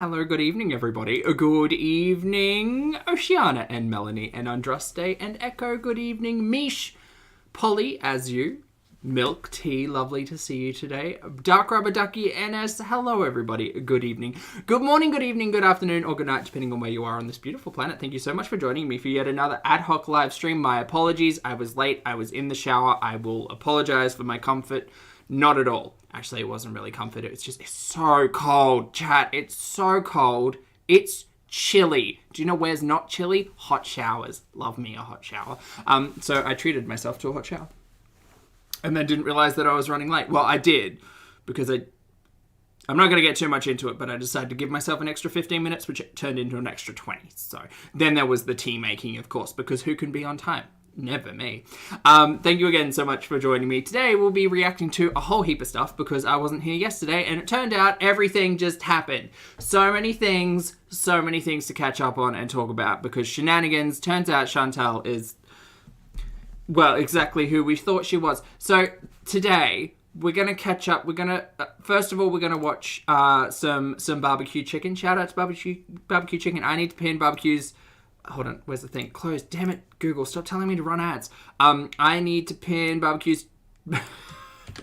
Hello, good evening, everybody. Good evening, Oceana and Melanie and Andraste and Echo. Good evening, Mish, Polly, as you, Milk Tea. Lovely to see you today. Dark Rubber Ducky, NS. Hello, everybody. Good evening, good morning, good evening, good afternoon, or good night, depending on where you are on this beautiful planet. Thank you so much for joining me for yet another ad hoc live stream. My apologies. I was late. I was in the shower. I will apologize for my comfort. Not at all. Actually, it wasn't really comfort. It's so cold, chat. It's so cold. It's chilly. Do you know where's not chilly? Hot showers. Love me a hot shower. So I treated myself to a hot shower. And then didn't realize that I was running late. Well, I did. Because I'm not going to get too much into it, but I decided to give myself an extra 15 minutes, which turned into an extra 20. So then there was the tea making, of course, because who can be on time? Never me. Thank you again so much for joining me. Today we'll be reacting to a whole heap of stuff because I wasn't here yesterday and it turned out everything just happened. So many things to catch up on and talk about because shenanigans. Turns out Chantal is, well, exactly who we thought she was. So today we're going to catch up. We're going to, first of all, we're going to watch some barbecue chicken. Shout out to barbecue chicken. I need to pin barbecues. Hold on, where's the thing? Closed. Damn it, Google, stop telling me to run ads. I need to pin barbecues.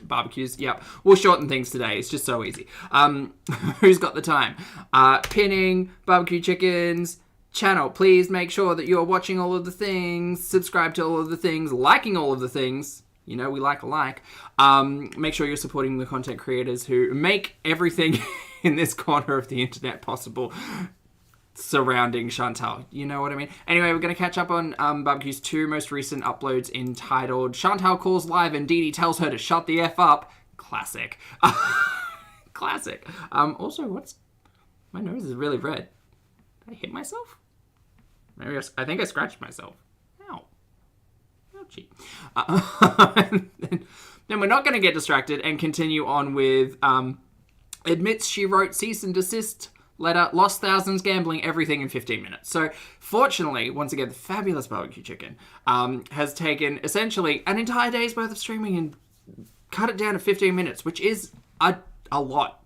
Barbecues, yep. We'll shorten things today. It's just so easy. Who's got the time? Pinning barbecue chickens channel. Please make sure that you're watching all of the things, subscribe to all of the things, liking all of the things. You know, we like a like. Make sure you're supporting the content creators who make everything in this corner of the internet possible. Surrounding Chantal. You know what I mean? Anyway, we're going to catch up on Barbecue's two most recent uploads entitled Chantal Calls Live and Dee Dee Tells Her to Shut the F Up. Classic. Classic. Also, my nose is really red. Did I hit myself? Maybe I think I scratched myself. Ow. Ouchie. Then we're not going to get distracted and continue on with admits she wrote cease and desist letter, lost thousands, gambling, everything in 15 minutes. So, fortunately, once again, the fabulous barbecue chicken has taken essentially an entire day's worth of streaming and cut it down to 15 minutes, which is a lot.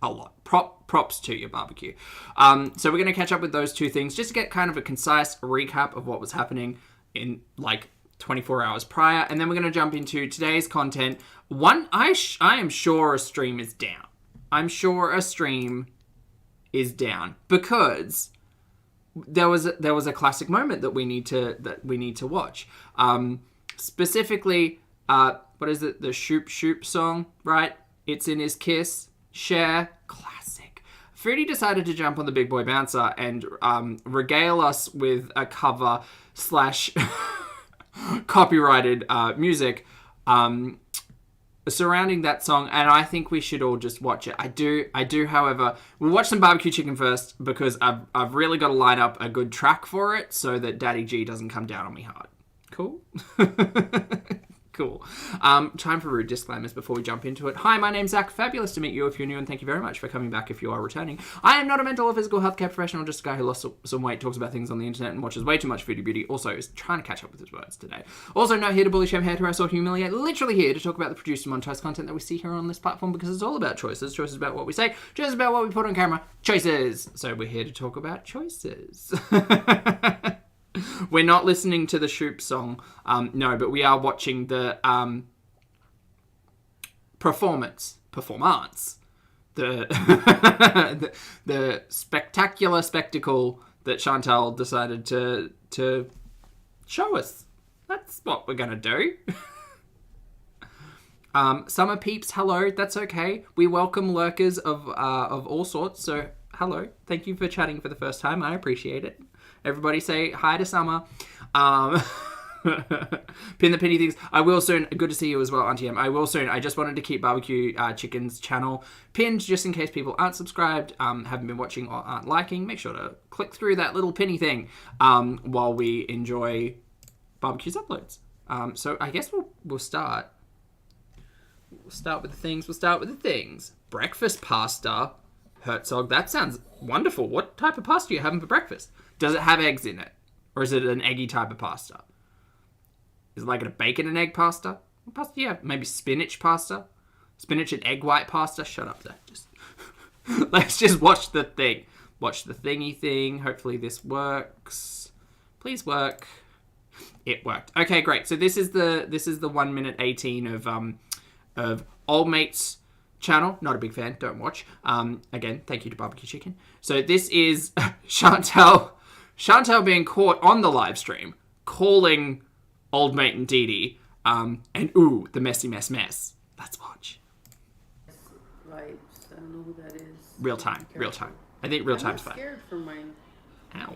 A lot. Props to your barbecue. So we're going to catch up with those two things just to get kind of a concise recap of what was happening in, like, 24 hours prior. And then we're going to jump into today's content. I am sure a stream is down. I'm sure a stream is down because there was a classic moment that we need to watch. Specifically, what is it? The Shoop song, right? It's in his kiss. Share. Classic. Foodie decided to jump on the big boy bouncer and regale us with a cover / copyrighted music surrounding that song, and I think we should all just watch it. I do, however, we'll watch some barbecue chicken first because I've really got to line up a good track for it so that Daddy G doesn't come down on me hard. Cool? Cool. Time for rude disclaimers before we jump into it. Hi, my name's Zach. Fabulous to meet you if you're new, and thank you very much for coming back if you are returning. I am not a mental or physical healthcare professional, just a guy who lost some weight, talks about things on the internet, and watches way too much Foodie Beauty. Also, is trying to catch up with his words today. Also, not here to bully, shame, hate, harass, or humiliate. Literally here to talk about the produced and monetized content that we see here on this platform because it's all about choices. Choices about what we say, choices about what we put on camera. Choices! So we're here to talk about choices. We're not listening to the Shoop song, no, but we are watching the performance, the spectacular spectacle that Chantal decided to show us. That's what we're gonna do. Summer peeps, hello. That's okay. We welcome lurkers of all sorts. So hello. Thank you for chatting for the first time. I appreciate it. Everybody say hi to Summer. Pin the penny things. I will soon. Good to see you as well, Auntie M. I will soon. I just wanted to keep Barbecue Chicken's channel pinned just in case people aren't subscribed, haven't been watching or aren't liking. Make sure to click through that little penny thing while we enjoy Barbecue's uploads. So I guess we'll start. We'll start with the things. Breakfast pasta. Herzog. That sounds wonderful. What type of pasta are you having for breakfast? Does it have eggs in it? Or is it an eggy type of pasta? Is it like a bacon and egg pasta? What pasta do you have? Maybe spinach pasta? Spinach and egg white pasta? Shut up there. Just Let's just watch the thing. Watch the thingy thing. Hopefully this works. Please work. It worked. Okay, great. So this is the 1 minute 18 of Old Mate's channel. Not a big fan. Don't watch. Again, thank you to Barbecue Chicken. So this is Chantal being caught on the live stream calling Old Mate and Dee Dee. And ooh, the messy mess. Let's watch. Right. I don't know who that is. Real time. I think real time's fine. I'm scared for mine. Ow.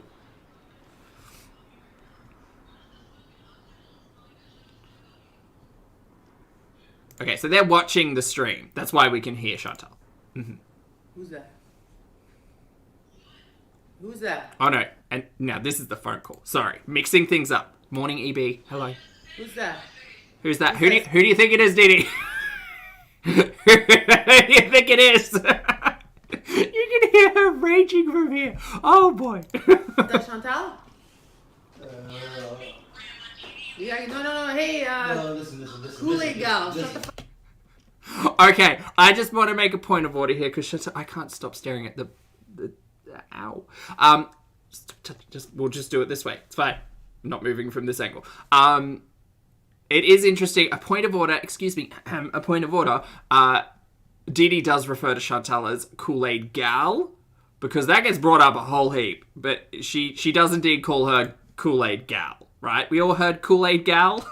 Okay, so they're watching the stream. That's why we can hear Chantal. Mm-hmm. Who's that? Who's that? Oh no, and now this is the phone call. Sorry, mixing things up. Morning, EB. Hello. Who's that? Who's that? Who do you think it is, Dee Dee? Who do you think it is? You can hear her raging from here. Oh boy. Is that Chantal? Yeah, no. Hey, listen. Kool-Aid gal. Shut the fuck. Okay, I just want to make a point of order here because I can't stop staring at the ow. We'll just do it this way. It's fine. I'm not moving from this angle. It is interesting. A point of order. Excuse me. A point of order. Dee Dee does refer to Chantal as Kool-Aid gal because that gets brought up a whole heap. But she does indeed call her Kool-Aid gal. Right? We all heard Kool-Aid gal.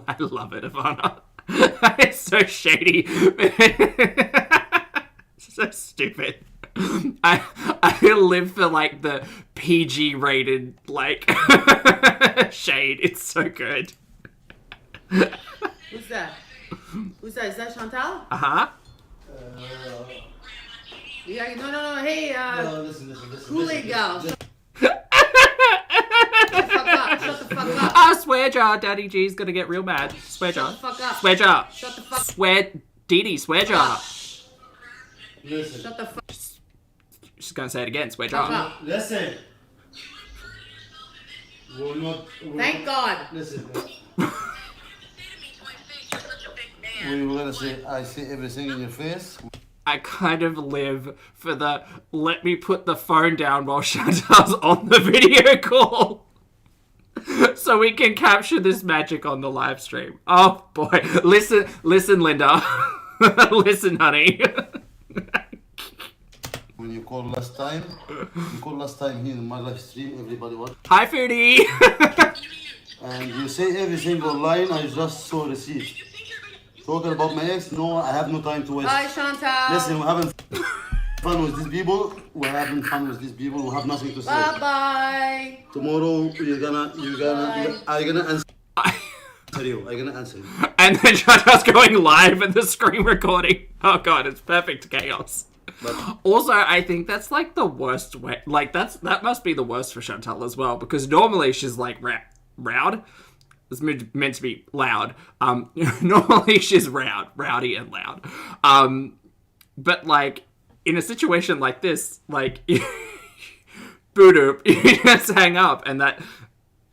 I love it, Ivana. It's so shady. So stupid. I live for like the PG rated like shade. It's so good. Who's that? Who's that? Is that Chantal? Uh-huh. Yeah, no. Hey, listen. Kool-Aid gal. Shut the fuck up. Ah, swear jar. Daddy G's gonna get real mad. Swear jar. Shut the fuck up. Swear jar. Shut the fuck up. Swear. Dee Dee, swear jar. Listen. Shut the fuck. She's gonna say it again. Swear jar. Listen. We're not. Thank God. Listen. We were gonna say, I see everything in your face. I kind of live for the let me put the phone down while Chantal's on the video call. So we can capture this magic on the live stream. Oh boy. Listen, Linda. Listen, honey. When you called last time here in my live stream, everybody watched. Hi, Foodie. And you say every single line, I just saw receipt. Talking about my ex, no, I have no time to waste. Bye, Chantal. Listen, we're having fun with these people. We're having fun with these people. We have nothing to say. Bye. Tomorrow, are gonna answer you. I'm gonna answer you. And then Chantal's going live in the screen recording. Oh god, it's perfect chaos. But Also, I think that's like the worst way. Like that must be the worst for Chantal as well because normally she's like rowd. It's meant to be loud. Normally she's rowdy and loud. But like in a situation like this, like boot you just hang up, and that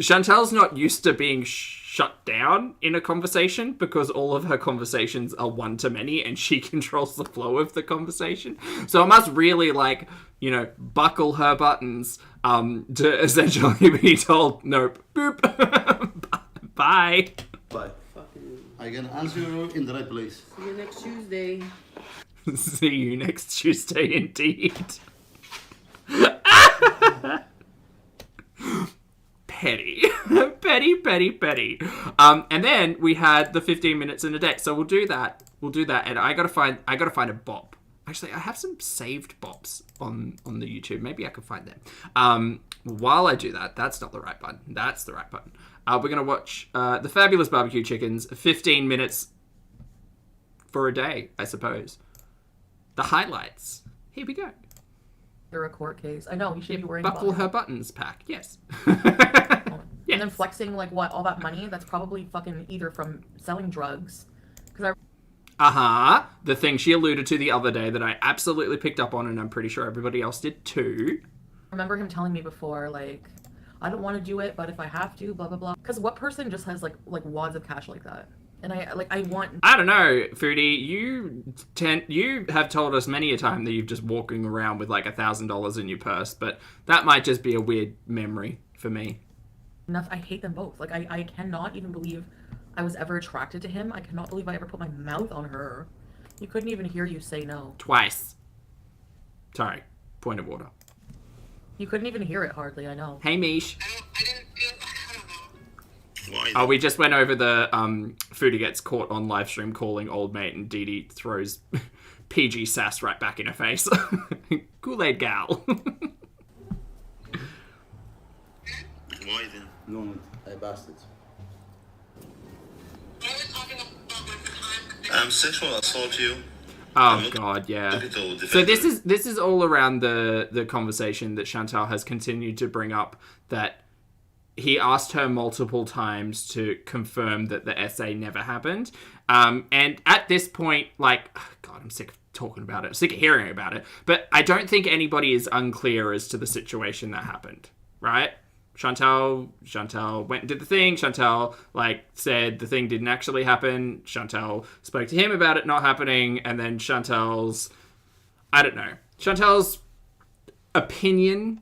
Chantal's not used to being shut down in a conversation because all of her conversations are one to many, and she controls the flow of the conversation. So I must really like buckle her buttons to essentially be told nope, boop. Bye. bye. I'm gonna answer you in the right place. See you next Tuesday. See you next Tuesday, indeed. Petty. Petty. And then we had the 15 minutes in a deck. So we'll do that. And I gotta find a bop. Actually, I have some saved bops on the YouTube. Maybe I can find them. While I do that, that's not the right button. That's the right button. We're going to watch the Fabulous Barbecue Chickens, 15 minutes for a day, I suppose. The highlights. Here we go. They're a court case. I know, you should be worrying Buckle about her buttons pack, yes. yes. Yes. And then flexing, like, what, all that money? That's probably fucking either from selling drugs. Because The thing she alluded to the other day that I absolutely picked up on, and I'm pretty sure everybody else did too. I remember him telling me before, like, I don't want to do it, but if I have to, blah, blah, blah. Because what person just has, like wads of cash like that? And I want. I don't know, Foodie. You have told us many a time that you've just walking around with like $1,000 in your purse, but that might just be a weird memory for me. I hate them both. Like, I cannot even believe I was ever attracted to him. I cannot believe I ever put my mouth on her. You couldn't even hear you say no. Twice. Sorry. Point of order. You couldn't even hear it hardly, I know. Hey, Mish. I didn't feel, I don't know. Why? Oh, we just went over the Foodie gets caught on live stream calling old mate, and Dee Dee throws PG sass right back in her face. Kool-Aid gal. Why then? No, I bastard. Sexual assault you. Oh God, yeah. Look at the So defender. this is all around the conversation that Chantal has continued to bring up, that he asked her multiple times to confirm that the essay never happened. And at this point, like, God, I'm sick of talking about it, sick of hearing about it. But I don't think anybody is unclear as to the situation that happened, right? Chantal went and did the thing. Chantal, like, said the thing didn't actually happen. Chantal spoke to him about it not happening. And then Chantal's opinion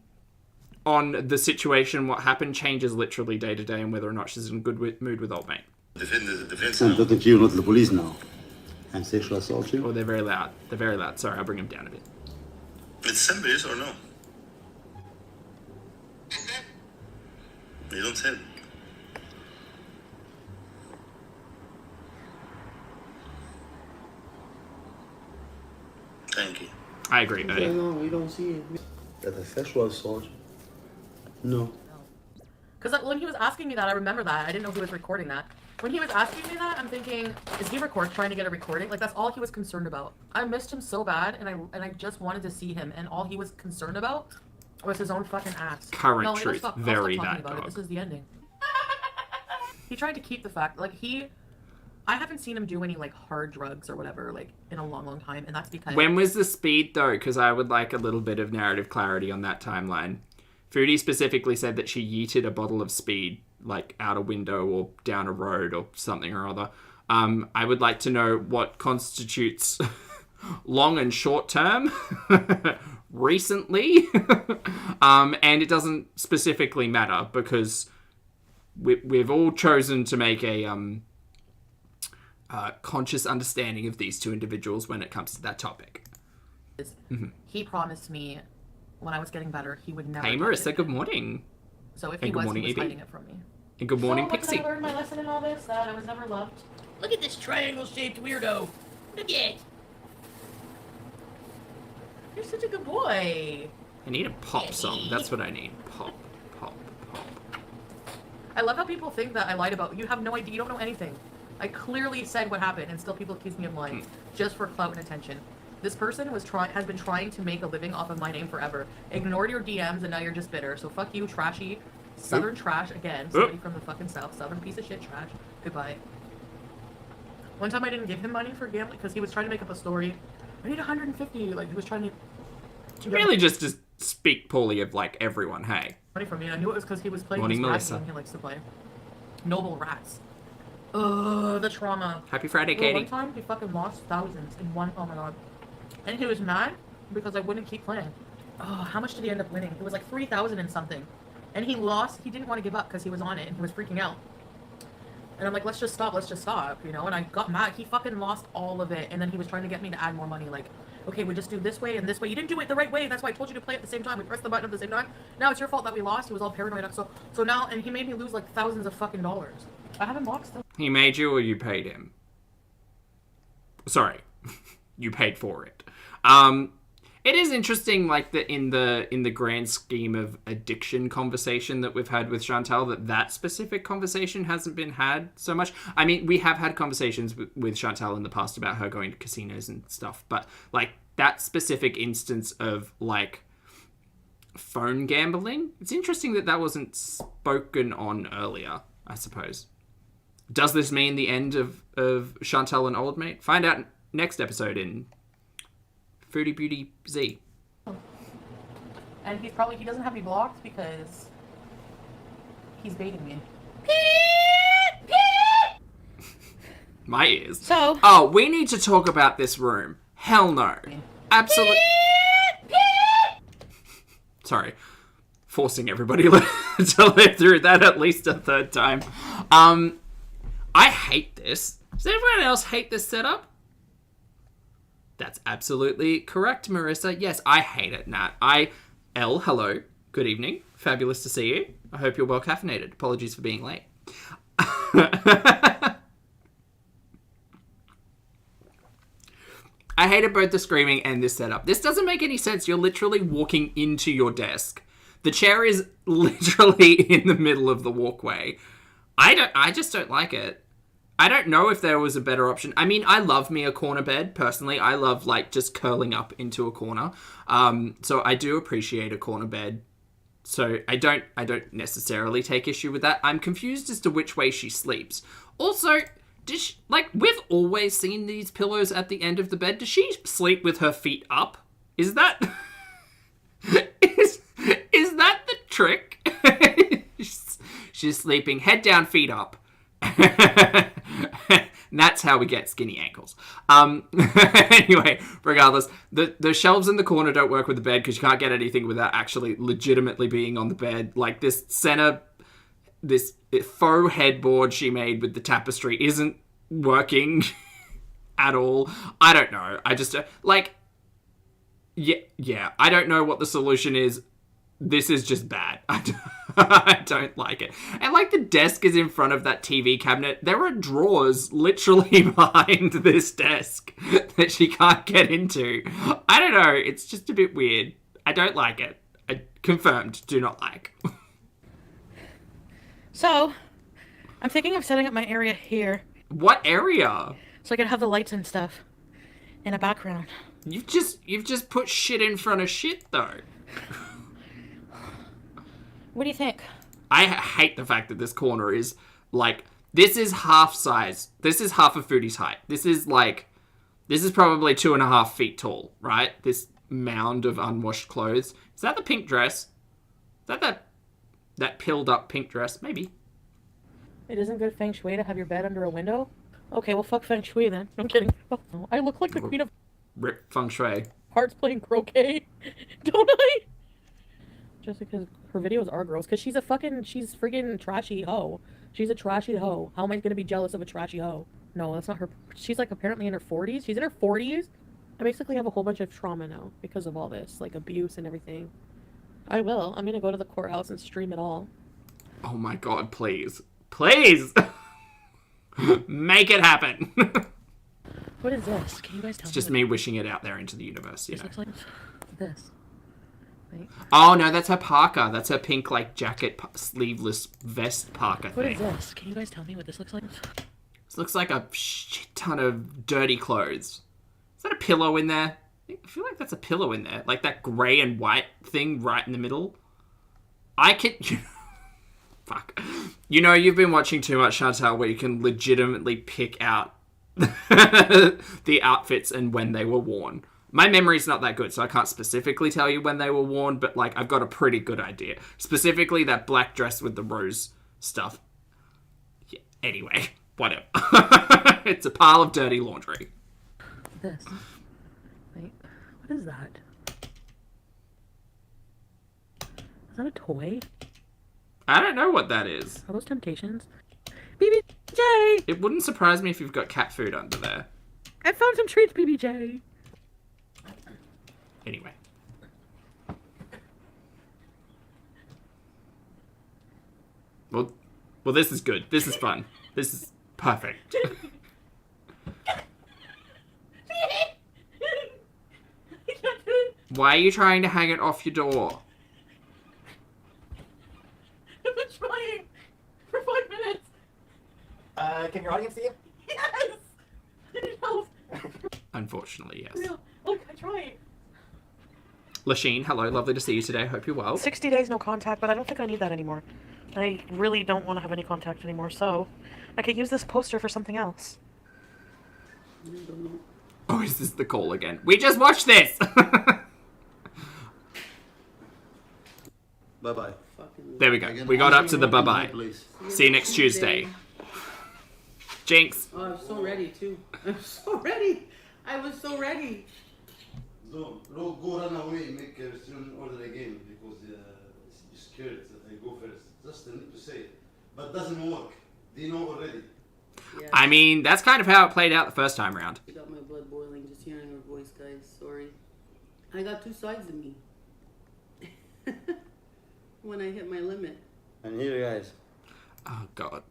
on the situation, what happened, changes literally day to day, and whether or not she's in a good mood with old mate. Defense I'm now. talking to you, not the police now. I'm sexual assault you. Oh, they're very loud. They're very loud. Sorry, I'll bring them down a bit. It's serious or no? You don't say it. Thank you. I agree, Ernie. No, we don't see it. That a sexual assault? No. Because when he was asking me that, I remember that. I didn't know he was recording that. When he was asking me that, I'm thinking, is he trying to get a recording? Like, that's all he was concerned about. I missed him so bad, and I just wanted to see him, and all he was concerned about was his own fucking ass. Current No, wait, truth, I'll very stop talking that about it. dog. This is the ending. He tried to keep the fact, like, I haven't seen him do any, like, hard drugs or whatever, like, in a long, long time, and that's because... When was the speed, though? Because I would like a little bit of narrative clarity on that timeline. Foodie specifically said that she yeeted a bottle of speed, like, out a window or down a road or something or other. I would like to know what constitutes long and short term recently. And it doesn't specifically matter because we've all chosen to make a conscious understanding of these two individuals when it comes to that topic. He promised me when I was getting better, he would never... Hey, touch Marissa, it good again. morning. So if And he good was, morning, he was EB. hiding it from me. And good morning, So, what did Pixie. I learn my lesson in all this? That I was never loved. Look at this triangle-shaped weirdo. Look at it. You're such a good boy. I need a pop song. That's what I need. Pop, pop, pop. I love how people think that I lied about... You have no idea. You don't know anything. I clearly said what happened, and still people accuse me of lying. Just for clout and attention. This person has been trying to make a living off of my name forever. Ignored your DMs, and now you're just bitter. So fuck you, trashy, southern trash again. Somebody from the fucking south, southern piece of shit trash. Goodbye. One time I didn't give him money for gambling because he was trying to make up a story. I need 150. Like, he was trying to... Really just speak poorly of, like, everyone, hey. Money from me. I knew it was because he was playing Morning, this rat Melissa. game he likes to play. Noble Rats. Ugh, the trauma. Happy Friday, Well, one Katie. time he fucking lost thousands in one. Oh my god. And he was mad because I wouldn't keep playing. Oh, how much did he end up winning? It was like 3,000 and something. And he lost. He didn't want to give up because he was on it and he was freaking out. And I'm like, let's just stop, you know? And I got mad. He fucking lost all of it. And then he was trying to get me to add more money. Like, okay, we just do this way and this way. You didn't do it the right way. That's why I told you to play at the same time. We pressed the button at the same time. Now it's your fault that we lost. He was all paranoid. So now, and he made me lose like thousands of fucking dollars. I haven't boxed him. He made you or you paid him? Sorry. You paid for it. It is interesting, like, that in the grand scheme of addiction conversation that we've had with Chantal, that specific conversation hasn't been had so much. I mean, we have had conversations with Chantal in the past about her going to casinos and stuff, but, like, that specific instance of, like, phone gambling, it's interesting that wasn't spoken on earlier, I suppose. Does this mean the end of Chantal and Old Mate? Find out next episode in Foodie Beauty Z. And he doesn't have me blocked because he's baiting me. My ears. So. Oh, we need to talk about this room. Hell no. Absolutely. Sorry. Forcing everybody to live through that at least a third time. I hate this. Does everyone else hate this setup? That's absolutely correct, Marissa. Yes, I hate it, Nat. Hello. Good evening. Fabulous to see you. I hope you're well caffeinated. Apologies for being late. I hated both the screaming and this setup. This doesn't make any sense. You're literally walking into your desk. The chair is literally in the middle of the walkway. I just don't like it. I don't know if there was a better option. I mean, I love me a corner bed, personally. I love, like, just curling up into a corner. So I do appreciate a corner bed. So I don't necessarily take issue with that. I'm confused as to which way she sleeps. Also, we've always seen these pillows at the end of the bed. Does she sleep with her feet up? Is that... is that the trick? She's sleeping head down, feet up. And that's how we get skinny ankles. Anyway, regardless, the shelves in the corner don't work with the bed because you can't get anything without actually legitimately being on the bed. Like this faux headboard she made with the tapestry isn't working at all. I don't know. I just yeah. I don't know what the solution is. This is just bad. I don't like it. And like the desk is in front of that TV cabinet. There are drawers literally behind this desk that she can't get into. I don't know. It's just a bit weird. I don't like it. I confirmed. Do not like. So, I'm thinking of setting up my area here. What area? So I can have the lights and stuff in a background. You've just put shit in front of shit though. What do you think? I hate the fact that this corner is, like, this is half size. This is half a foodie's height. This is probably 2.5 feet tall, right? This mound of unwashed clothes. Is that the pink dress? Is that pilled up pink dress? Maybe. It isn't good feng shui to have your bed under a window? Okay, well, fuck feng shui then. I'm kidding. Oh, no. I look like the queen of Rip feng shui. hearts playing croquet. Don't I? Just because her videos are gross. Because she's friggin' trashy hoe. She's a trashy hoe. How am I going to be jealous of a trashy hoe? No, that's not her. She's like apparently in her 40s. She's in her 40s. I basically have a whole bunch of trauma now because of all this. Like abuse and everything. I will. I'm going to go to the courthouse and stream it all. Oh my god, please. Please! Make it happen. What is this? Can you guys tell me? It's just me wishing it out there into the universe, you know. Looks like this. Wait. Oh no, that's her parka. That's her pink, like, jacket, sleeveless vest parka What thing. is this? Can you guys tell me what this looks like? This looks like a shit ton of dirty clothes. Is that a pillow in there? I feel like that's a pillow in there. Like that grey and white thing right in the middle. Fuck. You know, you've been watching too much Chantal where you can legitimately pick out the outfits and when they were worn. My memory's not that good, so I can't specifically tell you when they were worn, but, like, I've got a pretty good idea. Specifically, that black dress with the rose stuff. Yeah, anyway, whatever. It's a pile of dirty laundry. This. Wait, what is that? Is that a toy? I don't know what that is. Are those Temptations? BBJ! It wouldn't surprise me if you've got cat food under there. I found some treats, BBJ! Anyway. Well, this is good. This is fun. This is perfect. Why are you trying to hang it off your door? I've been trying for 5 minutes. Can your audience see you? Yes! Help. Unfortunately, yes. No, look, I tried. Lasheen, hello. Lovely to see you today. Hope you're well. 60 days no contact, but I don't think I need that anymore. I really don't want to have any contact anymore, so I could use this poster for something else. Oh, is this the call again? We just watched this! Bye-bye. There we go. Again, We got up to the answer your bye-bye. email, please. See you next Tuesday. Jinx. Oh, I'm so ready too. I'm so ready. I was so ready. So, go run away, make a restaurant order again because you're scared that I go first. Just I need to say it. But it doesn't work. They know already. Yeah. I mean, that's kind of how it played out the first time around. I got my blood boiling just hearing her voice, guys. Sorry. I got two sides of me. When I hit my limit. And here, guys. Oh, God.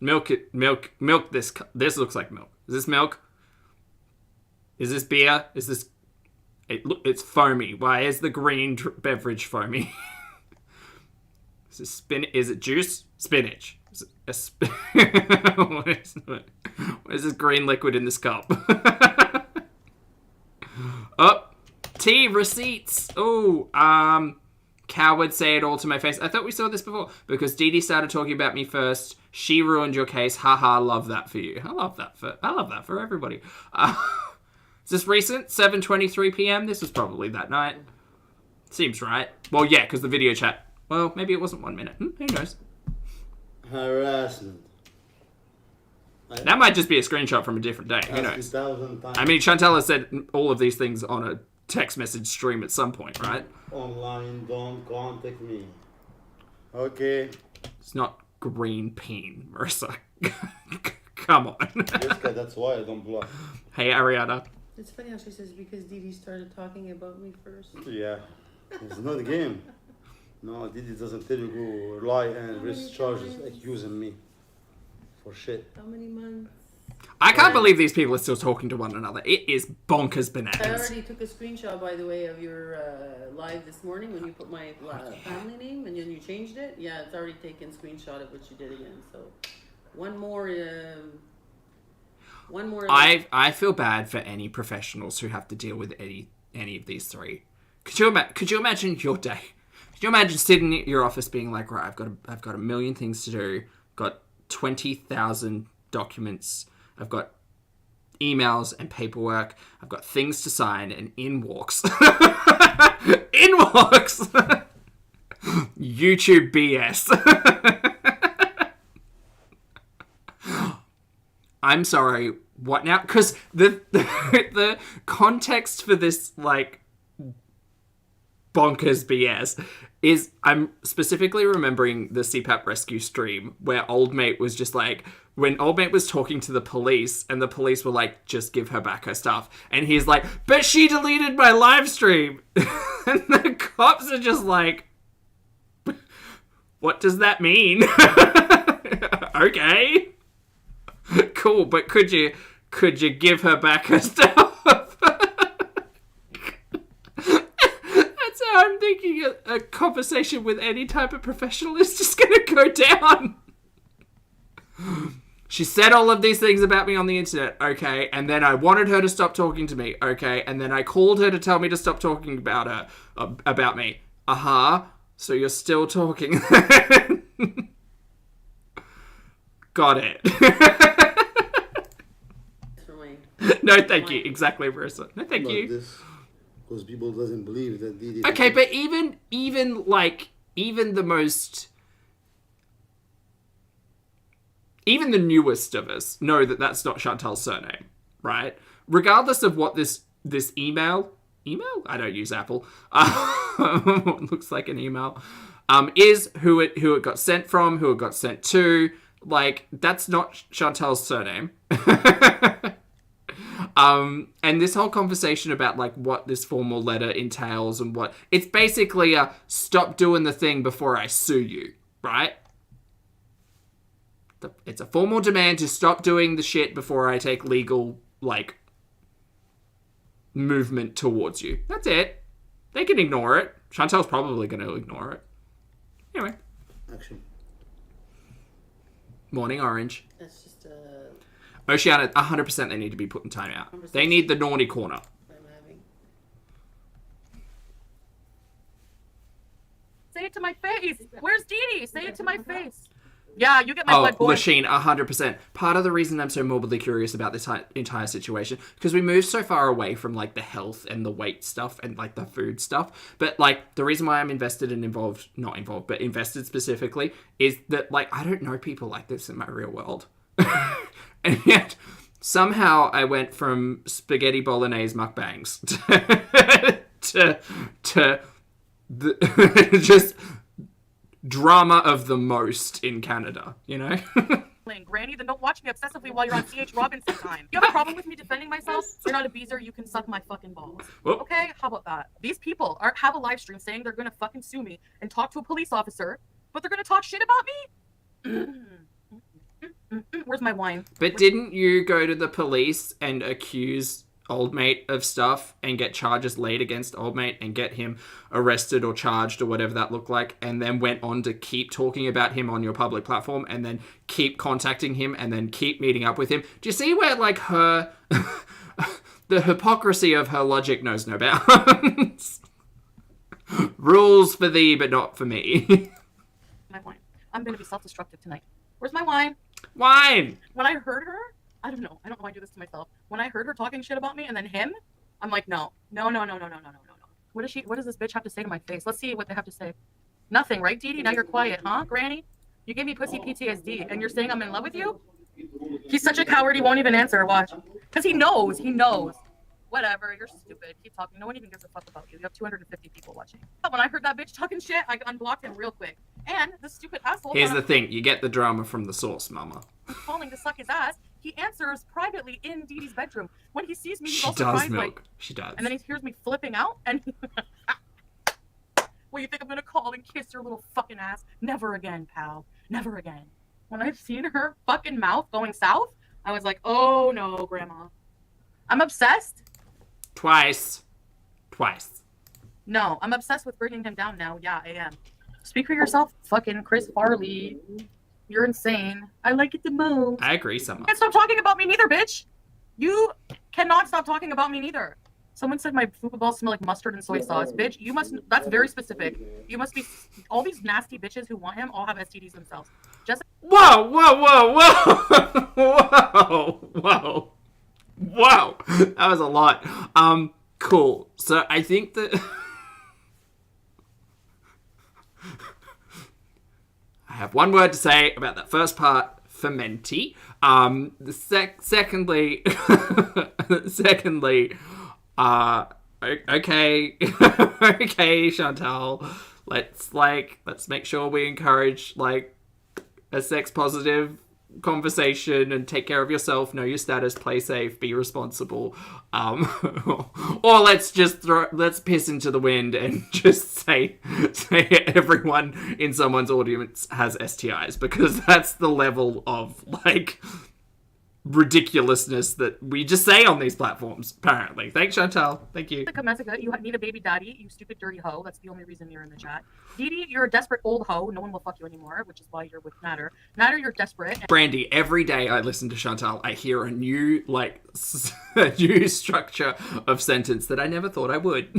Milk this. This looks like milk. Is this milk? Is this beer? Is this... It's foamy. Why is the green beverage foamy? Is it Is it juice? Spinach. Is it what is this green liquid in this cup? Oh, tea receipts. Oh, coward say it all to my face. I thought we saw this before because Dee Dee started talking about me first. She ruined your case. Haha, love that for you. I love that for everybody. Is this recent? 7:23 p.m. This was probably that night. Seems right. Well, yeah, because the video chat. Well, maybe it wasn't 1 minute. Who knows? Harassment. That might just be a screenshot from a different day. Who knows? 1,000 times. I mean, Chantal has said all of these things on a text message stream at some point, right? Online, don't contact me. Okay. It's not green peen, Marissa. Come on. Jessica, that's why I don't block. Hey, Ariana. It's funny how she says because Dee Dee started talking about me first. Yeah. It's not a game. No, Didi doesn't tell you go lie and risk charges accusing me for shit. How many months? I can't believe these people are still talking to one another. It is bonkers I bananas. already took a screenshot, by the way, of your live this morning when you put my family name and then you changed it. Yeah, it's already taken screenshot of what you did again. So, one more. I feel bad for any professionals who have to deal with any of these three. Could you imagine your day? Could you imagine sitting at your office being like, right, I've got a million things to do. Got 20,000 documents. I've got emails and paperwork. I've got things to sign, and in walks YouTube BS. I'm sorry, what now? Because the context for this, like, bonkers BS is, I'm specifically remembering the CPAP rescue stream where Old Mate was just like, when Old Mate was talking to the police and the police were like, just give her back her stuff. And he's like, but she deleted my live stream. And the cops are just like, what does that mean? Okay. Cool, but could you give her back her stuff? That's how I'm thinking a conversation with any type of professional is just gonna go down. She said all of these things about me on the internet, okay, and then I wanted her to stop talking to me, okay, and then I called her to tell me to stop talking about her, about me. So you're still talking. Got it. No, thank you. Exactly, Marissa. No, thank you. Because people doesn't believe that Didi. Okay, but even the newest of us know that that's not Chantal's surname, right? Regardless of what this email, I don't use Apple, looks like an email, is who it got sent from, who it got sent to, like, that's not Chantal's surname. And this whole conversation about, like, what this formal letter entails and what, it's basically a stop doing the thing before I sue you, right? It's a formal demand to stop doing the shit before I take legal, like, movement towards you. That's it. They can ignore it. Chantal's probably going to ignore it. Anyway. Action. Morning Orange. That's just Oceana, 100% they need to be put in timeout. They need the naughty corner. I'm having. Say it to my face. Where's Dee Dee? Say it to my face. Yeah, you get my blood boy. Lasheen, 100%. Part of the reason I'm so morbidly curious about this entire situation, because we moved so far away from, like, the health and the weight stuff and, like, the food stuff. But, like, the reason why I'm invested and invested specifically, is that, like, I don't know people like this in my real world. And yet, somehow I went from spaghetti bolognese mukbangs to the just drama of the most in Canada, you know? Granny, then don't watch me obsessively while you're on C.H. Robinson time. You have a problem with me defending myself? You're not a beezer, you can suck my fucking balls. Whoop. Okay, how about that? These people have a live stream saying they're gonna fucking sue me and talk to a police officer, but they're gonna talk shit about me? Where's my wine? But didn't you go to the police and accuse old mate of stuff and get charges laid against old mate and get him arrested or charged or whatever that looked like, and then went on to keep talking about him on your public platform and then keep contacting him and then keep meeting up with him? Do you see where, like, her the hypocrisy of her logic knows no bounds? Rules for thee but not for me. My wine. I'm gonna be self-destructive tonight. Where's my wine? Wine! When I heard her, I don't know why I do this to myself. When I heard her talking shit about me and then him, I'm like, no. What does this bitch have to say to my face? Let's see what they have to say. Nothing, right, Dee Dee? Now you're quiet, huh, Granny? You gave me pussy PTSD and you're saying I'm in love with you? He's such a coward, he won't even answer. Watch. Because he knows. Whatever, you're stupid. Keep talking. No one even gives a fuck about you. You have 250 people watching. When I heard that bitch talking shit, I unblocked him real quick. And the stupid asshole. Here's the thing, you get the drama from the source, mama. Calling to suck his ass. He answers privately in Dee Dee's bedroom. When he sees me, he's She also does, surprised, Milk. like, She does. and then he hears me flipping out, and well, you think I'm gonna call and kiss your little fucking ass? Never again, pal. Never again. When I've seen her fucking mouth going south, I was like, oh no, Grandma. I'm obsessed. Twice. No, I'm obsessed with bringing him down now. Yeah, I am. Speak for yourself, fucking Chris Farley. You're insane. I like it the most. I agree, Summer. You can't stop talking about me neither, bitch. You cannot stop talking about me neither. Someone said my fupa balls smell like mustard and soy sauce. Bitch, you must, that's very specific. You must be, all these nasty bitches who want him all have STDs themselves. Just. Whoa. That was a lot. Cool. So I think that I have one word to say about that first part, fermenty. Secondly, okay, Chantal. Let's make sure we encourage a sex positive conversation and take care of yourself, know your status, play safe, be responsible. Or let's piss into the wind and just say everyone in someone's audience has STIs, because that's the level of ridiculousness that we just say on these platforms, apparently. Thanks, Chantal. Thank you. You need a baby daddy, you stupid dirty hoe. That's the only reason you're in the chat. Dee Dee, you're a desperate old hoe. No one will fuck you anymore, which is why you're with Natter. Natter, you're desperate. Brandy, every day I listen to Chantal, I hear a new, a new structure of sentence that I never thought I would.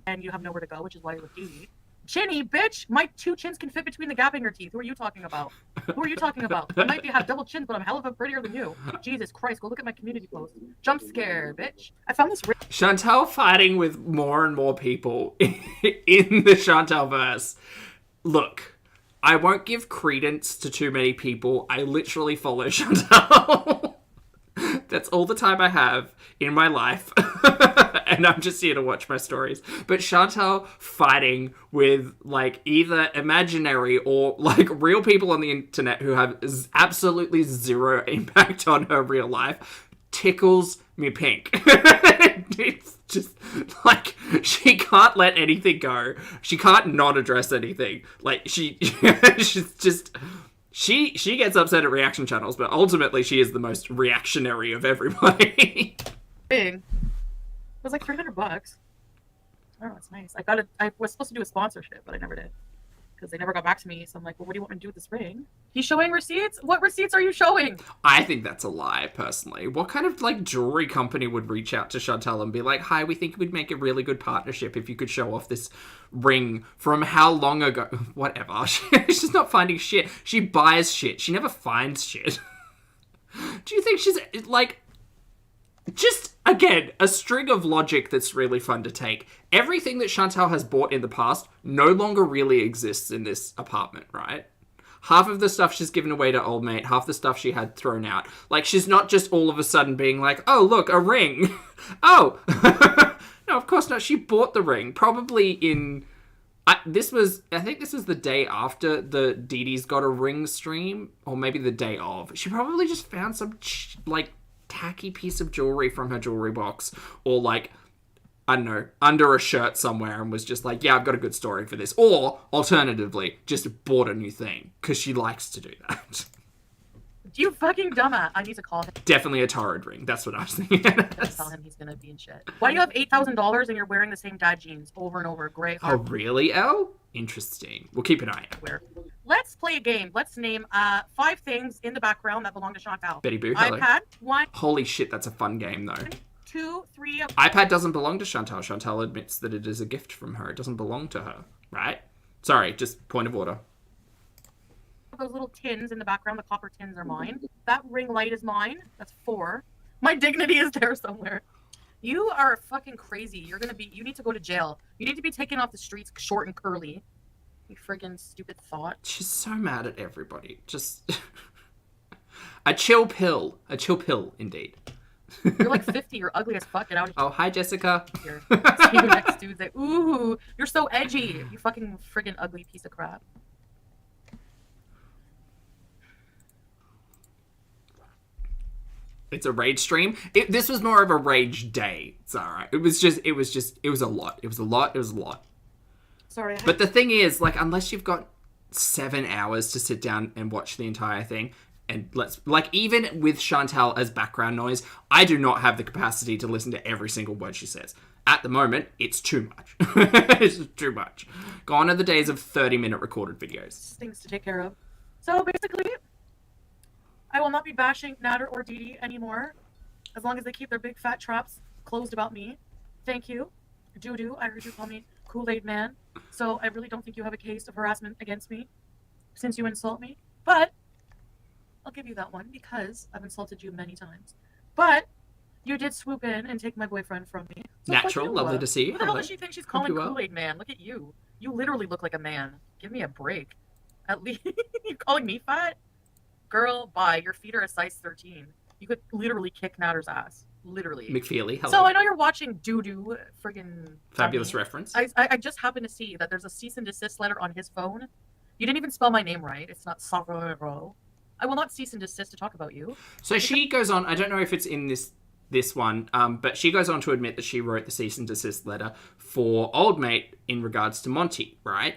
And you have nowhere to go, which is why you're with Dee Dee. Chinny, bitch! My two chins can fit between the gap in your teeth. Who are you talking about? I might have double chins, but I'm hell of a prettier than you. Jesus Christ, go look at my community post. Jump scare, bitch. I found this... Chantal fighting with more and more people in the Chantal verse. Look, I won't give credence to too many people. I literally follow Chantal. That's all the time I have in my life. And I'm just here to watch my stories. But Chantal fighting with either imaginary or real people on the internet who have absolutely zero impact on her real life tickles me pink. It's just she can't let anything go. She can't not address anything. She's just... She gets upset at reaction channels, but ultimately she is the most reactionary of everybody. Big. It was like $300. Oh, it's nice. I was supposed to do a sponsorship, but I never did. Because they never got back to me. So I'm like, well, what do you want me to do with this ring? He's showing receipts? What receipts are you showing? I think that's a lie, personally. What kind of jewelry company would reach out to Chantal and be like, hi, we think we'd make a really good partnership if you could show off this ring from how long ago? Whatever. She's just not finding shit. She buys shit. She never finds shit. Do you think she's just, again, a string of logic that's really fun to take. Everything that Chantal has bought in the past no longer really exists in this apartment, right? half of the stuff she's given away to old mate, half the stuff she had thrown out. Like, she's not just all of a sudden being like, oh, look, a ring. Oh, no, of course not. She bought the ring, probably in... I think this was the day after the Dee Dee's Got a Ring stream, or maybe the day of. She probably just found some, like, tacky piece of jewelry from her jewelry box, or, like, I don't know, under a shirt somewhere, and was just like, yeah, I've got a good story for this. Or, alternatively, just bought a new thing, because she likes to do that. You fucking dumbass. I need to call him. Definitely a torrid ring. That's what I was thinking. Tell him he's gonna be in shit. Why do you have $8,000 and you're wearing the same dad jeans over and over? Great. Oh, really, Elle? Interesting. We'll keep an eye out. Let's play a game. Let's name 5 things in the background that belong to Chantal. Betty Boo, hello. iPad, 1, Holy shit, that's a fun game, though. 2, 3. iPad doesn't belong to Chantal. Chantal admits that it is a gift from her. It doesn't belong to her, right? Sorry, just point of order. Those little tins in the background, the copper tins are mine. That ring light is mine. That's 4. My dignity is there somewhere. You are fucking crazy. You need to go to jail. You need to be taken off the streets short and curly. You friggin' stupid thought. She's so mad at everybody. Just a chill pill. A chill pill, indeed. You're like 50. You're ugly as fuck. Get out of here. Oh, hi, Jessica. Here. See you next Tuesday. Ooh, you're so edgy. You fucking friggin' ugly piece of crap. It's a rage stream. This was more of a rage day. It's alright. It was a lot. It was a lot. Sorry. But the thing is, like, unless you've got 7 hours to sit down and watch the entire thing, and even with Chantal as background noise, I do not have the capacity to listen to every single word she says. At the moment, it's too much. It's too much. Gone are the days of 30-minute recorded videos. Things to take care of. So basically, I will not be bashing Natter or Dee Dee anymore, as long as they keep their big fat traps closed about me. Thank you. Doo-doo, I heard you call me Kool-Aid Man, so I really don't think you have a case of harassment against me, since you insult me. But I'll give you that one, because I've insulted you many times. But you did swoop in and take my boyfriend from me. So Natural, lovely to see you. Who the hell Hello. does she think she's calling you well. Kool-Aid Man? Look at you. You literally look like a man. Give me a break. At least you're calling me fat? Girl, bye. Your feet are a size 13. You could literally kick Natter's ass. Literally. McFeely, hello. So I know you're watching Doo-Doo, friggin' Fabulous dummy. reference. I just happened to see that there's a cease and desist letter on his phone. You didn't even spell my name right. It's not Savaro. I will not cease and desist to talk about you. So she goes on, I don't know if it's in this one, but she goes on to admit that she wrote the cease and desist letter for old mate in regards to Monty, right?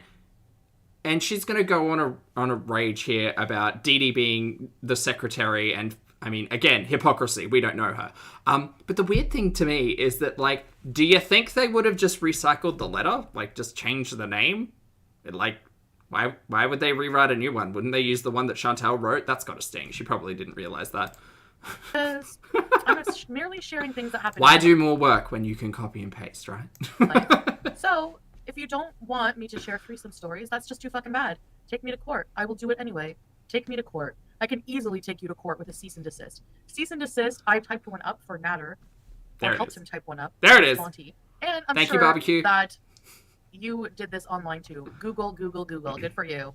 And she's going to go on a rage here about Dee Dee being the secretary and, I mean, again, hypocrisy. We don't know her. But the weird thing to me is that, like, do you think they would have just recycled the letter? Like, just changed the name? Like, why would they rewrite a new one? Wouldn't they use the one that Chantal wrote? That's got to sting. She probably didn't realize that. I'm merely sharing things that happen. Why do more work when you can copy and paste, right? So, if you don't want me to share threesome stories, that's just too fucking bad. Take me to court. I will do it anyway. Take me to court. I can easily take you to court with a cease and desist. Cease and desist, I typed one up for Natter. There I it helped is. him type one up. There it is. Monty. And I'm Thank you, sure Barbecue. that you did this online too. Google. Good for you.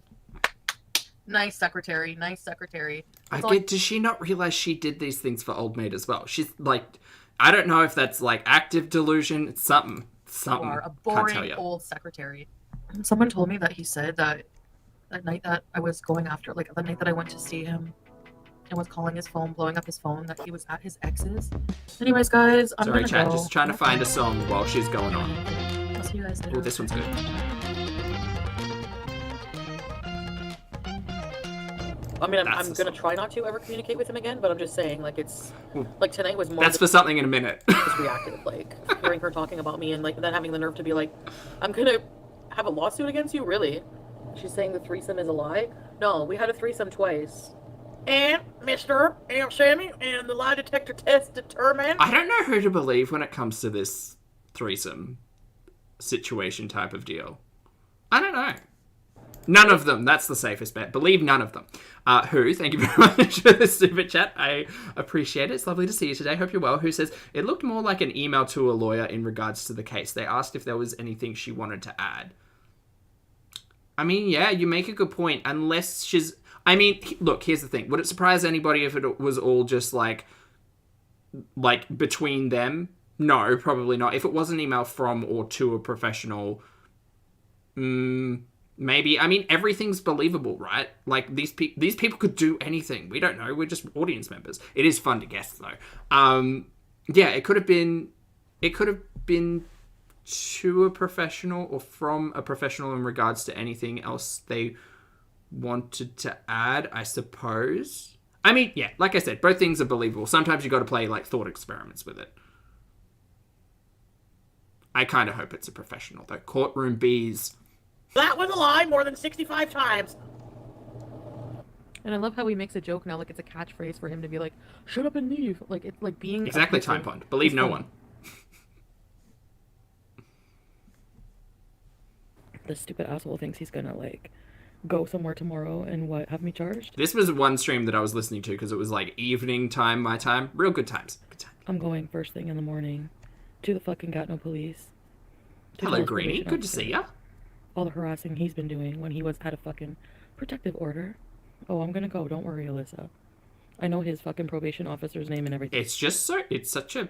Nice secretary. Does she not realize she did these things for old mate as well? She's like, I don't know if that's like active delusion. It's something. You are a Can't tell boring you. old secretary. Someone told me that he said that night that I was going after, like the night that I went to see him and was calling his phone, blowing up his phone, that he was at his ex's. Anyways, guys, I'm Sorry, gonna chat. go. Just trying to find a song while she's going on. I'll see you guys later. Oh, this one's good. I mean, That's I'm the gonna song. try not to ever communicate with him again, but I'm just saying, like, it's Ooh. like tonight was more That's for something in a minute. just reactive, like hearing her talking about me and like then having the nerve to be like, I'm gonna have a lawsuit against you, really? She's saying the threesome is a lie? No, we had a threesome twice. And Mr. and Sammy and the lie detector test determined. I don't know who to believe when it comes to this threesome situation type of deal. I don't know. None of them. That's the safest bet. Believe none of them. Who, thank you very much for the super chat. I appreciate it. It's lovely to see you today. Hope you're well. Who says, it looked more like an email to a lawyer in regards to the case. They asked if there was anything she wanted to add. I mean, yeah, you make a good point. Unless she's... I mean, look, here's the thing. Would it surprise anybody if it was all just, like between them? No, probably not. If it was an email from or to a professional, maybe. I mean, everything's believable, right? Like, these people could do anything. We don't know. We're just audience members. It is fun to guess, though. Yeah, it could have been to a professional or from a professional in regards to anything else they wanted to add, I suppose. I mean, yeah, like I said, both things are believable. Sometimes you got to play, like, thought experiments with it. I kind of hope it's a professional, though. Courtroom bees. That was a lie more than 65 times. And I love how he makes a joke now, like it's a catchphrase for him to be like, shut up and leave. Like, it's like being... Exactly, time pond. Believe no one. The stupid asshole thinks he's gonna, like, go somewhere tomorrow and have me charged. This was one stream that I was listening to because it was, like, evening time, my time. Real good times. Good times. I'm going first thing in the morning to the fucking Gatineau police. Hello, Greenie. Good to see ya. All the harassing he's been doing when he was at a fucking protective order. Oh, I'm gonna go. Don't worry, Alyssa. I know his fucking probation officer's name and everything. It's just so... It's such a...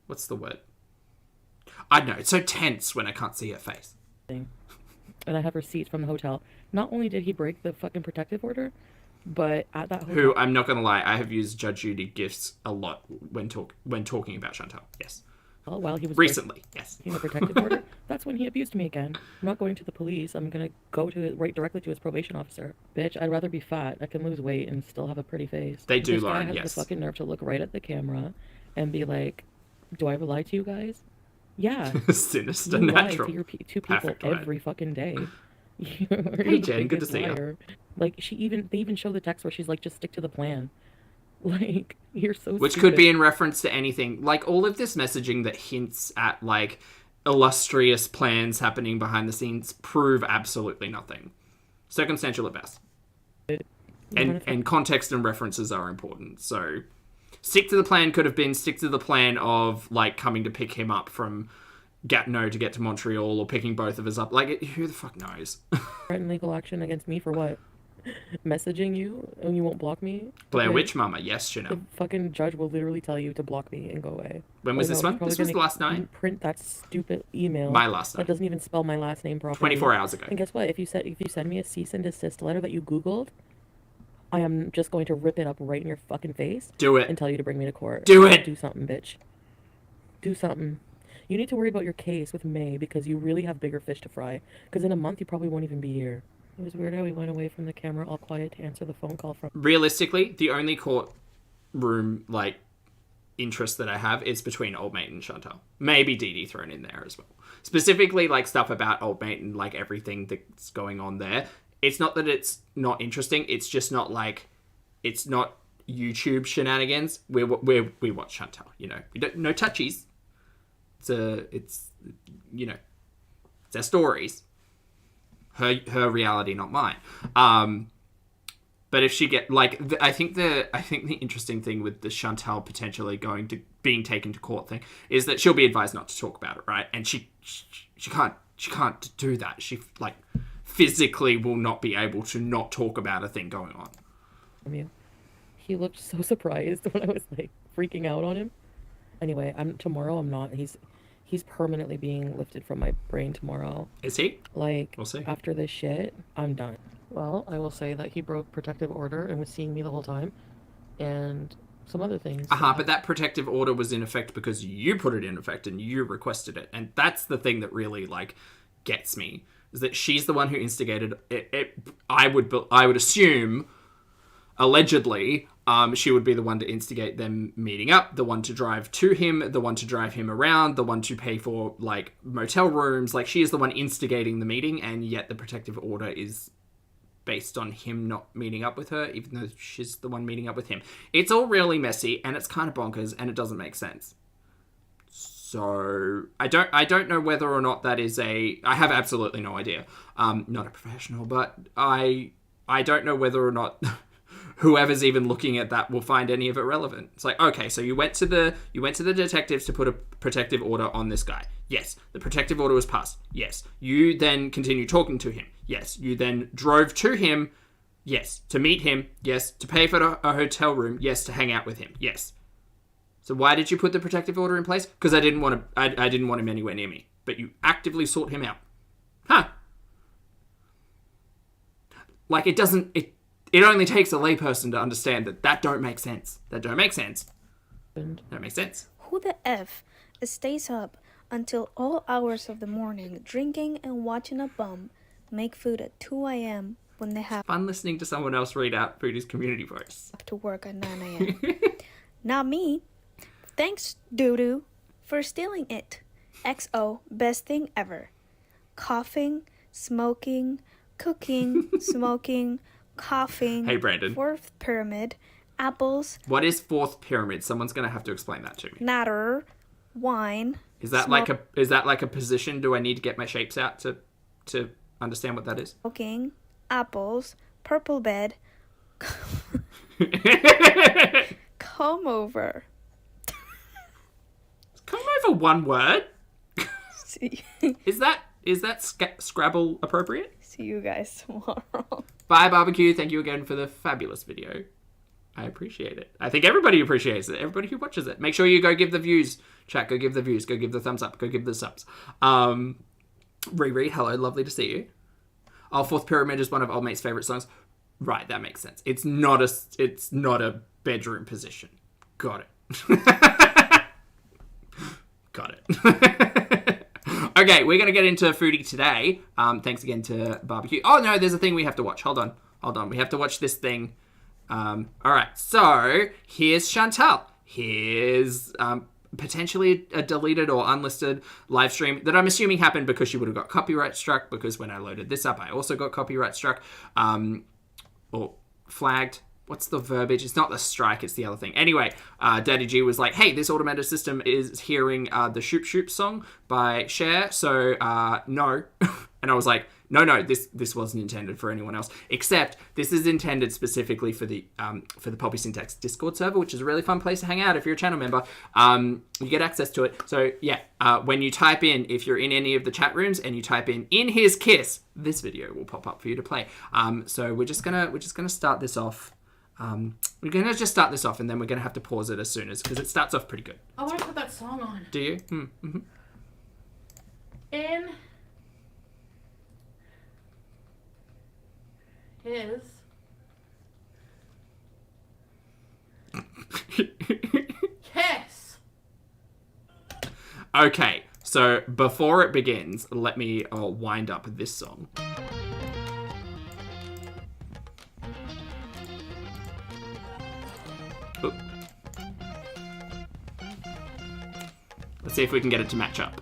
What's the word? I don't know. It's so tense when I can't see her face. And I have receipts from the hotel. Not only did he break the fucking protective order, but at that hotel... Who, I'm not going to lie, I have used Judge Judy gifts a lot when talking about Chantal. Yes. While he was... Recently, yes. In the protective order. That's when he abused me again. I'm not going to the police. I'm going to go right directly to his probation officer. Bitch, I'd rather be fat. I can lose weight and still have a pretty face. They do, this Lauren, guy has yes. the fucking nerve to look right at the camera and be like, do I ever lie to you guys? Yeah. Sinister you natural. lie to your two people Perfect, every right? fucking day. Hey, Jen, good to see you. Like, they even show the text where she's like, just stick to the plan. Like, you're so Which stupid. could be in reference to anything. Like, all of this messaging that hints at, like, illustrious plans happening behind the scenes prove absolutely nothing. Circumstantial at best. And context and references are important. So, stick to the plan could have been stick to the plan of, like, coming to pick him up from Gatineau to get to Montreal, or picking both of us up. Like, who the fuck knows? Threaten legal action against me for what? Messaging you and you won't block me? Blair Okay. Witch Mama, yes, Chanel. The fucking judge will literally tell you to block me and go away. When was this one? This was last night. Print that stupid email. My last night. That doesn't even spell my last name properly. 24 hours ago. And guess what? If you send me a cease and desist letter that you Googled, I am just going to rip it up right in your fucking face. Do it. And tell you to bring me to court. Do it. Do something, bitch. Do something. You need to worry about your case with May because you really have bigger fish to fry. Because in a month, you probably won't even be here. It was weird how he went away from the camera all quiet to answer the phone call from... Realistically, the only courtroom, like, interest that I have is between Old Mate and Chantal. Maybe Dee Dee thrown in there as well. Specifically, like, stuff about Old Mate and, like, everything that's going on there. It's not that it's not interesting. It's just not, like... It's not YouTube shenanigans. We watch Chantal, you know. We don't... No touchies. It's you know... It's our stories. Her reality, not mine. But if she get I think the interesting thing with the Chantal potentially being taken to court thing is that she'll be advised not to talk about it, right? And she can't do that. She physically will not be able to not talk about a thing going on. He looked so surprised when I was like freaking out on him. Anyway, tomorrow I'm not. He's permanently being lifted from my brain tomorrow. Is he? Like, we'll see. After this shit, I'm done. Well, I will say that he broke protective order and was seeing me the whole time. And some other things. But that protective order was in effect because you put it in effect and you requested it. And that's the thing that really, like, gets me. Is that she's the one who instigated it. I would assume, allegedly... she would be the one to instigate them meeting up, the one to drive to him, the one to drive him around, the one to pay for, like, motel rooms. Like, she is the one instigating the meeting, and yet the protective order is based on him not meeting up with her, even though she's the one meeting up with him. It's all really messy, and it's kind of bonkers, and it doesn't make sense. So, I don't know whether or not that is I have absolutely no idea. Not a professional, but I don't know whether or not... whoever's even looking at that will find any of it relevant. It's like, okay, so you went to the detectives to put a protective order on this guy. Yes. The protective order was passed. Yes. You then continue talking to him. Yes. You then drove to him. Yes. To meet him. Yes. To pay for a hotel room. Yes. To hang out with him. Yes. So why did you put the protective order in place? Because I didn't want to. I didn't want him anywhere near me. But you actively sought him out. Huh. Like, it doesn't... It only takes a layperson to understand that don't make sense. That don't make sense. That makes sense. Who the F stays up until all hours of the morning drinking and watching a bum make food at 2 a.m. when they have Fun listening to someone else read out Foodie's community posts. to work at 9 a.m.? Not me. Thanks, doo-doo, for stealing it. XO, best thing ever. Coughing, smoking, cooking, smoking, coughing. Hey, Brandon. Fourth pyramid, apples, What is fourth pyramid? Someone's going to have to explain that to me. natter, wine. Is that like a position? Do I need to get my shapes out to understand what that is? Smoking, apples, purple bed, come over. Come over one word. See, Is that Scrabble appropriate? see you guys tomorrow. Bye, barbecue. Thank you again for the fabulous video. I appreciate it. I think everybody appreciates it. Everybody who watches it. Make sure you go give the views. Chat, go give the views. Go give the thumbs up. Go give the subs. Riri, hello. Lovely to see you. Oh, Fourth Pyramid is one of Old Mate's favorite songs. Right, that makes sense. It's not a bedroom position. Got it. Got it. Okay, we're going to get into Foodie today. Thanks again to Barbecue. Oh, no, there's a thing we have to watch. Hold on. We have to watch this thing. All right, so here's Chantal. Here's potentially a deleted or unlisted live stream that I'm assuming happened because she would have got copyright struck, because when I loaded this up, I also got copyright struck. Or flagged. What's the verbiage? It's not the strike, it's the other thing. Anyway, Daddy G was like, hey, this automated system is hearing the Shoop Shoop song by Cher, so no. And I was like, no, this wasn't intended for anyone else, except this is intended specifically for the Pulpy Syntax Discord server, which is a really fun place to hang out if you're a channel member. You get access to it. So yeah, when you type in, if you're in any of the chat rooms and you type in his kiss, this video will pop up for you to play. So we're just gonna start this off. We're gonna just start this off, and then we're gonna have to pause it as soon as, because it starts off pretty good. I want to put that song on. Do you? Mm-hmm. In his kiss. Okay, so before it begins, let me wind up this song. Oop. Let's see if we can get it to match up.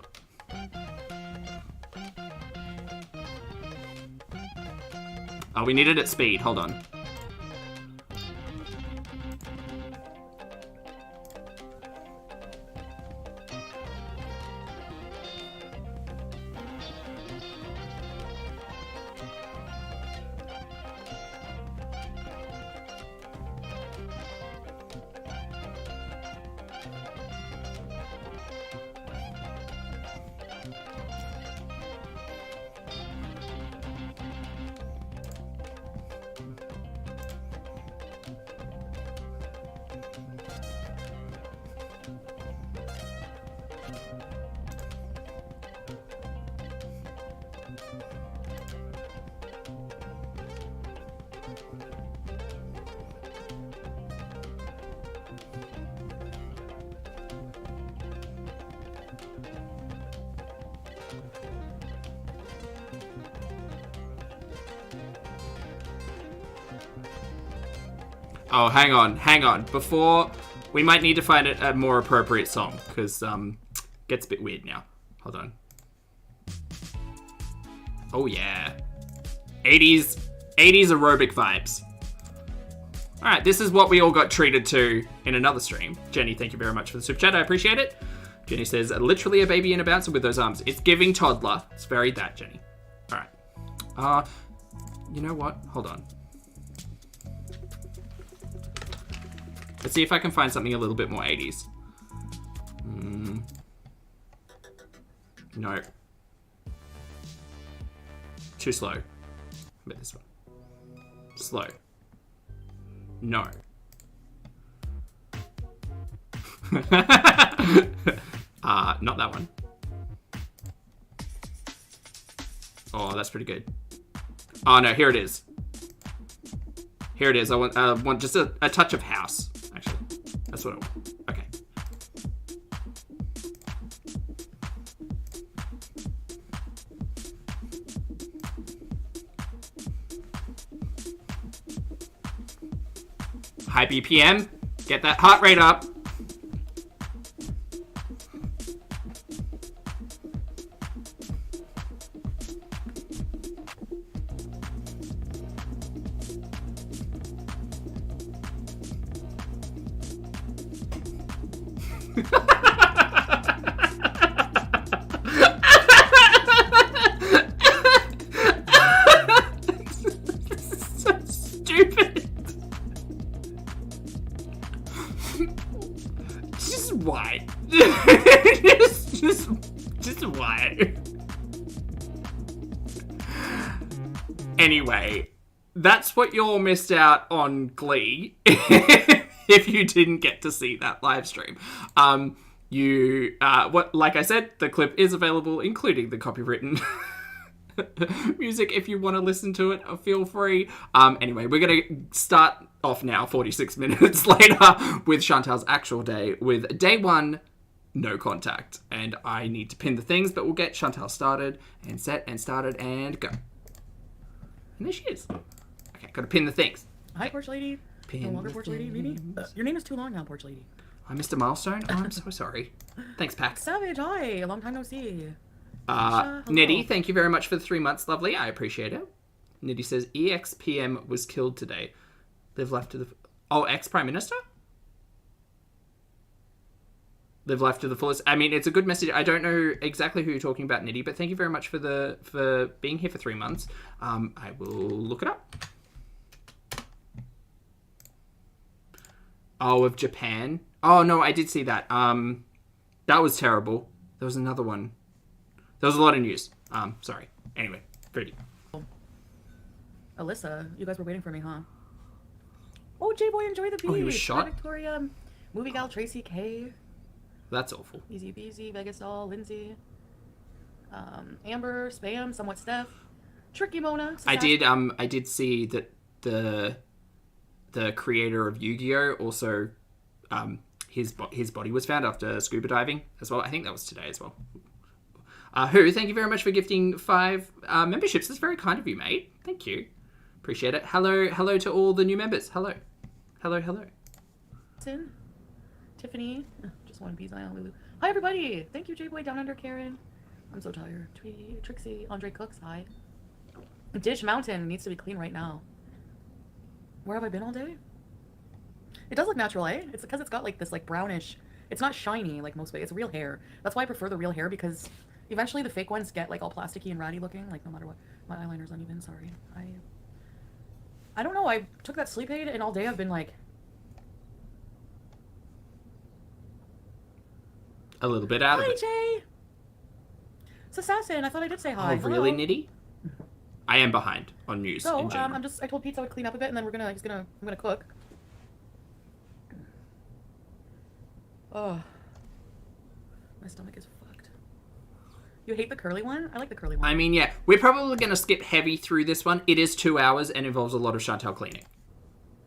Oh, we need it at speed. Hold on. Oh, hang on. Before, we might need to find a more appropriate song, because gets a bit weird now. Hold on. Oh yeah. 80s aerobic vibes. Alright, this is what we all got treated to in another stream. Jenny, thank you very much for the super chat, I appreciate it. Jenny says, literally a baby in a bouncer with those arms. It's giving toddler. It's very that, Jenny. Alright. You know what? Hold on. Let's see if I can find something a little bit more 80s. No. Too slow. about this one? Slow. No. Not that one. Oh, that's pretty good. Oh no, here it is. Here it is. I want just a touch of house, actually. That's what I want. Okay. High BPM. Get that heart rate up. So stupid. Just why? just why? Anyway, that's what you all missed out on Glee if you didn't get to see that live stream. Like I said, the clip is available, including the copywritten music. If you want to listen to it, feel free. Anyway, we're going to start off now, 46 minutes later, with Chantal's actual day, with day one, no contact. And I need to pin the things, but we'll get Chantal started and set and started and go. And there she is. Okay, got to pin the things. Hi, Porch Lady. Pin no longer the Porch Lady, maybe? Your name is too long now, Porch Lady. I missed a milestone? Oh, I'm so sorry. Thanks, Pax. Savage, hi. Long time no see. Niddy, thank you very much for the 3 months. Lovely. I appreciate it. Niddy says, EXPM was killed today. Live life to the... Oh, ex-Prime Minister? Live life to the fullest. I mean, it's a good message. I don't know exactly who you're talking about, Niddy, but thank you very much for being here for 3 months. I will look it up. Oh, of Japan? Oh, no, I did see that. That was terrible. There was another one. There was a lot of news. Sorry. Anyway, pretty. Alyssa, you guys were waiting for me, huh? Oh, J-Boy, enjoy the beach. Oh, he was Hi, shot? Victoria. Movie gal Tracy K. That's awful. Easy Beezy, Vegas Doll, Lindsay. Amber, Spam, Somewhat Steph. Tricky Mona. I did see that the creator of Yu-Gi-Oh! Also, his body was found after scuba diving as well. I think that was today as well. Thank you very much for gifting 5 memberships. That's very kind of you, mate. Thank you. Appreciate it. Hello to all the new members. Hello. Tiffany. Just one piece. Lulu. Hi, everybody. Thank you, J-Boy, Down Under, Karen. I'm so tired. Tweety, Trixie, Andre Cooks. Hi. Dish Mountain needs to be clean right now. Where have I been all day? It does look natural, eh? It's because it's got like this like brownish. It's not shiny like most. It's real hair. That's why I prefer the real hair, because eventually the fake ones get like all plasticky and ratty looking. Like no matter what. My eyeliner's uneven. Sorry. I don't know. I took that sleep aid and all day I've been like A little bit out of it. Hi, Jay. It's Assassin. I thought I did say hi. Oh, really, Hello. Nitty? I am behind on news So, in general. I told Pete I would clean up a bit, and then I'm gonna cook. Oh, my stomach is fucked. You hate the curly one? I like the curly one. I mean, yeah, we're probably going to skip heavy through this one. It is 2 hours and involves a lot of Chantal cleaning.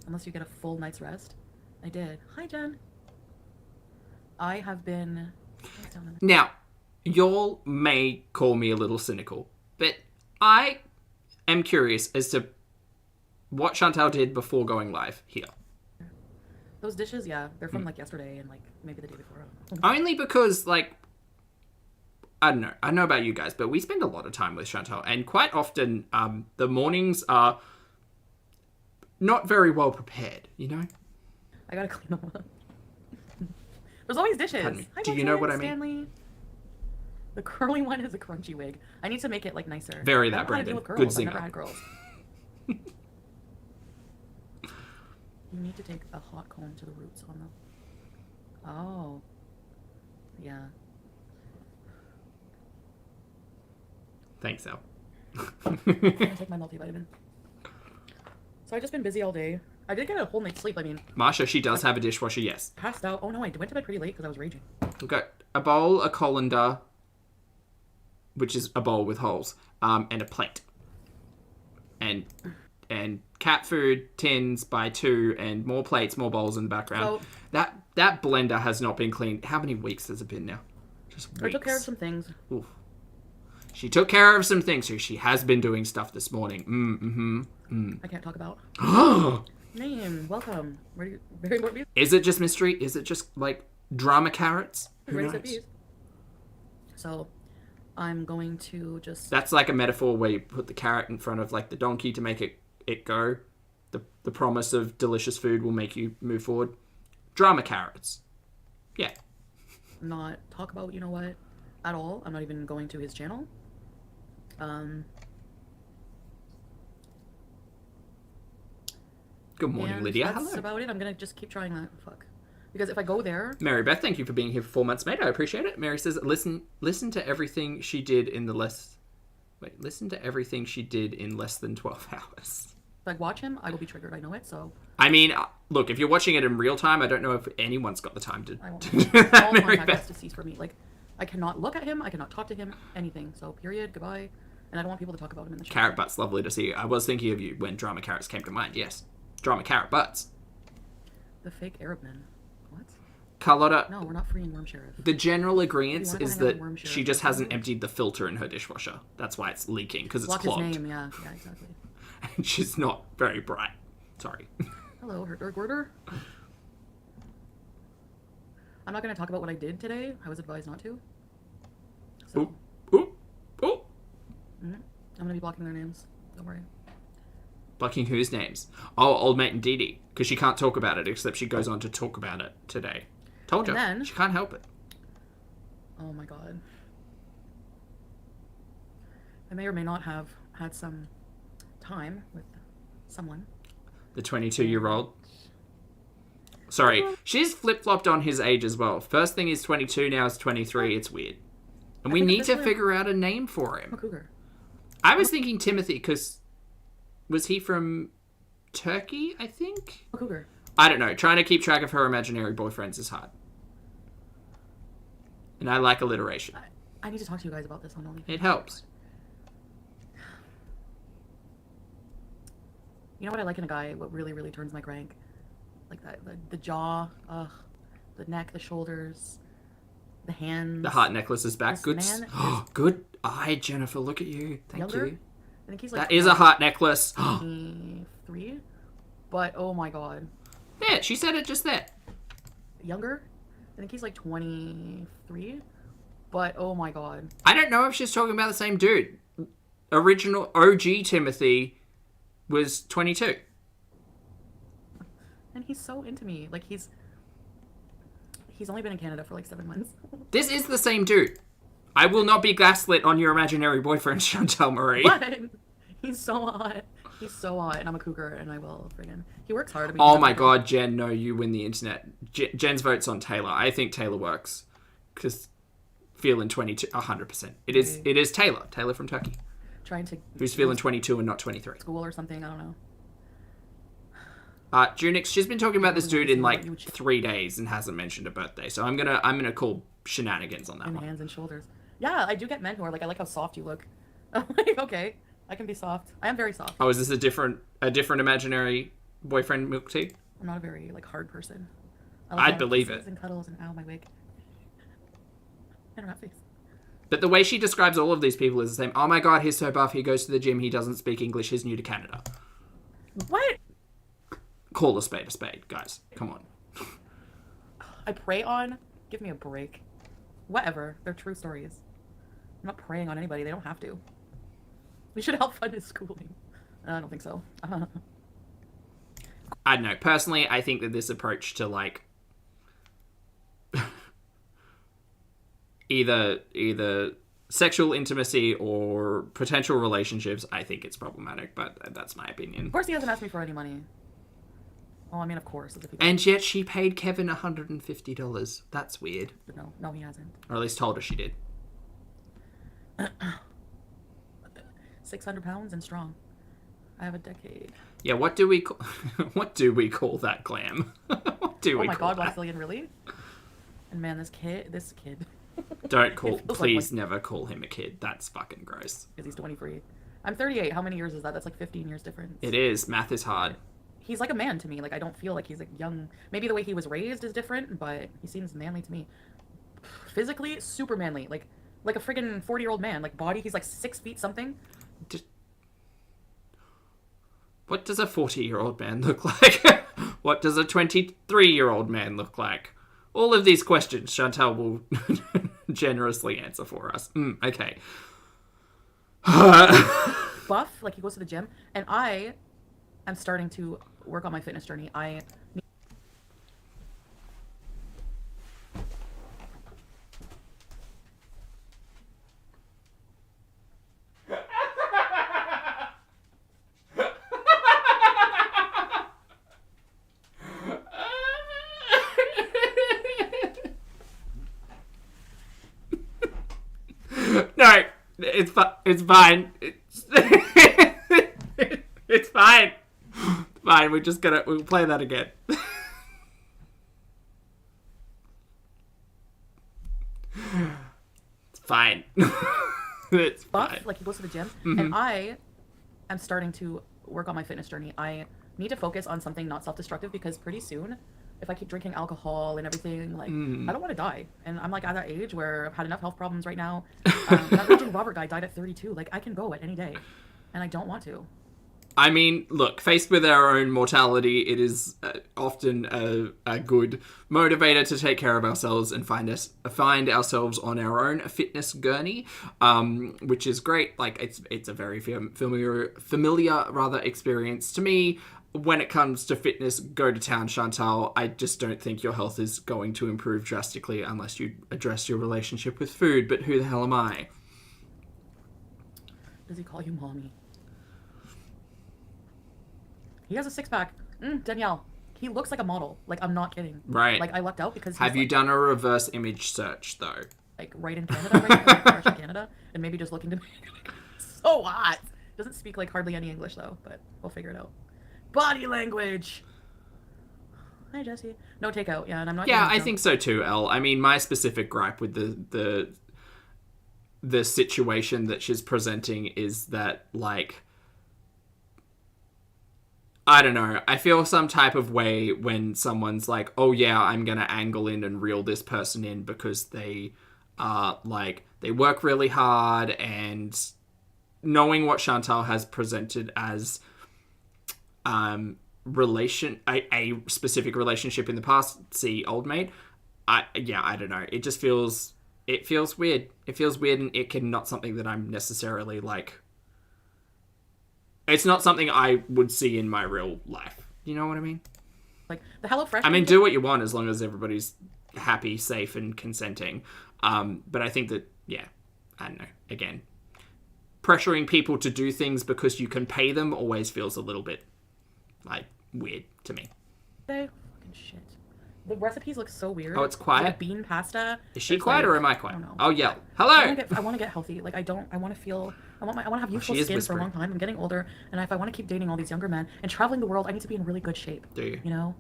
Unless you get a full night's rest. I did. Hi, Jen. I have been... Now, y'all may call me a little cynical, but I am curious as to what Chantal did before going live here. Those dishes, yeah, they're from like yesterday and like maybe the day before. Only because, like, I don't know. I don't know about you guys, but we spend a lot of time with Chantal, and quite often the mornings are not very well prepared, you know? I gotta clean them up. There's always dishes. Pardon me. Hi, Do you know what I mean? Stanley. The curly one is a crunchy wig. I need to make it like nicer. Very I that, don't know how to deal Brandon. with Good curls. I've singer. never had curls. You need to take a hot comb to the roots on them. Oh. Yeah. Thanks, Al. I'm gonna take my multivitamin. So I've just been busy all day. I did get a whole night's sleep. I mean, Marsha, she does have a dishwasher, yes. passed out. Oh no, I went to bed pretty late because I was raging. We've got a bowl, a colander, which is a bowl with holes, and a plate. And cat food, tins by 2, and more plates, more bowls in the background. So, That blender has not been cleaned. How many weeks has it been now? Just weeks. I took care of some things. Oof. She took care of some things, so she has been doing stuff this morning. I can't talk about. Oh! Name, welcome. Very important. Is it just mystery? Is it just, like, drama carrots? Who Ready, knows? set, bees. So, I'm going to just... That's like a metaphor where you put the carrot in front of, like, the donkey to make it go. The promise of delicious food will make you move forward. Drama carrots. Yeah. not talk about, you know what, at all. I'm not even going to his channel. Good morning, Lydia. That's Hello. about it. I'm gonna just keep trying that. Fuck. Because if I go there... Mary Beth, thank you for being here for 4 months, mate. I appreciate it. Mary says, listen to everything she did in listen to everything she did in less than 12 hours. If I watch him, I will be triggered. I know it, so... I mean, look, if you're watching it in real time, I don't know if anyone's got the time to I won't. do that, All Mary contact has Beth. to cease for me. Like, I cannot look at him. I cannot talk to him. Anything. So, period. Goodbye. And I don't want people to talk about him in the show. Carrot butts, lovely to see you. I was thinking of you when drama carrots came to mind, yes. Drama carrot butts. The fake Arab men. What? Carlotta, No, we're not freeing Worm Sheriff. the general agreement You wanna is hang out with that Worm she Sheriff? just hasn't emptied the filter in her dishwasher. That's why it's leaking, because it's Block his clogged. name. Yeah, exactly. And she's not very bright. Sorry. Hello, Hertberg. I'm not going to talk about what I did today. I was advised not to. So, Oop, oop, oop. I'm going to be blocking their names. Don't worry. Blocking whose names? Oh, old mate and Dee Dee. Because she can't talk about it, except she goes on to talk about it today. Told you. And then- She can't help it. Oh my god. I may or may not have had some time with someone. The 22-year-old. Sorry. She's flip-flopped on his age as well. First thing is 22, now it's 23. It's weird. And we think need to officially figure out a name for I'm a him. cougar. I was thinking Timothy, because... Was he from Turkey, I think? I'm a cougar. I don't know. Trying to keep track of her imaginary boyfriends is hard. And I like alliteration. I need to talk to you guys about this on OnlyFans. It helps. You know what I like in a guy? What really, really turns my crank? Like that, the jaw, the neck, the shoulders, the hands. The heart necklace is back. This Good. man Good eye, Jennifer. Look at you. Thank Younger? you. I think he's like That is a heart necklace. 23, but oh my god, Yeah, she said it just there. younger. I think he's like 23, but oh my god. I don't know if she's talking about the same dude. Original OG Timothy was 22. And he's so into me. Like he's only been in Canada for like 7 months. This is the same dude. I will not be gaslit on your imaginary boyfriend, Chantal Marie. But he's so hot. He's so hot, and I'm a cougar, and I will friggin'. He works hard. I mean, Oh he's my not- god, Jen, no, you win the internet. Jen's votes on Taylor. I think Taylor works. Because feeling 22, 100%. It is Taylor. Taylor from Turkey. Trying to Who's feeling 22 and not 23. school or something. I don't know. Junix, she's been talking about this dude in like 3 days and hasn't mentioned a birthday. So I'm gonna call shenanigans on that And one. hands and shoulders. Yeah, I do get men who are like, I like how soft you look. I'm like, okay, I can be soft. I am very soft. Oh, is this a different imaginary boyfriend milk tea? I'm not a very like hard person. I'd to believe kisses it. And cuddles and ow my wig. And her face. But the way she describes all of these people is the same. Oh my god, he's so buff, he goes to the gym, he doesn't speak English, he's new to Canada. What? Call a spade, guys. Come on. I prey on. Give me a break. Whatever. They're true stories. I'm not preying on anybody. They don't have to. We should help fund his schooling. I don't think so. I don't know. Personally, I think that this approach to like either sexual intimacy or potential relationships, I think it's problematic, but that's my opinion. Of course he hasn't asked me for any money. Well, I mean, of course. As if he And yet she paid Kevin $150. That's weird. No, he hasn't. Or at least told her she did. 600 pounds and strong. I have a decade. Yeah, what do we call what do we call that, Glam? What do Oh we my call god, that? Waxillian, really? And man, this kid. Don't call, It feels please never call him a kid. That's fucking gross. Because he's 23. I'm 38. How many years is that? That's like 15 years difference. It is. Math is hard. He's like a man to me. Like, I don't feel like he's like young. Maybe the way he was raised is different, but he seems manly to me. Physically, super manly. Like a friggin' 40-year-old man. Like, body, he's like 6 feet something. What does a 40-year-old man look like? What does a 23-year-old man look like? All of these questions Chantal will generously answer for us. Okay. Buff, like he goes to the gym, and I am starting to work on my fitness journey. No, it's fine. It's fine. Fine, we'll play that again. It's fine. It's Buff, fine. like he goes to the gym, and I am starting to work on my fitness journey. I need to focus on something not self-destructive because pretty soon, if I keep drinking alcohol and everything, like I don't want to die. And I'm like at that age where I've had enough health problems right now. That Virgin Robert guy died at 32. Like I can go at any day, and I don't want to. I mean, look, faced with our own mortality, it is often a good motivator to take care of ourselves and find ourselves on our own fitness gurney, which is great. Like, it's a very familiar experience to me. When it comes to fitness, go to town, Chantal. I just don't think your health is going to improve drastically unless you address your relationship with food. But who the hell am I? Does he call you mommy? He has a six-pack. Danielle, he looks like a model. Like, I'm not kidding. Right. Like, I lucked out because Have you done a reverse image search, though? Like, right in Canada, right? Like, fresh in Canada, and maybe just looking to me. So hot. Doesn't speak, like, hardly any English, though, but we'll figure it out. Body language. Hi, Jesse. No takeout, yeah, and I'm not. Yeah, I think so too, Elle. I mean, my specific gripe with the situation that she's presenting is that, like, I don't know. I feel some type of way when someone's like, oh yeah, I'm going to angle in and reel this person in because they they work really hard, and knowing what Chantal has presented as a specific relationship in the past, see old mate, I don't know. It feels weird. It feels weird, and it can not something that I'm necessarily like. It's not something I would see in my real life. You know what I mean? Like the HelloFresh. I mean, do what you want as long as everybody's happy, safe, and consenting. But I think that, yeah, I don't know. Again, pressuring people to do things because you can pay them always feels a little bit, like, weird to me. Fucking shit. The recipes look so weird. Oh, it's quiet? Like bean pasta. Is she It's quiet like, or am I quiet? I don't know. Oh, yeah. Hello! I want to get healthy. Like, I want to have youthful she is skin for a whispering. long time. I'm getting older, and if I want to keep dating all these younger men and traveling the world, I need to be in really good shape. Do you? You know?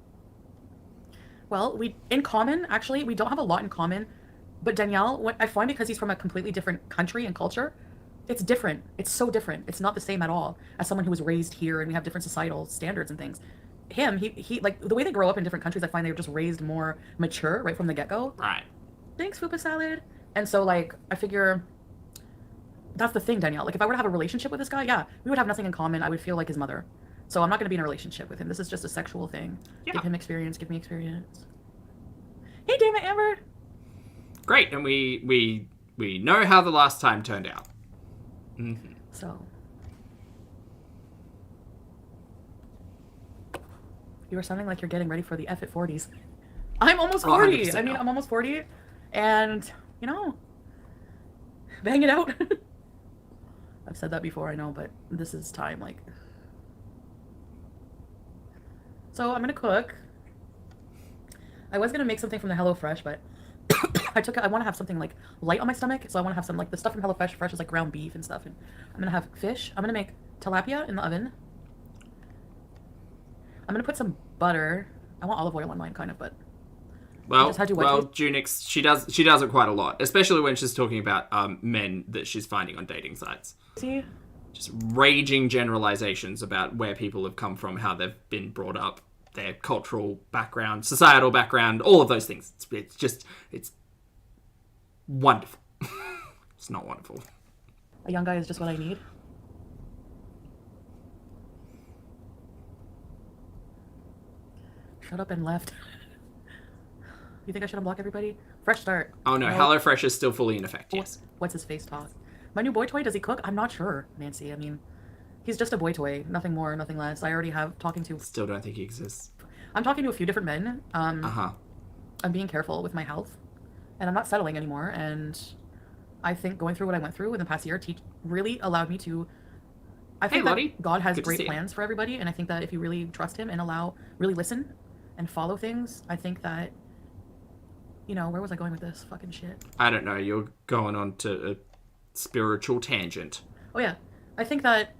Well, in common, actually, we don't have a lot in common. But Danielle, what I find, because he's from a completely different country and culture, it's different. It's so different. It's not the same at all as someone who was raised here, and we have different societal standards and things. He like, the way they grow up in different countries, I find they're just raised more mature right from the get-go. Right. Thanks, fupa salad. And so, like, I figure that's the thing, Danielle. Like, if I were to have a relationship with this guy, yeah, we would have nothing in common. I would feel like his mother. So I'm not going to be in a relationship with him. This is just a sexual thing. Yeah. Give him experience. Give me experience. Hey, damn it, Amber. Great, and we know how the last time turned out. Mm-hmm. So, you were sounding like you're getting ready for the F at 40s. I'm almost 40. 100% I mean, no. I'm almost 40, and you know, bang it out. I've said that before, I know, but this is time. Like, so I'm gonna cook. I was gonna make something from the HelloFresh, but I want to have something like light on my stomach, so I want to have some, like, the stuff from HelloFresh is like ground beef and stuff, and I'm gonna have fish. I'm gonna make tilapia in the oven, I'm gonna put some butter. I want olive oil on mine, kind of, but Well, just had to wet well, it. Junix, she does it quite a lot, especially when she's talking about men that she's finding on dating sites. see. Just raging generalizations about where people have come from, how they've been brought up, their cultural background, societal background, all of those things. It's wonderful. It's not wonderful. A young guy is just what I need. Shut up and left. You think I should unblock everybody? Fresh start. Oh no, HelloFresh is still fully in effect, yes. What's his face talk? My new boy toy, does he cook? I'm not sure, Nancy. I mean, he's just a boy toy. Nothing more, nothing less. I already have talking to... Still don't think he exists. I'm talking to a few different men. Uh-huh. I'm being careful with my health. And I'm not settling anymore. And I think going through what I went through in the past year really allowed me to... I think Lottie. that God has Good to see great you. plans for everybody. And I think that if you really trust him and really listen and follow things, I think that... You know, where was I going with this fucking shit? I don't know, you're going on to a spiritual tangent. Oh yeah. I think that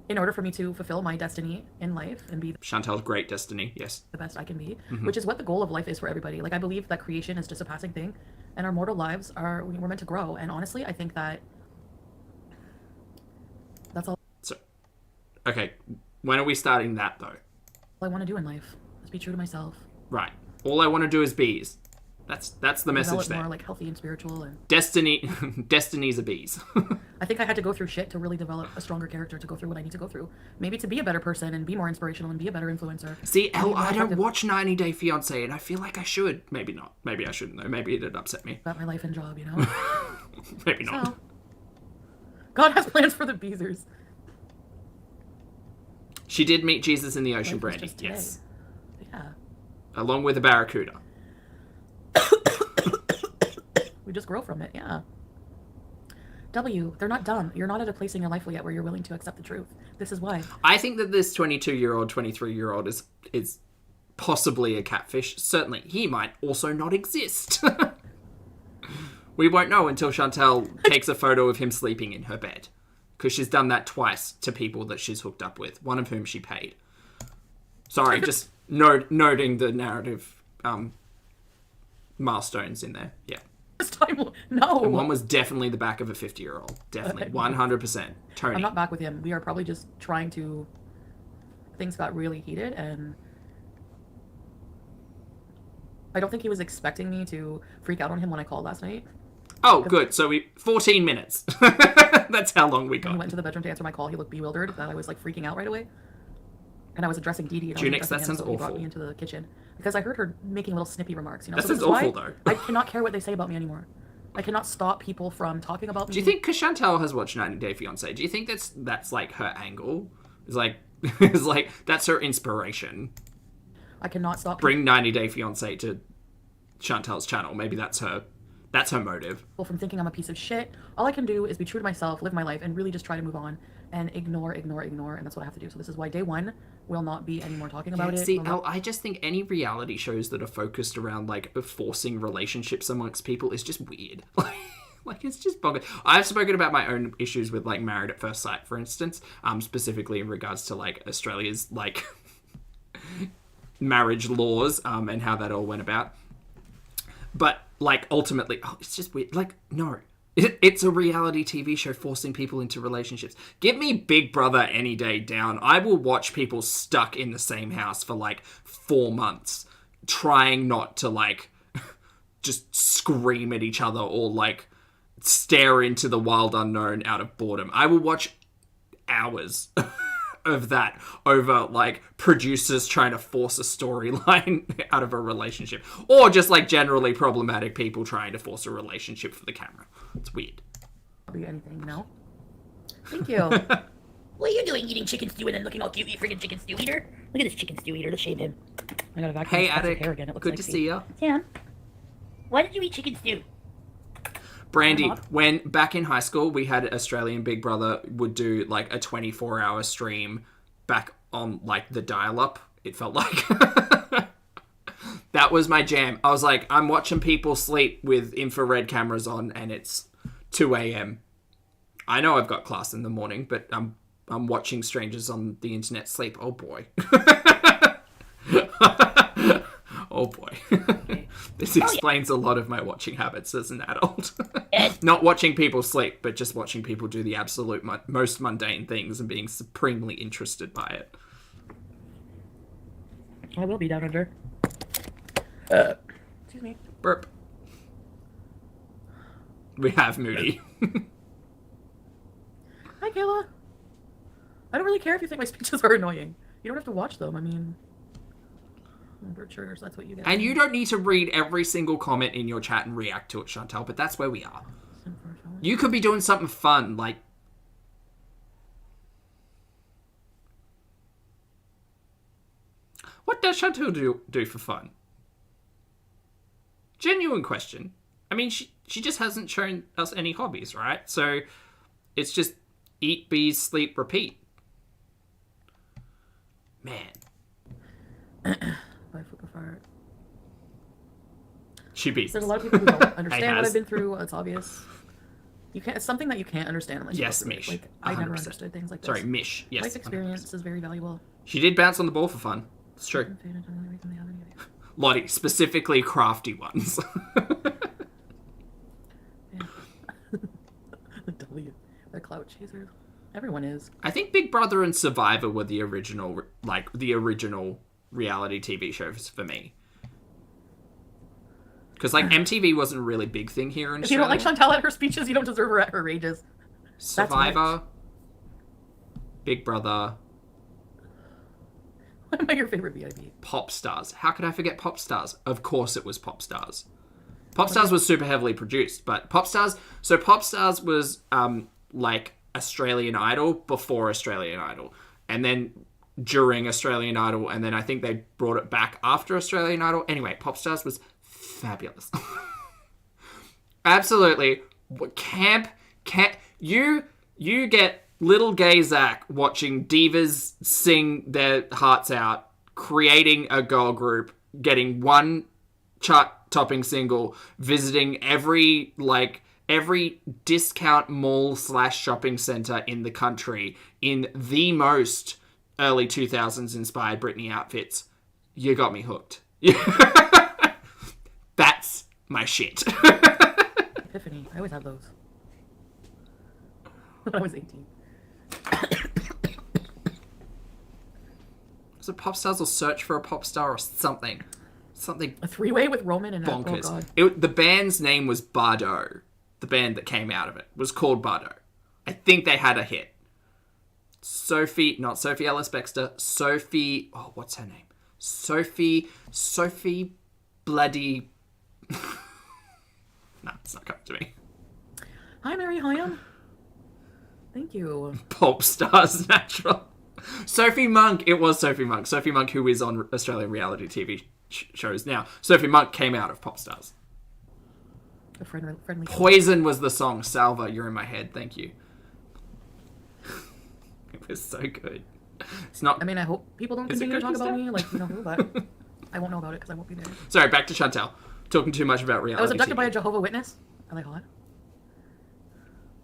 in order for me to fulfill my destiny in life and be Chantal's great destiny, yes. the best I can be, which is what the goal of life is for everybody. Like, I believe that creation is just a passing thing, and our mortal lives we're meant to grow. And honestly, I think that that's all So, okay, when are we starting that, though? I want to do in life. Is be true to myself. Right. All I want to do is bees. That's the message Develop there. more like healthy and spiritual. And Destiny's a bees. I think I had to go through shit to really develop a stronger character to go through what I need to go through. Maybe to be a better person and be more inspirational and be a better influencer. See, And be more I don't effective watch 90 Day Fiancé, and I feel like I should. Maybe not. Maybe I shouldn't, though. Maybe it'd upset me. about my life and job, you know? Maybe not. So, God has plans for the Beezers. She did meet Jesus in the ocean, Life was Brandy. just today. Yes. Yeah. Along with a barracuda. We just grow from it, yeah. They're not done. You're not at a place in your life yet where you're willing to accept the truth. This is why. I think that this 22-year-old, 23-year-old is possibly a catfish. Certainly, he might also not exist. We won't know until Chantal takes a photo of him sleeping in her bed. Because she's done that twice to people that she's hooked up with, one of whom she paid. Sorry, just noting the narrative milestones in there. Yeah. This time, no. And one was definitely the back of a 50-year-old. Definitely. 100%. Tony. I'm not back with him. We are probably just trying to... Things got really heated, and... I don't think he was expecting me to freak out on him when I called last night. Oh, good. So 14 minutes. That's how long we When he got. went to the bedroom to answer my call, he looked bewildered that I was like freaking out right away. And I was addressing Dee Dee. And I wasn't Junix, that addressing sounds him, so he brought awful. me into the kitchen because I heard her making little snippy remarks. You know, That so sounds this is why awful, though. I cannot care what they say about me anymore. I cannot stop people from talking about me. Do you think, because Chantal has watched 90 Day Fiancé, do you think that's like her angle? It's like that's her inspiration. I cannot stop Bring 90 Day Fiancé to Chantal's channel. Maybe that's her motive. people from thinking I'm a piece of shit. All I can do is be true to myself, live my life, and really just try to move on and ignore, and that's what I have to do. So this is why day one will not be any more talking about it. See, Will not- I just think any reality shows that are focused around like forcing relationships amongst people is just weird. Like it's just bonkers. I've spoken about my own issues with like Married at First Sight, for instance, specifically in regards to like Australia's like marriage laws and how that all went about. But like ultimately, it's just weird. Like no. It's a reality TV show forcing people into relationships. Give me Big Brother any day down. I will watch people stuck in the same house for like 4 months, trying not to like just scream at each other or like stare into the wild unknown out of boredom. I will watch hours of that over like producers trying to force a storyline out of a relationship, or just like generally problematic people trying to force a relationship for the camera. It's weird. be anything, you know? Thank you. What are you doing eating chicken stew and then looking all cute, you freaking chicken stew eater? Look at this chicken stew eater, let's shame him. I got a vacuum Hey, his fucking Attic. hair again. It looks Good to sexy. see ya. Sam, why did you eat chicken stew? Brandy, when back in high school, we had Australian Big Brother would do like a 24-hour stream back on like the dial-up, it felt like. That was my jam. I was like, I'm watching people sleep with infrared cameras on and it's 2 a.m. I know I've got class in the morning, but I'm watching strangers on the internet sleep. Oh boy. Oh boy. This explains a lot of my watching habits as an adult. Not watching people sleep, but just watching people do the absolute most mundane things and being supremely interested by it. I will be down under. Excuse me. Burp. We have Moody. Hi, Kayla. I don't really care if you think my speeches are annoying. You don't have to watch them. I mean, for triggers, that's what you get. And you don't need to read every single comment in your chat and react to it, Chantal, but that's where we are. You could be doing something fun, like... What does Chantal do for fun? Genuine question. I mean, she just hasn't shown us any hobbies, right? So it's just eat, bees, sleep, repeat. Man. She beats. There's a lot of people who don't understand what I've been through. It's obvious. You can't. It's something that you can't understand unless you go through it. Mish. Like I never understood things like this. Sorry, Mish. Yes. Life experience is very valuable. She did bounce on the ball for fun. It's true. Lottie, specifically crafty ones. The W. They're clout chasers. Everyone is. I think Big Brother and Survivor were the original reality TV shows for me. Because, like, MTV wasn't a really big thing here in Australia. If you don't like Chantal at her speeches, you don't deserve her at her rages. Survivor, Big Brother. What am I your favorite VIP? Pop Stars. How could I forget Pop Stars? Of course it was Pop Stars. Pop Stars was super heavily produced, but Pop Stars was, like, Australian Idol before Australian Idol. And then during Australian Idol, and then I think they brought it back after Australian Idol. Anyway, Pop Stars was fabulous. Absolutely. Camp. You get little gay Zach watching divas sing their hearts out, creating a girl group, getting one chart-topping single, visiting every discount mall / shopping center in the country in the most early 2000s inspired Britney outfits. You got me hooked. That's my shit. Epiphany. I always have those. When I was 18. So Pop Stars will search for a pop star or something. Something a three-way with Roman and bonkers. Oh God. The band's name was Bardo. The band that came out of it was called Bardo. I think they had a hit. Not Sophie Ellis Bextor. Sophie... Oh, what's her name? Sophie Bloody... No, it's not coming to me. Hi, Mary Hyam. Thank you. Pop Stars Natural. Sophie Monk. It was Sophie Monk. Sophie Monk, who is on Australian reality TV shows now. Sophie Monk came out of Pop Stars. A friendly. Poison was the song. Salva, you're in my head. Thank you. It was so good. It's not. I mean, I hope people don't continue to talk about me, like, you know who, but I won't know about it because I won't be there. Sorry, back to Chantal. Talking too much about reality. I was abducted TV. by a Jehovah's Witness. Are they hot?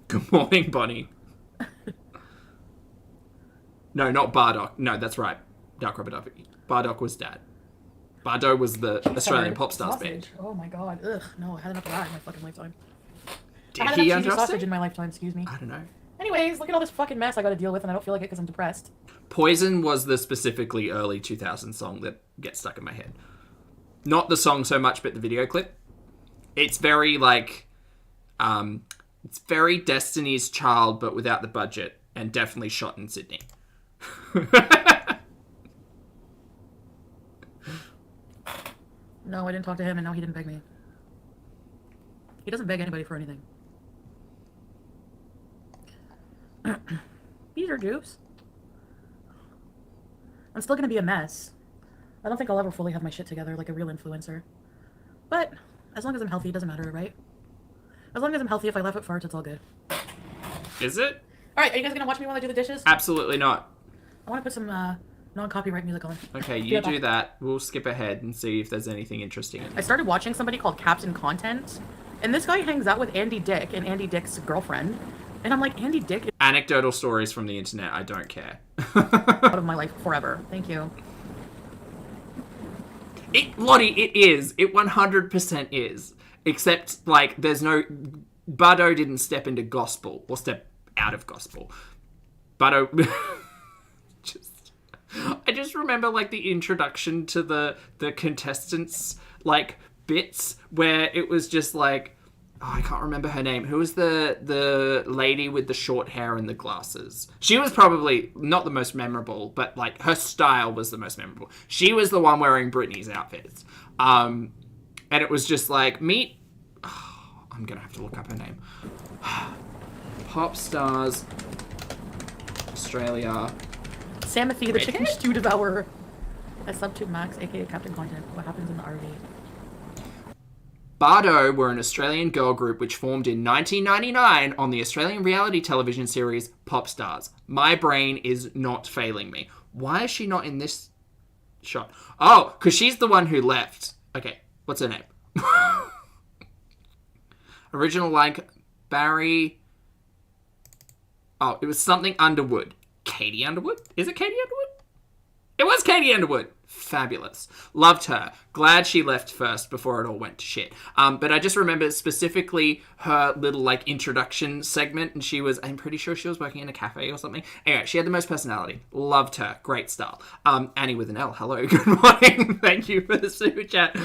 Good morning, Bonnie. No, not Bardock. No, that's right. Dark Rubber Ducky. Bardock was dad. Bardo was the Australian pop stars band. Oh my god. Ugh, no, I had enough of that in my fucking lifetime. Did I had he enough cheesy undress sausage it? in my lifetime, excuse me. I don't know. Anyways, look at all this fucking mess I gotta deal with and I don't feel like it because I'm depressed. Poison was the specifically early 2000 song that gets stuck in my head. Not the song so much, but the video clip. It's very like, it's very Destiny's Child, but without the budget, and definitely shot in Sydney. No, I didn't talk to him, and no, he didn't beg me. He doesn't beg anybody for anything. Beezer juice. I'm still gonna be a mess. I don't think I'll ever fully have my shit together like a real influencer. But as long as I'm healthy, it doesn't matter, right? As long as I'm healthy, if I laugh at farts, it's all good. Is it? Alright, are you guys gonna watch me while I do the dishes? Absolutely not. I want to put some non-copyright music on. Okay, you do that. We'll skip ahead and see if there's anything interesting in I there. started watching somebody called Captain Content, and this guy hangs out with Andy Dick and Andy Dick's girlfriend. And I'm like, Andy Dick is Anecdotal stories from the internet. I don't care. out of my life forever. Thank you. Lottie, it is. It 100% is. Except, like, there's no... Bado didn't step into gospel, or step out of gospel. Bado... I just remember, like, the introduction to the contestants, like, bits, where it was just, like... Oh, I can't remember her name. Who was the lady with the short hair and the glasses? She was probably not the most memorable, but, like, her style was the most memorable. She was the one wearing Britney's outfits. And it was just, like, meet... Oh, I'm going to have to look up her name. Pop Stars Australia. Samothy, the chicken stew devourer. I sub to Max, aka Captain Content. What happens in the RV? Bardo were an Australian girl group which formed in 1999 on the Australian reality television series Pop Stars. My brain is not failing me. Why is she not in this shot? Oh, because she's the one who left. Okay, what's her name? Original line, Barry... Oh, it was something Underwood. Katie Underwood? Is it Katie Underwood? It was Katie Underwood. Fabulous. Loved her. Glad she left first before it all went to shit. But I just remember specifically her little, like, introduction segment, and she was, I'm pretty sure she was working in a cafe or something. Anyway, she had the most personality. Loved her. Great style. Annie with an L. Hello. Good morning. Thank you for the super chat.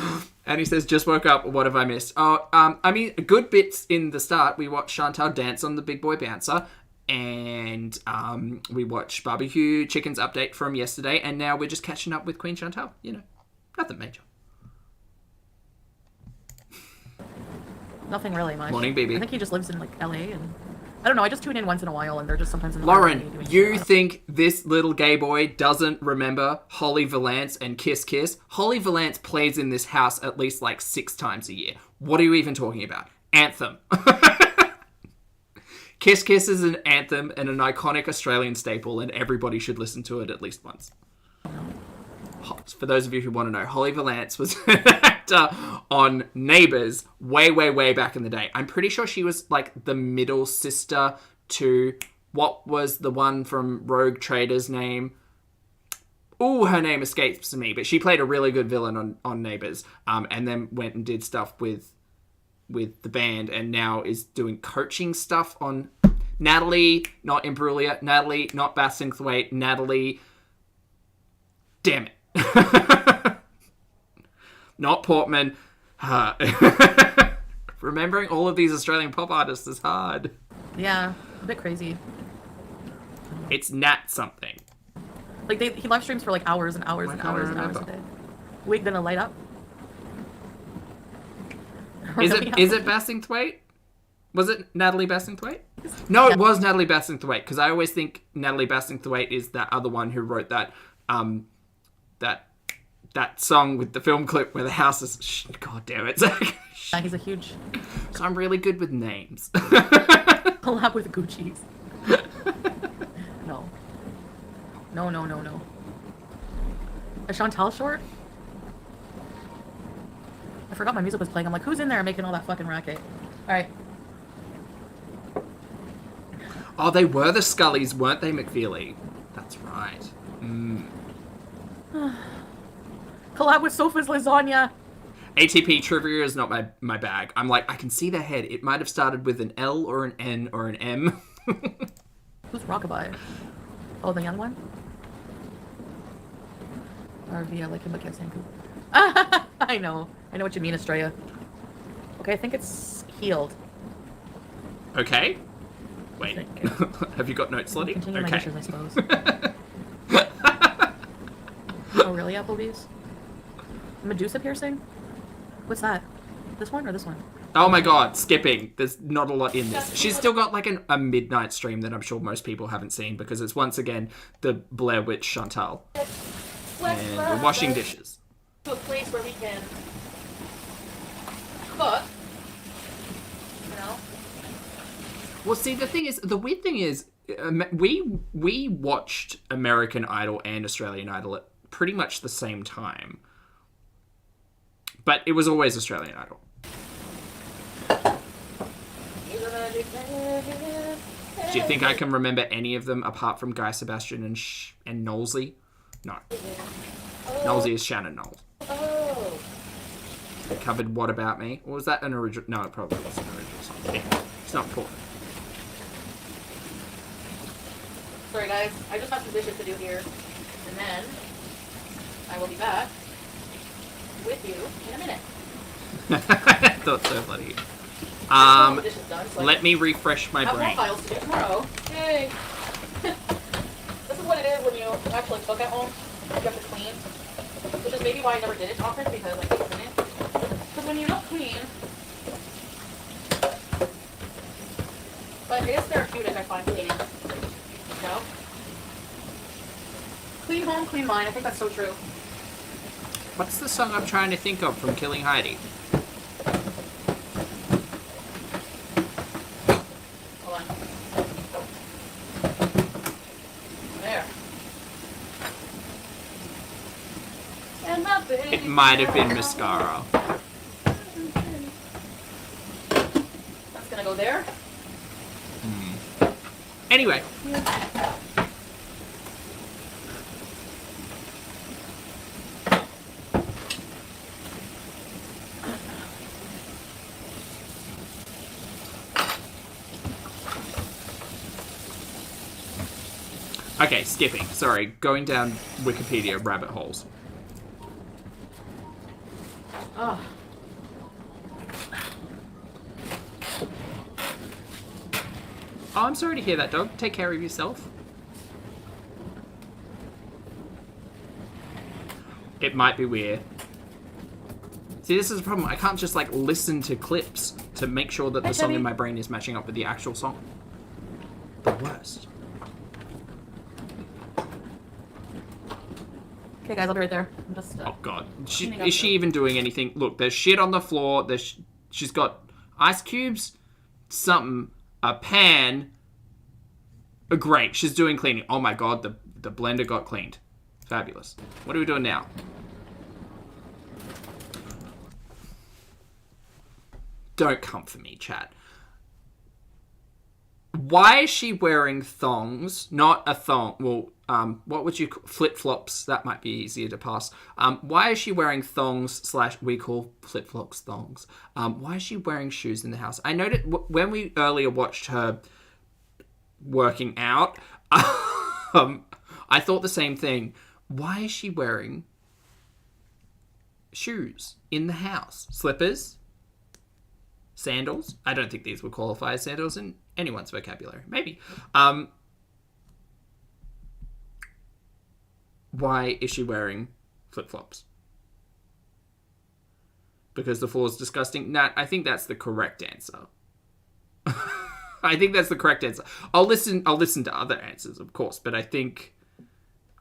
Annie says, just woke up. What have I missed? Oh, I mean, good bits in the start. We watched Chantal dance on the Big Boy Bouncer. And we watched Barbecue Chicken's update from yesterday, and now we're just catching up with Queen Chantal. You know, nothing major. Nothing really much. Morning, baby. I think he just lives in, like, LA, and I don't know, I just tune in once in a while, and they're just sometimes in the Lauren, RV doing you stuff. think this little gay boy doesn't remember Holly Valance and Kiss Kiss? Holly Valance plays in this house at least, like, 6 times a year. What are you even talking about? Anthem. Kiss Kiss is an anthem and an iconic Australian staple, and everybody should listen to it at least once. For those of you who want to know, Holly Valance was an actor on Neighbours way, way, way back in the day. I'm pretty sure she was, like, the middle sister to... What was the one from Rogue Trader's name? Ooh, her name escapes me, but she played a really good villain on Neighbours, and then went and did stuff with the band, and now is doing coaching stuff on Natalie, not Imbruglia, Natalie, not Basingthwaite, Natalie, damn it. Not Portman. Remembering all of these Australian pop artists is hard. Yeah, a bit crazy. It's Nat something. Like, he live streams for, like, hours and hours and hours and hours a day. Wig gonna light up? Is it Basingthwaite? Was it Natalie Basingthwaite? No, it was Natalie Basingthwaite, because I always think Natalie Basingthwaite is that other one who wrote that that song with the film clip where the house is... God damn it, Zach. Yeah, he's a huge... So I'm really good with names. collab with Gucci's. No. No. A Chantal short? I forgot my music was playing. I'm like, who's in there making all that fucking racket? Alright. Oh, they were the Scullys, weren't they, McFeely? That's right. Collab with Sofa's lasagna. ATP trivia is not my bag. I'm like, I can see their head. It might have started with an L or an N or an M. Who's Rockabye? Oh, the young one? RV, I like him, but can't stand poop. I know what you mean, Estrella. Okay, I think it's healed. Okay. Wait. Have you got notes, Lottie? Continue my Okay. dishes, I suppose. Oh, really, Applebee's? Medusa piercing? What's that? This one or this one? Oh my god, skipping. There's not a lot in this. She's still got like a midnight stream that I'm sure most people haven't seen because it's once again the Blair Witch Chantal. And we're washing dishes. To a place where we can cook. You know? Well, see, the weird thing is, we watched American Idol and Australian Idol at pretty much the same time. But it was always Australian Idol. Do you think I can remember any of them apart from Guy Sebastian and Knowlesy? No. Knowlesy is Shannon Knowles. Oh. covered What About Me. Or was that an original? No, it probably wasn't an original song. Anyway, it's not important. Sorry guys, I just have some dishes to do here. And then I will be back with you in a minute. I thought so bloody. Dishes done, so Let me refresh my I have more brain. files to do tomorrow. Yay! This is what it is when you actually cook at home. You have to clean. Which is maybe why I never did it often, because I hate cleaning. Because when you don't clean, but it is therapeutic, I find, cleaning. You know? Clean home, clean mind. I think that's so true. What's the song I'm trying to think of from Killing Heidi? Hold on. There. And my baby. It might have been Mascara. That's gonna go there. Anyway. Okay, skipping. Sorry, going down Wikipedia rabbit holes. Oh. Oh, I'm sorry to hear that, dog. Take care of yourself. It might be weird. See, this is the problem. I can't just, like, listen to clips to make sure that the song in my brain is matching up with the actual song. The worst. Okay, guys, I'll be right there. I'm just. Oh, God. Cleaning up Is she even doing anything? Look, there's shit on the floor. She's got ice cubes, something, a pan. Great, she's doing cleaning. Oh, my God, the blender got cleaned. Fabulous. What are we doing now? Don't come for me, chat. Why is she wearing thongs? Not a thong. Well, what would you call flip-flops? That might be easier to pass. Why is she wearing thongs / we call flip-flops thongs? Why is she wearing shoes in the house? I noted when we earlier watched her working out, I thought the same thing. Why is she wearing shoes in the house? Slippers? Sandals? I don't think these would qualify as sandals in anyone's vocabulary. Maybe. Why is she wearing flip-flops? Because the floor is disgusting? Nat, I think that's the correct answer. I think that's the correct answer. I'll listen to other answers, of course, but I think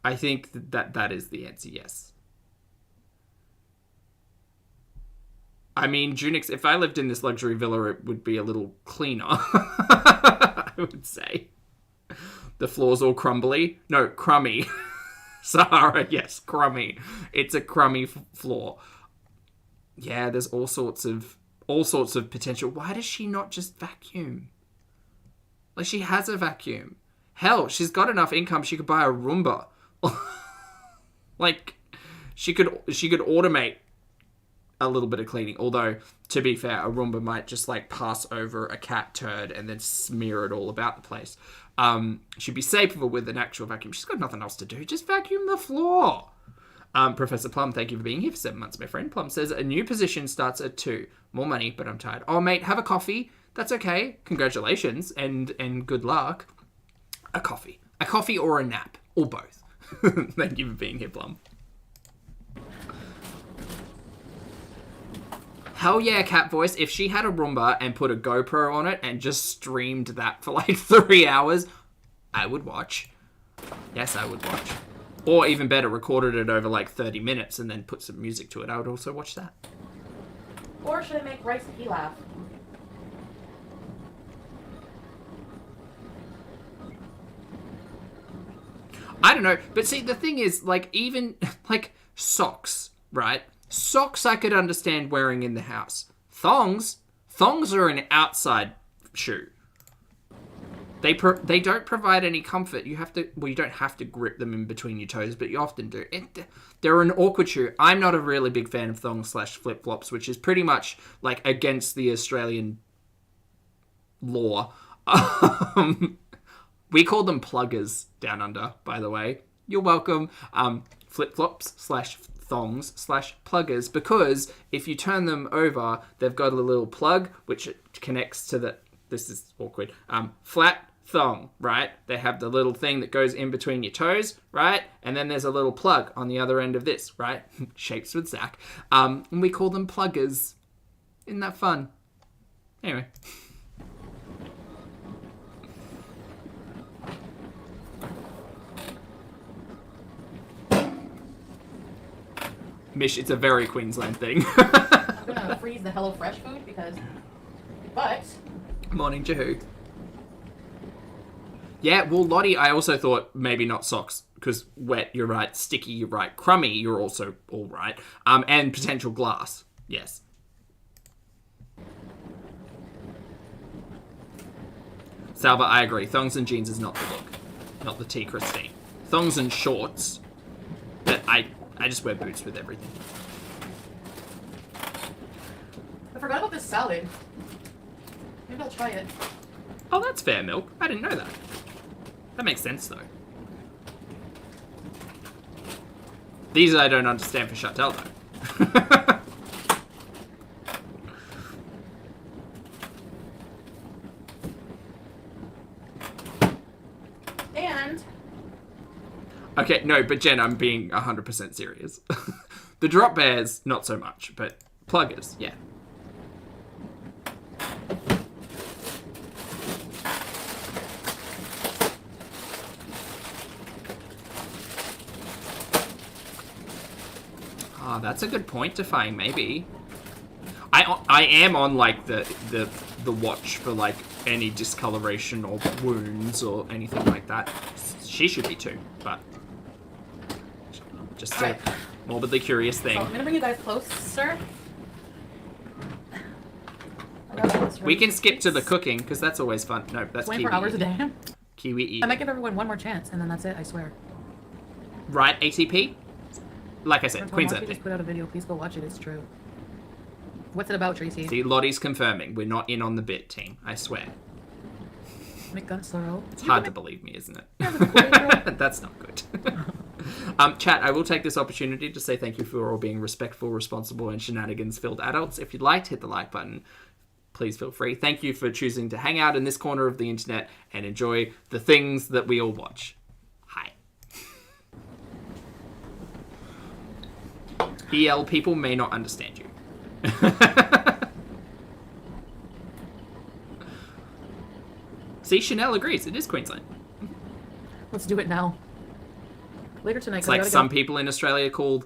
that is the answer, yes. I mean, Junix, if I lived in this luxury villa, it would be a little cleaner, I would say. The floor's all crumbly. No, crummy. Sahara, yes, crummy. It's a crummy floor. Yeah, there's all sorts of potential. Why does she not just vacuum? Like, she has a vacuum. Hell, she's got enough income, she could buy a Roomba. Like, she could automate a little bit of cleaning. Although, to be fair, a Roomba might just, like, pass over a cat turd and then smear it all about the place. She'd be safer with an actual vacuum. She's got nothing else to do. Just vacuum the floor. Professor Plum, thank you for being here for 7 months, my friend. Plum says, a new position starts at 2. More money, but I'm tired. Oh, mate, have a coffee. That's okay. Congratulations and good luck. A coffee. A coffee or a nap. Or both. Thank you for being here, Plum. Hell yeah, Cat Voice. If she had a Roomba and put a GoPro on it and just streamed that for like 3 hours, I would watch. Yes, I would watch. Or even better, recorded it over like 30 minutes and then put some music to it. I would also watch that. Or should I make Rice pilaf? I don't know. But see, the thing is, like, even, like, socks, right? Socks I could understand wearing in the house. Thongs are an outside shoe. They don't provide any comfort. You have to, well, you don't have to grip them in between your toes, but you often do. They're an awkward shoe. I'm not a really big fan of thongs / flip-flops, which is pretty much like against the Australian law. We call them pluggers down under, by the way. You're welcome. Flip-flops / thongs / pluggers, because if you turn them over, they've got a little plug which connects to the, this is awkward, flat thong, right? They have the little thing that goes in between your toes, right? And then there's a little plug on the other end of this, right? Shapes with Zach. And we call them pluggers. Isn't that fun? Anyway. Mish, it's a very Queensland thing. I'm gonna freeze the HelloFresh food because, but. Morning, Jahoo. Yeah, well, Lottie, I also thought maybe not socks, because wet, you're right. Sticky, you're right. Crummy, you're also all right. And potential glass, yes. Salva, I agree. Thongs and jeans is not the look. Not the tea, Christine. Thongs and shorts, but I just wear boots with everything. I forgot about this salad. Maybe I'll try it. Oh, that's fair, Milk. I didn't know that. That makes sense, though. These I don't understand for Chantal, though. And... Okay, no, but Jen, I'm being 100% serious. The drop bears, not so much, but pluggers, yeah. Ah, that's a good point, Defying, maybe. I am on, like, the watch for, like, any discoloration or wounds or anything like that. She should be too, but... Just a morbidly curious thing. So I'm gonna bring you guys closer. We can skip to the cooking, because that's always fun. No, that's 24 Kiwi hours a eating. day. Kiwi eating. I might give everyone one more chance, and then that's it, I swear. Right, ATP? Like I said, Chantal, Queensland Marcy just thing. put out a video. Please go watch it. It's true. What's it about, Tracy? See, Lottie's confirming. We're not in on the bit, team. I swear. McGunslow. It's hard to believe me, isn't Yeah, it? That's not good. Chat, I will take this opportunity to say thank you for all being respectful, responsible, and shenanigans-filled adults. If you'd like to hit the like button, please feel free. Thank you for choosing to hang out in this corner of the internet and enjoy the things that we all watch. Hi. EL people may not understand you. See, Chanel agrees. It is Queensland. Let's do it now. Later tonight. It's like some people in Australia call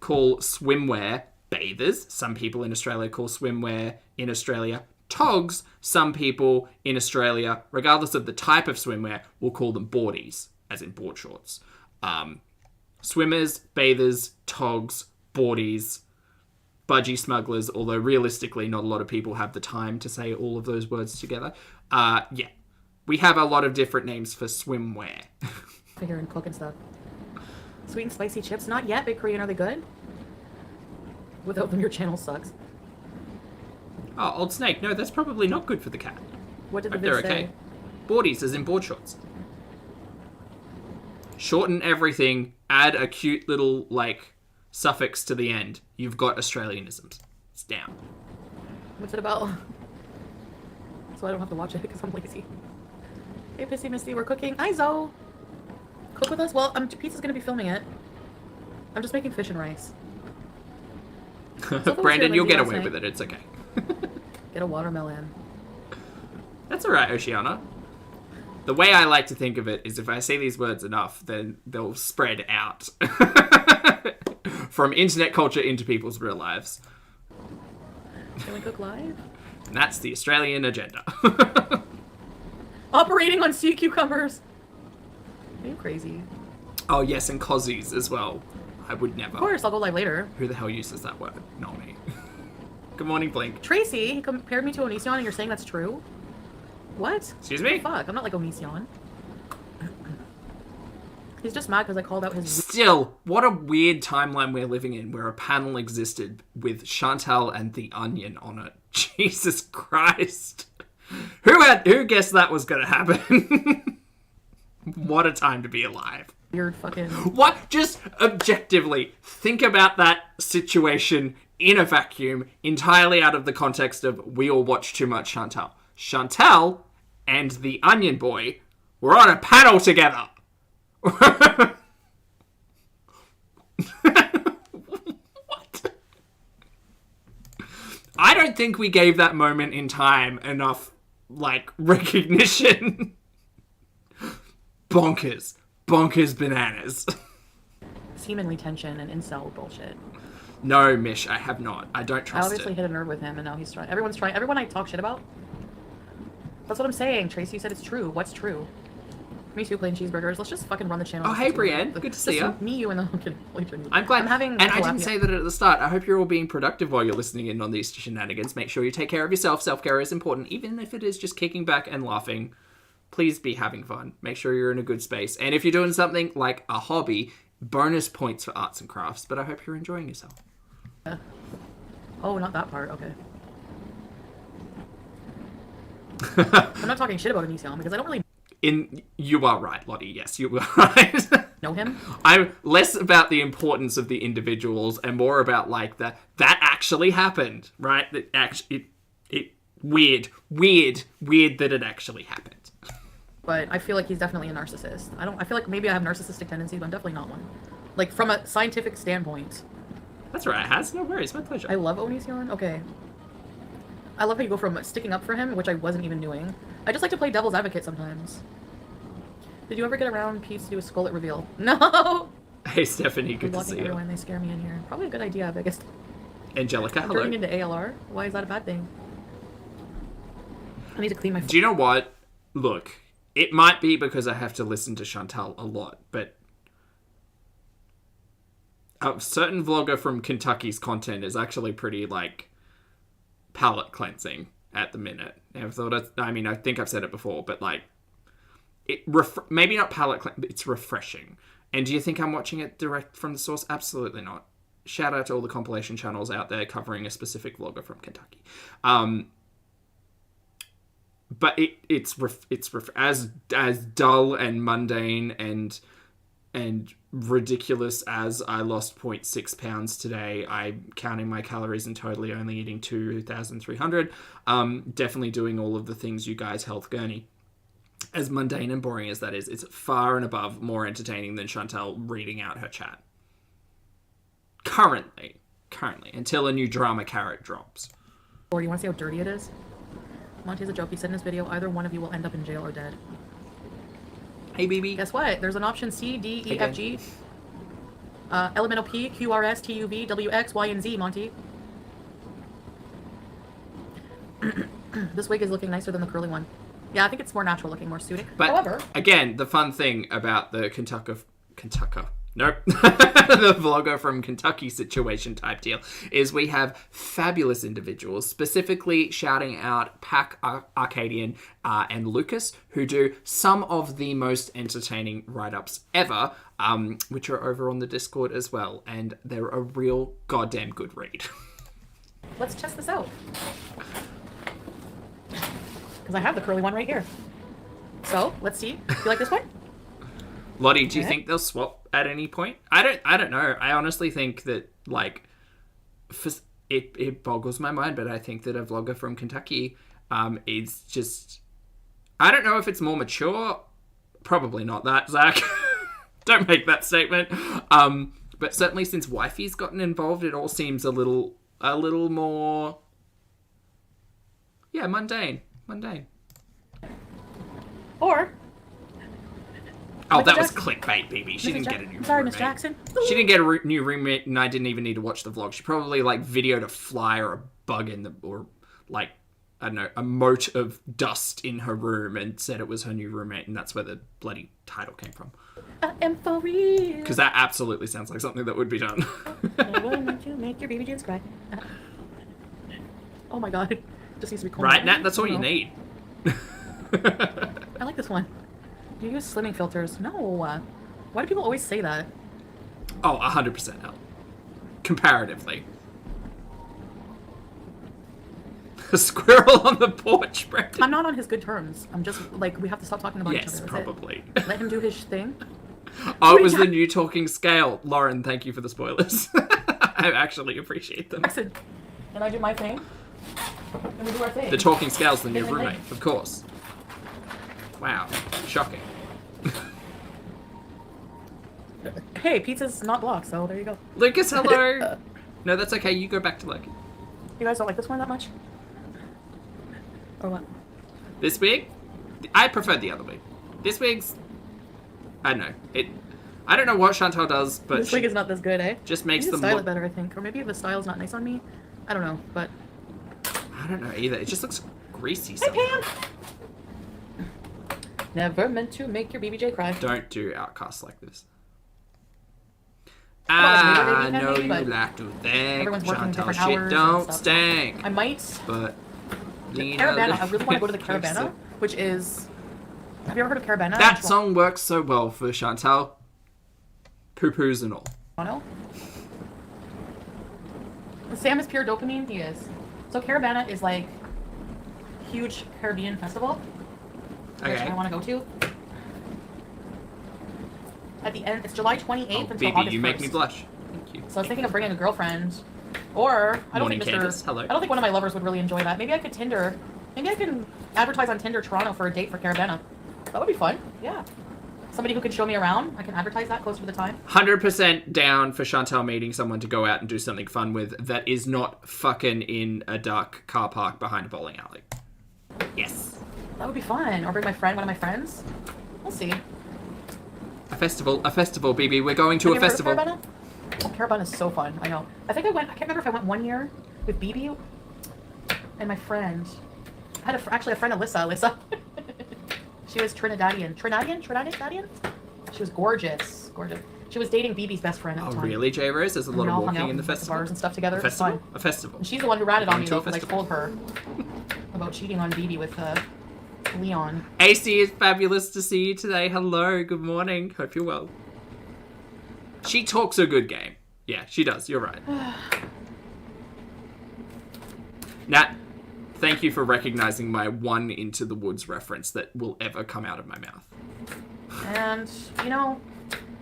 swimwear bathers. Some people in Australia call swimwear in Australia togs. Some people in Australia, regardless of the type of swimwear, will call them boardies, as in board shorts. Swimmers, bathers, togs, boardies, budgie smugglers, although realistically not a lot of people have the time to say all of those words together. Yeah. We have a lot of different names for swimwear. Figure and cook and stuff. Sweet and spicy chips? Not yet, Big Korean. Are they good? Without them, your channel sucks. Oh, Old Snake. No, that's probably not good for the cat. What did the Hope vid they're say? okay. Boardies, as in board shorts. Shorten everything. Add a cute little, like, suffix to the end. You've got Australianisms. It's down. What's it about? So I don't have to watch it because I'm lazy. Hey, Pissy Misty, we're cooking. Hi, Zoe. Cook with us? Well, Pizza's gonna be filming it. I'm just making fish and rice. Brandon, you'll get away with it. It's okay. Get a watermelon. That's alright, Oceana. The way I like to think of it is if I say these words enough, then they'll spread out. From internet culture into people's real lives. Can we cook live? And that's the Australian agenda. Operating on sea cucumbers. Are you crazy? Oh, yes, and cozies as well. I would never. Of course, I'll go live later. Who the hell uses that word? Not me. Good morning, Blink. Tracy, he compared me to Onision and you're saying that's true? What? Excuse me? Fuck, I'm not like Onision. He's just mad because I called out his... Still, what a weird timeline we're living in where a panel existed with Chantal and the Onion on it. Jesus Christ. Who guessed that was going to happen? What a time to be alive. Weird fucking... What? Just objectively, think about that situation in a vacuum, entirely out of the context of we all watch too much Chantal. Chantal and the Onion Boy were on a panel together. What? I don't think we gave that moment in time enough, like, recognition. Bonkers. Bonkers bananas. Seemingly tension and incel bullshit. No, Mish, I have not. I don't I trust obviously it. hit a nerve with him, and now he's trying. Everyone's trying. Everyone I talk shit about. That's what I'm saying. Tracy said it's true. What's true? Me too, plain cheeseburgers. Let's just fucking run the channel. Oh, hey, Brienne. Good to see you. Me, you, and the... I'm glad. I'm having... And I didn't say that at the start. I hope you're all being productive while you're listening in on these shenanigans. Make sure you take care of yourself. Self-care is important, even if it is just kicking back and laughing. Please be having fun. Make sure you're in a good space. And if you're doing something like a hobby, bonus points for arts and crafts. But I hope you're enjoying yourself. Oh, not that part. Okay. I'm not talking shit about Onision because I don't really You are right, Lottie. Yes, you are right. know him. I'm less about the importance of the individuals and more about like that actually happened, right? That actually it weird that it actually happened. But I feel like he's definitely a narcissist. I feel like maybe I have narcissistic tendencies, but I'm definitely not one. Like from a scientific standpoint. That's right, Has. No worries, my pleasure. I love Onision. Okay. I love how you go from sticking up for him, which I wasn't even doing. I just like to play devil's advocate sometimes. Did you ever get around Pete's to do a skullet reveal? No! Hey, Stephanie, good to Blocking see you. everyone, they scare me in here. Probably a good idea, I guess. Angelica, I'm hello. turning into ALR? Why is that a bad thing? I need to clean my... Do you know what? Look, it might be because I have to listen to Chantal a lot, but a certain vlogger from Kentucky's content is actually pretty, like, palate cleansing at the minute. I think I've said it before, but, like, maybe not palate cleansing, but it's refreshing. And do you think I'm watching it direct from the source? Absolutely not. Shout out to all the compilation channels out there covering a specific vlogger from Kentucky. But it's as dull and mundane and ridiculous as I lost 0.6 pounds today. I'm counting my calories and totally only eating 2,300. Definitely doing all of the things you guys health gurney. As mundane and boring as that is, it's far and above more entertaining than Chantal reading out her chat. Currently, until a new drama carrot drops. Or you want to see how dirty it is? Monty's a joke. He said in his video, either one of you will end up in jail or dead. Hey, BB. Guess what? There's an option C, D, E, F, G. Elemental P, Q, R, S, T, U, V, W, X, Y, and Z, Monty. This wig is looking nicer than the curly one. Yeah, I think it's more natural looking, more suiting. But however, again, the fun thing about the Nope. The vlogger from Kentucky situation type deal is we have fabulous individuals, specifically shouting out Pac Arcadian and Lucas, who do some of the most entertaining write-ups ever, which are over on the Discord as well, and they're a real goddamn good read. let's test this out. Because I have the curly one right here. So, let's see. You like this one? Lottie, do you think they'll swap at any point? I don't know. I honestly think that, like, it boggles my mind, but I think that a vlogger from Kentucky is just... I don't know if it's more mature. Probably not that, Zach. Don't make that statement. But certainly since Wifey's gotten involved, it all seems a little more... Yeah, mundane. Or... Oh, Mrs. that was Jackson. clickbait, baby. She Mrs. didn't get a new Sorry, roommate. Miss Jackson. She didn't get a new roommate, and I didn't even need to watch the vlog. She probably, like, videoed a fly or a bug or, like, I don't know, a mote of dust in her room and said it was her new roommate, and that's where the bloody title came from. I am for real. Because that absolutely sounds like something that would be done. I want to make your baby jeans cry. Oh my god. Just needs to be cold. Right, Nat? That's all you need. I like this one. Do you use slimming filters? No. Why do people always say that? Oh, 100% help. Comparatively. A squirrel on the porch, Brendan. I'm not on his good terms. I'm just like, we have to stop talking about each Yes, other. probably. Let him do his thing. Oh, it was the new talking scale. Lauren, thank you for the spoilers. I actually appreciate them. I said, can I do my thing? Can we do our thing? The talking scale's the new Isn't it? roommate, of course. Wow, shocking. Hey, pizza's not blocked, so there you go. Lucas, hello. No, that's okay. You go back to Loki. You guys don't like this one that much? Or what? This wig, I prefer the other wig. This wig's, I don't know. I don't know what Chantal does, but This wig is not this good, eh? just makes You them can style look. it better, I think. Or maybe the style's not nice on me. I don't know, but... I don't know either. It just looks greasy. Hey, Somehow. Pam! Never meant to make your BBJ cry. Don't do outcasts like this. Well, I it's maybe know maybe, you but like to think everyone's working Chantal different shit hours and don't stuff. stink. I might... But The Lena Caravana. I really want to go to the keeps Caravana, it. which is... Have you ever heard of Caravana? That song works so well for Chantal. Poo-poos and all. Toronto. Sam is pure dopamine. He is. So Caravana is like huge Caribbean festival, which Okay. I want to go to. At the end, it's July 28th Oh, until baby, August 1st. you make me blush. Thank you. So I was thinking of bringing a girlfriend, or I don't Morning, think Candace. Hello. I don't think one of my lovers would really enjoy that. Maybe I could Tinder. Maybe I can advertise on Tinder Toronto for a date for Caravana. That would be fun. Yeah. Somebody who can show me around. I can advertise that closer to the time. 100% down for Chantal meeting someone to go out and do something fun with that is not fucking in a dark car park behind a bowling alley. Yes. That would be fun. Or bring my friend, one of my friends. We'll see. A festival, BB. We're going to Have a you ever heard of festival. Caravana? Oh, Caravana is so fun. I know. I think I can't remember if I went 1 year with BB and my friend. I had actually a friend, Alyssa. She was Trinidadian. She was gorgeous. She was dating BB's best friend at Oh, the time. really, J Rose? There's a lot We of all hung walking out in the at festival. bars and stuff together. A It was festival? fun. A festival. And she's the one who ratted on Going me to a though, because I festival. told her about cheating on BB with Leon. AC, it's fabulous to see you today. Hello, good morning. Hope you're well. She talks a good game. Yeah, she does. You're right. Nat, thank you for recognizing my one Into the Woods reference that will ever come out of my mouth. And, you know,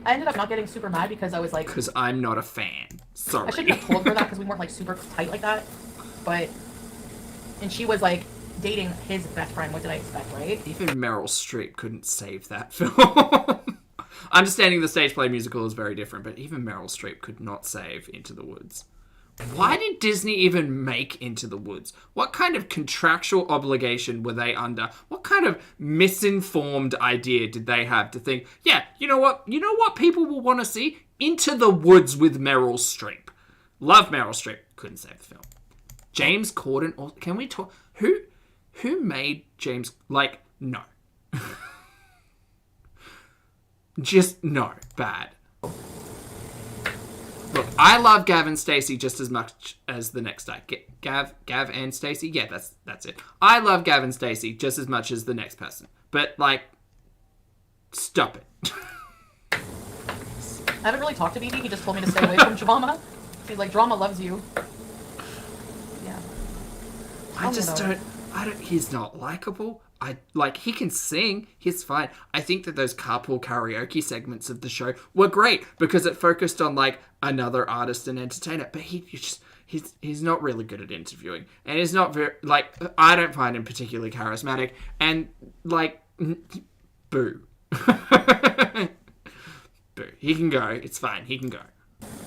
I ended up not getting super mad because I was like... Because I'm not a fan. Sorry. I shouldn't have told her that because we weren't like super tight like that. But... And she was like dating his best friend. What did I expect, right? Even Meryl Streep couldn't save that film. Understanding the stage play musical is very different, but even Meryl Streep could not save Into the Woods. Why did Disney even make Into the Woods? What kind of contractual obligation were they under? What kind of misinformed idea did they have to think, yeah, you know what people will want to see? Into the Woods with Meryl Streep. Love Meryl Streep. Couldn't save the film. James Corden, or can we talk? Who made James, like, no. Just, no. Bad. Look, I love Gav and Stacey just as much as the next guy. Gav and Stacey? Yeah, that's it. I love Gav and Stacey just as much as the next person. But, like, stop it. I haven't really talked to BB. He just told me to stay away from drama. He's like, drama loves you. Yeah. He's not likable. He can sing. He's fine. I think that those carpool karaoke segments of the show were great because it focused on, like, another artist and entertainer. But he's not really good at interviewing. And he's not very, like, I don't find him particularly charismatic. And, like, boo. Boo. He can go. It's fine. He can go.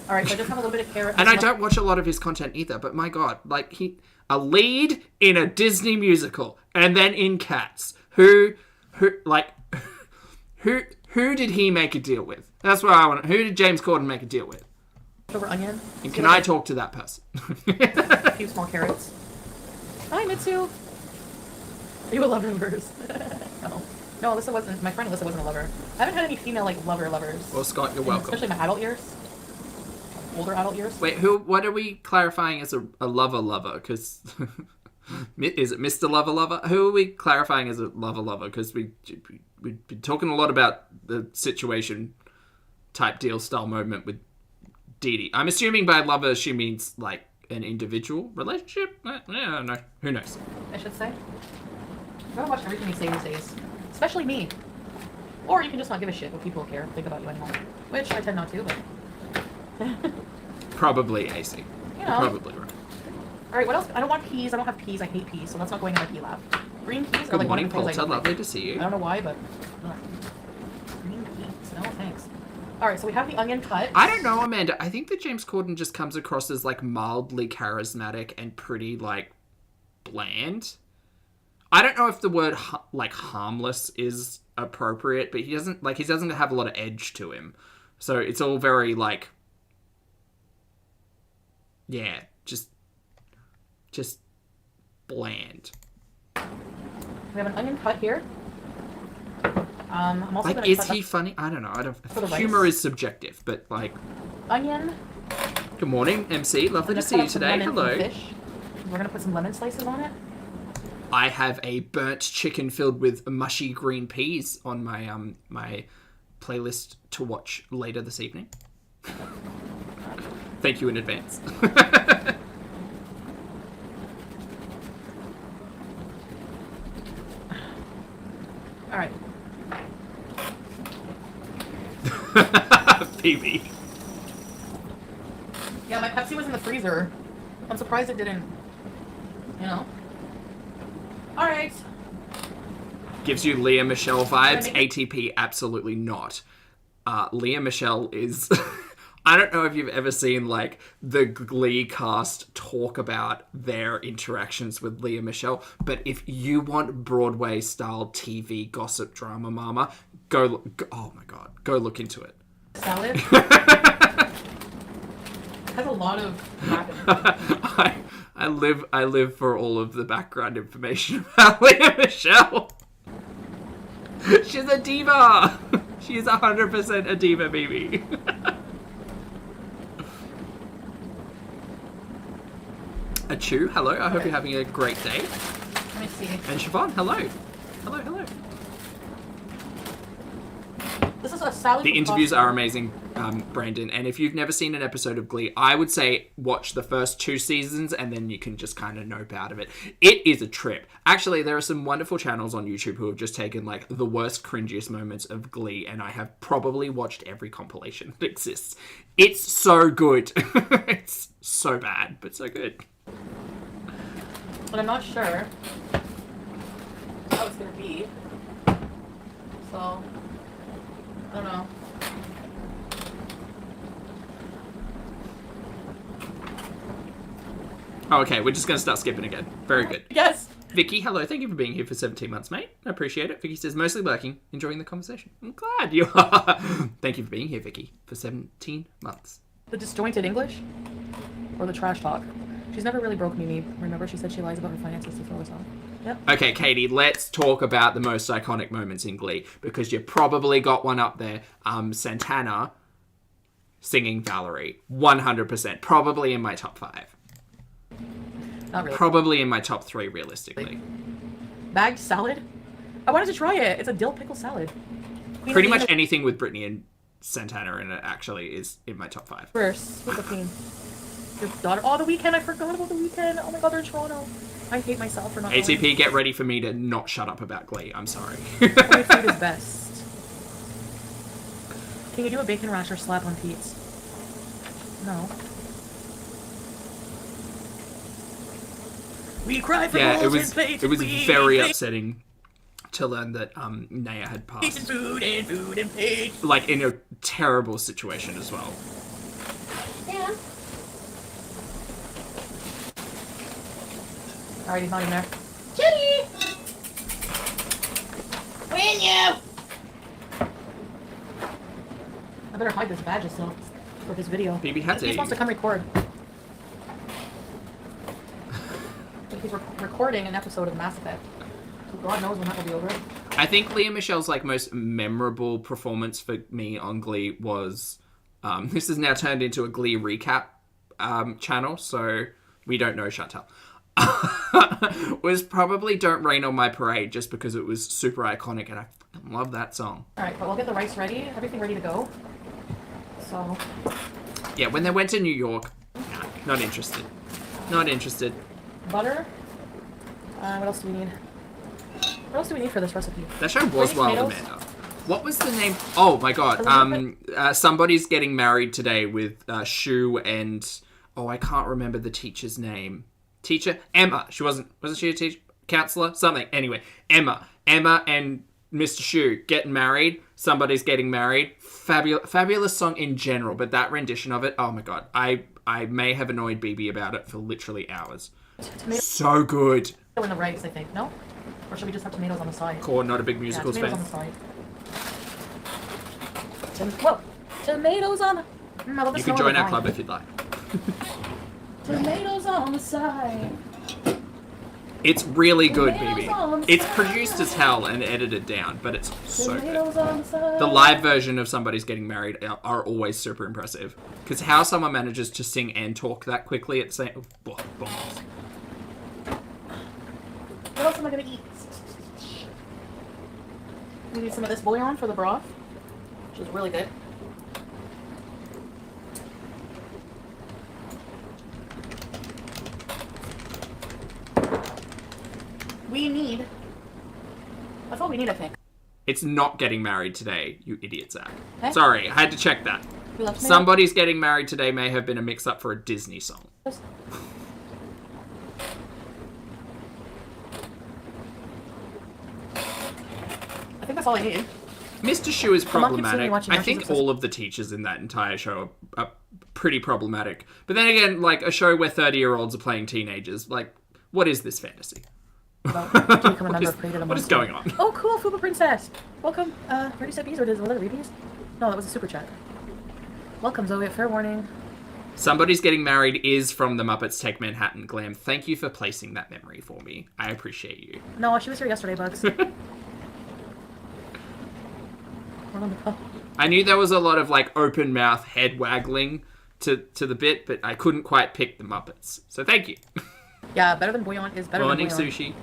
All right, so I just have a little bit of carrot. And I don't watch a lot of his content either, but my God, like, a lead in a Disney musical and then in Cats. Who did he make a deal with? That's what I want. Who did James Corden make a deal with? Over onion. And can I talk to that person? A few small carrots. Hi, Mitsu. Are you a lover verse? No, Alyssa wasn't. My friend Alyssa wasn't a lover. I haven't had any female like lovers. Well, Scott, you're welcome. Especially my adult years. Older adult years. Wait, what are we clarifying as a lover? Because Is it Mr. Lover Lover? Who are we clarifying as a Lover Lover? Because we've been talking a lot about the situation type deal style moment with Dee Dee. I'm assuming by lover she means like an individual relationship? I don't know. Who knows? I should say. You gotta watch everything you say these days. Especially me. Or you can just not give a shit what people care, think about you anymore. Which I tend not to, but... Probably AC. You know. Probably right. Alright, what else? I don't want peas. I don't have peas. I hate peas, so that's not going in my pea lab. Green peas are Good like morning, one of the things I Polta. don't like. Lovely to see I you. don't know why, but... Green peas. No, thanks. Alright, so we have the onion cut. I don't know, Amanda. I think that James Corden just comes across as like mildly charismatic and pretty like bland. I don't know if the word like harmless is appropriate, but he doesn't have a lot of edge to him. So it's all very like, yeah, just bland. We have an onion cut here. I'm also Like, gonna is cut he up funny? I don't know. For the Humor rice. is subjective, but like, onion. good morning, MC. Lovely to I'm gonna see cut you up some today. lemon from Hello. fish. We're gonna put some lemon slices on it. I have a burnt chicken filled with mushy green peas on my my playlist to watch later this evening. Thank you in advance. All right. PB. Yeah, my Pepsi was in the freezer. I'm surprised it didn't. You know. All right. Gives you Leah Michelle vibes. ATP, absolutely not. Leah Michelle is... I don't know if you've ever seen, like, the Glee cast talk about their interactions with Leah Michelle, but if you want Broadway-style TV gossip drama, mama, go oh my god, go look into it. Salad. Has a lot of I live for all of the background information about Leah Michelle. She's a diva. She is 100% a diva, baby. Achu, hello. I hope you're having a great day. Let me see. And Siobhan, hello. Hello. This is a salad. The with interviews pasta. are amazing, Brandon. And if you've never seen an episode of Glee, I would say watch the first 2 seasons and then you can just kind of nope out of it. It is a trip. Actually, there are some wonderful channels on YouTube who have just taken like the worst, cringiest moments of Glee, and I have probably watched every compilation that exists. It's so good. It's so bad, but so good. But I'm not sure how it's gonna be. So I don't know. Oh, okay, we're just going to start skipping again. Very good. Yes. Vicky, hello. Thank you for being here for 17 months, mate. I appreciate it. Vicky says, mostly lurking, enjoying the conversation. I'm glad you are. Thank you for being here, Vicky, for 17 months. The disjointed English or the trash talk. She's never really broke me. Remember, she said she lies about her finances to throw us off. Yep. Okay, Katie, let's talk about the most iconic moments in Glee, because you probably got one up there. Santana singing Valerie. 100%. Probably in my top 5. Not really. Probably in my top 3, realistically. Bagged salad? I wanted to try it. It's a dill pickle salad. Queen Pretty of much the anything with Brittany and Santana in it actually is in my top 5. Universe. Who's the queen? Your daughter. Oh, the weekend. I forgot about the weekend. Oh my god, they're in Toronto. I hate myself for not knowing. ATP, get ready for me to not shut up about Glee. I'm sorry. My food is best. Can you do a bacon rasher slap on Pete's? No. We cry for Yeah, bowls it and plates was and we very make upsetting to learn that Naya had plates and passed. food and plates. Like, in a terrible situation as well. Yeah. Alright, he's not in there. Jenny! Win you! I better hide this badge still for his video. BB had He to. wants to come record. He's recording an episode of Mass Effect. So God knows when that will be over. I think Leah Michelle's like most memorable performance for me on Glee was this has now turned into a Glee recap channel, so we don't know Chantal. was probably Don't Rain on My Parade, just because it was super iconic and I fucking love that song. Alright, but we'll get the rice ready. Everything ready to go. So, Yeah, when they went to New York, nah, not interested. Not interested. butter. What else do we need? What else do we need for this recipe? That show was Any wild, tomatoes? Amanda. What was the name? Oh my god. Somebody's getting married today with Shoop and... Oh, I can't remember the teacher's name. Teacher? Emma. Wasn't she a teacher? Counselor? Something. Anyway, Emma. Emma and Mr. Shoop getting married. Somebody's getting married. Fabulous song in general, but that rendition of it, oh my god. I may have annoyed BB about it for literally hours. So good. In the rice, I think. No? Or should we just have tomatoes on the side? Core, not a big musicals tomatoes fan. on the side. Whoa! Tomatoes on the... I love the You smell can of join the our vine. club if you'd like. Tomatoes on the side. It's really good, Tomatoes on BB. the It's side. produced as hell and edited down, but it's so good. Tomatoes on the side. The live version of Somebody's Getting Married are always super impressive. Because how someone manages to sing and talk that quickly at the same... What else am I gonna eat? We need some of this bouillon for the broth, which is really good. We need... That's all we need, I think. It's not getting married today, you idiot, Zach. Okay. Sorry, I had to check that. We love tomatoes. Somebody's Getting Married Today may have been a mix-up for a Disney song. I think that's all I need. Mr. Shoop is Mom keeps problematic. saying watching I Marches think Obsessed. all of the teachers in that entire show are pretty problematic. But then again, like, a show where 30-year-olds are playing teenagers, like, what is this fantasy? About to become a member of Creative What is Amongst going on? Oh, cool, Fuba Princess. Welcome. Already said bees or did it repeat? No, that was a super chat. Welcome, Zoe. Fair warning. Somebody's Getting Married is from the Muppets Take Manhattan. Glam, thank you for placing that memory for me. I appreciate you. No, she was here yesterday, Bugs. I knew there was a lot of, like, open mouth head waggling to the bit, but I couldn't quite pick the Muppets. So thank you. Yeah, better than bouillon is better Morning, than bouillon. Sushi.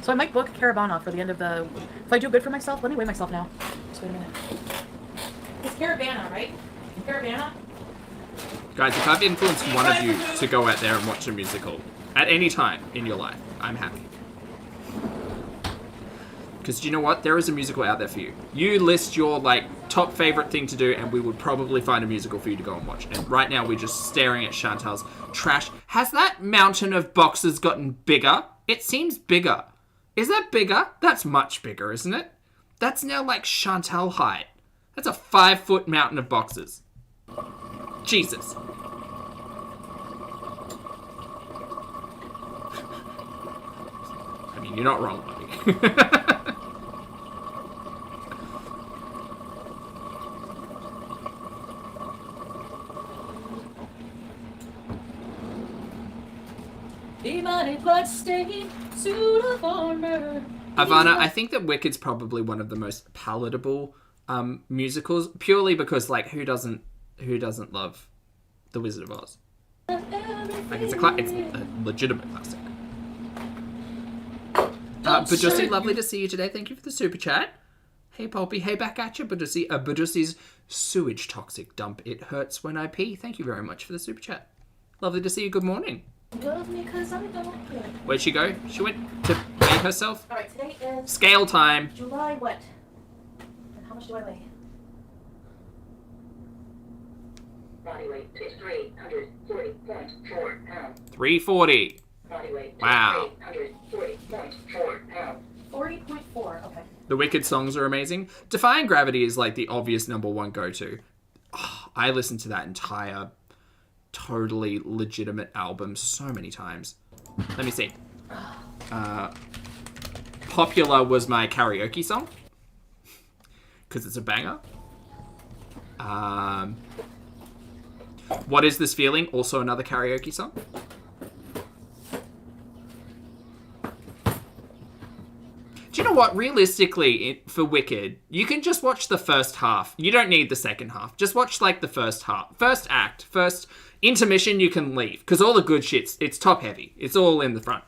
So I might book Caravana for the end of the... If I do good for myself, let me weigh myself now. Just wait a minute. It's Caravana, right? Caravana? Guys, if I've influenced one of you to go out there and watch a musical at any time in your life, I'm happy. Because do you know what? There is a musical out there for you. You list your, like, top favorite thing to do and we would probably find a musical for you to go and watch. And right now we're just staring at Chantal's trash. Has that mountain of boxes gotten bigger? It seems bigger. Is that bigger? That's much bigger, isn't it? That's now like Chantal height. That's a 5-foot mountain of boxes. Jesus. I mean, you're not wrong, buddy. Ivana, I think that Wicked's probably one of the most palatable musicals, purely because, like, who doesn't love The Wizard of Oz? Like, it's a legitimate classic. Badusi, lovely to see you today. Thank you for the super chat. Hey, Pulpy. Hey, back at you, Badusi. Badusi's sewage toxic dump. It hurts when I pee. Thank you very much for the super chat. Lovely to see you. Good morning. Love me 'cause I don't care. Where'd she go? She went to weigh herself? Alright, today is Scale time. July what? And how much do I weigh? Body weight is 340.4 pounds. 340. Body weight is Wow. 340.4 pounds. 40.4, okay. The Wicked songs are amazing. Defying Gravity is like the obvious number one go-to. Oh, I listened to that entire totally legitimate album so many times. Let me see. Popular was my karaoke song. Because it's a banger. What Is This Feeling? Also another karaoke song. Do you know what? Realistically, for Wicked, you can just watch the first half. You don't need the second half. Just watch, like, the first half. First act. First intermission, you can leave. Because all the good shit's, it's top heavy. It's all in the front.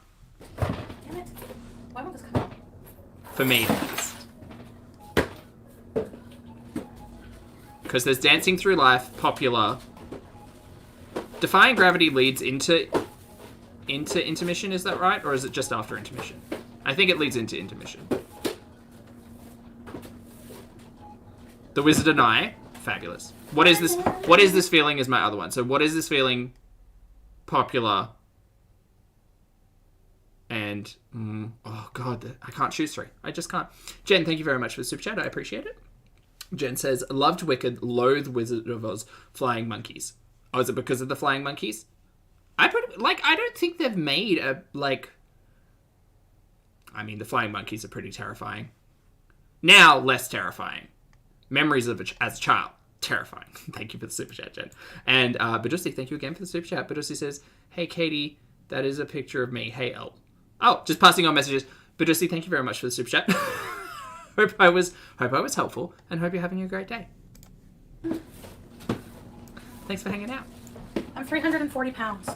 Damn it. Why won't this come out? For me, that is. Because there's Dancing Through Life, popular. Defying Gravity leads into intermission, is that right? Or is it just after intermission? I think it leads into intermission. The Wizard and I, fabulous. What is this feeling is my other one. So what is this feeling? Popular. And, oh god, I can't choose three. I just can't. Jen, thank you very much for the super chat. I appreciate it. Jen says, loved Wicked, loathe Wizard of Oz, flying monkeys. Oh, is it because of the flying monkeys? I don't think they've made a, like... I mean, the flying monkeys are pretty terrifying. Now, less terrifying. Memories of as a child, terrifying. Thank you for the super chat, Jen. And Badusi, thank you again for the super chat. Badusi says, hey, Katie, that is a picture of me. Hey, Elle. Oh, just passing on messages. Badusi, thank you very much for the super chat. hope I was helpful, and hope you're having a great day. Thanks for hanging out. I'm 340 pounds.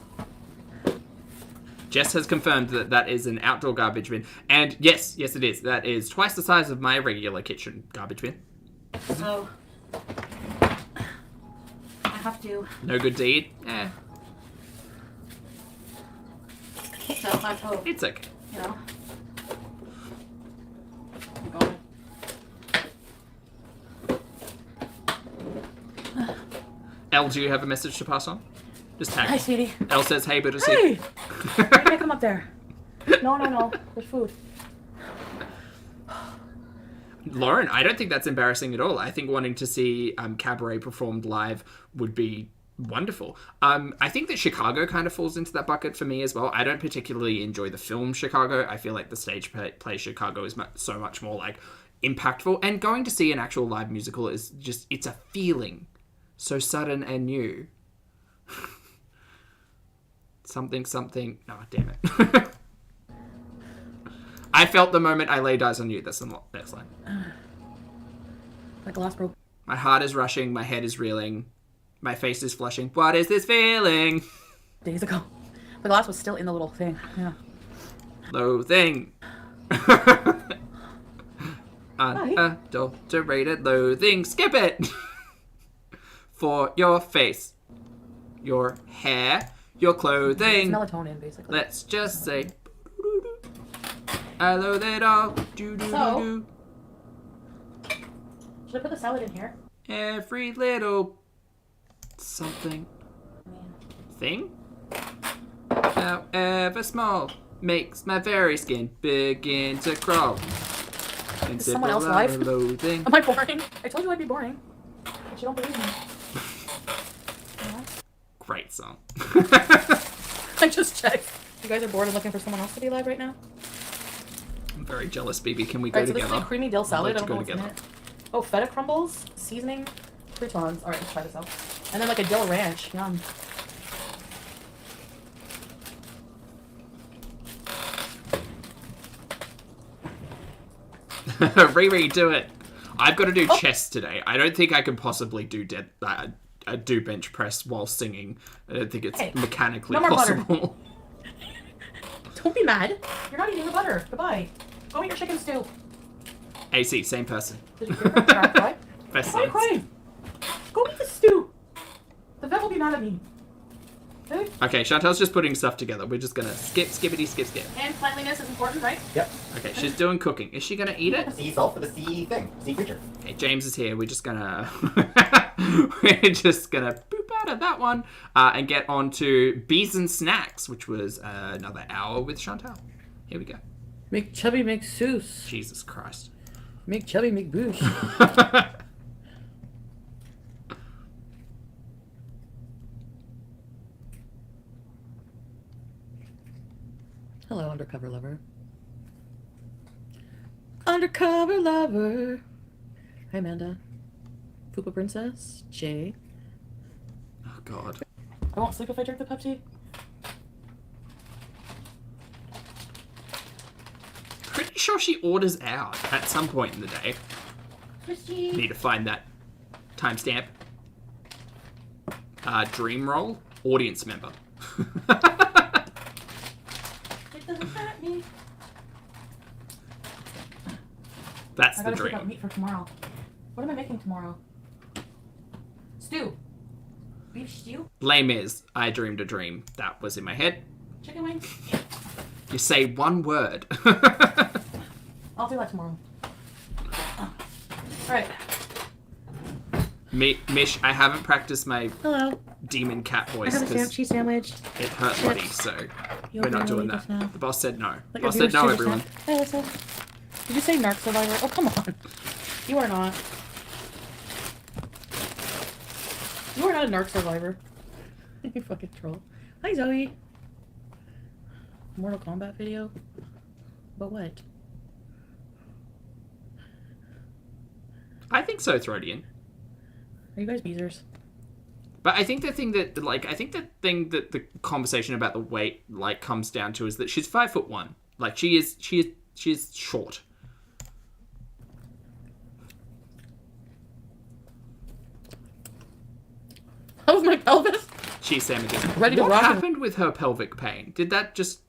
Jess has confirmed that that is an outdoor garbage bin. And yes, it is. That is twice the size of my regular kitchen garbage bin. So, I have to... No good deed? Eh. So, I hope, It's okay. you know. I'm going. Elle, do you have a message to pass on? Just tag. Hi, sweetie. Elle says, hey, but Hey! Make them up there. No. There's food. Lauren, I don't think that's embarrassing at all. I think wanting to see Cabaret performed live would be wonderful. I think that Chicago kind of falls into that bucket for me as well. I don't particularly enjoy the film Chicago. I feel like the stage play Chicago is so much more like impactful. And going to see an actual live musical is just, it's a feeling so sudden and new. Something. Oh, damn it. I felt the moment I laid eyes on you. That's the next line. My glass broke. My heart is rushing. My head is reeling. My face is flushing. What is this feeling? Days ago. The glass was still in the little thing. Yeah. Loathing. Unadulterated loathing. Skip it. For your face, your hair, your clothing. It's melatonin, basically. Let's just say, I loathe it all. So, should I put the salad in here? Every little something thing, however small, makes my very skin begin to crawl. Is someone else live? Loathing. Am I boring? I told you I'd be boring. But you don't believe me. Great song. I just checked. You guys are bored and looking for someone else to be live right now? I'm very jealous, BB. Can we go Alright, so this together? is a creamy dill salad. I'd like I to don't go know what's in together. it. Oh, feta crumbles, seasoning, croutons. Alright, let's try this out. And then like a dill ranch. Yum. Riri, do it. I've got to do chest today. I don't think I can possibly do do bench press while singing. I don't think it's mechanically no more possible. Don't be mad. You're not eating the butter. Goodbye. Go eat your chicken stew. AC, same person. Did you hear her cry? Best Why are you sense. crying? Go eat the stew. The vet will be mad at me. Okay? Okay, Chantal's just putting stuff together. We're just gonna skip. And cleanliness is important, right? Yep. Okay, she's doing cooking. Is she gonna eat it? Sea salt for the sea thing. Sea creature. Okay, James is here. We're just gonna boop out of that one and get on to BEEZIN snacks, which was another hour with Chantal. Here we go. Make chubby, make Seuss. Jesus Christ. Make chubby, make boosh. Hello, undercover lover. Undercover lover. Hi, Amanda. Fupa Princess. Jay. Oh God. I won't sleep if I drink the Pepsi. Pretty sure she orders out at some point in the day. Need to find that timestamp. Dream roll, audience member. It doesn't hurt me. That's I the gotta pick up dream. meat for tomorrow. What am I making tomorrow? Stew. Beef stew? Les Mis, I dreamed a dream. That was in my head. Chicken wings? You say one word. I'll do that tomorrow. Alright. Mish, I haven't practiced my Hello. demon cat I voice have a because cheese sandwich. it hurt Buddy, so You we're not open doing really that. just now. The boss said no. Let your Boss said viewers no, choose a everyone. snack. Hey, Alyssa. Did you say Narc Survivor? Oh, come on. You are not. You are not a Narc Survivor. You fucking troll. Hi, Zoe. Mortal Kombat video? But what? I think so, Throdian. Are you guys BEEZERS? But I think the thing that the conversation about the weight comes down to is that she's 5'1". Like she is short. That was my pelvis? Cheese sandwiches. Ready to What rock and- happened with her pelvic pain? Did that just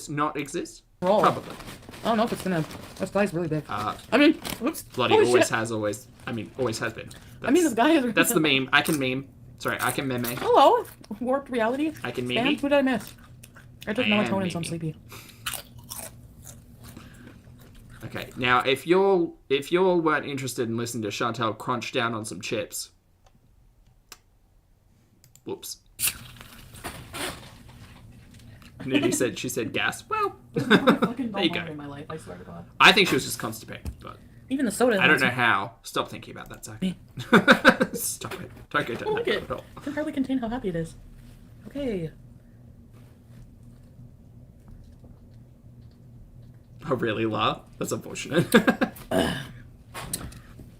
not exist? Roll. Probably. I don't know if it's gonna. This guy's really big. I mean, oops. Bloody Holy always shit. has always. I mean, always has been. I mean, this guy is. That's the meme. I can meme. Sorry, I can meme. Hello. Warped reality. I can Spam? meme. Who did I miss? I took I am melatonin, so I'm Mimi. sleepy. Okay, now if y'all weren't interested in listening to Chantal crunch down on some chips. Whoops. Nudie she said gas. Well, there you go. In my life, I swear to God. I think she was just constipated, but Even the soda. I don't know how. Stop thinking about that, Zach. Me. Stop it. Don't go down Oh, that look road it. at all. I can hardly contain how happy it is. Okay. Oh, really, La? That's unfortunate.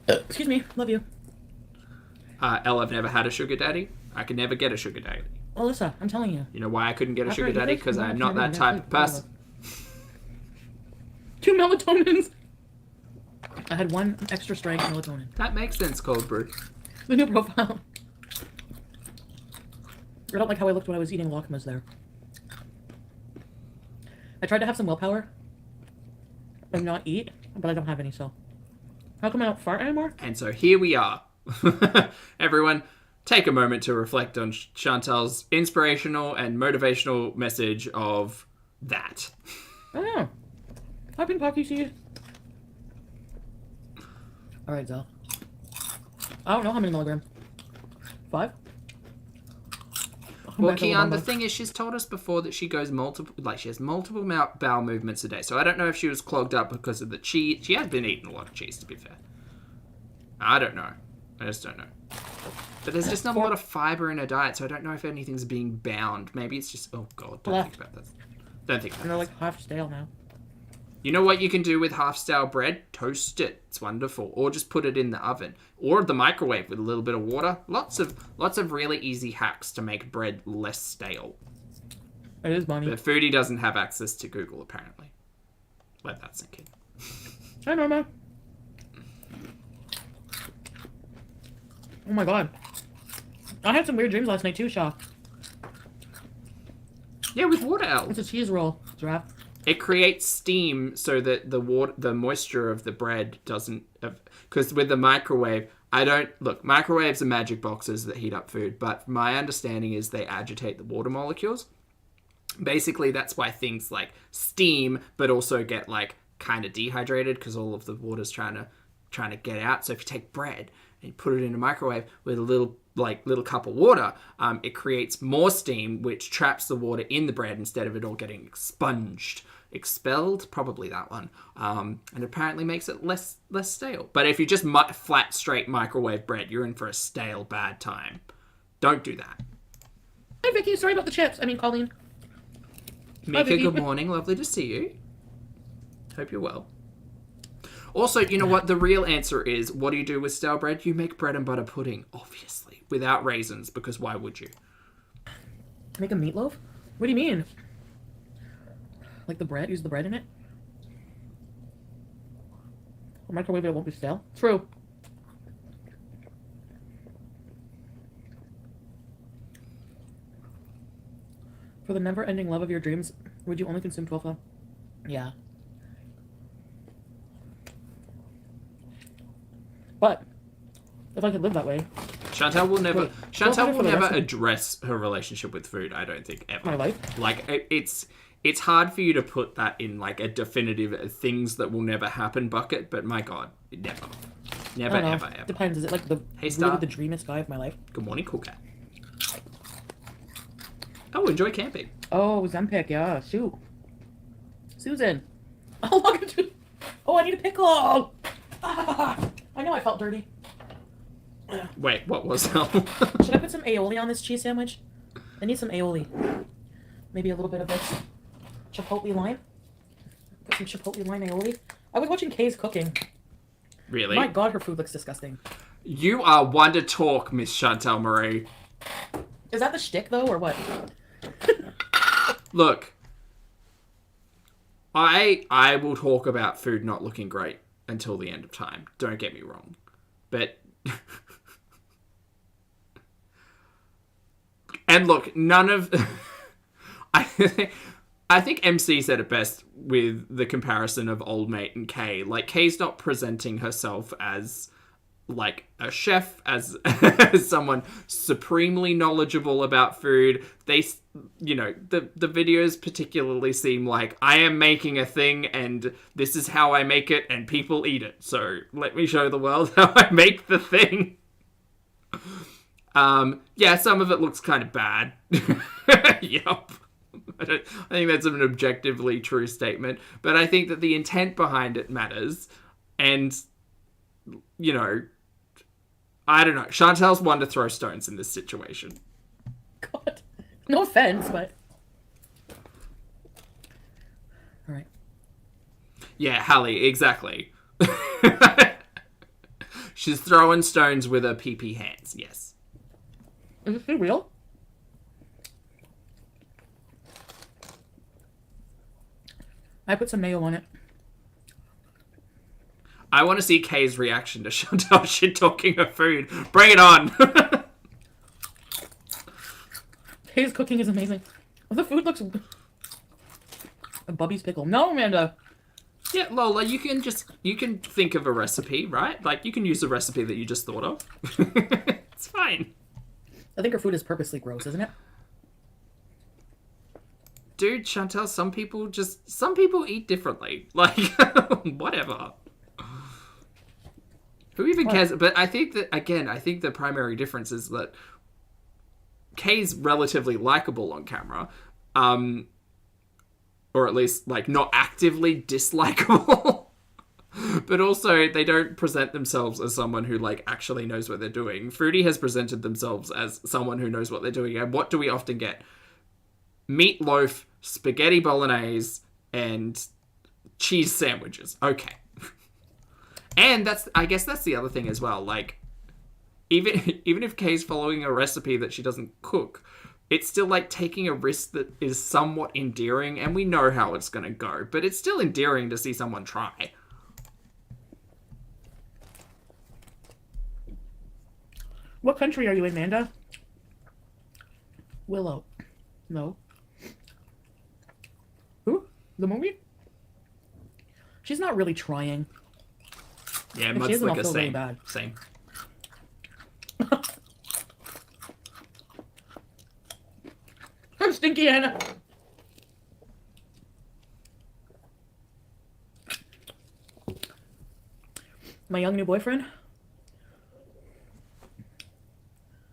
Excuse me. Love you. Elle, I've never had a sugar daddy. I could never get a sugar daddy. Alyssa, I'm telling you. You know why I couldn't get a After sugar you daddy? guys Because come I'm back not to that me, type that's of person. 2 melatonins. I had 1 extra strength melatonin. That makes sense, cold brew. The new profile. I don't like how I looked when I was eating Lachmas there. I tried to have some willpower and not eat, but I don't have any, so. How come I don't fart anymore? And so here we are. Everyone, take a moment to reflect on Chantal's inspirational and motivational message of that. I don't know. I've been Pocky seed. Alright, Zell. I don't know how many milligrams. 5? Well, Keon, the thing is, she's told us before that she goes she has multiple bowel movements a day. So I don't know if she was clogged up because of the cheese. She has been eating a lot of cheese, to be fair. I don't know. I just don't know. But there's just not a lot of fiber in her diet, so I don't know if anything's being bound. Maybe it's just, oh god, don't think about that. Don't think about And they're that. like half stale now. You know what you can do with half-stale bread? Toast it. It's wonderful. Or just put it in the oven. Or the microwave with a little bit of water. Lots of really easy hacks to make bread less stale. It is mommy. But Foodie doesn't have access to Google, apparently. Let that sink in. Hi, Norma. Oh my god. I had some weird dreams last night too, Shaw. Yeah, with water elves. It's a cheese roll, Giraffe. It creates steam so that the moisture of the bread doesn't... Because with the microwave, microwaves are magic boxes that heat up food, but my understanding is they agitate the water molecules. Basically, that's why things like steam, but also get kind of dehydrated because all of the water's trying to get out. So if you take bread and you put it in a microwave with a little cup of water, it creates more steam, which traps the water in the bread instead of it all getting expelled, probably that one, and apparently makes it less stale. But if you just flat straight microwave bread, you're in for a stale bad time. Don't do that. Hi, Vicky. Sorry about the chips. I mean, Colleen. Mika, Vicky. good morning. Lovely to see you. Hope you're well. Also, you know what? The real answer is, what do you do with stale bread? You make bread and butter pudding, obviously, without raisins, because why would you? Make a meatloaf? What do you mean? Like the bread, use the bread in it. Or microwave it won't be stale. True. For the never-ending love of your dreams, would you only consume 12 pho? Yeah. But if I could live that way, Chantal will never. Wait, Chantal for will the never rest of- address her relationship with food. I don't think ever. my life. Like it's hard for you to put that in like a definitive things that will never happen bucket. But my God, never, never, I don't know. ever, ever. Depends. Is it like the Hey, Star. really the dreamiest guy of my life? Good morning, cool cat. Oh, enjoy camping. Oh, Zempic, yeah. Shoot. Susan. Oh, look at you. Oh, I need a pickle. Ah, I know I felt dirty. Wait, what was that? Should I put some aioli on this cheese sandwich? I need some aioli. Maybe a little bit of this chipotle lime. Put some chipotle lime aioli. I was watching Kay's cooking. Really? My God, her food looks disgusting. You are one to talk, Miss Chantal Marie. Is that the shtick, though, or what? Look, I will talk about food not looking great until the end of time. Don't get me wrong. But and look, none of I think MC said it best with the comparison of Old Mate and Kay. Like, Kay's not presenting herself as like a chef, as someone supremely knowledgeable about food. They, you know, the videos particularly seem like, I am making a thing and this is how I make it and people eat it. So let me show the world how I make the thing. Yeah, some of it looks kind of bad. Yup. I think that's an objectively true statement, but I think that the intent behind it matters. And, you know, I don't know. Chantal's one to throw stones in this situation. God. No offense, but... Alright. Yeah, Hallie, exactly. She's throwing stones with her pee-pee hands, yes. Is this real? I put some mayo on it. I want to see Kay's reaction to Chantal shit-talking her food. Bring it on! Kay's cooking is amazing. Oh, the food looks... A Bubby's pickle. No, Amanda! Yeah, Lola, you can think of a recipe, right? Like, you can use a recipe that you just thought of. It's fine. I think her food is purposely gross, isn't it? Dude, Chantal, some people eat differently. Like, whatever. Who even cares? But I think that, again, the primary difference is that Kay's relatively likable on camera. Or at least, like, not actively dislikable. But also, they don't present themselves as someone who, like, actually knows what they're doing. Foodie has presented themselves as someone who knows what they're doing. And what do we often get? Meatloaf, spaghetti bolognese, and cheese sandwiches. Okay. And I guess that's the other thing as well. Like, even if Kay's following a recipe that she doesn't cook, it's still like taking a risk that is somewhat endearing, and we know how it's going to go, but it's still endearing to see someone try. What country are you in, Amanda? Willow. No. Who? The movie? She's not really trying. Yeah, If she isn't, I'll Mudslicker, feel really same. bad. Same. I'm Stinky Anna. My young new boyfriend?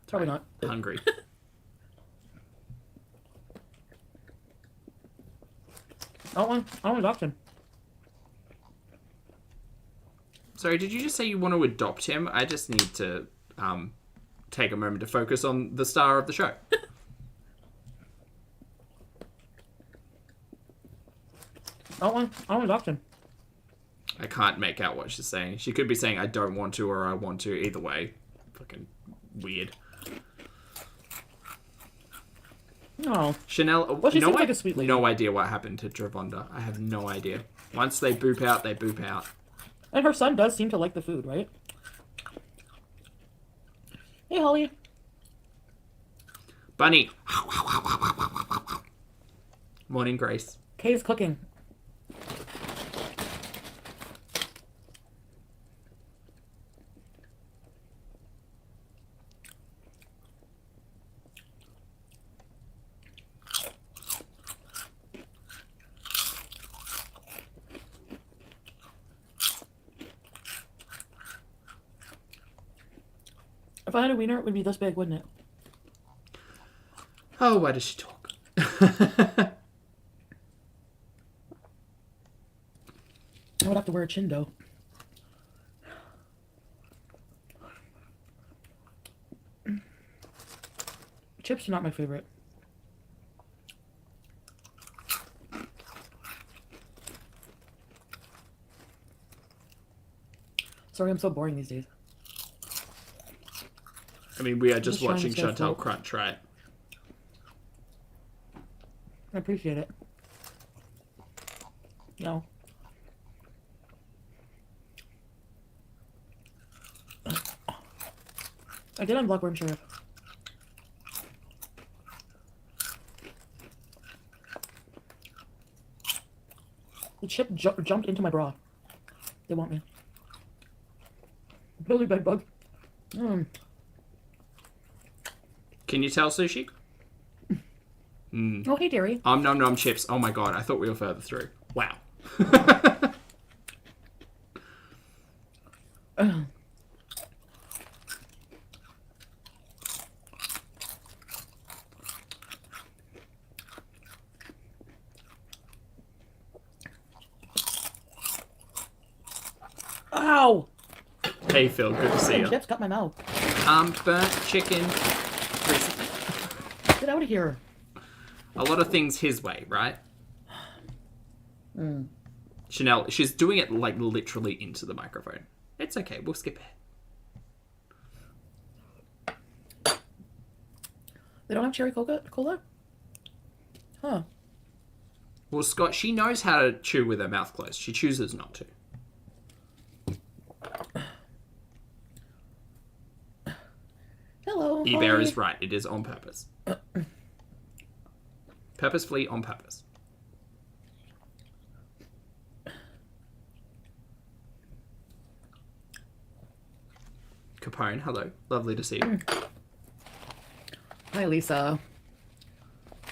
Probably not. Hungry. I don't want to adopt him. Sorry, did you just say you want to adopt him? I just need to take a moment to focus on the star of the show. I don't want to adopt him. I can't make out what she's saying. She could be saying I don't want to or I want to. Either way. Fucking weird. Oh. Chanel, Well, she seems like a sweet lady. no idea what happened to Dravonda. I have no idea. Once they boop out, they boop out. And her son does seem to like the food, right? Hey, Holly. Bunny. Morning, Grace. Kay's cooking. If I had a wiener, it would be this big, wouldn't it? Oh, why does she talk? I would have to wear a chindo. Chips are not my favorite. Sorry, I'm so boring these days. I mean, we are just trying to watching stay Chantal afloat. crunch, right? I appreciate it. No. I did unblock worm syrup. The chip jumped into my bra. They want me. Billy bed bug. Can you tell, Sushi? Oh, hey, Derry. Nom nom chips. Oh my god, I thought we were further through. Wow. Ow! Hey Phil, good to see you. Chips cut my mouth. Burnt chicken. Get out of here. A lot of things his way, right? Chanel, she's doing it like literally into the microphone. It's okay, we'll skip it. They don't have cherry cola? Huh. Well, Scott, she knows how to chew with her mouth closed. She chooses not to. Hello. E-Bear Holly. is right. It is on purpose. Purposefully on purpose. Capone, hello. Lovely to see you. Hi, Lisa.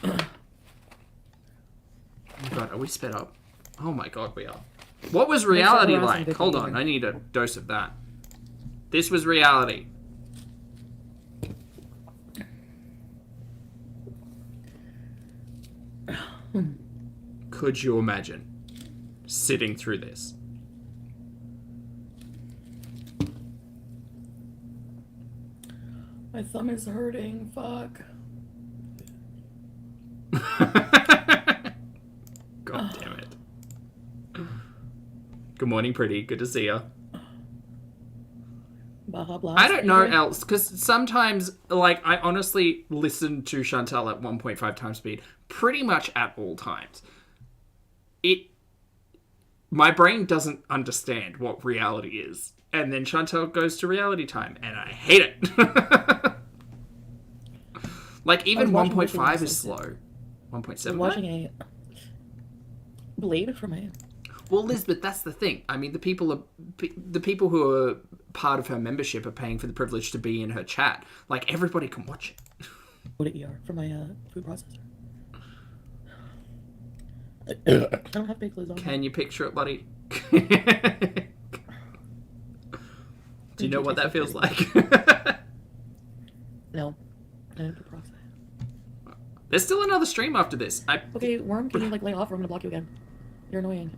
Oh my god, are we sped up? Oh my god, we are. What was reality harassing like? Hold on, behaviour. I need a dose of that. This was reality. Could you imagine sitting through this? My thumb is hurting. Fuck. God damn it. Good morning, pretty. Good to see you. Baja Blast. I don't know else, because sometimes, like, I honestly listen to Chantal at 1.5 times speed pretty much at all times. My brain doesn't understand what reality is. And then Chantal goes to reality time, and I hate it. Like, even 1.5 is slow. 1.7. I'm watching a Blade from my... Well, Lisbeth, that's the thing. I mean, the people who are part of her membership are paying for the privilege to be in her chat. Like, everybody can watch it. Go to ER for my food processor. I don't have big lids on. Can you picture it, buddy? Do you know what that feels like? No. I have to process. There's still another stream after this. Okay, Worm, can you like lay off or I'm gonna block you again? You're annoying.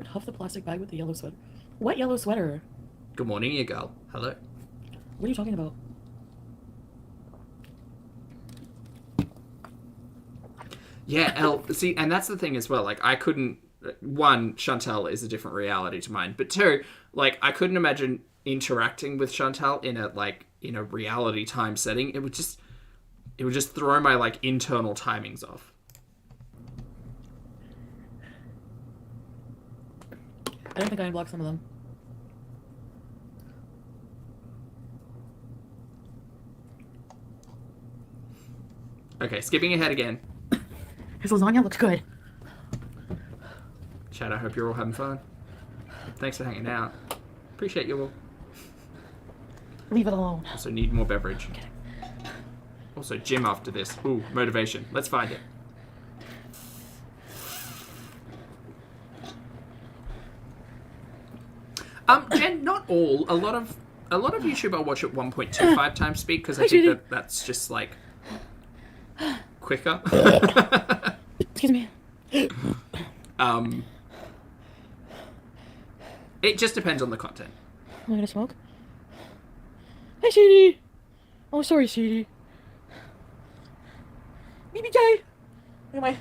Huff the plastic bag with the yellow sweater. What yellow sweater? Good morning, you girl. Hello. What are you talking about? Yeah, see, and that's the thing as well. Like, I couldn't... One, Chantal is a different reality to mine. But two, like, I couldn't imagine interacting with Chantal in a reality time setting, it would just throw my like internal timings off. I don't think I unblocked some of them. Okay, skipping ahead again. His lasagna looks good. Chad, I hope you're all having fun. Thanks for hanging out. Appreciate you all. Leave it alone. Also need more beverage. Also gym after this. Ooh, motivation. Let's find it. Jen, not all. A lot of YouTube I watch at 1.25 times speed because I think that's just like quicker. Excuse me. It just depends on the content. Am I gonna smoke? Hey, CD. Oh, sorry, CD. BBJ. Look at my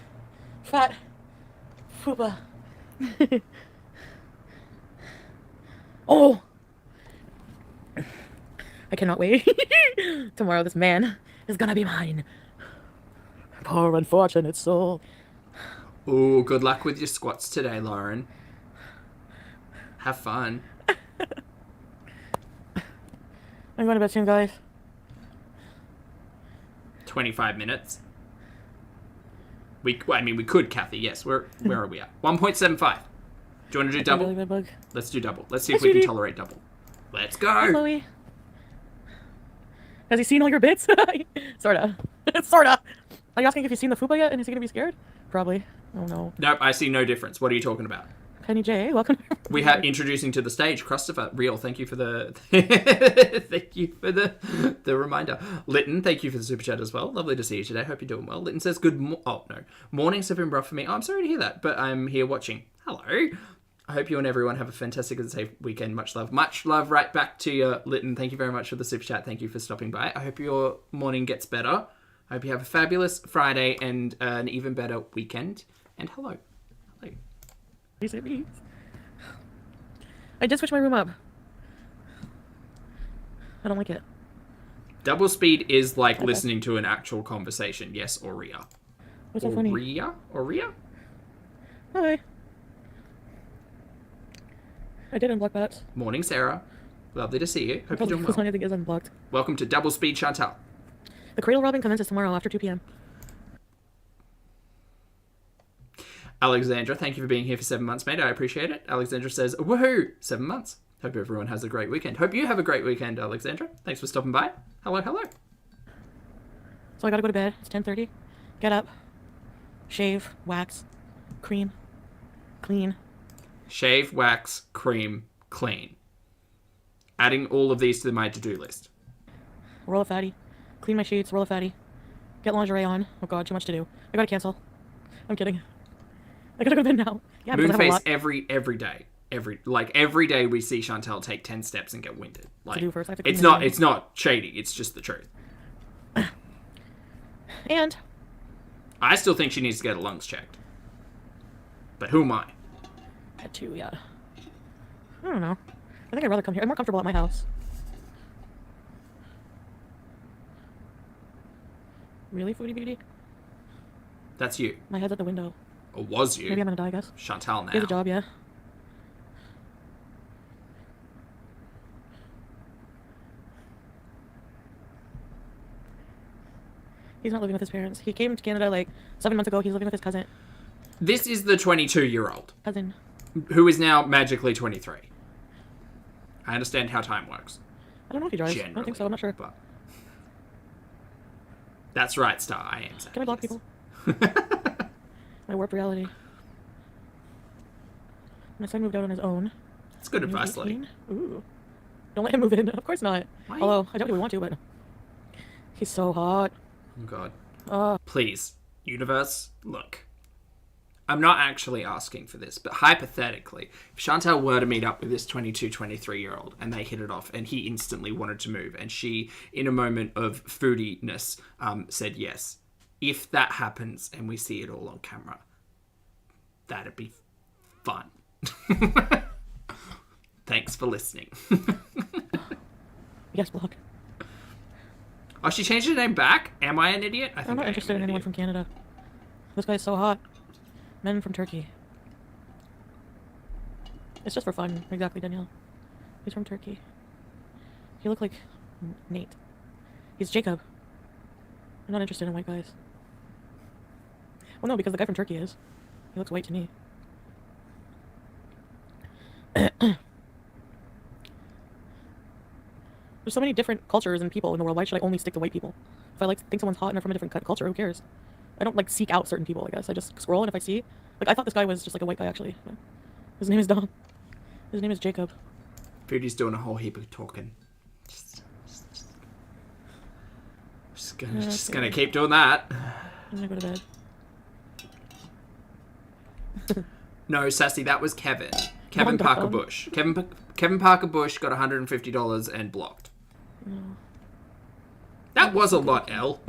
fat fupa. Oh! I cannot wait. Tomorrow this man is gonna be mine. Poor unfortunate soul. Ooh, good luck with your squats today, Lauren. Have fun. I'm going to bed soon, guys. 25 minutes. We could, Kathy. Yes. Where are we at? 1.75. Do you want to do double? Really bad bug. Let's do double. Let's see if we can tolerate double. Let's go. Hi, Chloe. Has he seen all your bits? Sorta. Sorta. Are you asking if he's seen the fupa yet and is he gonna be scared? Probably. Oh no. Nope, I see no difference. What are you talking about? Penny J, welcome. We have introducing to the stage, Christopher. Real, thank you for the thank you for the reminder. Lytton, thank you for the super chat as well. Lovely to see you today. Hope you're doing well. Lytton says mornings have been rough for me. Oh, I'm sorry to hear that, but I'm here watching. Hello. I hope you and everyone have a fantastic and safe weekend. Much love. Much love right back to you, Lytton. Thank you very much for the super chat. Thank you for stopping by. I hope your morning gets better. I hope you have a fabulous Friday and an even better weekend. And hello. Hello. I did switch my room up. I don't like it. Double speed is like listening to an actual conversation. Yes, Aurea. What's so funny? Aurea? Hi. I did unblock that. Morning, Sarah. Lovely to see you. Hope you're doing Because well. anything is unblocked. Welcome to Double Speed, Chantal. The cradle robbing commences tomorrow after 2 p.m. Alexandra, thank you for being here for 7 months, mate. I appreciate it. Alexandra says, woohoo, 7 months. Hope everyone has a great weekend. Hope you have a great weekend, Alexandra. Thanks for stopping by. Hello, hello. So I gotta go to bed. It's 10:30. Get up. Shave. Wax. Cream. Clean. Shave, wax, cream, clean. Adding all of these to my to-do list. Roll a fatty. Clean my sheets. Roll a fatty. Get lingerie on. Oh god, too much to do. I gotta cancel. I'm kidding. I gotta go to bed now. Yeah, because I have a Moonface lot every day. Every day we see Chantal take 10 steps and get winded. Like, to do first. I have to clean it's my not room. it's not shady, it's just the truth. And I still think she needs to get her lungs checked. But who am I? at 2, yeah. I don't know. I think I'd rather come here. I'm more comfortable at my house. Really, Foodie Beauty? That's you. My head's at the window. Or was you? Maybe I'm gonna die, I guess. Chantal now. He has a job, yeah. He's not living with his parents. He came to Canada like 7 months ago. He's living with his cousin. This is the 22-year-old Cousin. who is now magically 23. I understand how time works. I don't know if he drives. Generally, I don't think so. I'm not sure. But that's right, Star. I am sad. Can I block people? My warped reality. My son moved out on his own. That's good When he was advice, Letty. 18. Ooh. Don't let him move in. Of course not. Why? Although, I don't really want to, but... He's so hot. Oh, God. Oh. Please, universe, look. I'm not actually asking for this, but hypothetically, if Chantal were to meet up with this 22, 23-year-old and they hit it off and he instantly wanted to move and she, in a moment of foodiness, said yes. If that happens and we see it all on camera, that'd be fun. Thanks for listening. Yes, block. Oh, she changed her name back? Am I an idiot? I think I'm not I am interested an in anyone idiot. from Canada. This guy's so hot. Men from Turkey. It's just for fun. Exactly, Danielle. He's from Turkey. He looked like Nate. He's Jacob. I'm not interested in white guys. Well, no, because the guy from Turkey is. He looks white to me. There's so many different cultures and people in the world. Why should I only stick to white people? If I think someone's hot and they're from a different culture, who cares? I don't seek out certain people. I guess I just scroll, and if I see, I thought this guy was just a white guy actually. His name is Dom. His name is Jacob. Foodie's doing a whole heap of talking. Just gonna keep doing that. I'm gonna go to bed. No, Sassy, that was Kevin. Kevin Wonderful. Parker Bush. Kevin Parker Bush got $150 and blocked. No. That was a lot, Elle.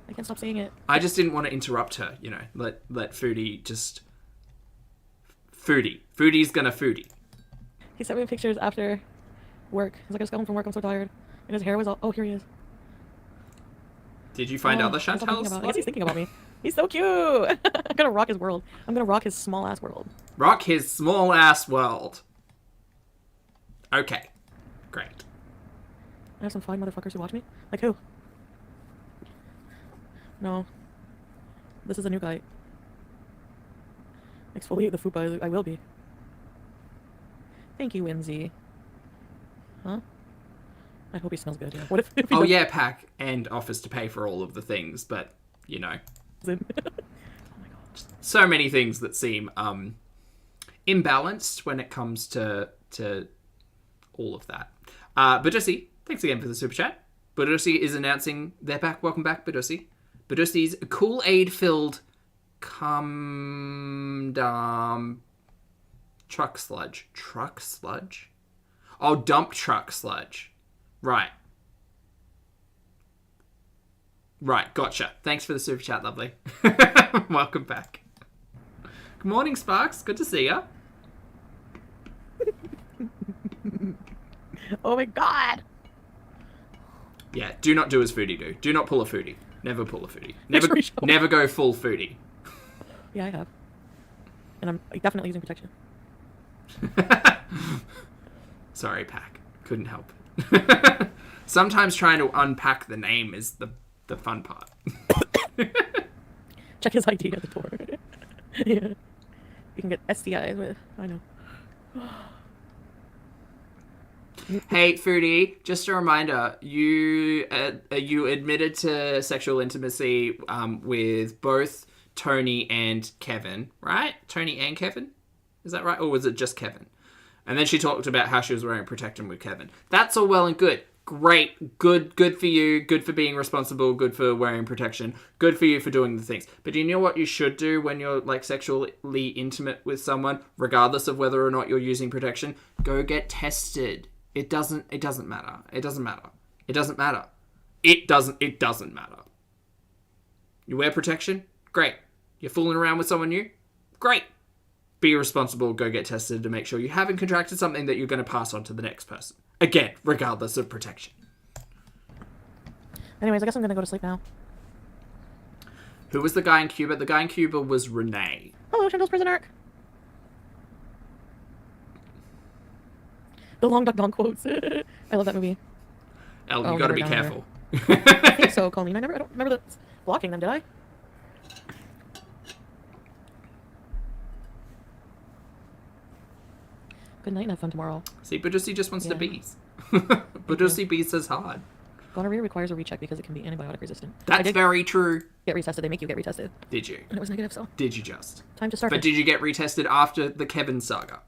I can't stop saying it. I just didn't want to interrupt her, you know. Let Foodie just... Foodie's gonna Foodie. He sent me pictures after work. He's like, I just got home from work, I'm so tired. And his hair was all... Oh, here he is. Did you find other I Chantals? guess he's thinking about me. He's so cute! I'm gonna rock his world. I'm gonna rock his small-ass world. Rock his small-ass world. Okay. Great. I have some fine motherfuckers who watch me. Like who? No. This is a new guy. Exfoliate the fupa. I will be. Thank you, Winsy. Huh? I hope he smells good. Yeah. What if? Oh yeah, Pack and offers to pay for all of the things, but you know, Oh my god. so many things that seem imbalanced when it comes to all of that. Badusi, thanks again for the super chat. Badusi is announcing they're back. Welcome back, Badusi. Badusi's Kool-Aid filled truck sludge. Truck sludge? Oh, dump truck sludge. Right. Right, gotcha. Thanks for the super chat, lovely. Welcome back. Good morning, Sparks. Good to see ya. Oh my god. Yeah, do not do as Foodie do. Do not pull a Foodie. Never pull a Foodie. Make Never, sure you show me. never go full Foodie. Yeah, I have. And I'm definitely using protection. Sorry, Pack. Couldn't help it. Sometimes trying to unpack the name is the fun part. Check his ID at the door. Yeah. You can get STIs with. I know. Hey, Foodie, just a reminder, you admitted to sexual intimacy with both Tony and Kevin, right? Tony and Kevin? Is that right? Or was it just Kevin? And then she talked about how she was wearing protection with Kevin. That's all well and good. Great. Good for you. Good for being responsible. Good for wearing protection. Good for you for doing the things. But do you know what you should do when you're like sexually intimate with someone, regardless of whether or not you're using protection? Go get tested. It doesn't matter. It doesn't matter. It doesn't matter. It doesn't matter. You wear protection? Great. You're fooling around with someone new? Great. Be responsible, go get tested to make sure you haven't contracted something that you're going to pass on to the next person. Again, regardless of protection. Anyways, I guess I'm gonna go to sleep now. Who was the guy in Cuba? The guy in Cuba was Renee. Hello, Chantal's prison arc. The Long Duck Dong quotes. I love that movie. Elle, Oh, you got to never be down careful. I think so, Colleen. I don't remember blocking them, did I? Good night and have fun tomorrow. See, Badusi just wants to Yeah. bees. Badusi bees as hard. Gonorrhea requires a recheck because it can be antibiotic resistant. I That's did very true. get retested. They make you get retested. Did you? And it was negative, so Did you just? time to start. But did you get retested after the Kevin saga?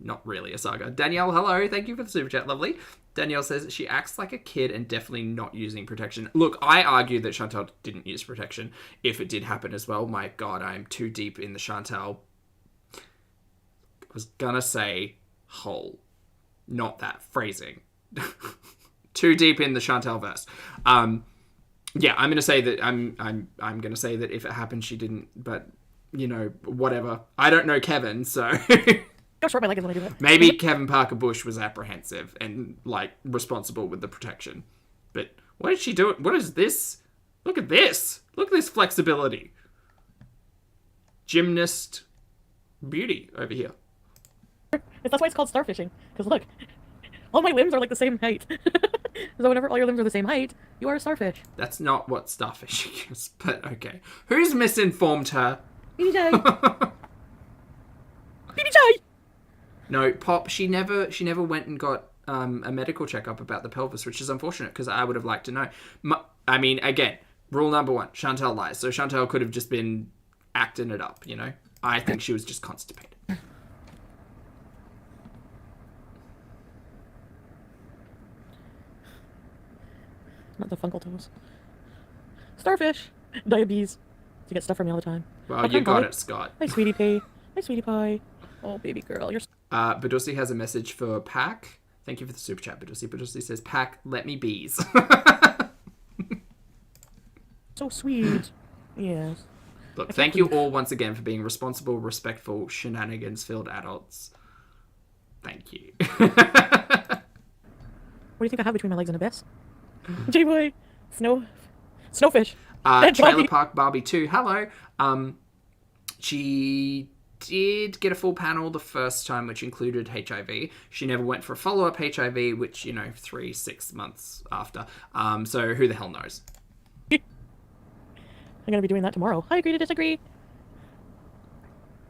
Not really a saga. Danielle, hello. Thank you for the super chat. Lovely. Danielle says she acts like a kid and definitely not using protection. Look, I argue that Chantal didn't use protection. If it did happen as well, my God, I'm too deep in the Chantal. I was gonna say hole. Not that phrasing. Too deep in the Chantal verse. Yeah, I'm gonna say that I'm gonna say that if it happened she didn't, but you know, whatever. I don't know Kevin, so Go short my leg is when I do that. Maybe Kevin Parker Bush was apprehensive and, like, responsible with the protection. But what is she doing? What is this? Look at this. Look at this flexibility. Gymnast beauty over here. That's why it's called starfishing. Because look, all my limbs are like the same height. So whenever all your limbs are the same height, you are a starfish. That's not what starfishing is, but okay. Who's misinformed her? BBJ. BBJ. No, Pop, she never went and got a medical checkup about the pelvis, which is unfortunate because I would have liked to know. I mean, again, rule number 1, Chantal lies. So Chantal could have just been acting it up, you know? I think she was just constipated. Not the Funkle Toes. Starfish. Diabetes. You get stuff from me all the time. Well, you got it, Scott. Hi, sweetie pie. Hi, sweetie pie. Oh, baby girl. You're Badussi has a message for Pack. Thank you for the super chat, Badussi. Badussi says, Pack, let me bees. so sweet. Yes. Look, thank you all once again for being responsible, respectful, shenanigans-filled adults. Thank you. What do you think I have between my legs and abyss? J-boy. Snowfish. Trailer Park Barbie 2. Hello. She did get a full panel the first time, which included HIV. She never went for a follow-up HIV, which, 3-6 months after. So who the hell knows? I'm gonna be doing that tomorrow. I agree to disagree.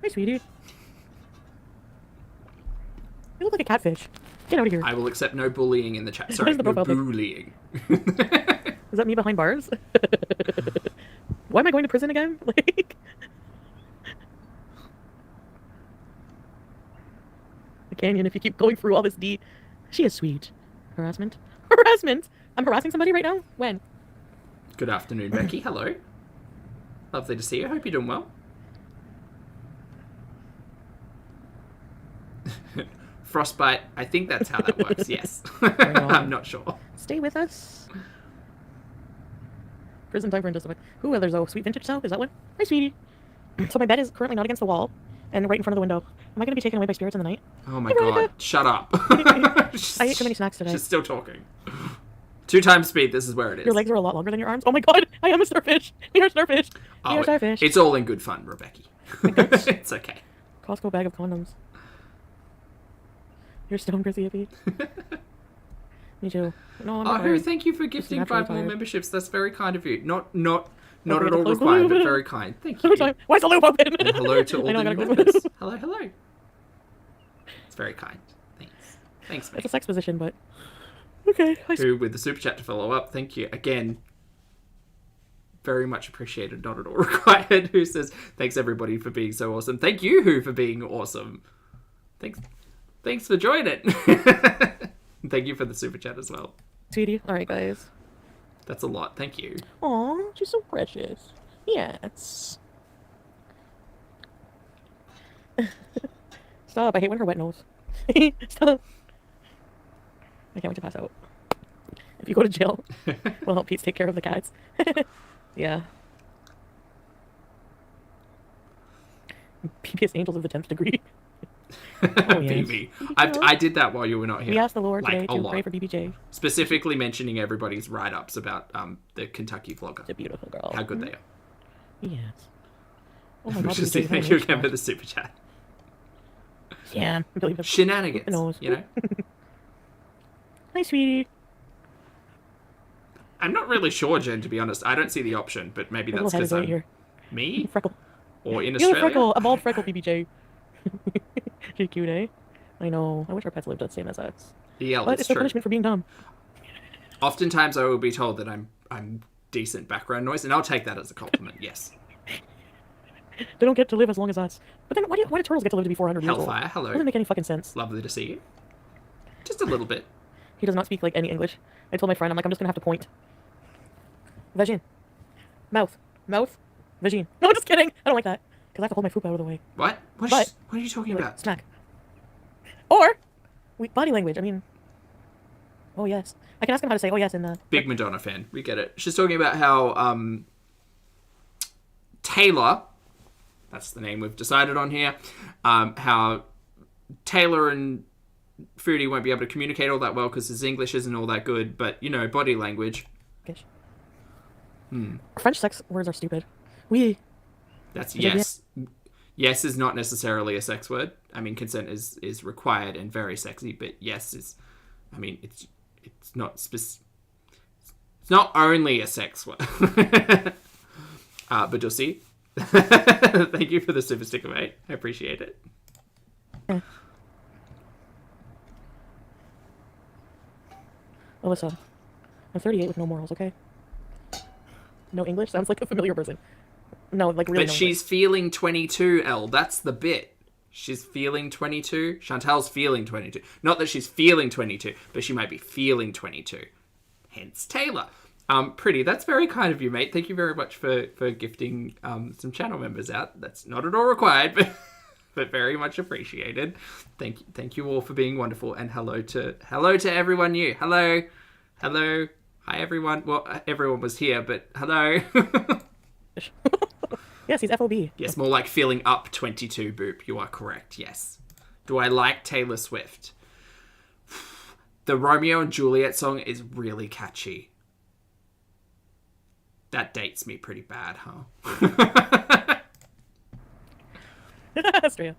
Hi, sweetie. You look like a catfish. Get out of here. I will accept no bullying in the chat. Sorry, the no profile pic? bullying. Is that me behind bars? Why am I going to prison again? Like, the canyon. If you keep going through all this D, she is sweet. Harassment. Harassment. I'm harassing somebody right now. When? Good afternoon, Becky. Hello. Lovely to see you. Hope you're doing well. Frostbite. I think that's how that works. Yes. I'm not sure. Stay with us. Prison time for just Ooh, there's a sweet vintage soap. Is that one? Hi, sweetie. So my bed is currently not against the wall and right in front of the window. Am I going to be taken away by spirits in the night? Oh my god. Shut up. I ate too many snacks today. She's still talking. 2 times speed. This is where it is. Your legs are a lot longer than your arms. Oh my god. I am a starfish. You're a starfish. You're a starfish. It's all in good fun, Rebecca. It's okay. Costco bag of condoms. You're stone crazy hippie. Me too. No, I'm not Who? tired. Thank you for gifting naturally 5 more tired. memberships. That's very kind of you. Not at all close the required, loop. but very kind. Thank you. Why is the loop open? And hello to all I know, the I new gotta members. close it. Hello, hello. It's very kind. Thanks. Thanks, mate. It's a sex position, but okay. Who with the super chat to follow up. Thank you again. Very much appreciated, not at all required. Who says, thanks everybody for being so awesome. Thank you, Who, for being awesome. Thanks for joining. Thank you for the super chat as well. Sweetie. Alright, guys. That's a lot. Thank you. Aw, she's so precious. Yes. Stop. I hate when her wet nose. Stop. I can't wait to pass out. If you go to jail, we'll help Pete take care of the cats. Yeah. PBS Angels of the 10th degree. Oh, yes. BB. I did that while you were not here. We asked the Lord Like, today a to lot. pray for BBJ. Specifically mentioning everybody's write-ups about the Kentucky vlogger. She's a beautiful girl. How good they are. Yes. Oh my god, Just BBJ is thank an you amazing again for girl. the super chat. Yeah. I believe it. Shenanigans. Nose. You know? Hi, sweetie. I'm not really sure, Jen, to be honest. I don't see the option, but maybe Her that's little head because is right I'm here. me Freckle. or in You have a Australia. freckle. A bald freckle, BBJ. She's cute, eh? I know. I wish our pets lived the same as us. Yeah, But that's it's the true. punishment for being dumb. Oftentimes I will be told that I'm decent background noise, and I'll take that as a compliment, yes. They don't get to live as long as us. But then why do turtles get to live to be 400 years old? Hellfire, hello. Doesn't make any fucking sense. Lovely to see you. Just a little bit. He does not speak like any English. I told my friend, I'm like, I'm just gonna have to point. Vagine. Mouth. Mouth. Vagine. No, I'm just kidding. I don't like that. Because I have to hold my food out of the way. What? What But- are you talking Like, about? snack. Or, body language. I mean, oh yes. I can ask him how to say oh yes in the... Big Madonna fan. We get it. She's talking about how Taylor, that's the name we've decided on here, how Taylor and Foodie won't be able to communicate all that well because his English isn't all that good, but, you know, body language. Gosh. French sex words are stupid. Oui. That's yes. Yes is not necessarily a sex word. I mean, consent is required and very sexy, but yes is, I mean, it's not it's not only a sex word. But you'll see. Thank you for the super sticker, mate. I appreciate it. Alyssa, I'm 38 with no morals, okay? No English? Sounds like a familiar person. No, like really. But no she's English. feeling 22, Elle. That's the bit. She's feeling 22. Chantal's feeling 22. Not that she's feeling 22, but she might be feeling 22. Hence Taylor. Pretty. That's very kind of you, mate. Thank you very much for gifting some channel members out. That's not at all required, but very much appreciated. Thank you all for being wonderful, and hello to everyone new. Hello. Hi everyone. Well, everyone was here, but hello. Yes, he's FOB. Yes, more like feeling up 22, Boop. You are correct, yes. Do I like Taylor Swift? The Romeo and Juliet song is really catchy. That dates me pretty bad, huh? That's true.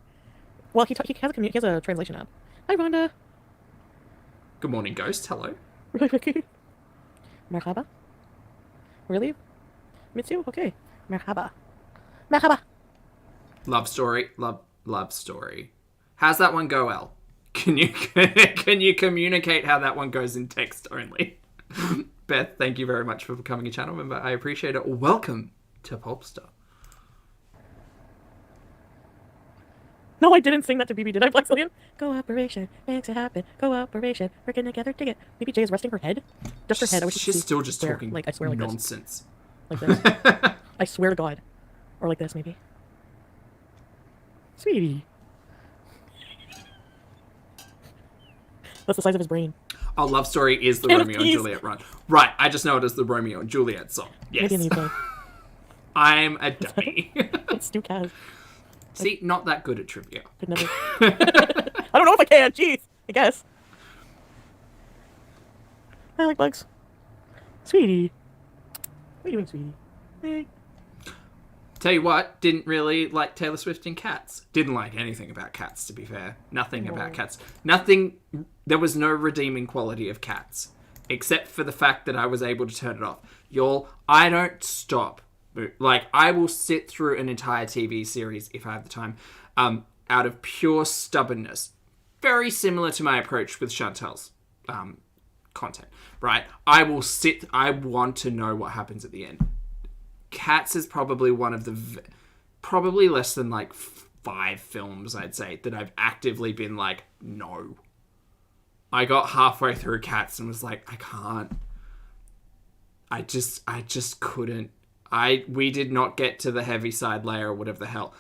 Well, he has a translation app. Hi, Rhonda. Good morning, Ghost. Hello. Really, Vicky? Merhaba. Really? Mitsu? Okay. Merhaba. Merhaba. Love story. Love story. How's that one go, Elle? Can you communicate how that one goes in text only? Beth, thank you very much for becoming a channel member. I appreciate it. Welcome to Pulpster. No, I didn't sing that to BB, did I, Blackzillion? Cooperation makes it happen. Cooperation, working together to get. BBJ is resting her head. Just her head. I wish you could She's see. still just Swear. talking like I swear, like nonsense. This. Like this. I swear to God. Or like this, maybe. Sweetie. That's the size of his brain. Oh, Love Story is the Romeo and Juliet run. Right, I just know it as the Romeo and Juliet song. Yes. Maybe a new I'm a dummy. It's Stu Kaz. See, not that good at trivia. Could never. I don't know if I can. Jeez. I guess. I like bugs. Sweetie. What are you doing, sweetie? Hey. Tell you what, didn't really like Taylor Swift and Cats. Didn't like anything about Cats, to be fair. Nothing about Cats. Nothing. There was no redeeming quality of Cats. Except for the fact that I was able to turn it off. Y'all, I don't stop. Like, I will sit through an entire TV series, if I have the time, out of pure stubbornness. Very similar to my approach with Chantal's content, right? I want to know what happens at the end. Cats is probably one of the... probably less than, like, 5 films, I'd say, that I've actively been like, no. I got halfway through Cats and was like, I can't. I just couldn't. We did not get to the heavy side layer or whatever the hell.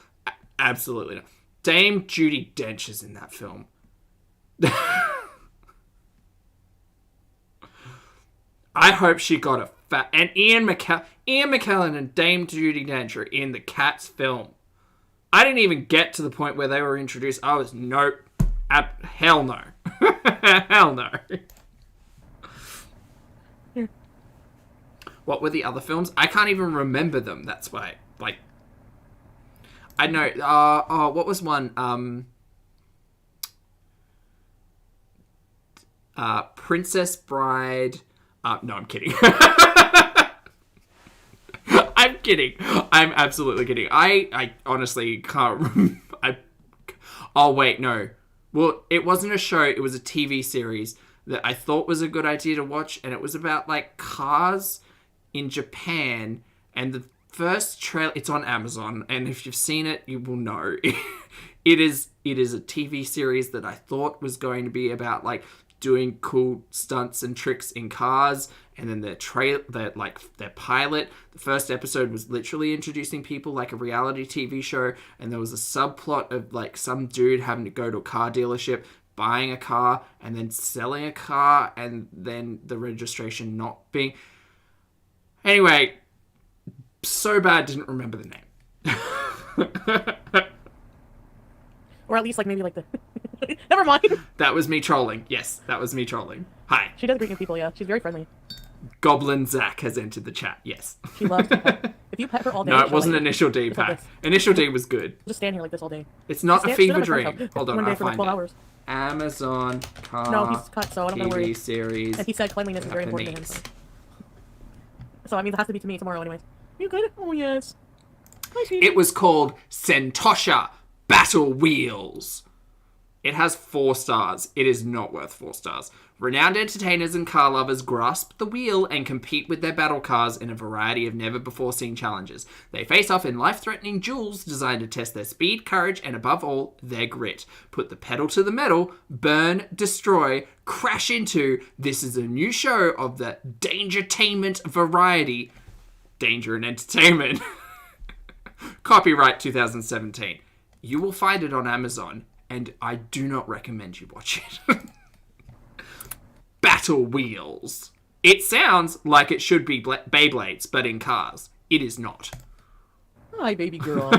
Absolutely not. Dame Judi Dench is in that film. I hope she got a fat... And Ian McKellen and Dame Judi Dench are in the Cats film. I didn't even get to the point where they were introduced. I was, nope. Hell no. Hell no. What were the other films? I can't even remember them. That's why. Like, I know. What was one? Princess Bride. No, I'm kidding. I'm kidding. I'm absolutely kidding. I honestly can't. Oh wait, no. Well, it wasn't a show. It was a TV series that I thought was a good idea to watch, and it was about like cars in Japan, and the first trailer, it's on Amazon, and if you've seen it, you will know. It is a TV series that I thought was going to be about like doing cool stunts and tricks in cars, and then their pilot, the first episode was literally introducing people like a reality TV show, and there was a subplot of like some dude having to go to a car dealership, buying a car, and then selling a car, and then the registration not being... Anyway, so bad, didn't remember the name. Or at least, like, maybe, like, the... Never mind. That was me trolling. Yes, that was me trolling. Hi. She does greet new people, yeah. She's very friendly. Goblin Zach has entered the chat. Yes. She loves to pet. If you pet her all day... No, it she'll wasn't like Initial D It's like pack. this. Initial D was good. Just stand here like this all day. It's not a Sit fever on my front dream. couch. Hold on, One day I'll for like find 12 it. hours. Amazon car No, he's cut, so I don't gotta worry. TV series. And he said cleanliness is very important to him. So I mean, it has to be to me tomorrow anyways. You good? Oh, yes. Hi, sweetie. It was called Santosha Battle Wheels. It has 4 stars. It is not worth 4 stars. Renowned entertainers and car lovers grasp the wheel and compete with their battle cars in a variety of never-before-seen challenges. They face off in life-threatening duels designed to test their speed, courage, and above all, their grit. Put the pedal to the metal, burn, destroy, crash into. This is a new show of the Dangertainment variety. Danger and Entertainment. Copyright 2017. You will find it on Amazon, and I do not recommend you watch it. Battle Wheels. It sounds like it should be Beyblades, but in cars. It is not. Hi, baby girl.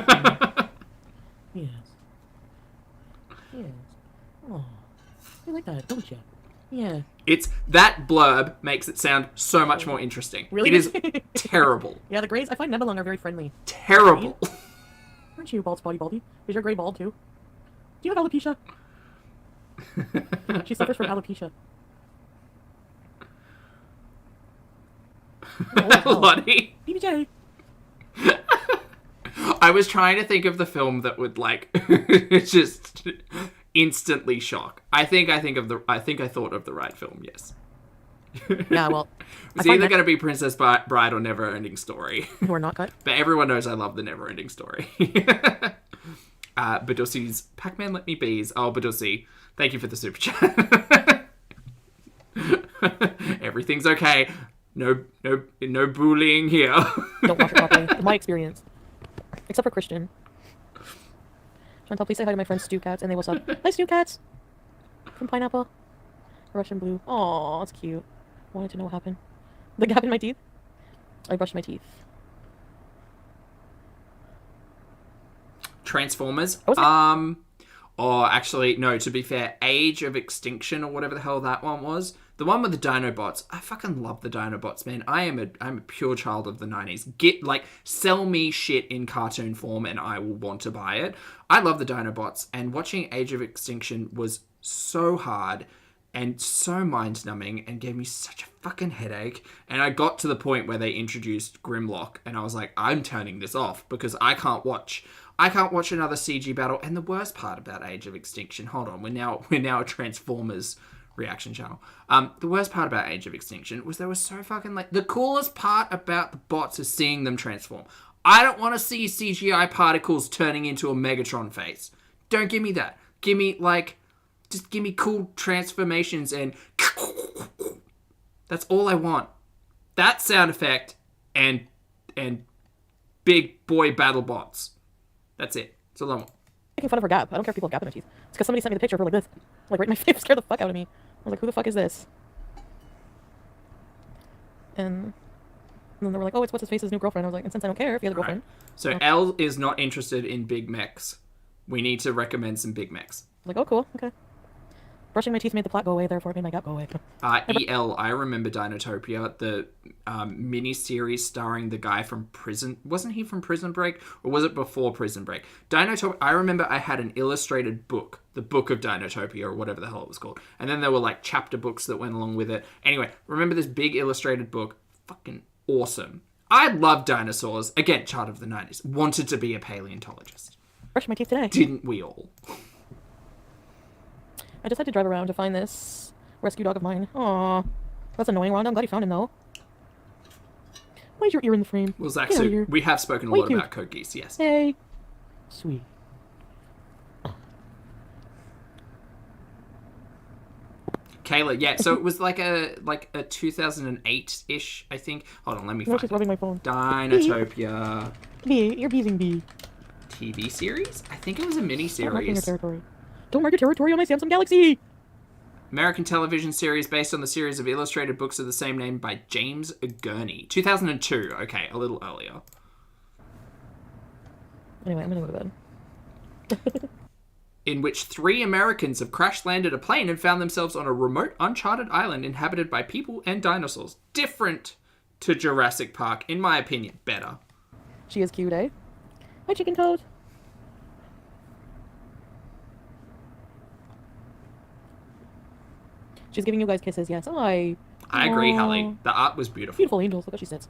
Yes. Yes. Oh, you like that, don't you? Yeah. It's that blurb makes it sound so much more interesting. Really? It is terrible. Yeah, the Greys, I find Nebelung are very friendly. Terrible. Aren't you bald spotty baldy? Is your Grey bald too? Do you have alopecia? She suffers from alopecia. Lottie. BBJ. I was trying to think of the film that would like just instantly shock. I think I thought of the right film. Yes. Yeah, well, It's either going to be Princess Bride or Never Ending Story. who are not cut. But everyone knows I love the Never Ending Story. Badussi's Pac-Man Let Me Bees. Oh, Badussi, thank you for the super chat. Everything's okay. No bullying here. Don't watch it properly. In my experience. Except for Christian. Chantal, please say hi to my friends Stew Cats, and they will sub. Hi, Stew Cats! From Pineapple. Russian Blue. Aw, that's cute. Wanted to know what happened. The gap in my teeth? I brushed my teeth. Transformers. Oh, Or actually, no, to be fair, Age of Extinction or whatever the hell that one was. The one with the Dinobots. I fucking love the Dinobots, man. I'm a pure child of the 90s. Sell me shit in cartoon form and I will want to buy it. I love the Dinobots, and watching Age of Extinction was so hard and so mind-numbing and gave me such a fucking headache. And I got to the point where they introduced Grimlock, and I was like, I'm turning this off because I can't watch another CG battle. And the worst part about Age of Extinction, hold on, we're now a Transformers reaction channel. The worst part about Age of Extinction was they were so fucking the coolest part about the bots is seeing them transform. I don't want to see CGI particles turning into a Megatron face. Don't give me that. Give me just give me cool transformations and that's all I want. That sound effect and big boy battle bots. That's it. That's all I want. Making fun of her gap. I don't care if people have gap in their teeth. It's because somebody sent me the picture of her like this. Like right in my face. Scared the fuck out of me. I was like, who the fuck is this? And then they were like, oh, it's what's his face's new girlfriend. I was like, and since I don't care if he has a girlfriend. Right. So Elle is not interested in big mechs. We need to recommend some big mechs. I was like, oh, cool. Okay. Brushing my teeth made the plot go away, therefore it made my gap go away. EL, I remember Dinotopia, the mini-series starring the guy from Prison... Wasn't he from Prison Break? Or was it before Prison Break? Dinotopia, I remember I had an illustrated book, the Book of Dinotopia, or whatever the hell it was called. And then there were chapter books that went along with it. Anyway, remember this big illustrated book? Fucking awesome. I love dinosaurs. Again, child of the 90s. Wanted to be a paleontologist. Brushing my teeth today. Didn't we all? I just had to drive around to find this rescue dog of mine. Aw. That's annoying, Rhonda. I'm glad you found him, though. Why is your ear in the frame? Well, Zach, Get out so of here. we have spoken a Wait, lot you. about code geese, yes. Hey. Sweet. Kayla, yeah, so it was like a 2008-ish, I think. Hold on, let me No, find she's it. rubbing my phone. Dinotopia Bee, you're beezing bee. TV series? I think it was a Don't mark in your mini-series. territory. Don't mark your territory on my Samsung Galaxy! American television series based on the series of illustrated books of the same name by James Gurney. 2002. Okay, a little earlier. Anyway, I'm gonna go to bed. in which 3 Americans have crash-landed a plane and found themselves on a remote, uncharted island inhabited by people and dinosaurs. Different to Jurassic Park, in my opinion. Better. She is cute, eh? Hi, chicken toad. She's giving you guys kisses, yes. Oh, I agree, Aw. Hallie. The art was beautiful. Beautiful angels. Look how she sits.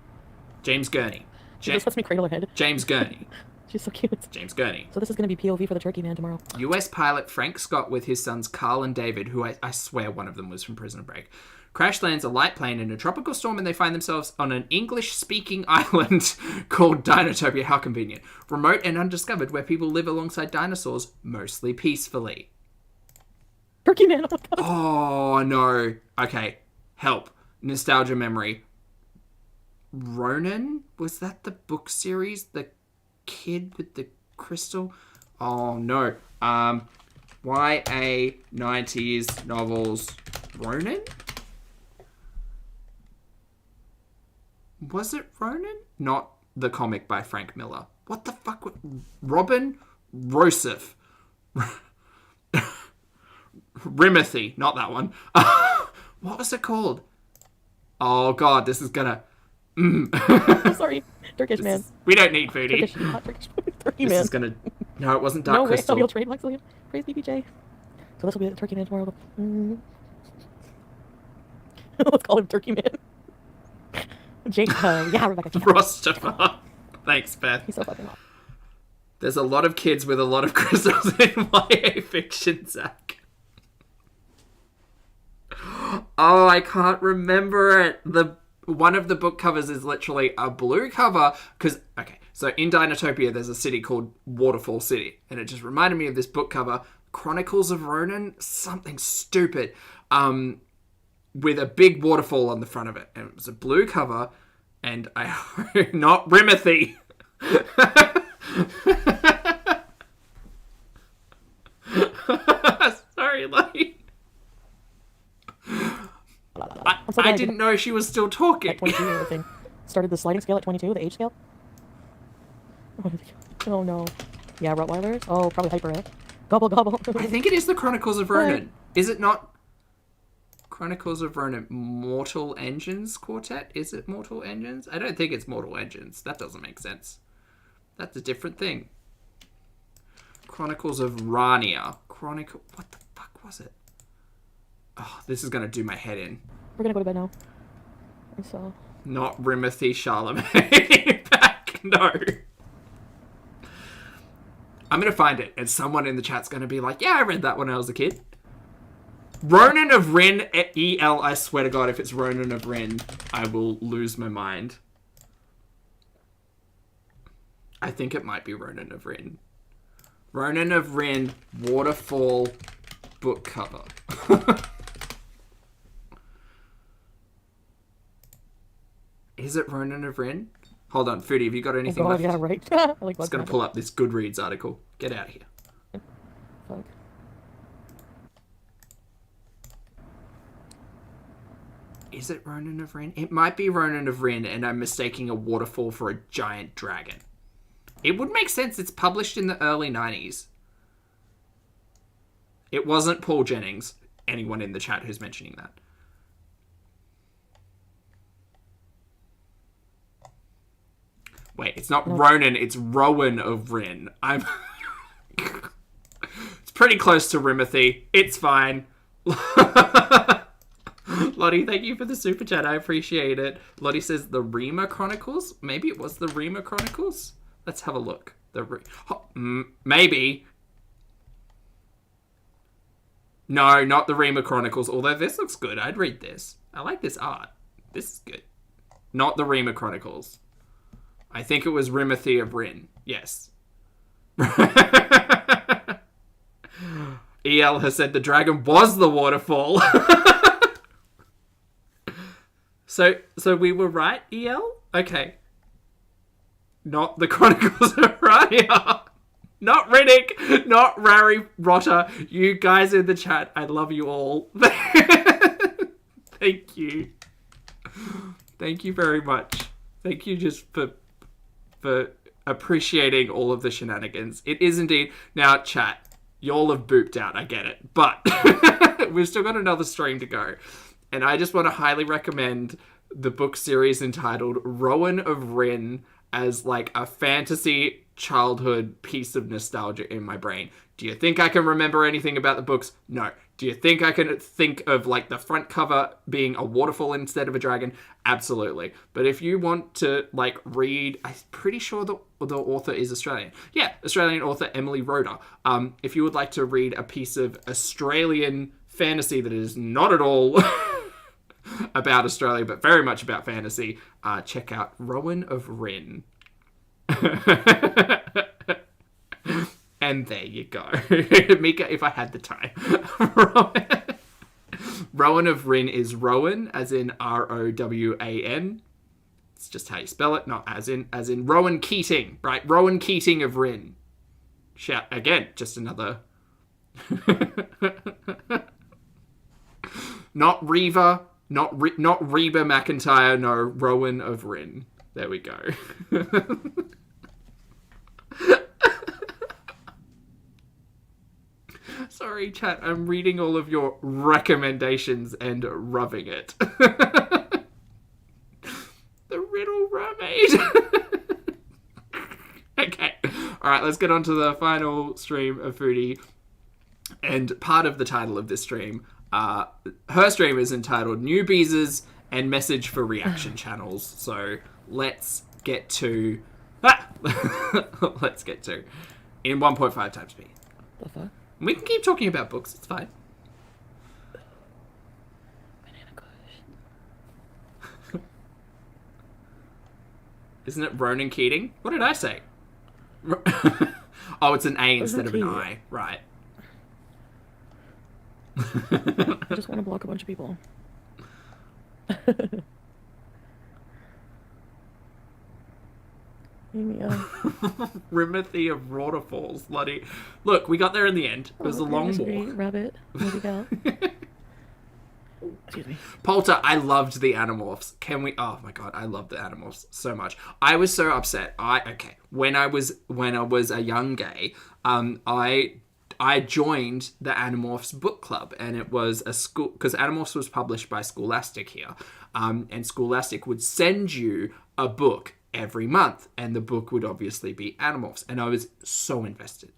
James Gurney. She just lets me cradle her head. James Gurney. She's so cute. James Gurney. So this is going to be POV for the turkey man tomorrow. US pilot Frank Scott with his sons Carl and David, who I swear one of them was from Prison Break, crash lands a light plane in a tropical storm and they find themselves on an English-speaking island called Dinotopia. How convenient. Remote and undiscovered, where people live alongside dinosaurs, mostly peacefully. Turkey man, oh my god. Oh, no. Okay. Help. Nostalgia memory. Ronan? Was that the book series? The kid with the crystal? Oh, no. YA 90s novels. Ronan? Was it Ronan? Not the comic by Frank Miller. What the fuck? Robin Rossif. Rimothy. Not that one. What was it called? Oh, God. This is gonna... Sorry. Turkish man. We don't need foodie. Turkish, not Turkish. Turkey This man. is gonna... No, it wasn't Dark No way. Crystal. You'll trade Maxillian. Praise BBJ. So this will be the turkey man tomorrow. Let's call him Turkey Man. Jake, yeah, Rebecca. Rostafar. Thanks, Beth. He's so fucking hot. There's a lot of kids with a lot of crystals in YA fiction, Zach. Oh, I can't remember it. One of the book covers is literally a blue cover. Because, okay, so in Dinotopia, there's a city called Waterfall City. And it just reminded me of this book cover, Chronicles of Ronan, something stupid. With a big waterfall on the front of it. And it was a blue cover. And I... not Rimothy. Sorry, Lottie. I didn't know she was still talking. At 22 or thing. Started the sliding scale at 22, the age scale. Oh no. Yeah, Rottweilers. Oh, probably hyper, eh? Gobble, gobble. I think it is the Chronicles of Ronan. Is it not? Chronicles of Ronan, Mortal Engines Quartet? Is it Mortal Engines? I don't think it's Mortal Engines. That doesn't make sense. That's a different thing. Chronicles of Rania. What the fuck was it? Oh, this is going to do my head in. We're gonna go to bed now. So. Not Rimothy Charlemagne. Back. No. I'm going to find it, and someone in the chat's going to be like, yeah, I read that when I was a kid. Ronan of Rin, E-L, I swear to God, if it's Ronan of Rin, I will lose my mind. I think it might be Ronan of Rin. Ronan of Rin, Waterfall, book cover. Is it Ronan of Rin? Hold on, Foodie, have you got anything left? Yeah, right. I was going to pull up this Goodreads article. Get out of here. Fuck. Is it Ronan of Rin? It might be Ronan of Rin, and I'm mistaking a waterfall for a giant dragon. It would make sense. It's published in the early 90s. It wasn't Paul Jennings. Anyone in the chat who's mentioning that. Wait, it's not Ronan, it's Rowan of Rin. It's pretty close to Rimothy. It's fine. Lottie, thank you for the super chat. I appreciate it. Lottie says the Rima Chronicles. Maybe it was the Rima Chronicles. Let's have a look. Maybe. No, not the Rima Chronicles. Although this looks good. I'd read this. I like this art. This is good. Not the Rima Chronicles. I think it was Rimothy of Rin. Yes. EL has said the dragon was the waterfall. So we were right, EL? Okay. Not the Chronicles of Rania. Not Riddick. Not Rary Rotter. You guys in the chat, I love you all. Thank you. Thank you very much. Thank you just for appreciating all of the shenanigans. It is indeed. Now, chat, y'all have booped out. I get it. But we've still got another stream to go. And I just want to highly recommend the book series entitled Rowan of Rin as like a fantasy childhood piece of nostalgia in my brain. Do you think I can remember anything about the books? No. Do you think I can think of like the front cover being a waterfall instead of a dragon? Absolutely. But if you want to like read, I'm pretty sure the author is Australian. Yeah, Australian author Emily Roeder. If you would like to read a piece of Australian fantasy that is not at all about Australia, but very much about fantasy, check out Rowan of Rin. And there you go. Mika, if I had the time. Rowan of Rin is Rowan, as in Rowan. It's just how you spell it, not as in Rowan Keating, right? Rowan Keating of Rin. Shout again, just another. Not Reva, not Reba McIntyre, no, Rowan of Rin. There we go. Sorry, chat. I'm reading all of your recommendations and rubbing it. The Riddle Mermaid. Okay. All right, let's get on to the final stream of Foodie. And part of the title of this stream, her stream is entitled New BEEZERS and Message for Reaction Channels. So let's get to... let's get to... In 1.5 times speed. The fuck? We can keep talking about books. It's fine. Banana Kush. Isn't it Ronan Keating? What did I say? Oh, it's an A instead of an I. Right. I just want to block a bunch of people. Rimothy of Waterfalls, bloody. Look, we got there in the end. It was a long walk. Rabbit, movie gal. Excuse me. Polter, I loved the Animorphs. Can we? Oh my god, I loved the Animorphs so much. I was so upset. When I was a young gay, I joined the Animorphs book club, and it was a school because Animorphs was published by Scholastic here, and Scholastic would send you a book every month, and the book would obviously be Animorphs, and I was so invested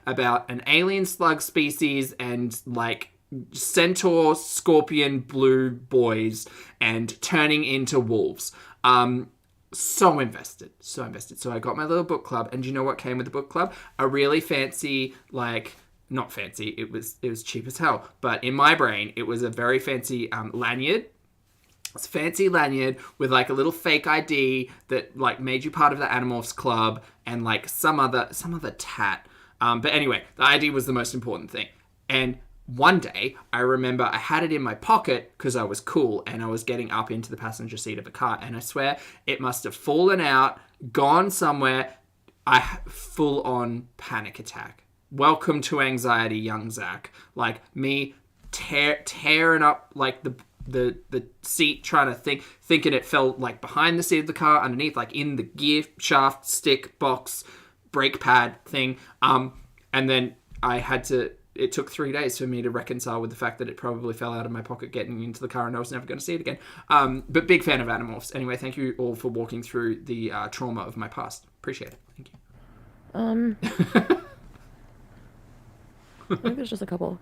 about an alien slug species and like centaur scorpion blue boys and turning into wolves. So invested. So I got my little book club, and do you know what came with the book club? A really fancy, like, not fancy, it was cheap as hell, but in my brain it was a very fancy lanyard. It's a fancy lanyard with like a little fake ID that like made you part of the Animorphs club and like some other tat. But anyway, the ID was the most important thing. And one day, I remember I had it in my pocket because I was cool and I was getting up into the passenger seat of a car, and I swear it must have fallen out, gone somewhere. Full on panic attack. Welcome to anxiety, young Zach. Like me tearing up like the seat, trying to thinking it fell like behind the seat of the car, underneath, like in the gear shaft, stick, box, brake pad thing. And then it took 3 days for me to reconcile with the fact that it probably fell out of my pocket getting into the car and I was never going to see it again. But big fan of Animorphs. Anyway, thank you all for walking through the trauma of my past. Appreciate it. Thank you. I think there's just a couple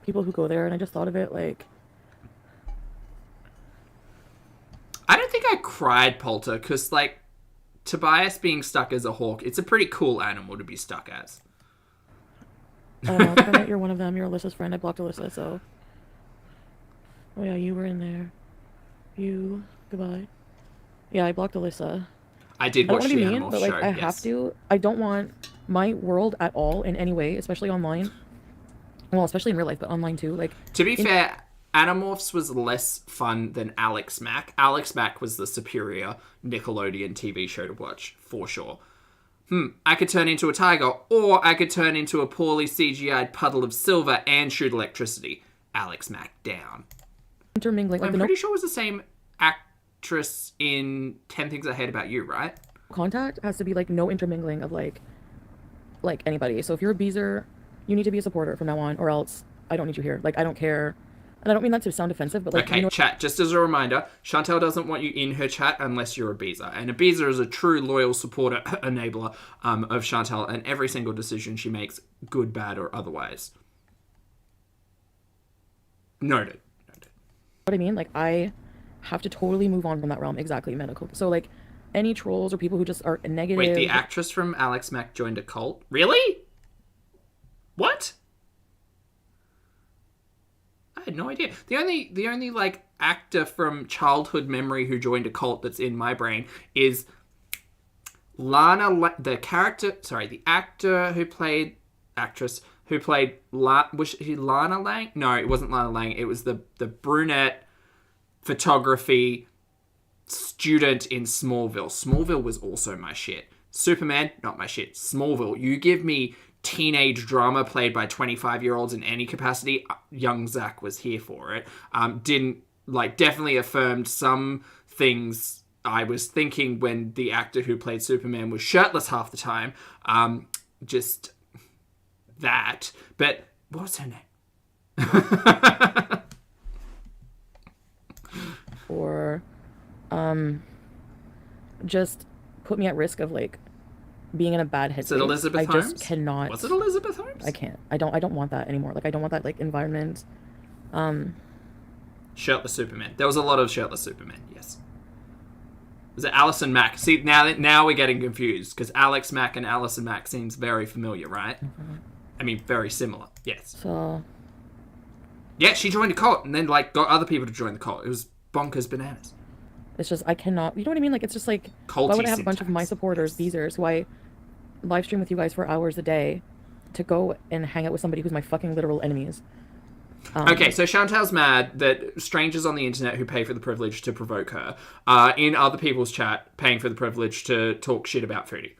people who go there, and I just thought of it like... I don't think I cried, Polter, because, like, Tobias being stuck as a hawk, it's a pretty cool animal to be stuck as. Oh, you're one of them. You're Alyssa's friend. I blocked Alyssa, so... Oh, yeah, you were in there. Goodbye. Yeah, I blocked Alyssa. I did watch the Animorphs but, like, show, I have to. I don't want my world at all in any way, especially online. Well, especially in real life, but online too. Like, to be fair, Animorphs was less fun than Alex Mack. Alex Mack was the superior Nickelodeon TV show to watch, for sure. I could turn into a tiger, or I could turn into a poorly CGI'd puddle of silver and shoot electricity. Alex Mack down. Intermingling. Like, I'm pretty sure it was the same actress in 10 Things I Hate About You, right? Contact has to be, like, no intermingling of, like... like anybody. So if you're a Beezer, you need to be a supporter from now on, or else I don't need you here. Like, I don't care. And I don't mean that to sound offensive, but like, Okay, you know, chat, just as a reminder, Chantal doesn't want you in her chat unless you're a Beezer. And a Beezer is a true loyal supporter, enabler of Chantal and every single decision she makes, good, bad, or otherwise. Noted. what I mean? Like, I have to totally move on from that realm. Exactly, medical. So, like, any trolls or people who just are negative. Wait, the actress from Alex Mack joined a cult? Really? What? I had no idea. The only like actor from childhood memory who joined a cult that's in my brain is the actor who played was she Lana Lang? No, it wasn't Lana Lang. It was the brunette photography student in Smallville. Smallville was also my shit. Superman, not my shit. Smallville, you give me teenage drama played by 25-year-olds in any capacity, young Zach was here for it. Definitely affirmed some things I was thinking when the actor who played Superman was shirtless half the time. Just that. But what was her name? Or just put me at risk of like being in a bad headspace. Is it Elizabeth I Holmes? just cannot. Was it Elizabeth Holmes? I can't. I don't want that anymore. Like, I don't want that like environment. Shirtless Superman. There was a lot of shirtless Superman, yes. Was it Alison Mack? See, now we're getting confused, because Alex Mack and Alison Mack seems very familiar, right? Mm-hmm. I mean, very similar, yes. So... yeah, she joined a cult, and then, like, got other people to join the cult. It was bonkers bananas. It's just, I cannot... You know what I mean? Like, it's just like... Culty why would I have a bunch of syntax. my supporters, Beezers, who I live stream with you guys for hours a day, to go and hang out with somebody who's my fucking literal enemies? Okay, so Chantal's mad that strangers on the internet who pay for the privilege to provoke her are in other people's chat paying for the privilege to talk shit about Foodie.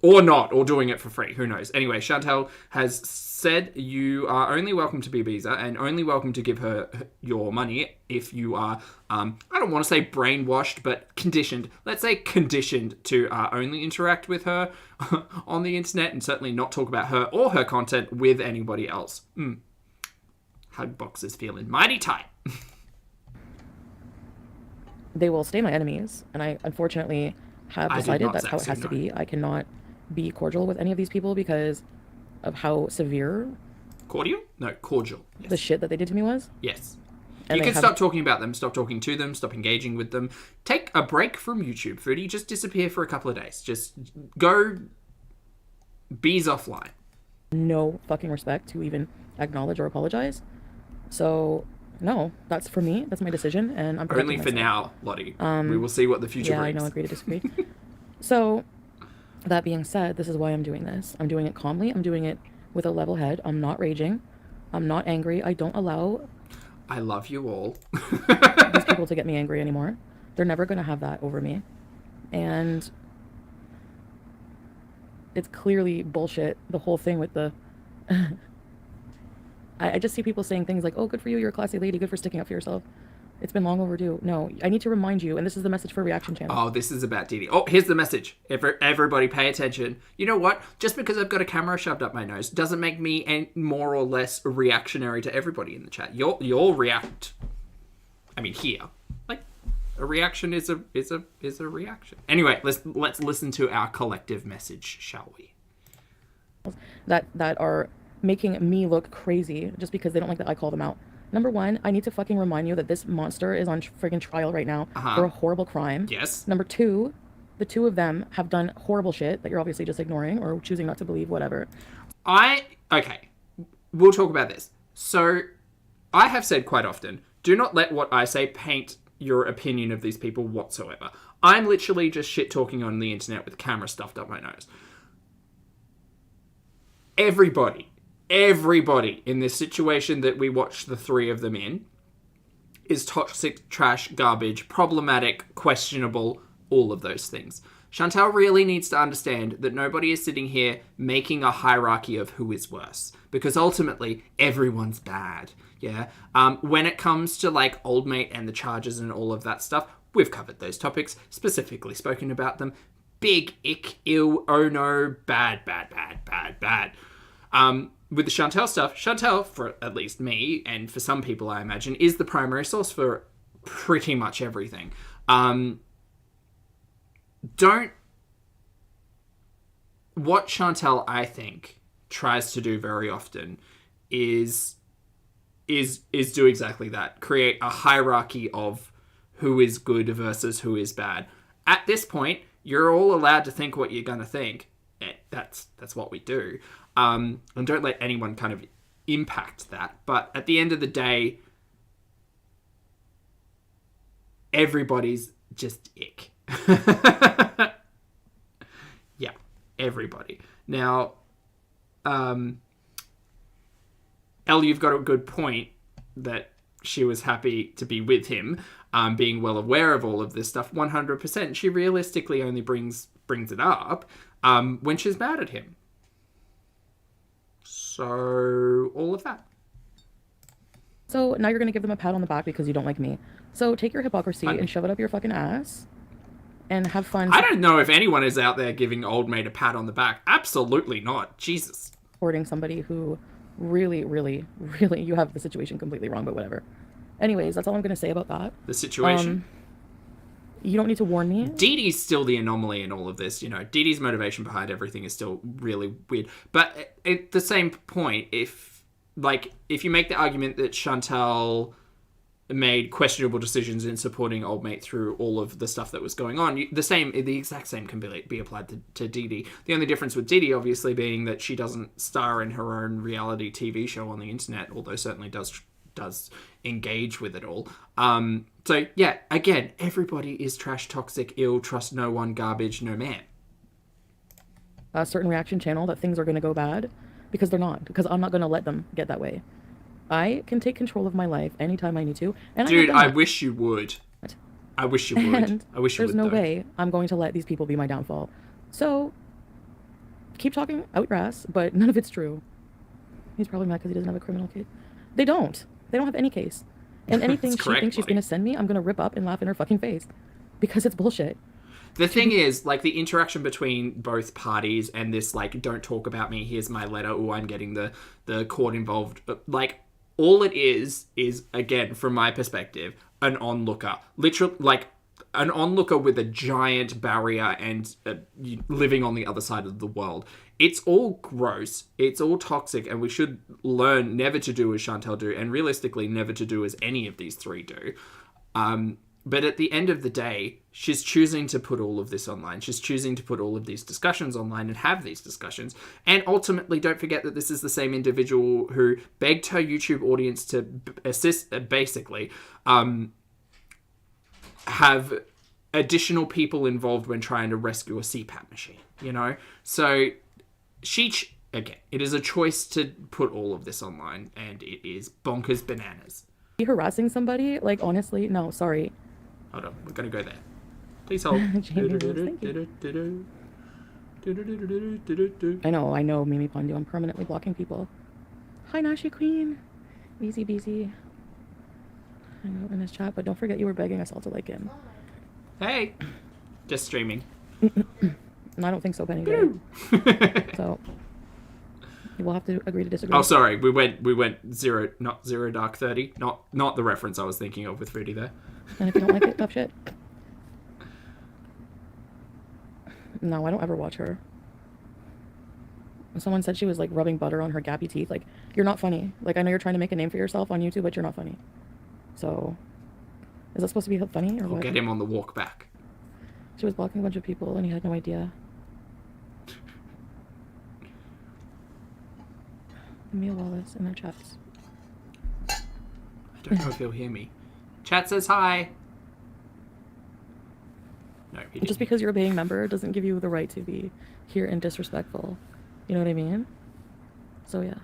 Or not, or doing it for free, who knows. Anyway, Chantal has said you are only welcome to be Beezer and only welcome to give her your money if you are, I don't want to say brainwashed, but conditioned. Let's say conditioned to only interact with her on the internet and certainly not talk about her or her content with anybody else. Hug box is feeling mighty tight. They will stay my enemies, and I unfortunately have decided that's how it has to be. I cannot be cordial with any of these people because of how severe Cordial? No, cordial. Yes. the shit that they did to me was. Yes. And You they can stop talking about them, stop talking to them, stop engaging with them. Take a break from YouTube, Foodie. Just disappear for a couple of days. Just go bees offline. No fucking respect to even acknowledge or apologize. So, no, that's for me. That's my decision, and I'm Only protecting for myself. now, Lottie. We will see what the future Yeah, I brings. know, agree to disagree. So, that being said, this is why I'm doing this. I'm doing it calmly. I'm doing it with a level head. I'm not raging. I'm not angry. I don't allow I love you all. these people to get me angry anymore. They're never going to have that over me. And it's clearly bullshit, the whole thing with the... I just see people saying things like, oh, good for you, you're a classy lady, good for sticking up for yourself. It's been long overdue. No, I need to remind you, and this is the message for Reaction Channel. Oh, this is about Didi. Oh, here's the message. Everybody pay attention. You know what? Just because I've got a camera shoved up my nose doesn't make me any more or less reactionary to everybody in the chat. You'll react. I mean, here. Like, a reaction is a reaction. Anyway, let's listen to our collective message, shall we? That are making me look crazy just because they don't like that I call them out. Number one, I need to fucking remind you that this monster is on friggin' trial right now for a horrible crime. Yes. Number two, the two of them have done horrible shit that you're obviously just ignoring or choosing not to believe, whatever. Okay, we'll talk about this. So, I have said quite often, do not let what I say paint your opinion of these people whatsoever. I'm literally just shit-talking on the internet with camera stuffed up my nose. Everybody in this situation that we watched the three of them in is toxic, trash, garbage, problematic, questionable, all of those things. Chantal really needs to understand that nobody is sitting here making a hierarchy of who is worse. Because ultimately, everyone's bad. Yeah? When it comes to like Old Mate and the charges and all of that stuff, we've covered those topics, specifically spoken about them. big ick, ill, oh no, bad. With the Chantal stuff, Chantal, for at least me, and for some people I imagine, is the primary source for pretty much everything. What Chantal, I think, tries to do very often is do exactly that. Create a hierarchy of who is good versus who is bad. At this point, you're all allowed to think what you're going to think. That's what we do. And don't let anyone kind of impact that. But at the end of the day, everybody's just ick. Yeah, everybody. Now, Elle, you've got a good point that she was happy to be with him, being well aware of all of this stuff. 100%. She realistically only brings it up when she's mad at him. So, all of that. So now you're going to give them a pat on the back because you don't like me. So take your hypocrisy and shove it up your fucking ass and have fun. I don't know if anyone is out there giving old mate a pat on the back. Absolutely not. Jesus. Supporting somebody who really, really, really, you have the situation completely wrong, but whatever. Anyways, that's all I'm going to say about that. The situation? You don't need to warn me. Dee Dee's still the anomaly in all of this. You know, Dee Dee's motivation behind everything is still really weird. But at the same point, if you make the argument that Chantal made questionable decisions in supporting old mate through all of the stuff that was going on, the exact same can be applied to Dee Dee. The only difference with Dee Dee, obviously, being that she doesn't star in her own reality TV show on the internet, although certainly does engage with it all. So yeah, again, everybody is trash, toxic, ill, trust no one, garbage, no man. A certain reaction channel that things are going to go bad because they're not, because I'm not going to let them get that way. I can take control of my life anytime I need to. And dude, I wish you would. I wish you would. And I wish you would. There's no way I'm going to let these people be my downfall. So keep talking out your ass, but none of it's true. He's probably mad because he doesn't have a criminal case. They don't have any case. And anything she thinks she's going to send me, I'm going to rip up and laugh in her fucking face. Because it's bullshit. The thing is, like, the interaction between both parties and this, like, don't talk about me, here's my letter, oh, I'm getting the court involved. Like, all it is, again, from my perspective, an onlooker. Literally, like, an onlooker with a giant barrier and living on the other side of the world. It's all gross. It's all toxic, and we should learn never to do as Chantal do, and realistically never to do as any of these three do. But at the end of the day, she's choosing to put all of this online. She's choosing to put all of these discussions online and have these discussions. And ultimately, don't forget that this is the same individual who begged her YouTube audience to assist, basically, have additional people involved when trying to rescue a CPAP machine, you know? So again, it is a choice to put all of this online, and it is bonkers bananas. Harassing somebody, like, honestly, no, sorry. Hold on, we're gonna go there. Please hold. I know, Mimi Pondu, I'm permanently blocking people. Hi, Nashi Queen. Easy beezy. I know, in his chat, but don't forget you were begging us all to like him. Hey! Just streaming. And I don't think so, Penny. So, we'll have to agree to disagree. Oh, sorry, we went zero, not zero dark 30. Not the reference I was thinking of with Foodie there. And if you don't like it, tough shit. No, I don't ever watch her. Someone said she was like rubbing butter on her gappy teeth. Like, you're not funny. Like, I know you're trying to make a name for yourself on YouTube, but you're not funny. So, is that supposed to be funny or what? We'll get him on the walk back. She was blocking a bunch of people and he had no idea. Emil Wallace in their chats. I don't know if he'll hear me. Chat says hi. No, he didn't. Just because you're a paying member doesn't give you the right to be here and disrespectful. You know what I mean? So yeah.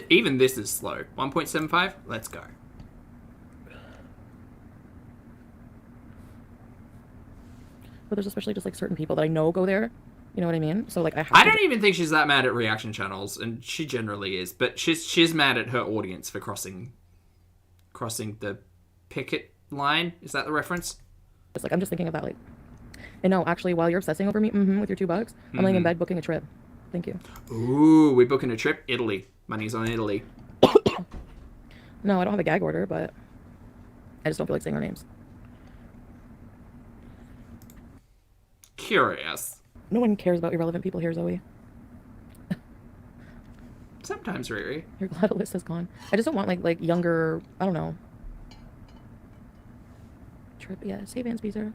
Even this is slow. 1.75? Let's go. But there's especially just like certain people that I know go there. You know what I mean? So like I don't even think she's that mad at reaction channels, and she generally is, but she's mad at her audience for crossing the picket line. Is that the reference? It's like I'm just thinking about like And no, actually, while you're obsessing over me, with your $2, I'm laying in bed booking a trip. Thank you. Ooh, we're booking a trip. Italy. Money's on Italy. No, I don't have a gag order, but I just don't feel like saying our names. Curious. No one cares about irrelevant people here, Zoe. Sometimes, Riri. Your GLaDOList has gone. I just don't want like younger, I don't know. Trip, yeah. Save Vance Beezer.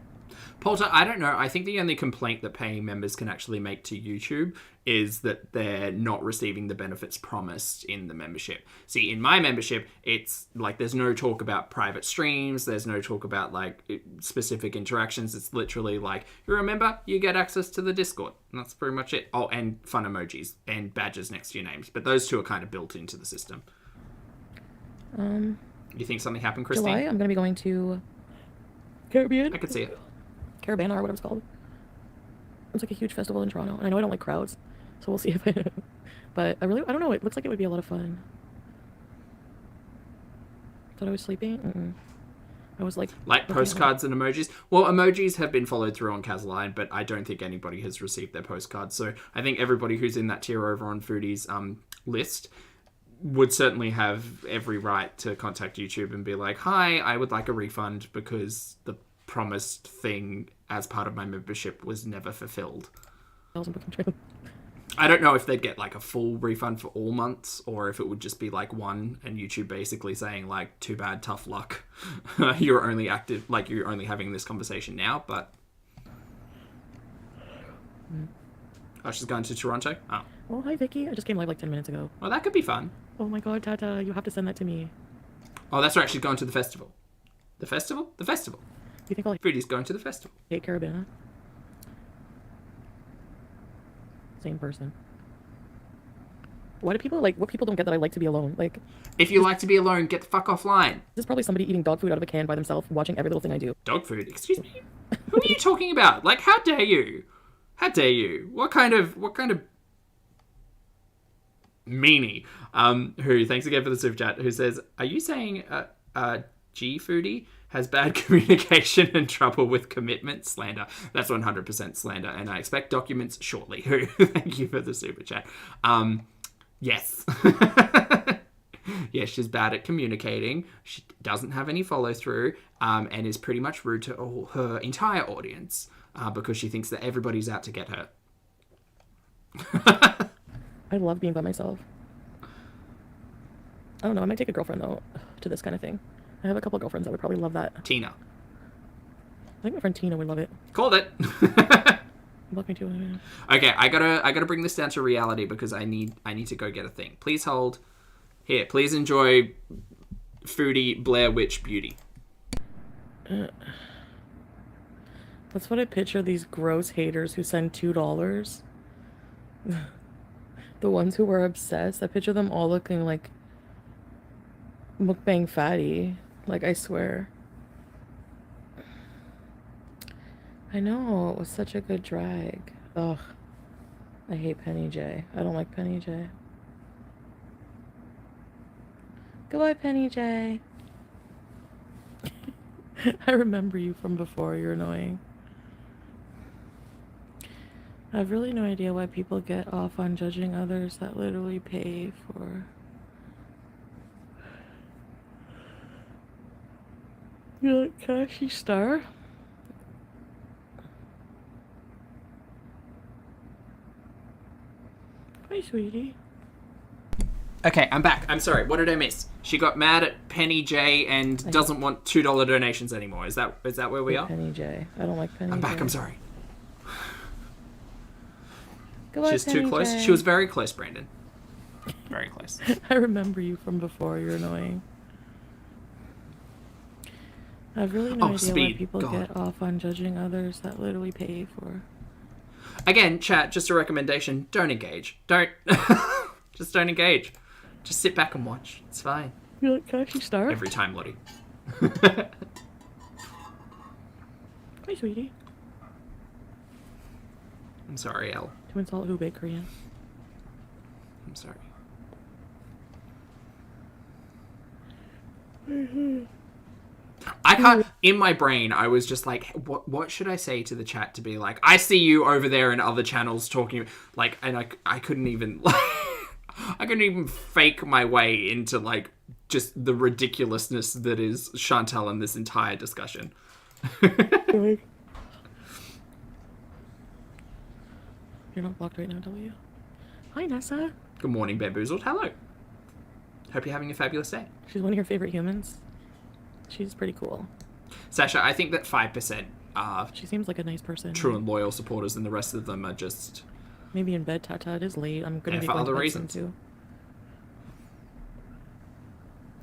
Polter, I don't know. I think the only complaint that paying members can actually make to YouTube is that they're not receiving the benefits promised in the membership. See, in my membership, it's like there's no talk about private streams. There's no talk about like specific interactions. It's literally like, you're a member, you get access to the Discord. And that's pretty much it. Oh, and fun emojis and badges next to your names. But those two are kind of built into the system. You think something happened, Christine? July, I'm going to be going to Caribbean. I could see it. Caravana or whatever it's called. It's like a huge festival in Toronto, and I know I don't like crowds, so we'll see if I. But I don't know. It looks like it would be a lot of fun. Thought I was sleeping. I was like postcards and emojis. Well, emojis have been followed through on Casaline, but I don't think anybody has received their postcards. So I think everybody who's in that tier over on Foodie's list would certainly have every right to contact YouTube and be like, "Hi, I would like a refund because the promised thing as part of my membership was never fulfilled." I don't know if they'd get like a full refund for all months or if it would just be like one, and YouTube basically saying like, too bad, tough luck. You're only active, like you're only having this conversation now, but... Oh, she's going to Toronto? Oh. Oh, hi, Vicky. I just came live like 10 minutes ago. Well, that could be fun. Oh my god, Tata, you have to send that to me. Oh, that's right. She's going to the festival. The festival? The festival. You think I'll Foodie's going to the festival. hate Carabana? Same person. Why do people what people don't get that I like to be alone? Like, if you like to be alone, get the fuck offline. This is probably somebody eating dog food out of a can by themselves, watching every little thing I do. Dog food? Excuse me? Who are you talking about? Like, how dare you? How dare you? What kind of meanie? Who, thanks again for the super chat, who says, are you saying G Foodie has bad communication and trouble with commitment? Slander. That's 100% slander, and I expect documents shortly. Thank you for the super chat. Yes. Yes, she's bad at communicating. She doesn't have any follow through, and is pretty much rude to all her entire audience because she thinks that everybody's out to get her. I love being by myself. I don't know. I might take a girlfriend though to this kind of thing. I have a couple girlfriends that would probably love that. Tina. I think my friend Tina would love it. Called it. Love me too. Okay, I gotta bring this down to reality because I need to go get a thing. Please hold. Here, please enjoy Foodie Blair Witch Beauty. That's what I picture these gross haters who send $2. The ones who were obsessed. I picture them all looking like mukbang fatty. Like, I swear. I know, it was such a good drag. Ugh. I hate Penny J. I don't like Penny J. Goodbye, Penny J. I remember you from before. You're annoying. I have really no idea why people get off on judging others that literally pay for... You like Cashy Star? Hi, sweetie. Okay, I'm back. I'm sorry. What did I miss? She got mad at Penny J and doesn't want $2 donations anymore. Is that where we are? Penny J. I don't like Penny J. I'm back. I'm sorry. Goodbye, She's Penny too close. J. She was very close, Brandon. Very close. I remember you from before. You're annoying. I have really no idea why people get off on judging others that literally pay for... Again, chat, just a recommendation. Don't engage. Don't. Just don't engage. Just sit back and watch. It's fine. You like Cashy Star? Every time, Lottie. Hi, sweetie. I'm sorry, Elle. To insult who, Big Korean? I'm sorry. I can't, in my brain, I was just like, what should I say to the chat to be like, I see you over there in other channels talking, like, and I couldn't even, like, I couldn't even fake my way into, like, just the ridiculousness that is Chantal in this entire discussion. You're not blocked right now, W. Hi, Nessa. Good morning, Bamboozled. Hello. Hope you're having a fabulous day. She's one of your favorite humans. She's pretty cool. Sasha, I think that 5% are She seems like a nice person. true and loyal supporters, and the rest of them are just... Maybe in bed, Tata. It is late. I'm gonna Yeah, be for going other to bed soon, reasons. too.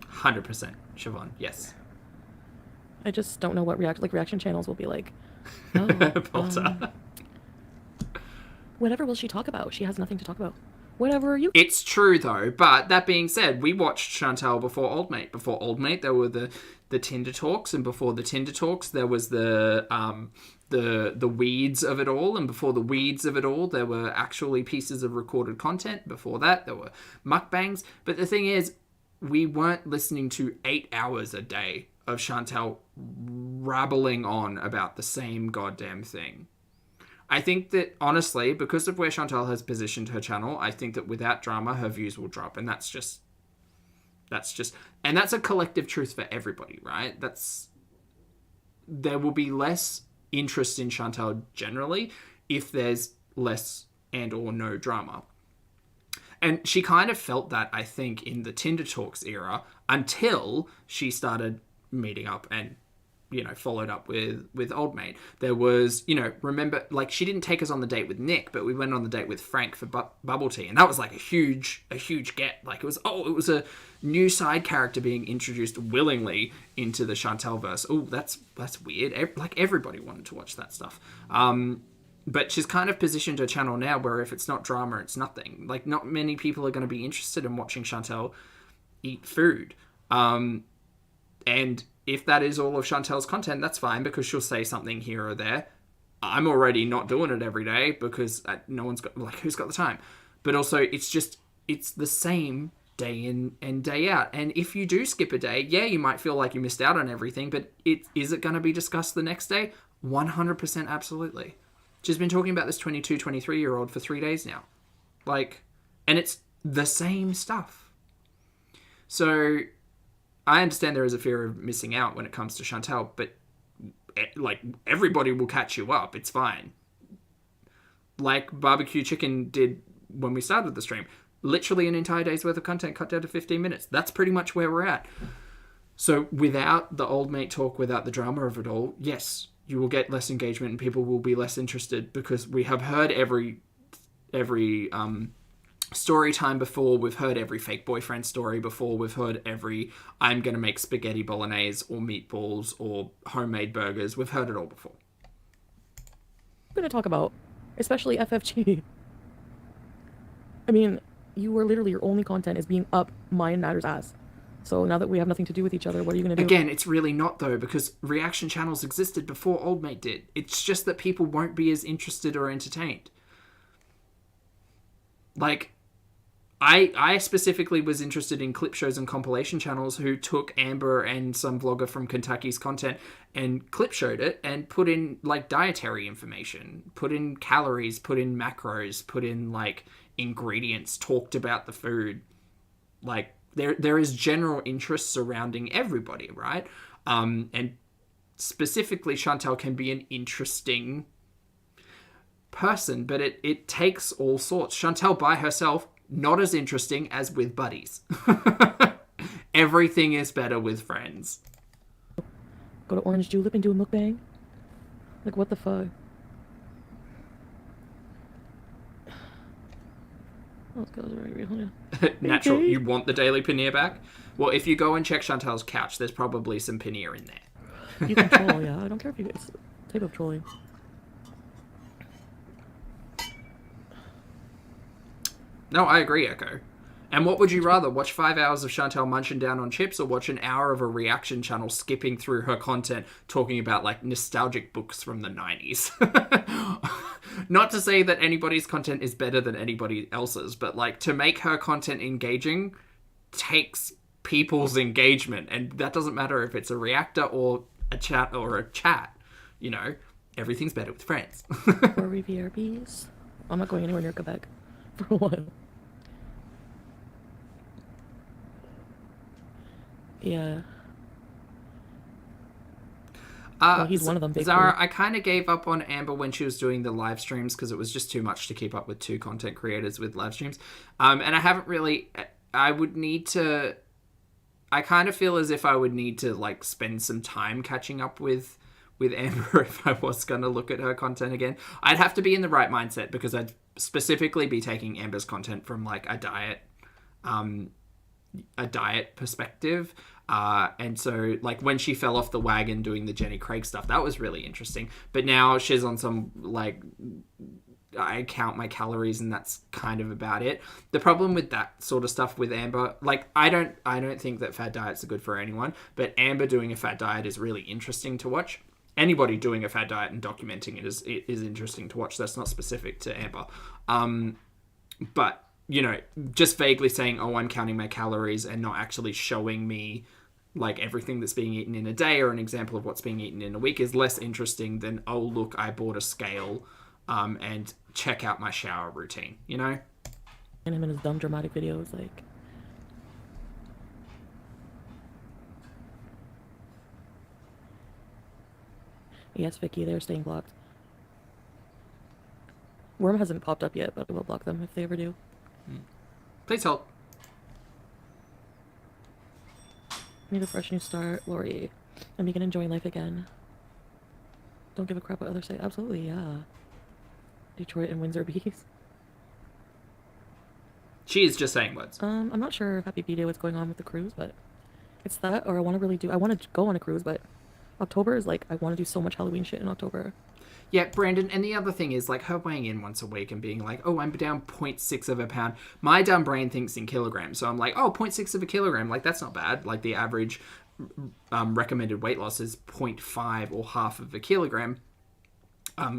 100%, Siobhan, yes. I just don't know what reaction channels will be like. Oh, Potter. whatever will she talk about? She has nothing to talk about. Whatever you... It's true, though, but that being said, we watched Chantal before Old Mate. Before Old Mate, there were the Tinder talks, and before the Tinder talks, there was the weeds of it all, and before the weeds of it all, there were actually pieces of recorded content. Before that, there were mukbangs. But the thing is, we weren't listening to 8 hours a day of Chantal rabbling on about the same goddamn thing. I think that, honestly, because of where Chantal has positioned her channel, I think that without drama, her views will drop. And that's a collective truth for everybody, right? There will be less interest in Chantal generally if there's less and or no drama. And she kind of felt that, I think, in the Tinder Talks era until she started meeting up and, followed up with Old Mate. There was, remember, like, she didn't take us on the date with Nick, but we went on the date with Frank for Bubble Tea. And that was, like, a huge get. Like, it was a new side character being introduced willingly into the Chantal-verse. Oh, that's weird. Like, everybody wanted to watch that stuff. But she's kind of positioned her channel now where if it's not drama, it's nothing. Like, not many people are going to be interested in watching Chantal eat food. And if that is all of Chantal's content, that's fine, because she'll say something here or there. I'm already not doing it every day because no one's got, like, who's got the time? But also, it's the same day in and day out. And if you do skip a day, yeah, you might feel like you missed out on everything, but is it going to be discussed the next day? 100% absolutely. She's been talking about this 22, 23-year-old for 3 days now. Like, and it's the same stuff. So I understand there is a fear of missing out when it comes to Chantal, but, like, everybody will catch you up. It's fine. Like Barbecue Chicken did when we started the stream. Literally an entire day's worth of content cut down to 15 minutes. That's pretty much where we're at. So without the Old Mate talk, without the drama of it all, yes, you will get less engagement and people will be less interested because we have heard every story time before. We've heard every fake boyfriend story before. We've heard every I'm going to make spaghetti bolognese or meatballs or homemade burgers. We've heard it all before. I'm going to talk about, especially FFG. I mean, your only content is being up Mine Matter's ass. So now that we have nothing to do with each other, what are you going to do? Again, it's really not, though, because reaction channels existed before Old Mate did. It's just that people won't be as interested or entertained. Like, I specifically was interested in clip shows and compilation channels who took Amber and some vlogger from Kentucky's content and clip showed it and put in, like, dietary information, put in calories, put in macros, put in, like, ingredients, talked about the food. Like, there is general interest surrounding everybody, right? And specifically, Chantal can be an interesting person, but it takes all sorts. Chantal by herself, not as interesting as with buddies. Everything is better with friends. Go to Orange Julep and do a mukbang? Like, what the fuck? Those girls are very real, yeah. Natural. Okay. You want the Daily Paneer back? Well, if you go and check Chantal's couch, there's probably some paneer in there. You can troll, yeah. I don't care if you... It's a type of trolling. No, I agree, Echo. And what would you rather? Watch 5 hours of Chantal munching down on chips or watch an hour of a reaction channel skipping through her content talking about, like, nostalgic books from the 90s? Not to say that anybody's content is better than anybody else's, but, like, to make her content engaging takes people's engagement. And that doesn't matter if it's a reactor or a chat, you know, everything's better with friends. Or Riviera Bees. I'm not going anywhere near Quebec for a while. Yeah. Well, he's one of them, big Zara, four. I kind of gave up on Amber when she was doing the live streams because it was just too much to keep up with 2 content creators with live streams. And I haven't really... I would need to... I kind of feel as if I would need to, like, spend some time catching up with Amber if I was going to look at her content again. I'd have to be in the right mindset because I'd specifically be taking Amber's content from, like, a diet perspective. And so, like, when she fell off the wagon doing the Jenny Craig stuff, that was really interesting. But now she's on some, like, I count my calories and that's kind of about it. The problem with that sort of stuff with Amber, like, I don't think that fad diets are good for anyone, but Amber doing a fad diet is really interesting to watch. Anybody doing a fad diet and documenting it is interesting to watch. That's not specific to Amber. But you know, just vaguely saying, oh, I'm counting my calories and not actually showing me, like, everything that's being eaten in a day or an example of what's being eaten in a week is less interesting than, oh, look, I bought a scale and check out my shower routine, you know? And him in his dumb dramatic videos, like... Yes, Vicky, they're staying blocked. Worm hasn't popped up yet, but I will block them if they ever do. Please help. Need a fresh new start, Lori. And begin enjoying life again. Don't give a crap what others say. Absolutely, yeah. Detroit and Windsor Bees. She is just saying words. I'm not sure if Happy B-Day what's going on with the cruise, but it's that, or I want to go on a cruise, but October is like, I want to do so much Halloween shit in October. Yeah, Brandon, and the other thing is, like, her weighing in once a week and being like, oh, I'm down 0.6 of a pound. My dumb brain thinks in kilograms, so I'm like, oh, 0.6 of a kilogram, like, that's not bad. Like, the average recommended weight loss is 0.5 or half of a kilogram,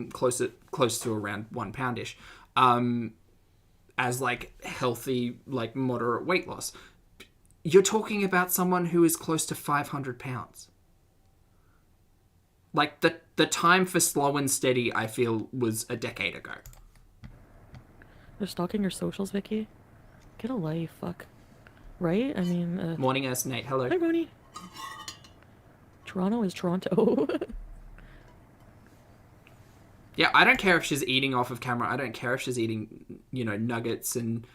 close to around 1 poundish, as, like, healthy, like, moderate weight loss. You're talking about someone who is close to 500 pounds. Like, the time for slow and steady, I feel, was a decade ago. They're stalking your socials, Vicky. Get a life, fuck. Right? I mean, Morning, S. Nate. Hello. Hi, Roni. Toronto is Toronto. Yeah, I don't care if she's eating off of camera. I don't care if she's eating, you know, nuggets and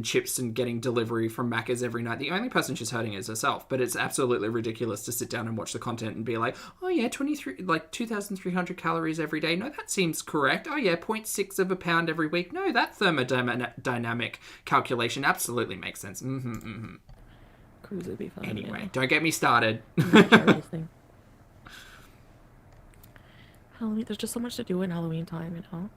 chips and getting delivery from Macca's every night. The only person she's hurting is herself. But it's absolutely ridiculous to sit down and watch the content and be like, oh yeah, 2,300 calories every day. No, that seems correct. Oh yeah, 0.6 of a pound every week. No, that thermodynamic calculation absolutely makes sense. Cruise would be fun. Anyway, Don't get me started. Halloween, there's just so much to do in Halloween time, you know?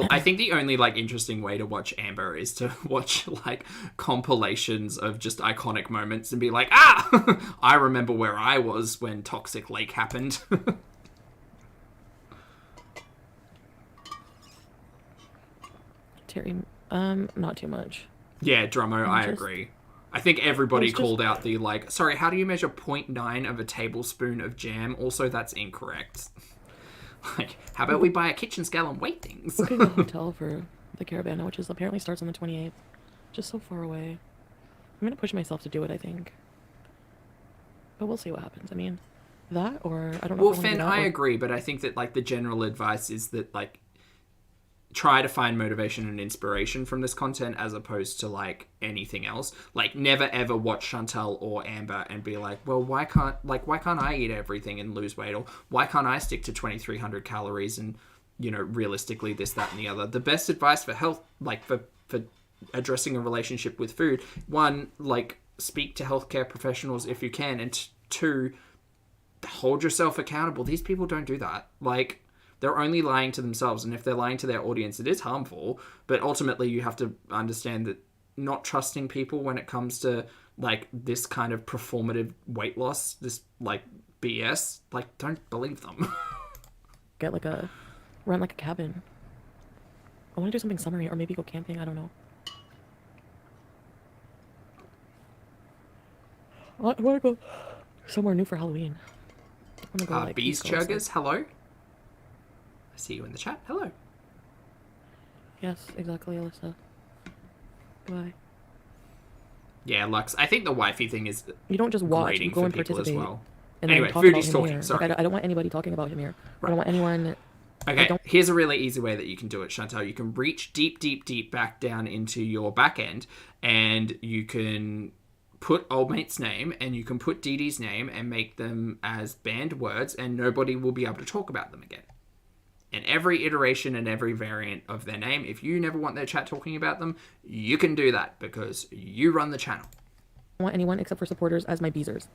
I think the only, like, interesting way to watch Amber is to watch, like, compilations of just iconic moments and be like, ah! I remember where I was when Toxic Lake happened. Terry, not too much. Yeah, Drummo, I agree. I think everybody called out the, like, sorry, how do you measure 0.9 of a tablespoon of jam? Also, that's incorrect. Like, how about we buy a kitchen scale and weigh things? Booking a hotel for the Caravana, which is apparently starts on the 28th. Just so far away. I'm gonna push myself to do it, I think. But we'll see what happens. I mean, that or I don't know. Well, Fen, I agree, but I think that, like, the general advice is that, like, try to find motivation and inspiration from this content as opposed to, like, anything else. Like, never ever watch Chantal or Amber and be like, well, why can't I eat everything and lose weight? Or why can't I stick to 2,300 calories and, you know, realistically this, that, and the other? The best advice for health, like, for addressing a relationship with food, one, like, speak to healthcare professionals if you can, and two, hold yourself accountable. These people don't do that. Like, they're only lying to themselves, and if they're lying to their audience, it is harmful, but ultimately you have to understand that not trusting people when it comes to, like, this kind of performative weight loss, this, like, BS, like, don't believe them. Rent like a cabin. I want to do something summery, or maybe go camping, I don't know. I want to go somewhere new for Halloween. I want to go like Bees East Coast, Chuggers, hello. I see you in the chat. Hello. Yes, exactly, Alyssa. Bye. Yeah, Lux. I think the wifey thing is You don't just watch, you grating go for and people as participate. well. And Anyway, then talk Foodie's about him talking, here. sorry. Like, I don't want anybody talking about him here. I don't want anyone... Okay, here's a really easy way that you can do it, Chantal. You can reach deep, deep, deep back down into your back end, and you can put old mate's name, and you can put Dee Dee's name, and make them as banned words, and nobody will be able to talk about them again. And every iteration and every variant of their name, if you never want their chat talking about them, you can do that, because you run the channel. I don't want anyone except for supporters as my BEEZERS.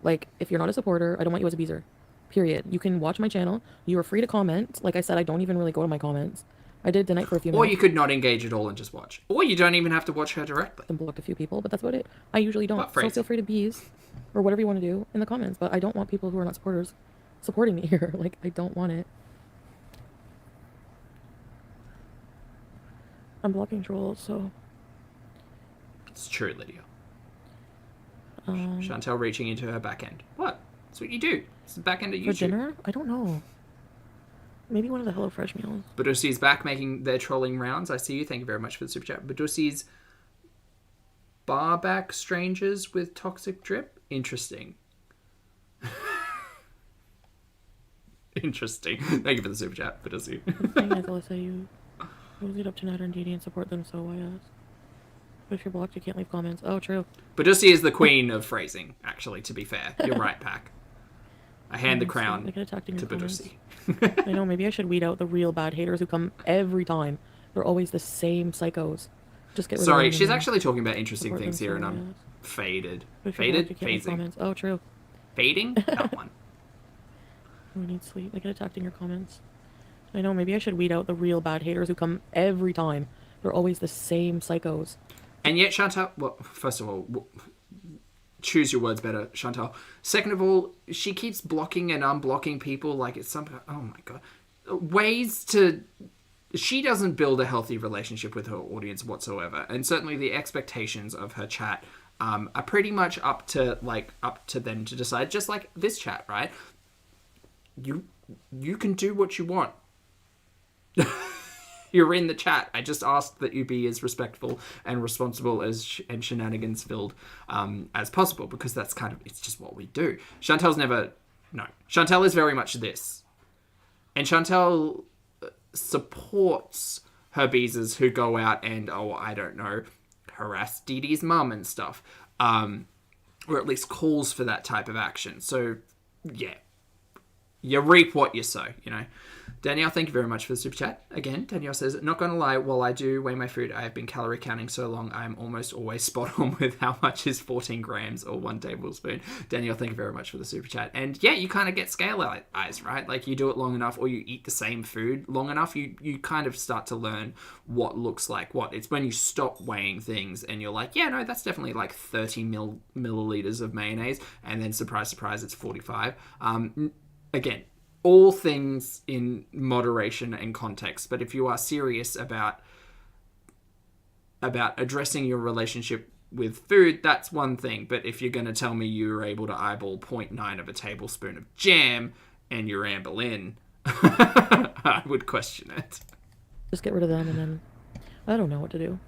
Like, if you're not a supporter, I don't want you as a BEEZER. Period. You can watch my channel. You are free to comment. Like I said, I don't even really go to my comments. I did tonight for a few minutes. Or you could not engage at all and just watch. Or you don't even have to watch her directly. And blocked a few people, but that's about it. I usually don't. But So feel free to bees or whatever you want to do in the comments. But I don't want people who are not supporters supporting me here. Like, I don't want it. I'm blocking trolls, so... It's true, Lydia. Chantal reaching into her back end. What? That's what you do. It's the back end of YouTube. For dinner? I don't know. Maybe one of the HelloFresh meals. Badussi's back making their trolling rounds. I see you. Thank you very much for the super chat. Badussi's barback strangers with toxic drip. Interesting. Interesting. Thank you for the super chat, Badussi. You lead up to Natter and Dee Dee and support them, so why ask? But if you're blocked, you can't leave comments. Oh, true. Badussi is the queen of phrasing, actually, to be fair. You're right, Pack. I hand the crown to Badussi. I know, maybe I should weed out the real bad haters who come every time. They're always the same psychos. Just get rid Sorry, of them. she's actually talking about interesting Support things them, here, and so I'm why ask? faded. But if you're blocked, Faded? you can't leave Phasing. comments. Oh, true. Fading? That one. We need sleep. I get attacked in your comments. I know, maybe I should weed out the real bad haters who come every time. They're always the same psychos. And yet, Chantal, well, first of all, choose your words better, Chantal. Second of all, she keeps blocking and unblocking people like it's some, oh my God. Ways to, she doesn't build a healthy relationship with her audience whatsoever. And certainly the expectations of her chat are pretty much up to them to decide, just like this chat, right? You can do what you want. You're in the chat. I just asked that you be as respectful and responsible and shenanigans filled as possible, because that's kind of, it's just what we do. Chantal is very much this. And Chantal supports her beezers who go out and, I don't know, harass Dee Dee's mum and stuff. Or at least calls for that type of action. So, yeah. You reap what you sow, you know. Danielle, thank you very much for the super chat. Again, Danielle says, not going to lie, while I do weigh my food, I have been calorie counting so long, I am almost always spot on with how much is 14 grams or 1 tablespoon. Danielle, thank you very much for the super chat. And yeah, you kind of get scale eyes, right? Like, you do it long enough, or you eat the same food long enough, you kind of start to learn what looks like what. It's when you stop weighing things and you're like, yeah, no, that's definitely like 30 milliliters of mayonnaise, and then surprise, surprise, it's 45. Again, all things in moderation and context. But if you are serious about addressing your relationship with food, that's one thing. But if you're going to tell me you were able to eyeball 0.9 of a tablespoon of jam and you're Anne Boleyn, I would question it. Just get rid of them, and then I don't know what to do.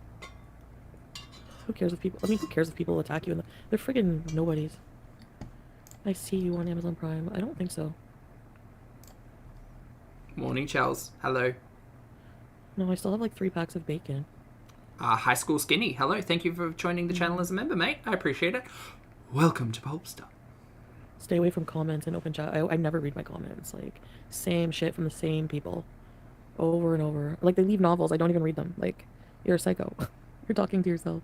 Who cares if people... I mean, who cares if people attack you? They're friggin' nobodies. I see you on Amazon Prime. I don't think so. Morning, Charles. Hello. No, I still have like 3 packs of bacon. High School Skinny. Hello. Thank you for joining the channel as a member, mate. I appreciate it. Welcome to Pulpstar. Stay away from comments and open chat. I never read my comments. Like, same shit from the same people. Over and over. Like, they leave novels. I don't even read them. Like, you're a psycho. You're talking to yourself.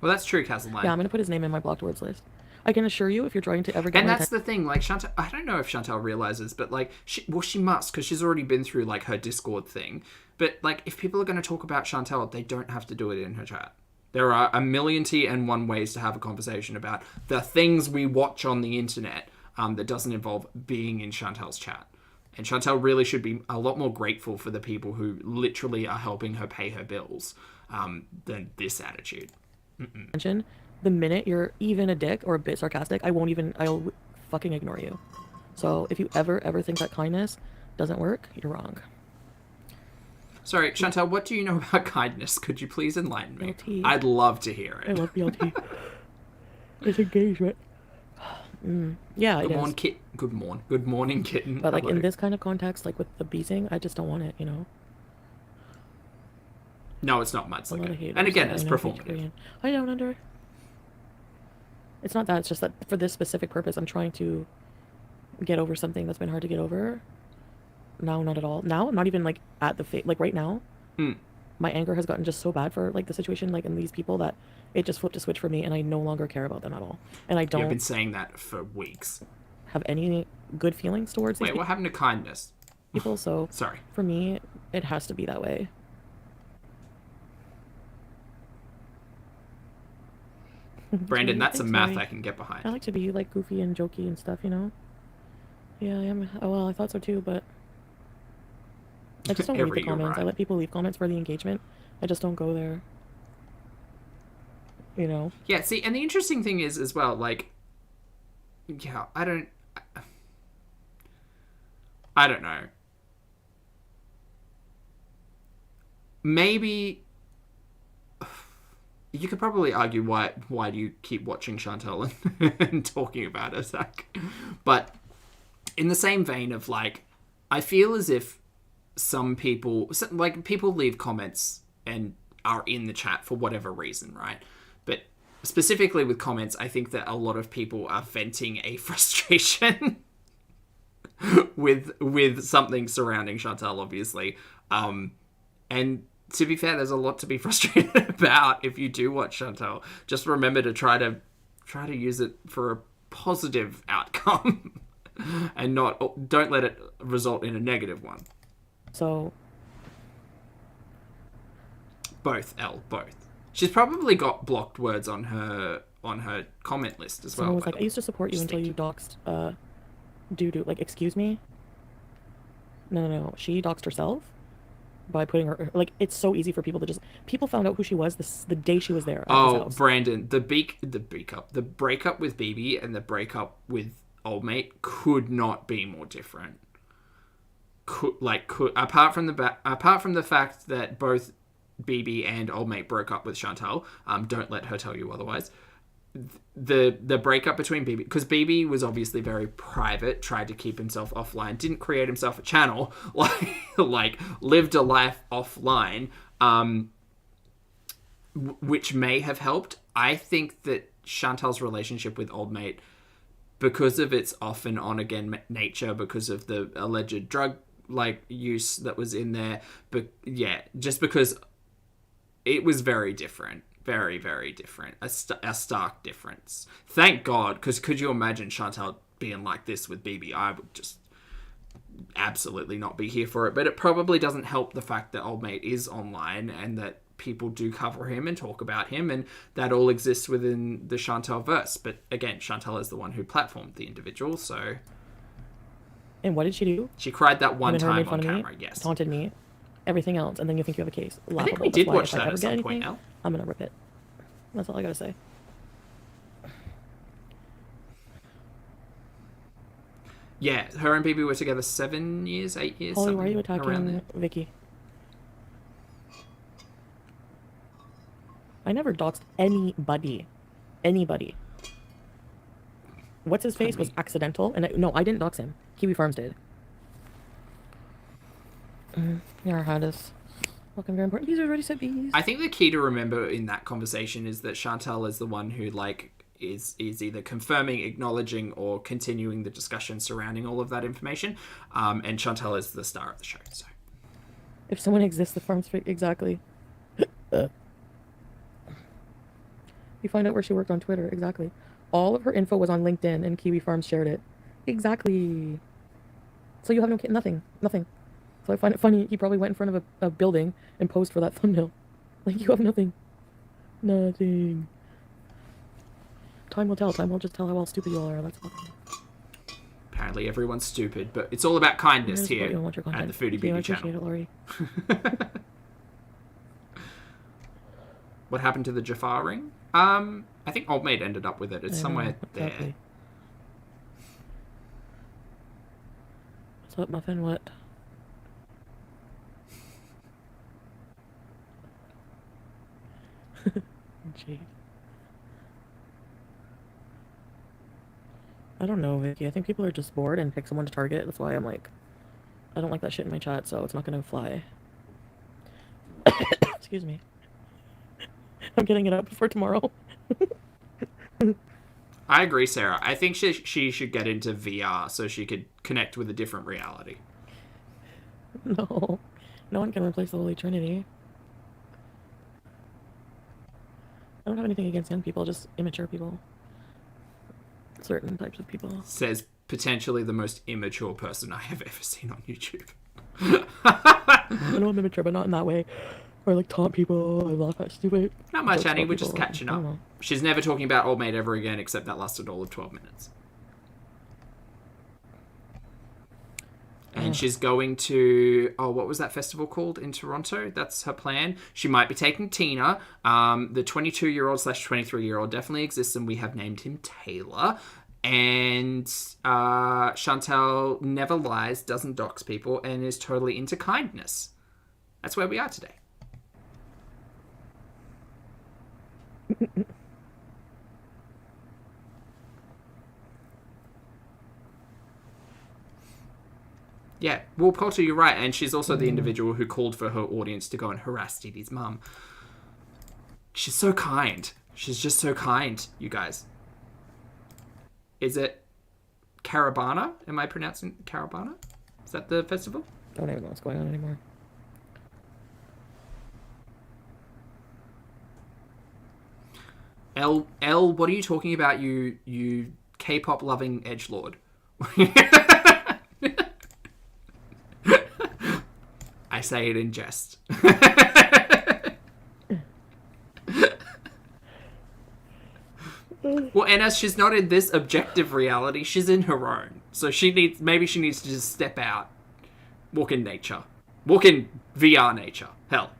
Well, that's true, Castleline. Yeah, I'm going to put his name in my blocked words list. I can assure you, if you're trying to ever get and that's the thing, like, Chantal, I don't know if Chantal realizes, but, like, she must, because she's already been through, like, her Discord thing. But, like, if people are going to talk about Chantal, they don't have to do it in her chat. There are 1,000,001 ways to have a conversation about the things we watch on the internet that doesn't involve being in Chantal's chat. And Chantal really should be a lot more grateful for the people who literally are helping her pay her bills than this attitude. the minute you're even a dick or a bit sarcastic, I'll fucking ignore you. So if you ever think that kindness doesn't work, you're wrong. Sorry, Chantal, what do you know about kindness? Could you please enlighten me? BLT. I'd love to hear I it. love BLT. It's engagement. Yeah, it Good is. morning, kit. Good morning, kitten. But like Hello. in this kind of context, like with the beezing, I just don't want it, you know? No, it's not A lot of mudslinging. haters. And again, I it's know, hate performative. Korean. I don't under. It's not that, it's just that for this specific purpose, I'm trying to get over something that's been hard to get over. Now, not at all. Now, not even like at the like right now. My anger has gotten just so bad for like the situation, like in these people, that it just flipped a switch for me, and I no longer care about them at all. And I You've don't been saying that for weeks. have any good feelings towards these Wait, what happened to kindness? people. So Sorry. for me, it has to be that way. Brandon, that's a Thanks, math Mary. I can get behind. I like to be like goofy and jokey and stuff, you know? Yeah, I am. Oh, well, I thought so too, but I just don't read Every the you're comments. I right. let people leave comments for the engagement. I just don't go there. You know? Yeah, see, and the interesting thing is as well, like, yeah, I don't know. Maybe you could probably argue why do you keep watching Chantal and talking about her, Zach? But in the same vein of like, I feel as if some people, like people leave comments and are in the chat for whatever reason, right? But specifically with comments, I think that a lot of people are venting a frustration with something surrounding Chantal, obviously. And to be fair, there's a lot to be frustrated about if you do watch Chantal. Just remember to try to use it for a positive outcome and don't let it result in a negative one. So, Both. She's probably got blocked words on her comment list as someone well. was like, I used to support you Just until you doxed, doo-doo. Like, excuse me? No. She doxed herself by putting her, like, it's so easy for people to just, people found out who she was the day she was there at his house. Brandon, the breakup with BB and the breakup with old mate could not be more different. Apart from the fact that both BB and old mate broke up with Chantal, don't let her tell you otherwise. The breakup between BB, because BB was obviously very private, tried to keep himself offline, didn't create himself a channel, like lived a life offline, which may have helped. I think that Chantal's relationship with old mate, because of its off and on again nature, because of the alleged drug use that was in there, but yeah, just because it was very different. Very, very different. A stark difference. Thank God, because could you imagine Chantal being like this with BB? I would just absolutely not be here for it. But it probably doesn't help the fact that old mate is online and that people do cover him and talk about him, and that all exists within the Chantal verse. But again, Chantal is the one who platformed the individual, so... And what did she do? She cried that one Him and her time made fun on of me, camera, yes. taunted me, everything else, and then you think you have a case. I think Laughable. we That's did why watch if I that ever at get some point, anything, Elle. I'm gonna rip it. That's all I gotta say. Yeah, her and BB were together 7 years, 8 years, Holly, why are you something around there. attacking Vicky? I never doxed anybody. Anybody. What's his face was accidental, and no, I didn't dox him. Kiwi Farms did. Yeah, how does fucking very important. BEEZERS already said bees. I think the key to remember in that conversation is that Chantal is the one who is either confirming, acknowledging, or continuing the discussion surrounding all of that information. And Chantal is the star of the show. So If someone exists, the farm's fake. Exactly. You find out where she worked on Twitter. Exactly. All of her info was on LinkedIn, and Kiwi Farms shared it. Exactly. So you have nothing. So I find it funny. He probably went in front of a building and posed for that thumbnail. Like, you have nothing. Nothing. Time will tell. Time will just tell how all stupid you all are. That's all. apparently everyone's stupid, but it's all about kindness here You want your at content. the Foodie Thank you, I Beauty appreciate channel. it, Laurie. What happened to the Jafar ring? I think Old Maid ended up with it. It's somewhere there. Exactly. What's up, Muffin? What? Gee. I don't know, Vicky. I think people are just bored and pick someone to target. That's why I'm like, I don't like that shit in my chat, so it's not gonna fly. Excuse me. I'm getting it up for tomorrow. I agree, Sarah. I think she should get into VR so she could connect with a different reality. No. No one can replace the Holy Trinity. I don't have anything against young people, just immature people. Certain types of people. Says potentially the most immature person I have ever seen on YouTube. I know I'm immature, but not in that way. Or like taunt people, I laugh at stupid. Not much, jokes Annie. about We're just people. catching I up. don't know. She's never talking about Old Maid ever again, except that lasted all of 12 minutes. And she's going to, what was that festival called in Toronto? That's her plan. She might be taking Tina. The 22-year-old / 23-year-old definitely exists, and we have named him Taylor. And Chantal never lies, doesn't dox people, and is totally into kindness. That's where we are today. Yeah, well, Potter, you're right, and she's also the individual who called for her audience to go and harass Dee Dee's mum. She's so kind. She's just so kind, you guys. Is it Caravana? Am I pronouncing Caravana? Is that the festival? Don't even know what's going on anymore. L, what are you talking about, you K-pop loving edgelord? I say it in jest. Well, and as she's not in this objective reality, she's in her own. So maybe she needs to just step out, walk in nature, walk in VR nature. Hell.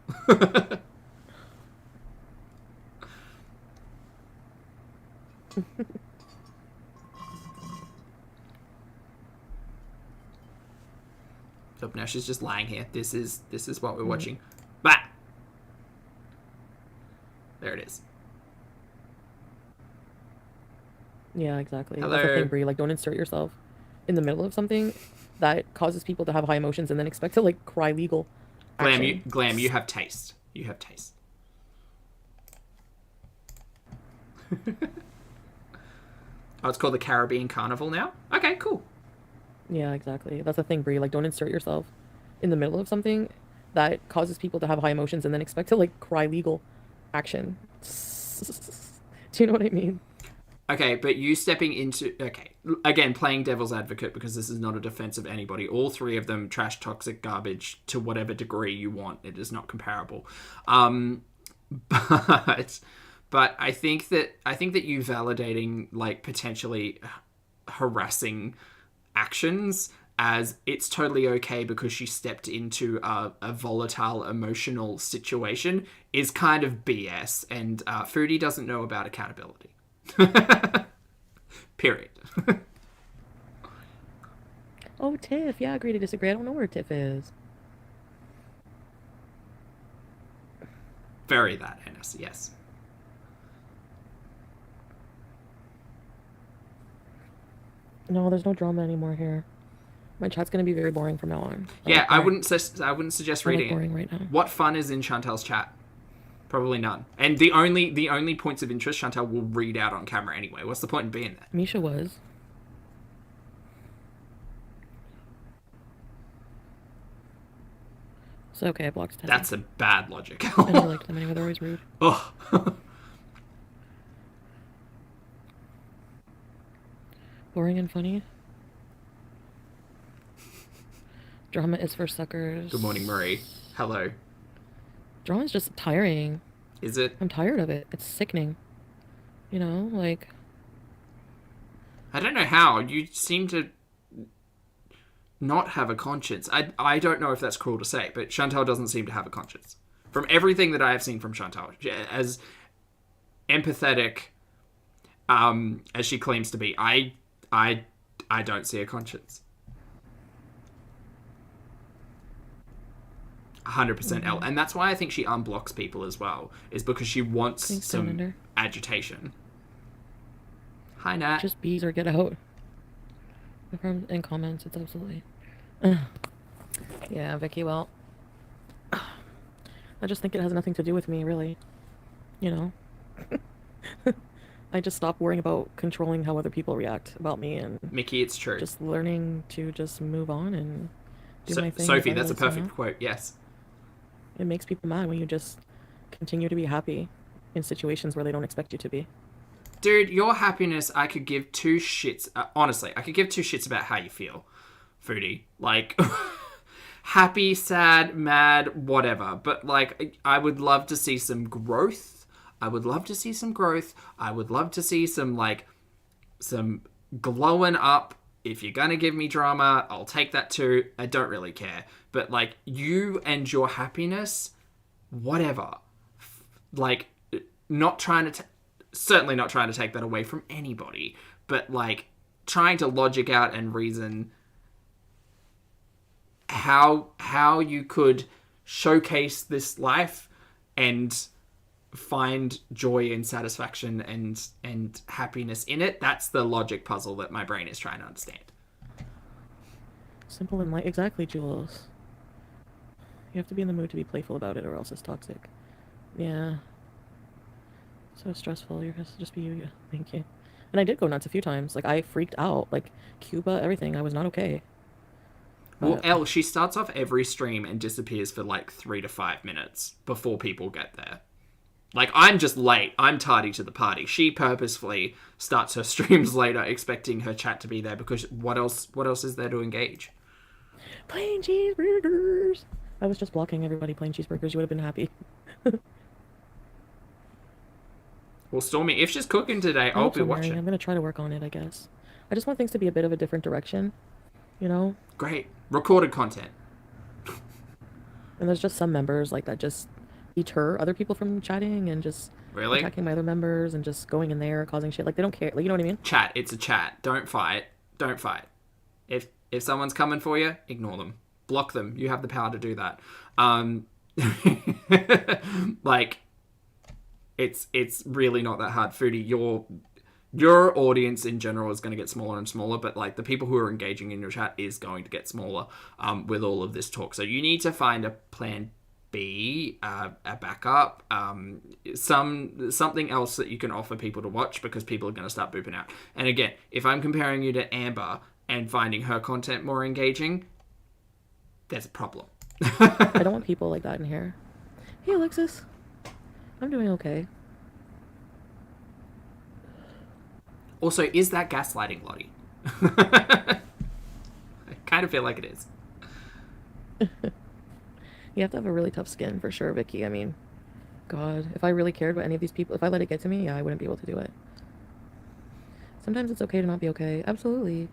So now she's just lying here. This is what we're watching. Bah! There it is. Yeah, exactly. Hello. That's the thing, Brie. Like, don't insert yourself in the middle of something that causes people to have high emotions and then expect to, like, cry legal action. Glam, you have taste. You have taste. Oh, it's called the Caribbean Carnival now? Okay, cool. Yeah, exactly. That's the thing, Brie. Like, don't insert yourself in the middle of something that causes people to have high emotions and then expect to, like, cry legal action. Do you know what I mean? Okay, but you stepping into... Okay, again, playing devil's advocate, because this is not a defense of anybody. All three of them trash, toxic, garbage to whatever degree you want. It is not comparable. But I think that you validating, like, potentially harassing actions as it's totally okay because she stepped into a volatile emotional situation is kind of BS, and Foodie doesn't know about accountability. Period. Oh, Tiff. Yeah, agree to disagree. I don't know where Tiff is. Very that, Ennis, yes. No, there's no drama anymore here. My chat's gonna be very boring from now on. Yeah, I wouldn't suggest reading it. Boring right now. What fun is in Chantal's chat? Probably none. And the only points of interest Chantal will read out on camera anyway. What's the point in being there? Misha was. So okay, I blocked 10. That's a bad logic. I never liked them anyway. They're always rude. Ugh. Boring and funny. Drama is for suckers. Good morning, Marie. Hello. Drama's just tiring. Is it? I'm tired of it. It's sickening. You know, like... I don't know how. You seem to not have a conscience. I don't know if that's cruel to say, but Chantal doesn't seem to have a conscience. From everything that I have seen from Chantal, as empathetic, as she claims to be. I don't see a conscience. 100% L. And that's why I think she unblocks people as well, is because she wants Thanks, some Calendar. agitation. Hi, Nat. Just bees or get out. In comments, it's absolutely. Yeah, Vicky, well, I just think it has nothing to do with me, really. You know? I just stopped worrying about controlling how other people react about me and Mickey, it's true. just learning to just move on and do my thing. Sophie, that's a regardless, you know? perfect quote, yes. It makes people mad when you just continue to be happy in situations where they don't expect you to be. Dude, your happiness, I could give two shits. Honestly, I could give two shits about how you feel, Foodie. Like, happy, sad, mad, whatever. But, like, I would love to see some growth. I would love to see some growth. I would love to see some, like, some glowing up. If you're gonna give me drama, I'll take that too. I don't really care. But, like, you and your happiness, whatever. Like, not trying to... certainly not trying to take that away from anybody, but like trying to logic out and reason how you could showcase this life and find joy and satisfaction and happiness in it. That's the logic puzzle that my brain is trying to understand. Simple and light. Exactly, Jules. You have to be in the mood to be playful about it or else it's toxic. Yeah. So stressful. You have to just be you. Yeah. Thank you. And I did go nuts a few times. Like, I freaked out. Like, Cuba, everything. I was not okay. Well, Elle, she starts off every stream and disappears for like 3 to 5 minutes before people get there. Like, I'm just late. I'm tardy to the party. She purposefully starts her streams later expecting her chat to be there because what else is there to engage? Plain cheeseburgers. I was just blocking everybody plain cheeseburgers. You would have been happy. Well, Stormy, if she's cooking today, I'll be watching. I'm going to try to work on it, I guess. I just want things to be a bit of a different direction, you know? Great. Recorded content. And there's just some members like that just deter other people from chatting and just Really? attacking my other members and just going in there causing shit. Like, they don't care. Like, you know what I mean? Chat. It's a chat. Don't fight. Don't fight. If someone's coming for you, ignore them. Block them. You have the power to do that. Like, it's really not that hard. Foodie, your audience in general is going to get smaller and smaller, but like the people who are engaging in your chat is going to get smaller with all of this talk. So you need to find a plan B, a backup, something else that you can offer people to watch because people are going to start booping out. And again, if I'm comparing you to Amber and finding her content more engaging, there's a problem. I don't want people like that in here. Hey, Alexis. I'm doing okay. Also, is that gaslighting, Lottie? I kind of feel like it is. You have to have a really tough skin for sure, Vicky. I mean, God, if I really cared about any of these people, if I let it get to me, yeah, I wouldn't be able to do it. Sometimes it's okay to not be okay. Absolutely.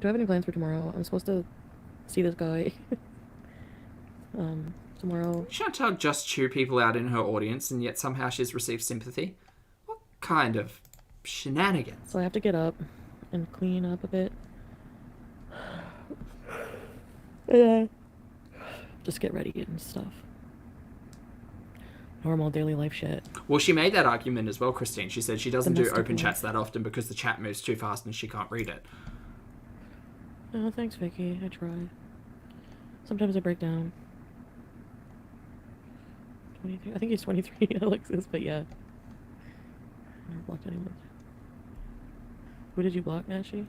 Do I have any plans for tomorrow? I'm supposed to see this guy. Tomorrow. Chantal just chew people out in her audience, and yet somehow she's received sympathy. What kind of shenanigans? So I have to get up and clean up a bit. Yeah. Just get ready and stuff. Normal daily life shit. Well, she made that argument as well, Christine. She said she doesn't do Domestic open life. chats that often because the chat moves too fast and she can't read it. Oh, thanks, Vicky. I try. Sometimes I break down. 23. I think he's 23, Alexis, but yeah. I never blocked anyone. Who did you block, Nashi?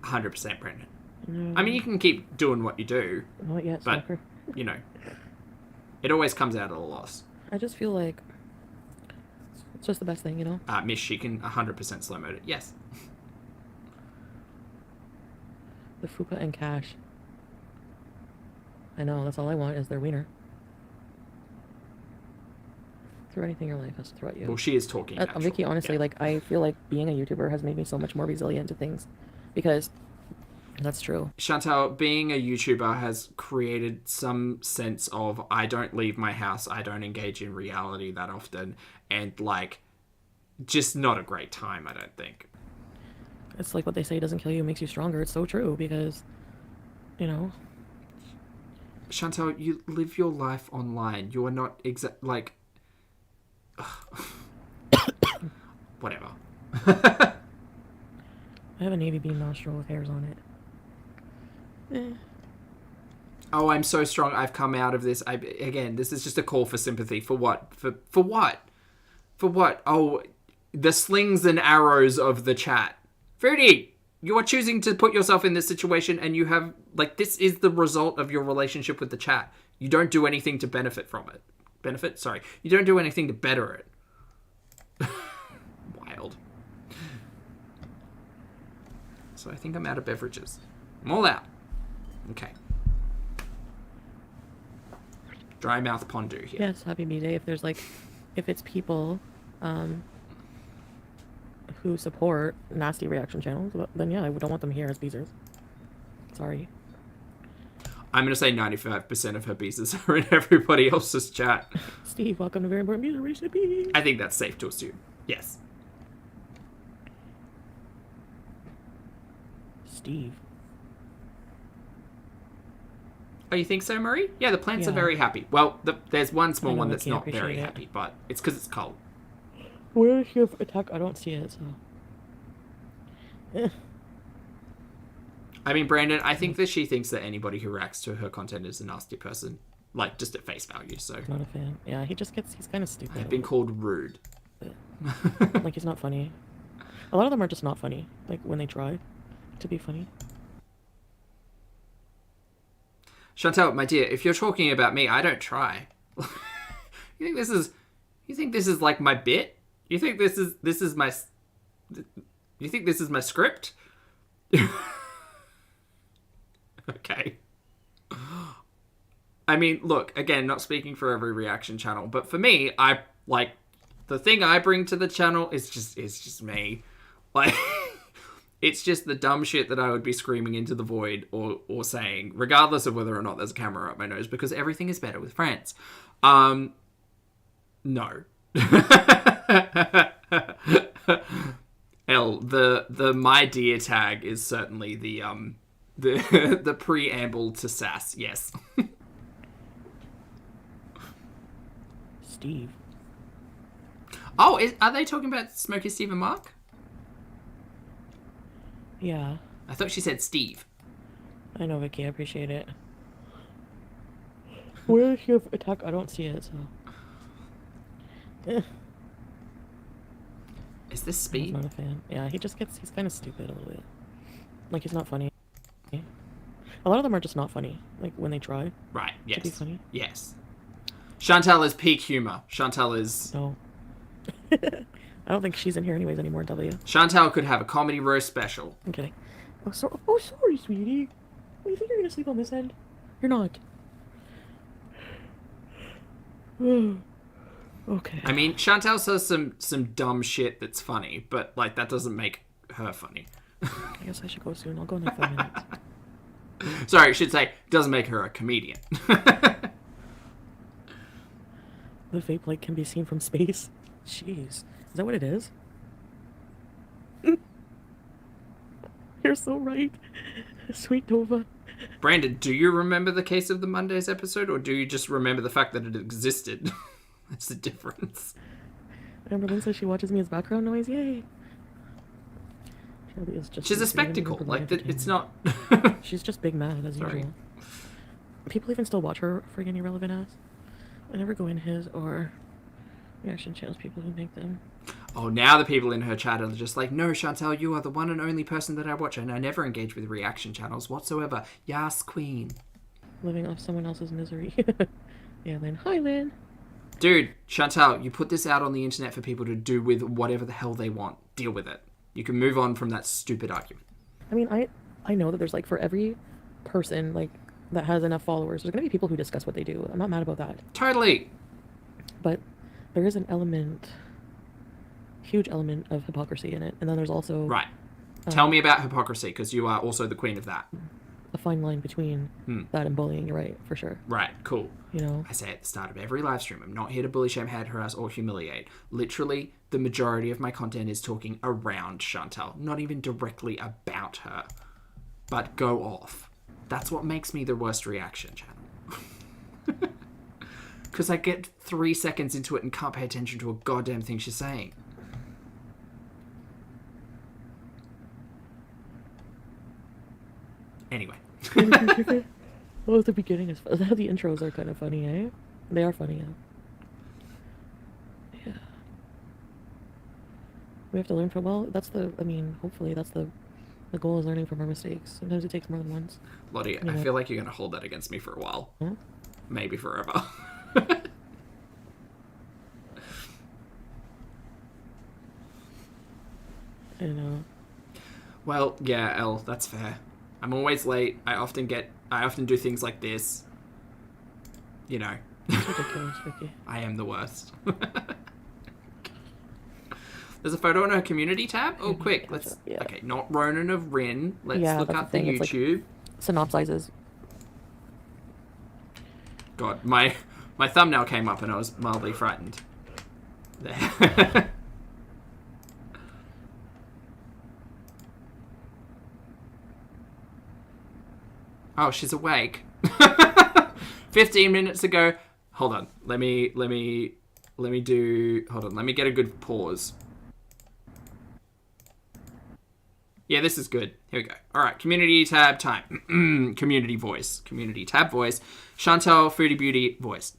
%, Brendan. No. I mean, you can keep doing what you do, Not yet, but, stalker. you know, it always comes out at a loss. I just feel like it's just the best thing, you know? Miss, she can 100% slow mode it. Yes. The fupa and cash. I know, that's all I want is their wiener. Throw anything your life has to throw at you. Well, she is talking natural. Vicky, honestly, Yeah. like, I feel like being a YouTuber has made me so much more resilient to things. Because That's true. Chantal, being a YouTuber has created some sense of I don't leave my house, I don't engage in reality that often, and like, just not a great time, I don't think. It's like what they say doesn't kill you, makes you stronger. It's so true because, you know. Chantal, you live your life online. You are not like... Whatever. I have a navy bean nostril with hairs on it. Oh, I'm so strong. I've come out of this. Again, this is just a call for sympathy. For what? For what? For what? Oh, the slings and arrows of the chat. Foodie, you are choosing to put yourself in this situation, and you have, like, this is the result of your relationship with the chat. You don't do anything to benefit from it. Benefit? Sorry. You don't do anything to better it. Wild. So I think I'm out of beverages. I'm all out. Okay. Dry mouth pondu here. Yes, happy B-Day. If it's people who support nasty reaction channels, then yeah, I don't want them here as BEEZERS. Sorry. I'm going to say 95% of her pieces are in everybody else's chat. Steve, welcome to Very Important Music Recipe. I think that's safe to assume. Yes. Steve. Oh, you think so, Marie? Yeah, the plants are Yeah. very happy. Well, there's one small I know, one I that's can't not very appreciate it. happy, but it's because it's cold. Where is your attack? I don't see it, so. I mean, Brandon, I think that she thinks that anybody who reacts to her content is a nasty person. Like, just at face value, so. Not a fan. Yeah, he's kind of stupid. I've been called rude. Like, he's not funny. A lot of them are just not funny, like, when they try to be funny. Chantal, my dear, if you're talking about me, I don't try. You think this is like my bit? You think this is my script? Okay. I mean, look, again, not speaking for every reaction channel, but for me, the thing I bring to the channel is just me. Like, it's just the dumb shit that I would be screaming into the void or saying, regardless of whether or not there's a camera up my nose, because everything is better with friends. No. The my dear tag is certainly the preamble to sass, yes. Steve. Oh, are they talking about Smokey Steve and Mark? Yeah. I thought she said Steve. I know, Vicky, I appreciate it. Where is your attack? I don't see it, so. Is this I'm Speed? not a fan. Yeah, he's kind of stupid a little bit. Like, he's not funny. A lot of them are just not funny, like, when they try. Right, yes. To be funny. Yes. Chantal is peak humor. Chantal is... No. I don't think she's in here anyways anymore, W. Chantal could have a comedy roast special. I'm kidding. Oh, sorry, sweetie. Oh, you think you're gonna sleep on this end? You're not. Okay. I mean, Chantal says some dumb shit that's funny, but, like, that doesn't make her funny. I guess I should go soon. I'll go in like 5 minutes. Sorry, I should say, doesn't make her a comedian. The vape light can be seen from space. Jeez. Is that what it is? You're so right. Sweet Nova. Brandon, do you remember the case of the Mondays episode, or do you just remember the fact that it existed? That's the difference. Amberlynn says she watches me as background noise. Yay. Shirley is just She's a busy. I didn't spectacle. even Like, provide it's entertainment. not... She's just big mad, as Sorry. usual. People even still watch her friggin' irrelevant ass. I never go in his or reaction channels people who make them. Oh, now the people in her chat are just like, no, Chantal, you are the one and only person that I watch, and I never engage with reaction channels whatsoever. Yas, queen. Living off someone else's misery. Yeah, Lynn. Hi, Lynn. Dude, Chantal, you put this out on the internet for people to do with whatever the hell they want. Deal with it. You can move on from that stupid argument. I mean, I know that there's, like, for every person, like, that has enough followers, there's gonna be people who discuss what they do. I'm not mad about that. Totally. But there is an element, huge element of hypocrisy in it. And then there's also Right. Tell me about hypocrisy, because you are also the queen of that. A fine line between that and bullying. You're right, for sure. Right, cool. You know, I say at the start of every live stream, I'm not here to bully, shame, hate, harass, or humiliate. Literally, the majority of my content is talking around Chantal, not even directly about her. But go off. That's what makes me the worst reaction channel. Because I get 3 seconds into it and can't pay attention to a goddamn thing she's saying. Anyway. well, the beginning is the intros are kind of funny, eh? They are funny, yeah. We have to learn from, well, that's the, I mean, hopefully that's the goal is learning from our mistakes. Sometimes it takes more than once. Lottie, I feel like you're going to hold that against me for a while. Huh? Maybe forever. I know. Well, yeah, Elle, that's fair. I'm always late. I often do things like this. You know. It's ridiculous, Vicky. I am the worst. There's a photo in her community tab. Oh, quick. Let's. Yeah. Okay, not Ronan of Rin. Let's Yeah, look that's up the the thing, it's like- YouTube. Synopsizes. God, my thumbnail came up and I was mildly frightened. There. Oh, she's awake. 15 minutes ago. Hold on. Let me do. Hold on. Let me get a good pause. Yeah, this is good. Here we go. All right. Community tab time. Community voice. Community tab voice. Chantal, Foodie Beauty voice.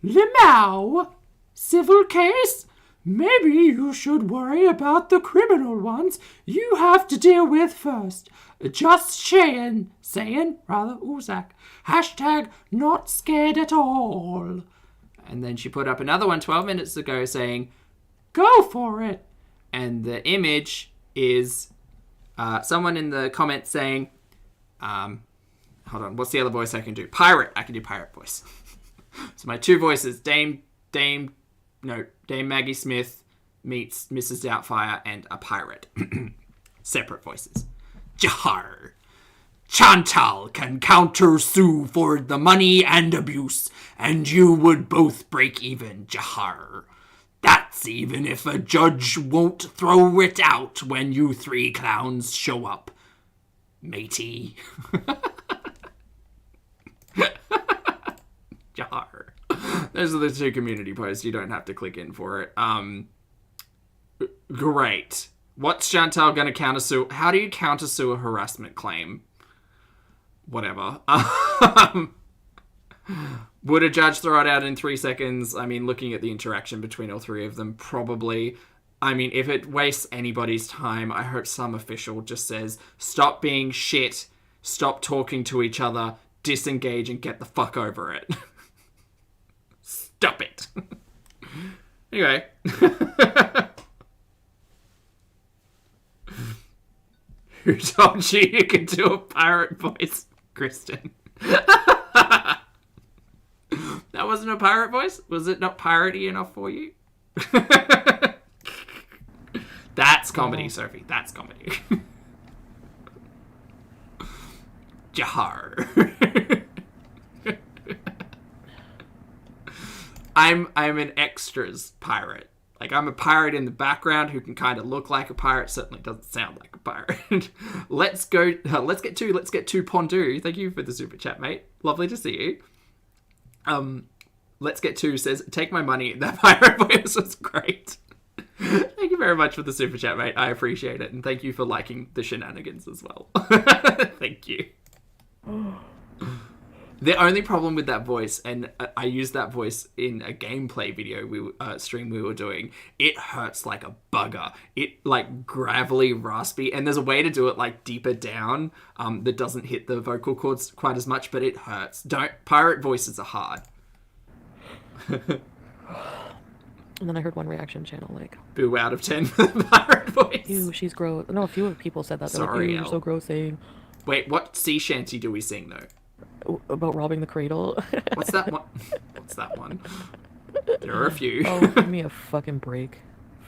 Limau. Civil case? Maybe you should worry about the criminal ones you have to deal with first. Just saying, Uzak. Hashtag not scared at all. And then she put up another one 12 minutes ago saying, go for it. And the image is someone in the comments saying, hold on, what's the other voice I can do? Pirate. I can do pirate voice. So my two voices, Dame Maggie Smith meets Mrs. Doubtfire and a pirate. Separate voices. Jahar. Chantal can counter-sue for the money and abuse, and you would both break even, Jahar. That's even if a judge won't throw it out when you three clowns show up, matey. Jahar. Those are the two community posts. You don't have to click in for it. Great. What's Chantal gonna countersue? How do you countersue a harassment claim? Whatever. Would a judge throw it out in 3 seconds? I mean, looking at the interaction between all three of them, probably. I mean, if it wastes anybody's time, I hope some official just says, stop being shit, stop talking to each other, disengage and get the fuck over it. Stop it. Anyway. Who told you you could do a pirate voice, Kristen? That wasn't a pirate voice? Was it not piratey enough for you? That's comedy, Sophie. That's comedy. Jahar. I'm an extras pirate. Like, I'm a pirate in the background who can kind of look like a pirate. Certainly doesn't sound like a pirate. Let's get to Pondu. Thank you for the super chat, mate. Lovely to see you. Let's get to says, take my money. That pirate voice was great. Thank you very much for the super chat, mate. I appreciate it. And thank you for liking the shenanigans as well. Thank you. The only problem with that voice, and I used that voice in a gameplay video stream we were doing, it hurts like a bugger. It like gravelly, raspy, and there's a way to do it like deeper down that doesn't hit the vocal cords quite as much, but it hurts. Pirate voices are hard. And then I heard one reaction channel like, boo out of 10 for the pirate voice. ew, she's gross. No, a few people said that. They're Sorry, like, ew, you're Elle. so gross saying Wait, what sea shanty do we sing though? about robbing the cradle. What's that one? What's that one? There are a few. Oh, give me a fucking break.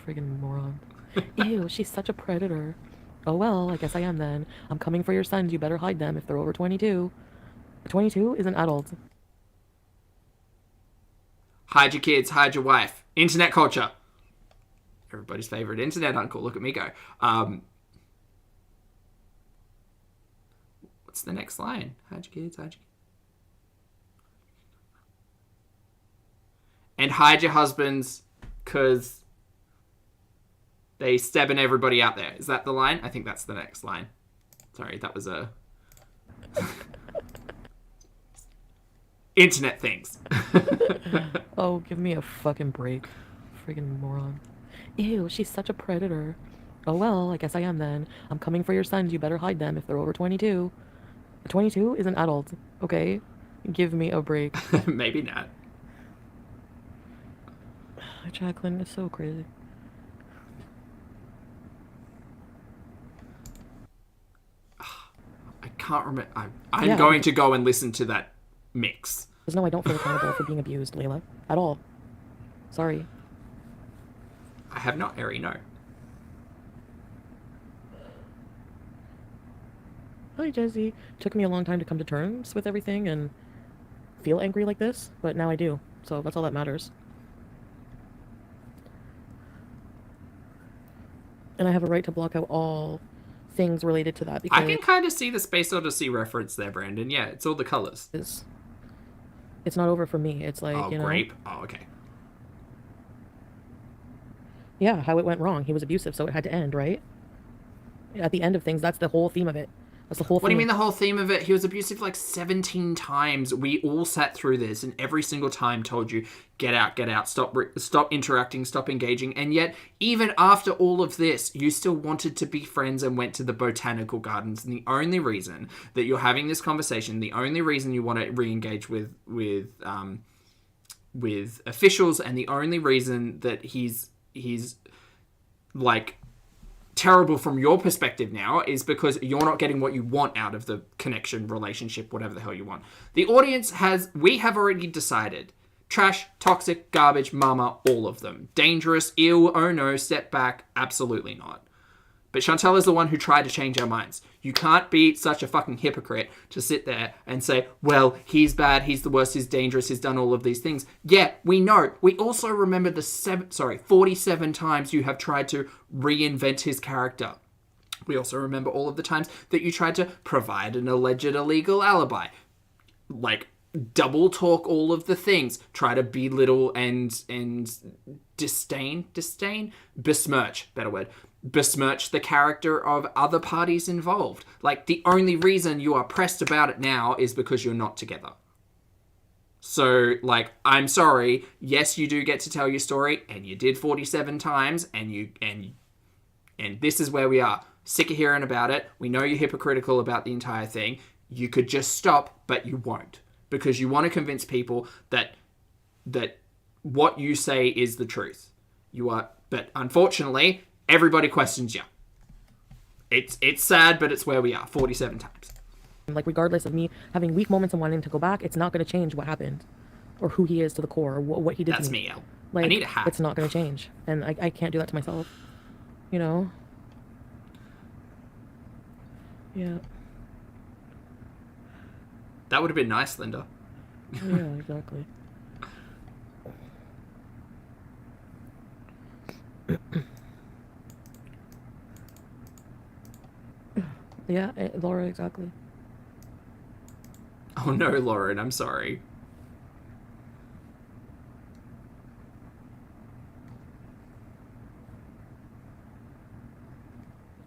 Friggin' moron. Ew, she's such a predator. Oh well, I guess I am then. I'm coming for your sons. You better hide them if they're over 22. 22 is an adult. Hide your kids, hide your wife. Internet culture. Everybody's favorite internet uncle. Look at me go. What's the next line? Hide your kids, hide your kids. And hide your husbands, because they stabbing everybody out there. Is that the line? I think that's the next line. Sorry, that was a... Internet things. Oh, give me a fucking break. Friggin' moron. Ew, she's such a predator. Oh well, I guess I am then. I'm coming for your sons. You better hide them if they're over 22. 22 is an adult, okay? Give me a break. Maybe not. Jacqueline is so crazy. I can't remember. I'm going to go and listen to that mix. Because no, I don't feel accountable for being abused, Layla. At all. Sorry. I have not, Eri, no. Hi, Jesse. Took me a long time to come to terms with everything and feel angry like this, but now I do. So that's all that matters. And I have a right to block out all things related to that because I can kind of see the Space Odyssey reference there, Brandon. Yeah, it's all the colors. it's not over for me. It's like, you know. Grape? Oh, okay. Yeah, how it went wrong. He was abusive, so it had to end, right? At the end of things, that's the whole theme of it. That's the whole thing. What do you mean the whole theme of it? He was abusive like 17 times. We all sat through this and every single time told you, get out, stop interacting, stop engaging. And yet, even after all of this, you still wanted to be friends and went to the botanical gardens. And the only reason that you're having this conversation, the only reason you want to re-engage with officials, and the only reason that he's like terrible from your perspective now is because you're not getting what you want out of the connection, relationship, whatever the hell you want. The audience we have already decided. Trash, toxic, garbage, mama, all of them. Dangerous, ill, oh no, step back, absolutely not. But Chantal is the one who tried to change our minds. You can't be such a fucking hypocrite to sit there and say, well, he's bad, he's the worst, he's dangerous, he's done all of these things. Yeah, we know. We also remember the 47 times you have tried to reinvent his character. We also remember all of the times that you tried to provide an alleged illegal alibi. Like, double talk all of the things. Try to belittle and besmirch, better word. Besmirch the character of other parties involved. Like, the only reason you are pressed about it now is because you're not together. So, like, I'm sorry. Yes, you do get to tell your story, and you did 47 times, and this is where we are. Sick of hearing about it. We know you're hypocritical about the entire thing. You could just stop, but you won't. Because you want to convince people that what you say is the truth. But unfortunately, everybody questions you. It's sad, but it's where we are. 47 times. Like, regardless of me having weak moments and wanting to go back, it's not going to change what happened. Or who he is to the core, or what he did That's to me. me, El. Like, I need a hat. It's not going to change. And I can't do that to myself. You know? Yeah. That would have been nice, Linda. Yeah, exactly. Yeah, Laura, exactly. Oh no, Lauren, I'm sorry.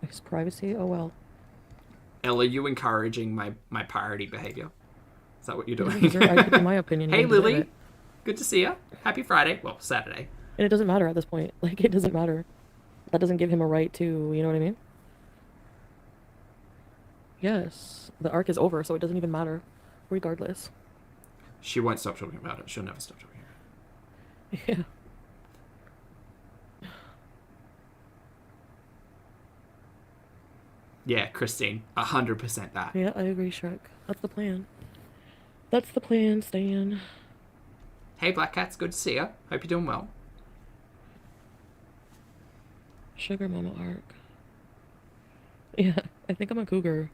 His privacy? Oh well. Elle, are you encouraging my parody behavior? Is that what you're doing? In my opinion. Hey, Lily. Good to see you. Happy Friday. Well, Saturday. And it doesn't matter at this point. Like, it doesn't matter. That doesn't give him a right to, you know what I mean? Yes. The arc is over, so it doesn't even matter. Regardless. She won't stop talking about it. She'll never stop talking about it. Yeah. Yeah, Christine. 100% that. Yeah, I agree, Shrek. That's the plan. That's the plan, Stan. Hey, Black Cats. Good to see you. Hope you're doing well. Sugar mama arc. Yeah, I think I'm a cougar.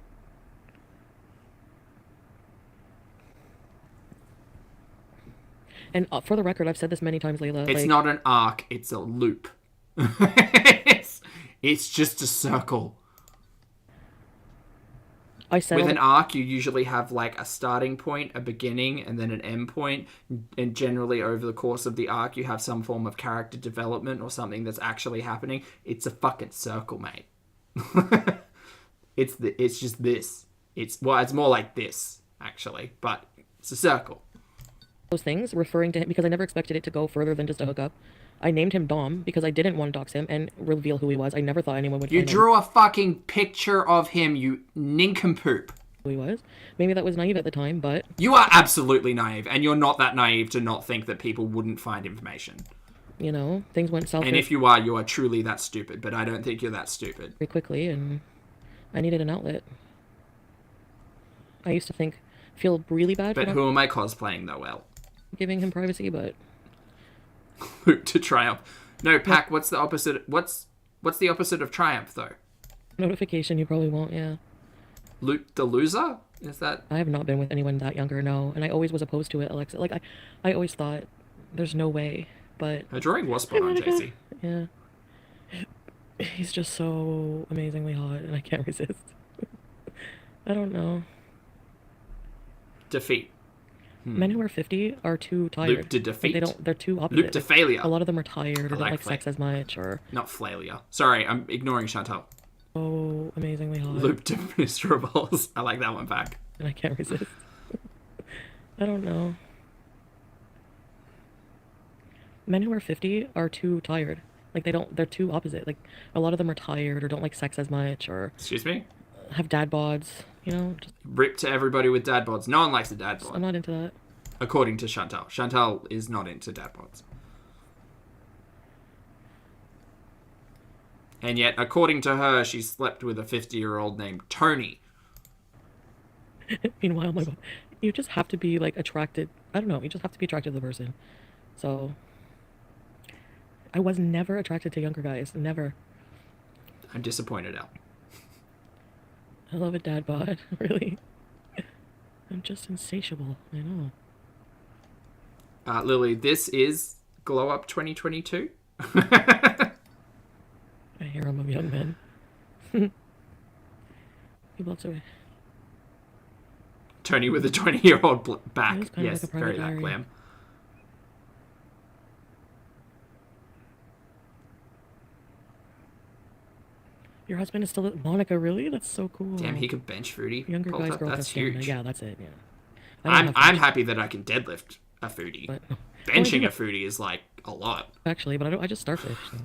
And for the record, I've said this many times, Layla. It's like, not an arc, it's a loop. it's just a circle. I said With an arc, you usually have like a starting point, a beginning, and then an end point. And generally, over the course of the arc, you have some form of character development or something that's actually happening. It's a fucking circle, mate. It's just this. It's more like this actually, but it's a circle. those things referring to him because I never expected it to go further than just a hookup. I named him Dom because I didn't want to dox him and reveal who he was. I never thought anyone would. You drew a fucking picture of him, you nincompoop. Who he was. Maybe that was naive at the time, but you are absolutely naive, and you're not that naive to not think that people wouldn't find information. You know, things went south. And if you are truly that stupid. But I don't think you're that stupid. Very quickly, and I needed an outlet. I used to feel really bad. But who am I cosplaying though? Well, giving him privacy, but Loop to triumph. No, Pac. What's the opposite? What's the opposite of triumph though? Notification. You probably won't. Yeah. Loop the loser? Is that? I have not been with anyone that younger, no, and I always was opposed to it, Alexa. Like I always thought, there's no way, but her drawing was spot on, JC. Yeah. He's just so amazingly hot, and I can't resist. I don't know. Defeat. Men who are 50 are too tired. Loop to defeat. Like they're too opposite. Loop to failure. A lot of them are tired or don't like like sex as much, or not failure. Sorry, I'm ignoring Chantal. Oh, amazingly hot. Loop to miserables. I like that one back. And I can't resist. I don't know. Men who are 50 are too tired. Like they're too opposite. Like a lot of them are tired or don't like sex as much, or excuse me, have dad bods, you know. Just rip to everybody with dad bods. No one likes a dad bod. I'm not into that. According to Chantal. Chantal is not into dad bods. And yet, according to her, she slept with a 50-year-old named Tony. Meanwhile, you just have to be like attracted. I don't know. You just have to be attracted to the person. So I was never attracted to younger guys. Never. I'm disappointed, Al. I love a dad bod. Really. I'm just insatiable. I know. Lily, this is Glow Up 2022. A harem of young men. He blows away. Tony with a 20-year-old back. Yes, like very that glam. Your husband is still at Monica, really? That's so cool. Damn, he could bench Foodie. Younger guys, girls, that's huge. Yeah, that's it. Yeah. I'm happy that I can deadlift a Foodie. But, benching a Foodie is like a lot. Actually, but I just starfish. So.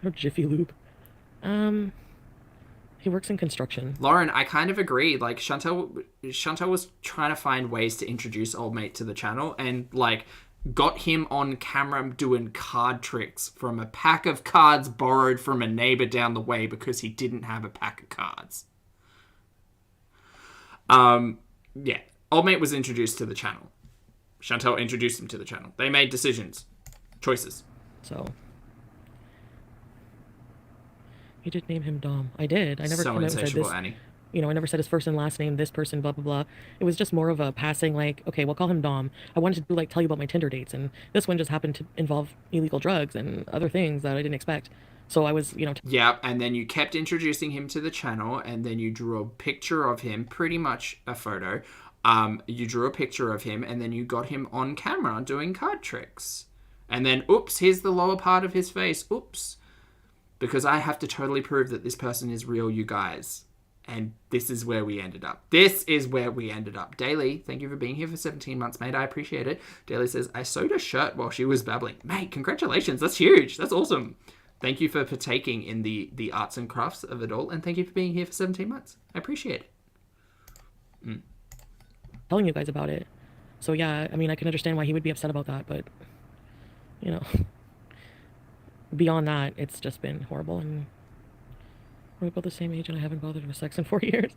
Or Jiffy Lube. He works in construction. Lauren, I kind of agree. Like Chantal was trying to find ways to introduce old mate to the channel, and like got him on camera doing card tricks from a pack of cards borrowed from a neighbor down the way because he didn't have a pack of cards. Yeah, old mate was introduced to the channel. Chantal introduced him to the channel. They made decisions, choices. So you did name him Dom. I did. I never so said insatiable, this. Annie. You know, I never said his first and last name, this person, blah, blah, blah. It was just more of a passing, like, okay, we'll call him Dom. I wanted to, like, tell you about my Tinder dates, and this one just happened to involve illegal drugs and other things that I didn't expect. So I was, you know... Yeah, and then you kept introducing him to the channel, and then you drew a picture of him, pretty much a photo. You drew a picture of him, and then you got him on camera doing card tricks. And then, oops, here's the lower part of his face. Oops. Because I have to totally prove that this person is real, you guys. And this is where we ended up. Daily, thank you for being here for 17 months, mate. I appreciate it. Daily says, I sewed a shirt while she was babbling. Mate, congratulations. That's huge. That's awesome. Thank you for partaking in the arts and crafts of it all. And thank you for being here for 17 months. I appreciate it. Telling you guys about it. So yeah, I mean, I can understand why he would be upset about that, but, you know, beyond that, it's just been horrible. And we're about the same age and I haven't bothered with sex in 4 years.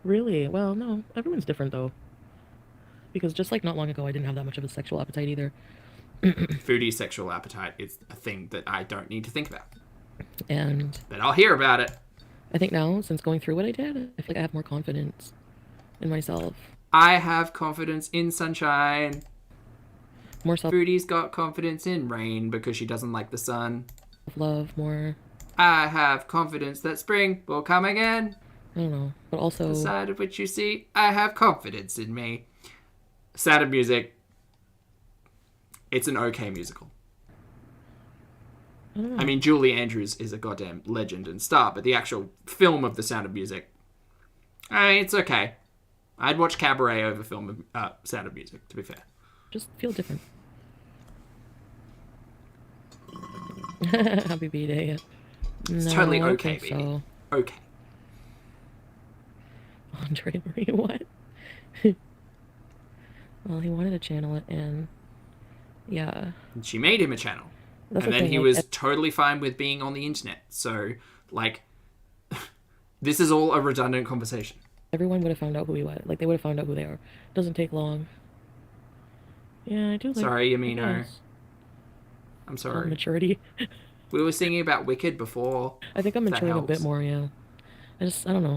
Really? Well, no. Everyone's different, though. Because just like not long ago, I didn't have that much of a sexual appetite either. Foodie's sexual appetite is a thing that I don't need to think about. And But I'll hear about it. I think now, since going through what I did, I feel like I have more confidence in myself. I have confidence in sunshine. More self Foodie's got confidence in rain because she doesn't like the sun. love, more, I have confidence that spring will come again. I don't know. But also, The side of which you see, I have confidence in me. Sound of Music. It's an okay musical. I don't know. I mean, Julie Andrews is a goddamn legend and star, but the actual film of The Sound of Music, it's okay. I'd watch Cabaret over film of Sound of Music, to be fair. Just feel different. Happy B-Day. It's totally No, I don't okay, think baby. so. Okay. Andre Marie, what? Well, he wanted to channel it, and yeah. And she made him a channel. That's And the then thing, he like, was totally fine with being on the internet. So, like, this is all a redundant conversation. everyone would have found out who he was. Like, they would have found out who they are. Doesn't take long. Yeah, I do like... Sorry, I Yamino. guess. I'm Call sorry. maturity. We were singing about Wicked before. I think I'm That maturing a bit helps. more, yeah. I don't know.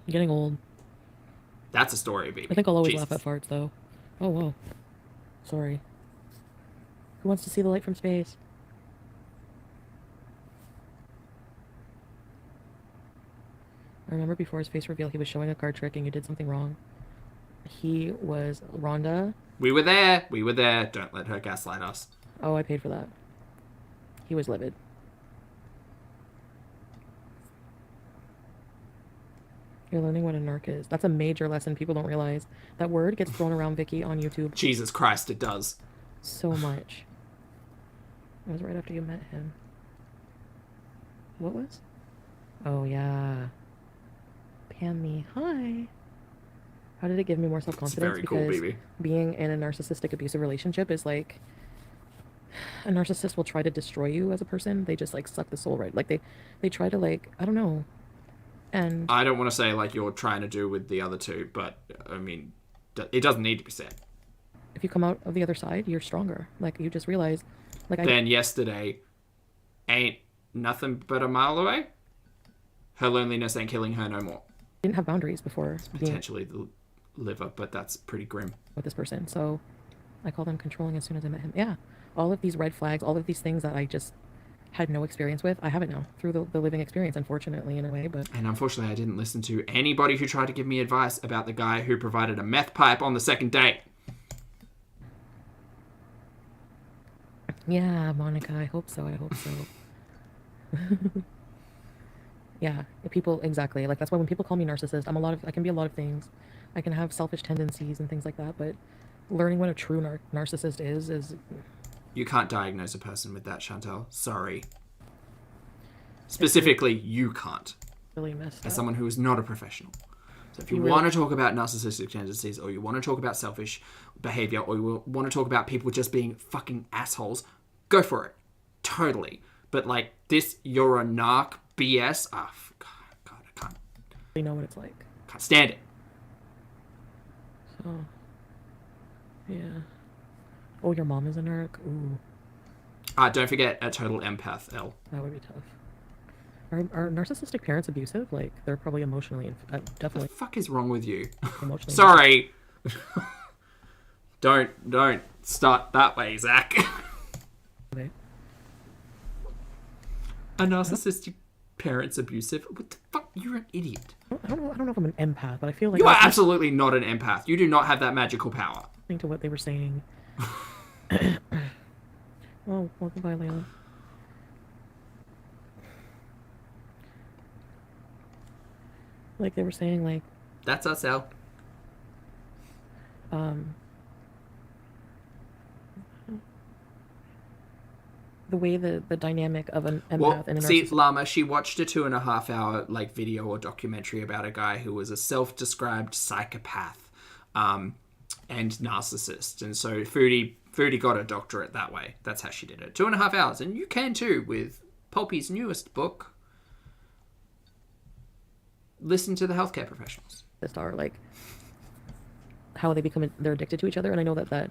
I'm getting old. That's a story, baby. I think I'll always Jesus. laugh at farts, though. Oh, whoa. Sorry. Who wants to see the light from space? I remember before his face reveal, he was showing a card trick and you did something wrong. He was Rhonda. We were there. We were there. Don't let her gaslight us. Oh, I paid for that. He was livid. You're learning what a narc is. That's a major lesson people don't realize. That word gets thrown around, Vicky, on YouTube Jesus Christ, it does. so much. It was right after you met him. What was? Oh, yeah. Pammy, hi. How did it give me more self-confidence? very cool, baby. Being in a narcissistic, abusive relationship is like... A narcissist will try to destroy you as a person. They just, like, suck the soul right. Like, they try to, like... I don't know. And... I don't want to say like you're trying to do with the other two, but I mean, it doesn't need to be said. if you come out of the other side, you're stronger. Like, you just realize... Like, Then yesterday ain't nothing but a mile away. Her loneliness ain't killing her no more. didn't have boundaries before being Potentially the liver, but that's pretty grim. with this person. So I called him controlling as soon as I met him. Yeah. All of these red flags, all of these things that I just had no experience with, I have it now through the living experience, unfortunately, in a way. But And unfortunately, I didn't listen to anybody who tried to give me advice about the guy who provided a meth pipe on the second date. yeah, Monica, I hope so. Yeah, people, exactly. Like, that's why when people call me narcissist, I can be a lot of things. I can have selfish tendencies and things like that, but learning what a true narcissist is You can't diagnose a person with that, Chantal. Sorry. Specifically, you can't. really messed As up. someone who is not a professional. So if you You really- want to talk about narcissistic tendencies, or you want to talk about selfish behavior, or you want to talk about people just being fucking assholes, go for it. Totally. But like this, you're a narc BS. God, I can't really know what it's like. stand it. So, yeah. Oh, your mom is a narc? Ooh, Don't forget a total empath, L. that would be tough. Are narcissistic parents abusive? Like, they're probably emotionally, What the definitely fuck is wrong with you? emotionally. Sorry. Don't start that way, Zach. Okay. A narcissistic parent's abusive? What the fuck? You're an idiot. I don't know if I'm an empath, but I feel like You are I'm absolutely not an empath. You do not have that magical power. listening to what they were saying. Oh, well, goodbye, Layla. Like, they were saying, like, That's us, L. the way the dynamic of an empath Well, and a see, narcissist. Llama, she watched a 2.5 hour like video or documentary about a guy who was a self-described psychopath, and narcissist, and so Foodie got a doctorate that way. That's how she did it. 2.5 hours, and you can too with Pulpy's newest book. Listen to the healthcare professionals. Are like how they become they're addicted to each other, and I know that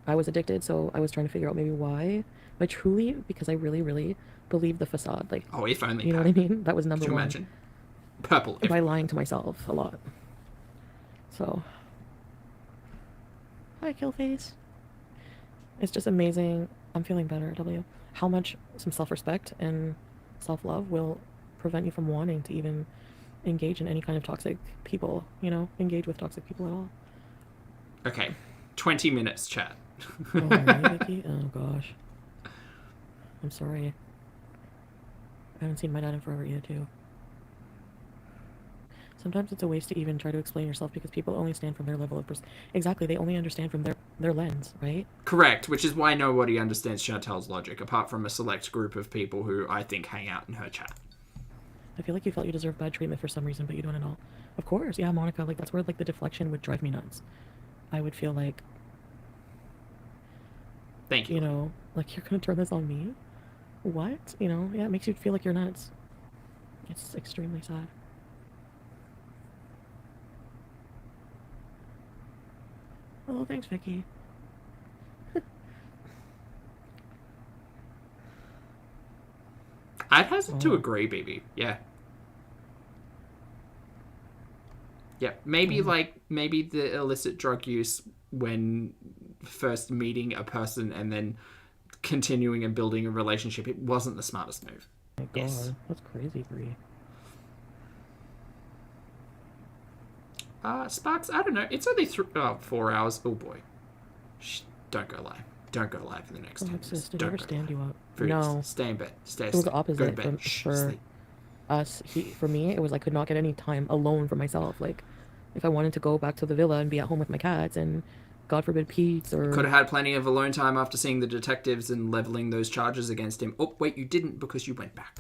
I was addicted, so I was trying to figure out maybe why. But truly, because I really, really believed the facade. Like, Oh, if only. you know what I mean? That was number Could you one. imagine? Purple. If... By lying to myself a lot. So, hi, Killface. It's just amazing. I'm feeling better, W. How much some self-respect and self-love will prevent you from wanting to even engage in any kind of toxic people, you know? Engage with toxic people at all. Okay. 20 minutes, chat. Oh, really, Vicky? Oh, gosh. I'm sorry. I haven't seen my dad in forever either, too. Sometimes it's a waste to even try to explain yourself because people only stand from their level of exactly, they only understand from their lens, right? Correct, which is why nobody understands Chantal's logic, apart from a select group of people who I think hang out in her chat. I feel like you felt you deserved bad treatment for some reason, but you don't at all. Of course, yeah, Monica, like, that's where, like, the deflection would drive me nuts. I would feel like... Thank you. You know, like, you're gonna turn this on me? What? You know, yeah, it makes you feel like you're nuts. It's extremely sad. Oh, thanks, Vicky. I'd hesitate to agree, BB. Yeah. Yeah, maybe maybe the illicit drug use when first meeting a person and then continuing and building a relationship, it wasn't the smartest move. Oh my God, yes. That's crazy, Bree. Sparks, I don't know. It's only 4 hours. Oh boy. Shh, don't go live. Don't go live in the next 10 minutes. Sis, did don't I ever stand you up? Foodies, No. Stay in bed. Stay It was the Go to opposite bed. for us. For me, it was like I could not get any time alone for myself. Like, if I wanted to go back to the villa and be at home with my cats and, God forbid, Pete's or... Could have had plenty of alone time after seeing the detectives and leveling those charges against him. Oh, wait, you didn't because you went back.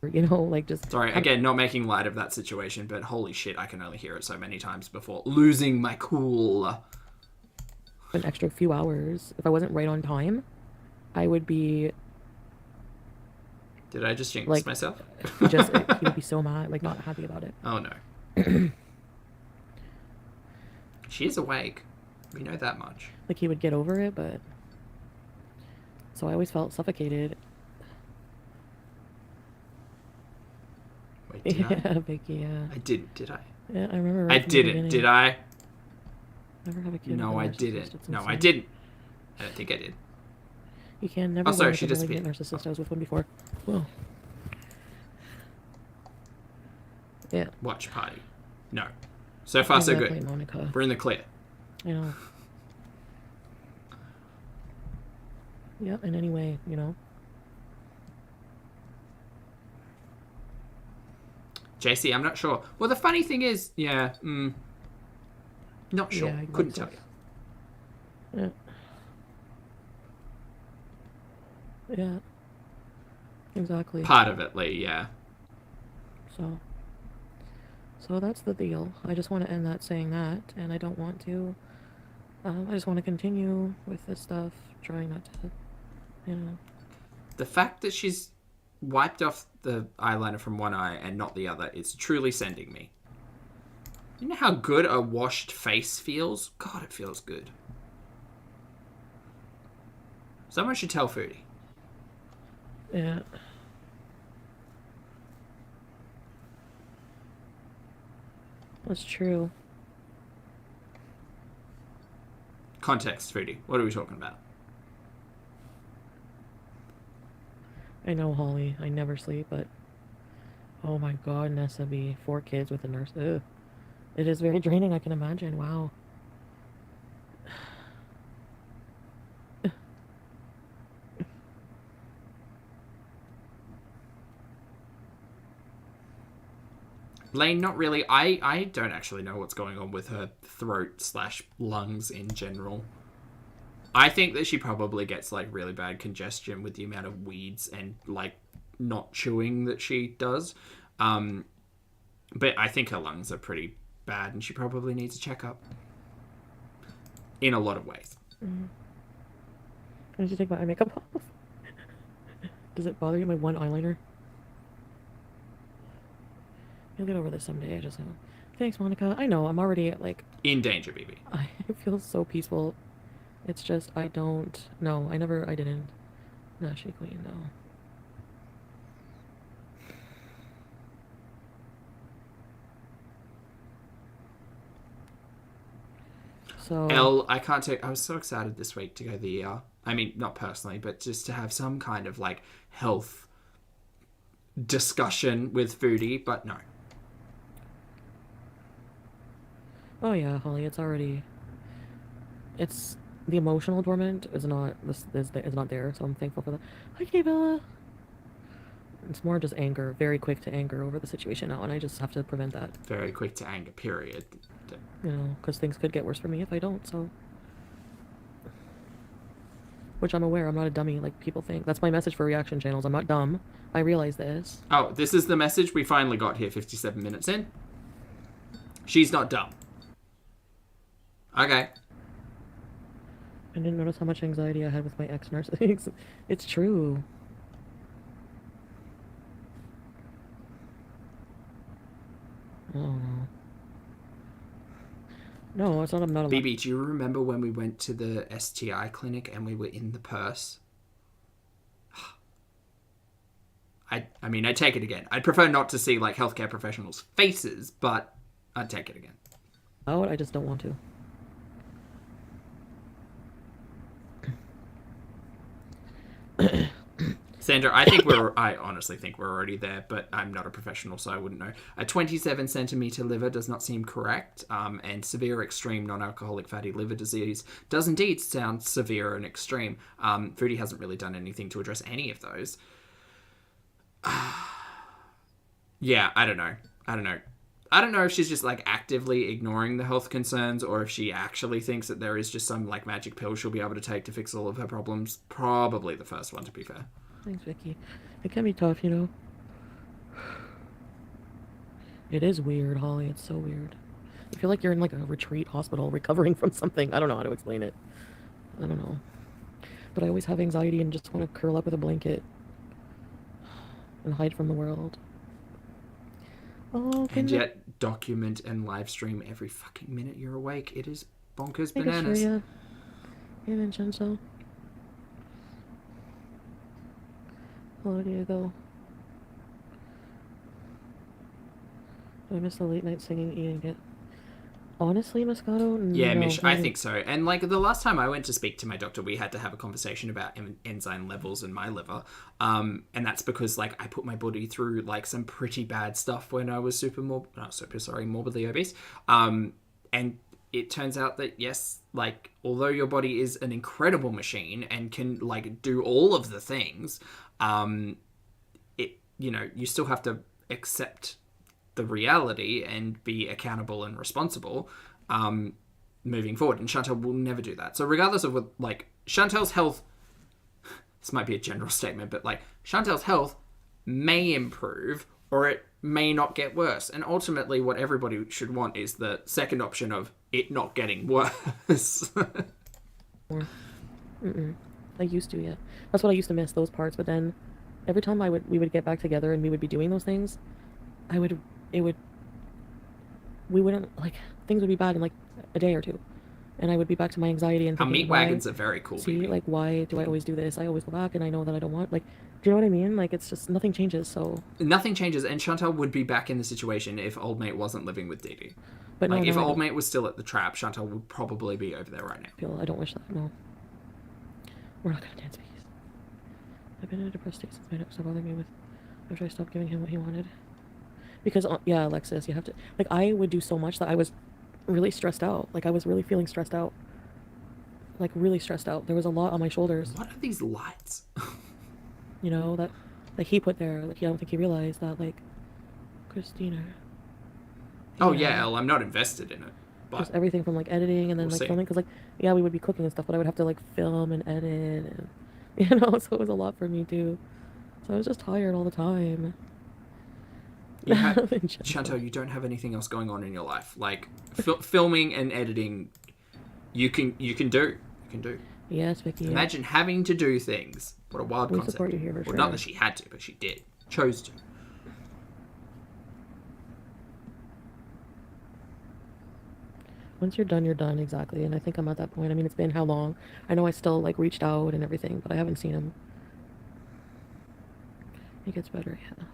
You know, like just... Sorry, again, not making light of that situation, but holy shit, I can only hear it so many times before losing my cool. An extra few hours. If I wasn't right on time, I would be... Did I just jinx myself? He would be so mad, like not happy about it. Oh no. She is awake. We know that much. Like he would get over it, but... So I always felt suffocated. Wait, did I? Vicky, yeah. I didn't, did I? Yeah, I remember. I didn't, did I? Never have a kid. No, I didn't. No, I didn't. I don't think I did. You can never. Oh, sorry, she disappeared. Narcissist. I was with one before. Whoa. Yeah. Watch party. No. So far, so good. Monica. We're in the clear. I know. Yeah, in any way, you know. JC, I'm not sure. Well, the funny thing is, yeah, not sure. Yeah, Couldn't tell you. Yeah. Yeah. Exactly. Part of it, Lee, yeah. So that's the deal. I just want to end that saying that, and I don't want to. I just want to continue with this stuff, trying not to, you know. The fact that she's wiped off the eyeliner from one eye and not the other is truly sending me. You know how good a washed face feels? God, it feels good. Someone should tell Foodie. Yeah. That's true. Context, Foodie. What are we talking about? I know, Holly. I never sleep, but... Oh my god, Nessa B. 4 kids with a nurse. Ugh. It is very draining, I can imagine. Wow. Lane, not really. I don't actually know what's going on with her throat / lungs in general. I think that she probably gets like really bad congestion with the amount of weeds and like not chewing that she does. But I think her lungs are pretty bad and she probably needs a checkup. In a lot of ways. Mm. I need to take my eye makeup off. Does it bother you, my one eyeliner? You'll get over this someday, I just know. Thanks, Monica. I know, I'm already, like... In danger, baby. I feel so peaceful It's just, I don't, no, I didn't. No, she queen, no. So, Elle, I can't take. I was so excited this week to go the I mean, not personally, but just to have some kind of like health discussion with Foodie, but no. oh yeah, Holly, it's, the emotional torment is not, is not there, so I'm thankful for that. Hi, Bella. It's more just anger, very quick to anger over the situation now, and I just have to prevent that. Very quick to anger, period. You know, because things could get worse for me if I don't, so. Which I'm aware, I'm not a dummy like people think. That's my message for reaction channels. I'm not dumb. I realize this. Oh, this is the message we finally got here 57 minutes in. She's not dumb. Okay. I didn't notice how much anxiety I had with my ex-nurse. It's true. Oh no. No, it's not. I'm not. BB, do you remember when we went to the STI clinic and we were in the purse? I mean, I'd take it again. I'd prefer not to see like healthcare professionals' faces, but I'd take it again. Oh, I just don't want to. Sandra, I honestly think we're already there, but I'm not a professional, so I wouldn't know. A 27 centimeter liver does not seem correct, and severe extreme non-alcoholic fatty liver disease does indeed sound severe and extreme. Foodie hasn't really done anything to address any of those. Yeah, I don't know. I don't know if she's just like actively ignoring the health concerns or if she actually thinks that there is just some like magic pill she'll be able to take to fix all of her problems. Probably the first one, to be fair. Thanks, Vicky. It can be tough, you know. It is weird, Holly. It's so weird. I feel like you're in like a retreat hospital recovering from something. I don't know how to explain it. I don't know. But I always have anxiety and just want to curl up with a blanket and hide from the world. Oh, and yet document and live stream every fucking minute you're awake. It is bonkers bananas. Yeah, Vincenzo. Hello, Diego. Do I miss the late night singing, eating it? Honestly, Moscato? Yeah, no, Mish, I think so. And like the last time I went to speak to my doctor, we had to have a conversation about enzyme levels in my liver. And that's because like I put my body through like some pretty bad stuff when I was morbidly obese. And it turns out that yes, like although your body is an incredible machine and can like do all of the things, you still have to accept the reality and be accountable and responsible moving forward. And Chantal will never do that. So regardless of what, like, Chantal's health, this might be a general statement, but like Chantal's health may improve or it may not get worse. And ultimately what everybody should want is the second option of it not getting worse. I used to, yeah. That's what I used to miss, those parts. But then every time we would get back together and we would be doing those things, we wouldn't, like, things would be bad in like a day or two. And I would be back to my anxiety and Our thinking, meat wagons are very cool. See, baby. like, why do I always do this? I always go back and I know that I don't want, like, do you know what I mean? Like, it's just, nothing changes, so. Nothing changes, and Chantal would be back in the situation if old mate wasn't living with Dee Dee. But like, no, if no, old mate was still at the trap, Chantal would probably be over there right now. I don't wish that, no. We're not gonna dance, please. I've been in a depressed state since my neck stopped bothering me with, after I stopped giving him what he wanted. Because, yeah, Alexis, you have to, like, I would do so much that I was really stressed out. Like, I was really feeling stressed out. Like, really stressed out. There was a lot on my shoulders. What are these lights? You know, that, like, he put there. Like, I don't think he realized that, like, Christina. Oh, yeah, Elle, I'm not invested in it. But just everything from, like, editing and then, we'll like, see. filming. Because, like, yeah, we would be cooking and stuff, but I would have to, like, film and edit. And, you know, so it was a lot for me, too. So I was just tired all the time. Chantal, you don't have anything else going on in your life. Like, filming and editing, you can do. Yes, Vicky. Imagine having to do things. What a wild concept. Support you here for Well, sure. not that she had to, but she did. Chose to. Once you're done, exactly. And I think I'm at that point. I mean, it's been how long? I know I still, like, reached out and everything, but I haven't seen him. It gets better, yeah.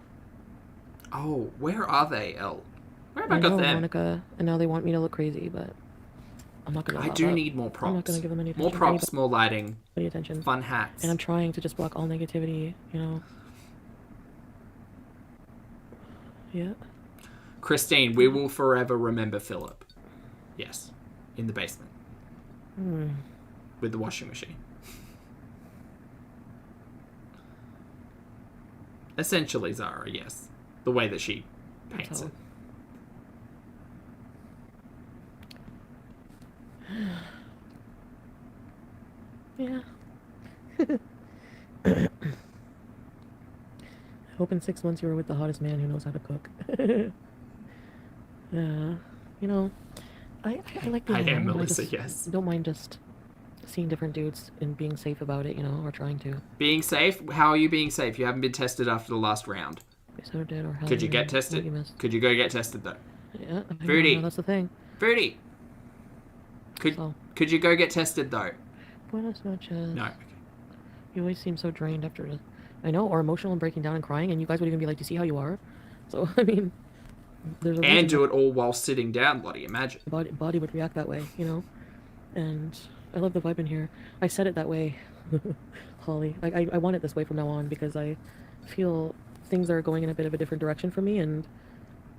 Oh, where are they, Elle? Where have I I got know, them? Monica, and now they want me to look crazy, but I'm not gonna I allow do that. need more props. I'm not gonna give them any attention. More props, more lighting, Any attention. fun hats. And I'm trying to just block all negativity, you know. Yeah. Christine, we will forever remember Philip. Yes. In the basement. With the washing machine. Essentially Zara, yes. The way that she paints it. Yeah. I hope in 6 months you were with the hottest man who knows how to cook. Yeah. You know, I like being I am alone. Melissa, just yes. don't mind just seeing different dudes and being safe about it, you know, or trying to. Being safe? How are you being safe? You haven't been tested after the last round. Yes, I did, or hell Could you yeah, get what tested? you missed. Could you go get tested though? Yeah, I Foodie. know, that's the thing. Foodie! So, Could you go get tested though? buenas noches. No. Okay. You always seem so drained after the... I know, or emotional and breaking down and crying, and you guys would even be like, do you see how you are? So, I mean, there's a reason And do it all while sitting down, bloody imagine. body would react that way, you know? And I love the vibe in here. I said it that way, Holly. I want it this way from now on because I feel things are going in a bit of a different direction for me, and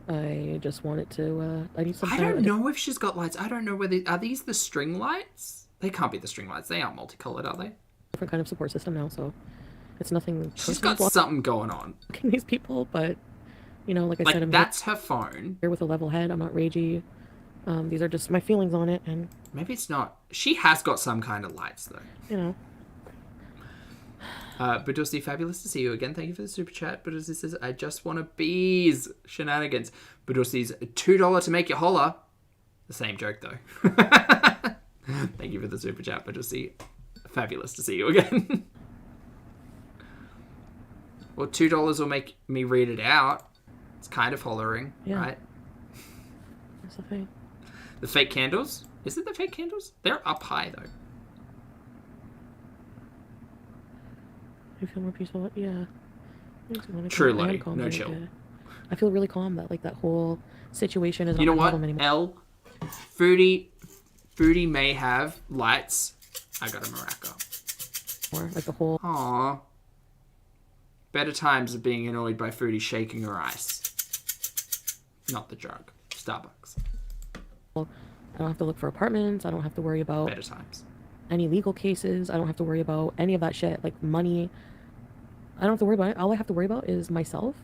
I just want it to, I need some I kind of don't know if she's got lights. I don't know whether... Are these the string lights? They can't be the string lights. They aren't multicolored, are they? different kind of support system now, so it's nothing She's personal got something going on. blocking these people, but, you know, like I said, Like, I'm that's her phone. here with a level head. I'm not ragey. These are just my feelings on it, and, Maybe it's not. She has got some kind of lights, though. you know. Badusi, fabulous to see you again. Thank you for the super chat. Badusi says, I just want to bees shenanigans. Badusi's $2 to make you holler. The same joke, though. Thank you for the super chat, Badusi. Fabulous to see you again. Well, $2 will make me read it out. It's kind of hollering, Yeah. right? That's the thing. The fake candles? Is it the fake candles? They're up high, though. You feel more peaceful? Yeah. Thanks, Monica. Truly, I am calm no today, chill. yeah. I feel really calm that, like, that whole situation is You know not my what? problem anymore. L, Foodie may have lights. I got a maraca. Like, the whole... Aww. Better times of being annoyed by Foodie shaking her ice. Not the drug. Starbucks. I don't have to look for apartments. I don't have to worry about Better times. any legal cases. I don't have to worry about any of that shit. Like, money. I don't have to worry about it. All I have to worry about is myself.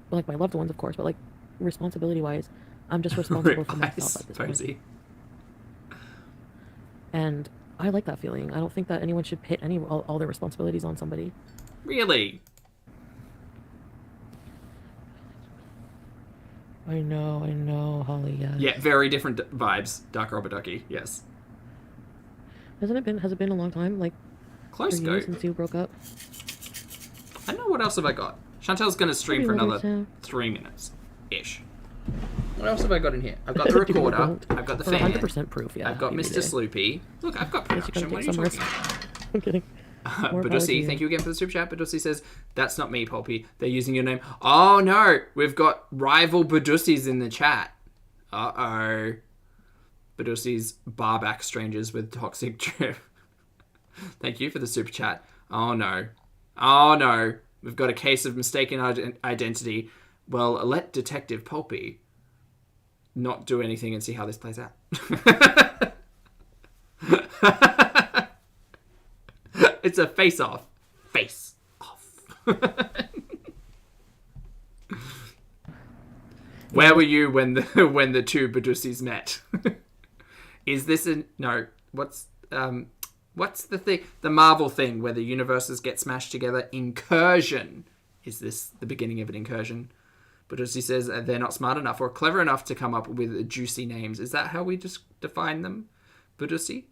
Well, like, my loved ones, of course. But, like, responsibility-wise, I'm just responsible for myself at this point. Posey. And I like that feeling. I don't think that anyone should pit all their responsibilities on somebody. Really? I know, Holly, yeah. Yeah, very different vibes. Dark Rubber Ducky, yes. Has it been a long time? Like, Close for go. you since you broke up? I don't know what else have I got. Chantel's going to stream Maybe for another another time. 3 minutes-ish. What else have I got in here? I've got the recorder. I've got the For fan. 100% proof, yeah. I've got you Mr. did. Sloopy. Look, I've got Guess you gotta production. What are take you some talking risk. about? I'm kidding. More power to Badusi, you. thank you again for the super chat. Badusi says, that's not me, Pulpy. They're using your name. Oh, no. We've got rival Badusis in the chat. Uh-oh. Badusi's barback strangers with toxic drip. Thank you for the super chat. Oh, no. Oh, no. We've got a case of mistaken identity. Well, let Detective Pulpy not do anything and see how this plays out. It's a face-off. Face-off. Where were you when the two Badusis met? Is this no? What's the thing? The Marvel thing where the universes get smashed together? Incursion. Is this the beginning of an incursion? Badusi says they're not smart enough or clever enough to come up with juicy names. Is that how we just define them, Badusi?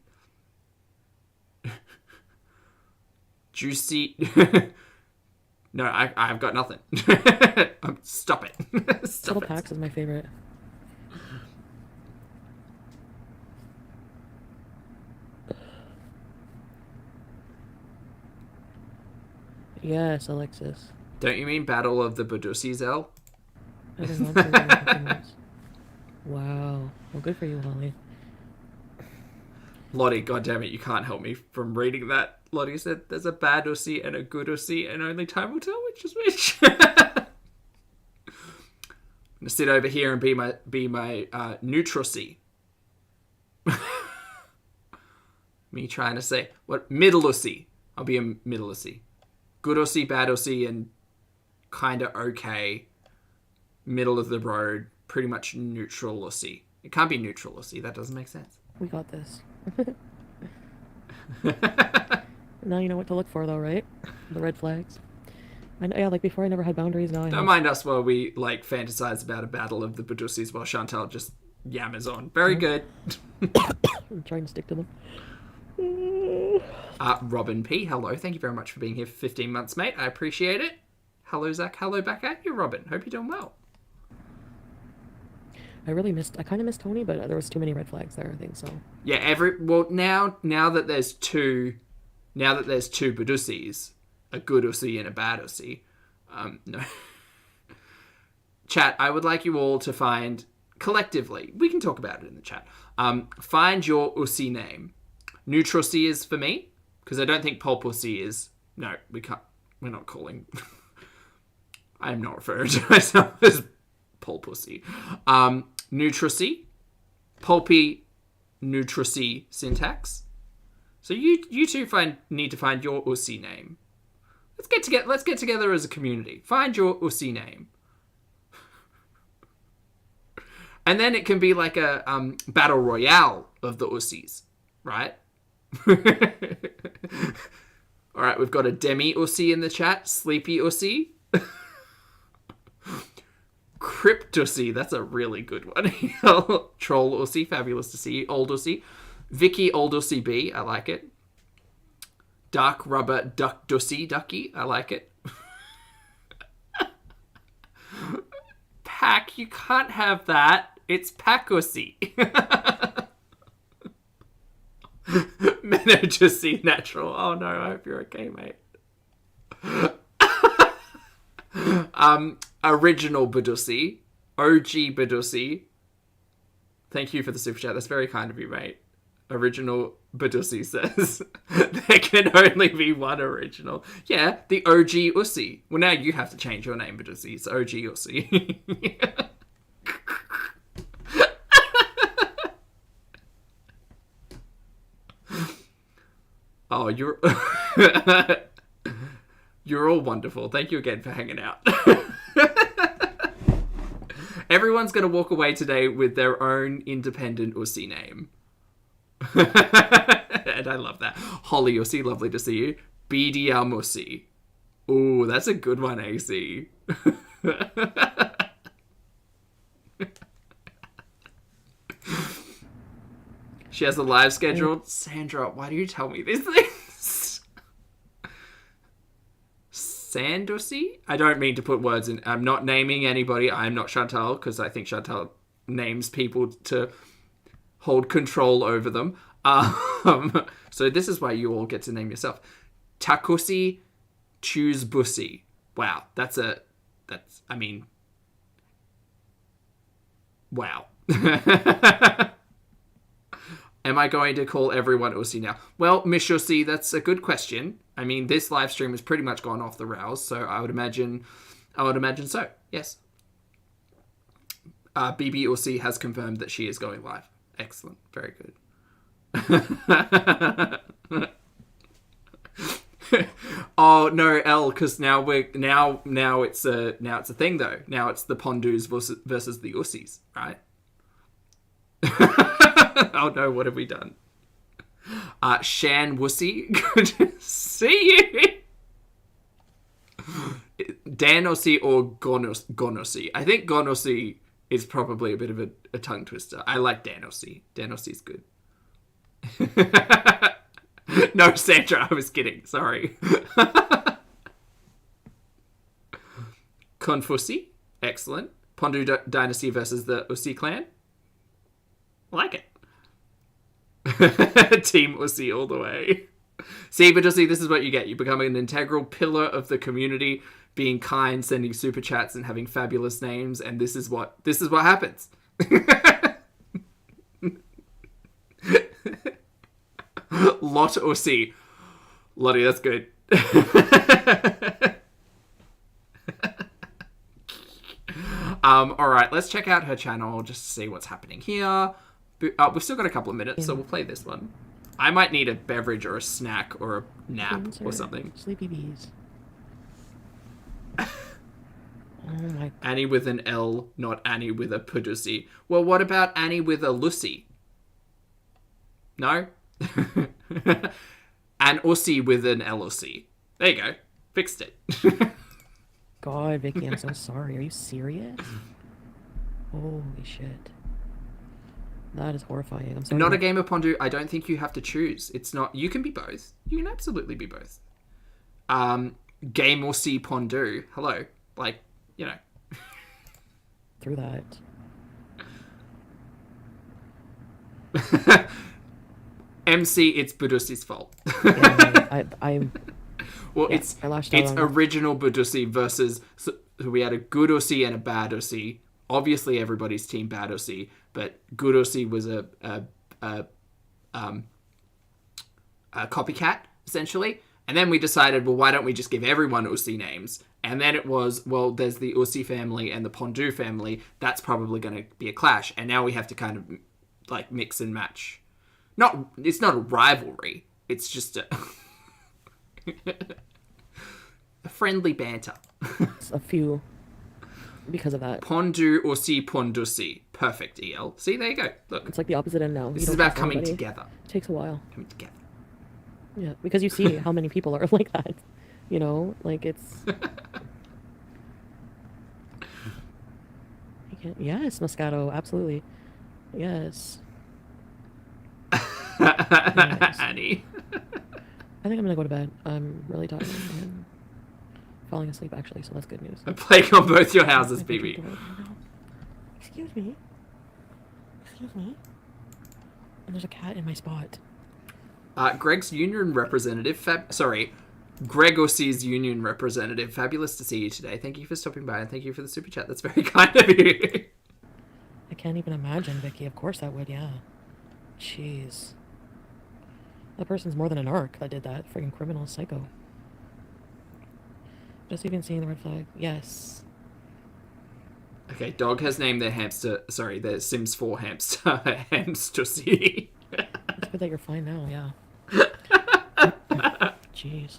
Juicy. No, I've got nothing. Stop it. Stop Subtle it. Packs is my favorite. Yes, Alexis. Don't you mean Battle of the Badusis, El? I did not say that. Wow. Well, good for you, Holly. Lottie, goddammit, you can't help me from reading that. Lottie said there's a bad Ussi and a good Ussi, and only time will tell which is which. I'm gonna sit over here and be my neutral Ussi. Me trying to say what middle Ussi. I'll be a middle Ussi. Good Ussi, bad Ussi, and kinda okay. Middle of the road, pretty much neutral Ussi. It can't be neutral Ussi. That doesn't make sense. We got this. Now you know what to look for, though, right? The red flags. Yeah, like before I never had boundaries, now I have. Don't mind us while we, like, fantasize about a battle of the Badusis while Chantal just yammers on. Very good. I'm trying to stick to them. Robin P, hello. Thank you very much for being here for 15 months, mate. I appreciate it. Hello, Zach. Hello back at you, Robin. Hope you're doing well. I kind of missed Tony, but there was too many red flags there, I think, so. Yeah, now that there's two Badusis, a good Ussi and a bad Ussi, no. Chat, I would like you all to find, collectively, we can talk about it in the chat, find your Ussi name. Neutral Ussi is for me, because I don't think Pulp Ussi is, no, we're not calling, I'm not referring to myself as Pulp Ussi. Neutral Ussi, Pulpy, Neutral Ussi syntax. So you two need to find your Ussi name. Let's get together as a community. Find your Ussi name. And then it can be like a battle royale of the Ussis, right? All right, we've got a Demi Ussi in the chat. Sleepy Ussi. Crypt Ussi, that's a really good one. Troll Ussi, fabulous to see you. Old Ussi. Vicky Old Ussi B, I like it. Dark Rubber Duck Dussi Ducky, I like it. Pack, you can't have that. It's Pack Ussi. Menno Jussi Natural. Oh no, I hope you're okay, mate. Original Badussi. OG Badussi. Thank you for the super chat. That's very kind of you, mate. Original Badussi says there can only be one original. Yeah, the OG Ussi. Well, now you have to change your name, Badussi. It's OG Ussi. Oh, you're all wonderful. Thank you again for hanging out. Everyone's going to walk away today with their own independent Ussi name. And I love that. Holly Ussi, lovely to see you. BDM Ussi. Ooh, that's a good one, AC. She has a live scheduled. Sandra, why do you tell me these things? Sandusi? I don't mean to put words in. I'm not naming anybody. I'm not Chantal, because I think Chantal names people to hold control over them. So this is why you all get to name yourself. Takusi Choose Bussy. Wow, wow. Am I going to call everyone Ussi now? Well, Miss Ussi, that's a good question. I mean, this live stream has pretty much gone off the rails, so I would imagine so. Yes. BB Ussi has confirmed that she is going live. Excellent. Very good. Oh no, L, because now it's a thing though. Now it's the Pondus versus the Ussis, right? Oh no, what have we done? Shan Wussy, good to see you. Dan Ussi or Gonossi? I think Gonossi is probably a bit of a tongue twister. I like Dan Ussi. Dan Ussi's good. No, Sandra, I was kidding. Sorry. Konfusi, excellent. Pondu Dynasty versus the Ussi clan. I like it. Team Ussi all the way. See, Badussi, this is what you get. You become an integral pillar of the community, being kind, sending super chats, and having fabulous names, and this is what happens. Lot or C. Lottie, that's good. Alright, let's check out her channel just to see what's happening here. We've still got a couple of minutes, so we'll play this one. I might need a beverage or a snack or a nap or something. Sleepy bees. Oh my. Annie with an L, not Annie with a Pudusi. Well, what about Annie with a Lucy? No? An Ussi with an LOC. There you go. Fixed it. God, Vicky, I'm so sorry. Are you serious? Holy shit. That is horrifying. I'm sorry. Not a game of Pondu. I don't think you have to choose. It's not. You can be both. You can absolutely be both. Game or C Pondu. Hello. Like, you know. Through that. MC, it's Budusi's fault. Yeah, I well, yeah, it's I lashed out on that. original Budusi versus... So we had a good Ussi and a bad Ussi. Obviously, everybody's team bad Ussi, but good Ussi was a copycat, essentially. And then we decided, well, why don't we just give everyone Ussi names? And then it was, well, there's the Ussi family and the Pondu family. That's probably going to be a clash. And now we have to kind of, like, mix and match. It's not a rivalry. It's just a friendly banter. A few because of that. Pondu Ussi Pondusi. Perfect, EL. See, there you go. Look. It's like the opposite end now. This is about coming together. It takes a while. Coming together. Yeah, because you see how many people are like that. You know, like it's... Yes, Moscato, absolutely. Yes. Yes. Annie. I think I'm gonna go to bed. I'm really tired and falling asleep actually, so that's good news. A plague on both your houses, BB. Excuse me. Excuse me. And there's a cat in my spot. Greg's union representative, Greg Ossie's union representative. Fabulous to see you today. Thank you for stopping by and thank you for the super chat. That's very kind of you. I can't even imagine, Vicky. Of course that would, yeah. Jeez. That person's more than an arc that did that. Freaking criminal psycho. Just even seeing the red flag. Yes. Okay, dog has named their their Sims 4 hamster, Hamster City. It's good that you're fine now, yeah. Jeez.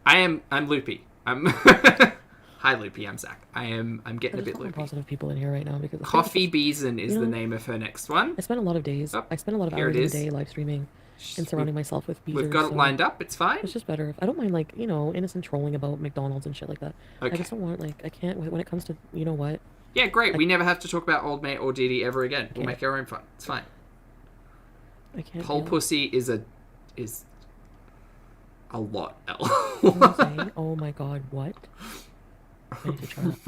I'm loopy. Hi Loopy, I'm Zach. I'm getting a bit loopy. Positive people in here right now because Coffee BEEZIN is the name of her next one. I spent a lot of days. I spent a lot of hours in the day live streaming and surrounding myself with BEEZERS. We've got it lined up. It's fine. It's just better. I don't mind, like, you know, innocent trolling about McDonald's and shit like that. Okay. I just don't want, like, I can't when it comes to, you know what? Yeah, great. We never have to talk about Old Mate or Didi ever again. We'll make our own fun. It's fine. I can't. Pussy is a lot. Oh my god, what? I need to try that.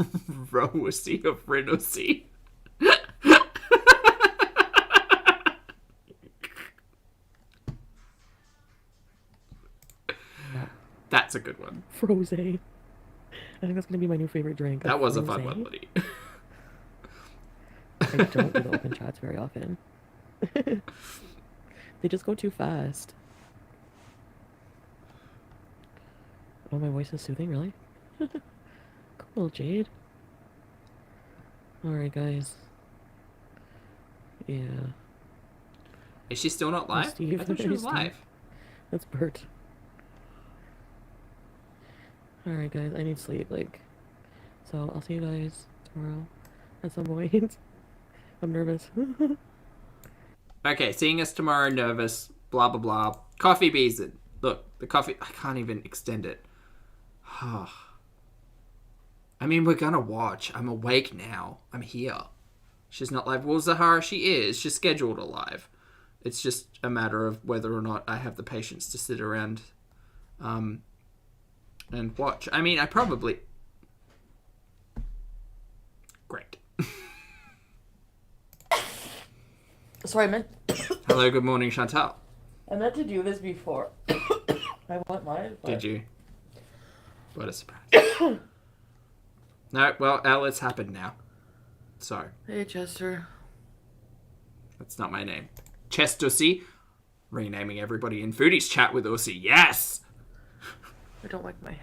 Rowussy of Renussy. That's a good one. Froze. I think that's gonna be my new favorite drink. That was a fun one, buddy. I don't do the open chats very often. They just go too fast. Oh, my voice is soothing, really? Cool, Jade. Alright, guys. Yeah. Is she still not live? Steve. I thought she was live. That's Bert. Alright, guys, I need sleep, like... So, I'll see you guys tomorrow at some point. I'm nervous. Okay, seeing us tomorrow, nervous, blah, blah, blah. Coffee BEEZIN. Look, the coffee... I can't even extend it. I mean, we're gonna watch. I'm awake now. I'm here. She's not live. Well, Zahara, she is. She's scheduled a live. It's just a matter of whether or not I have the patience to sit around and watch. I mean, I probably... Great. Sorry, I meant... Hello, good morning, Chantal. I meant to do this before. I want mine. Did you? What a surprise. No, well, Elle, it's happened now. So, Hey, Chester. that's not my name. Chestussy. Renaming everybody in Foodie's chat with Ussy. Yes! I don't like my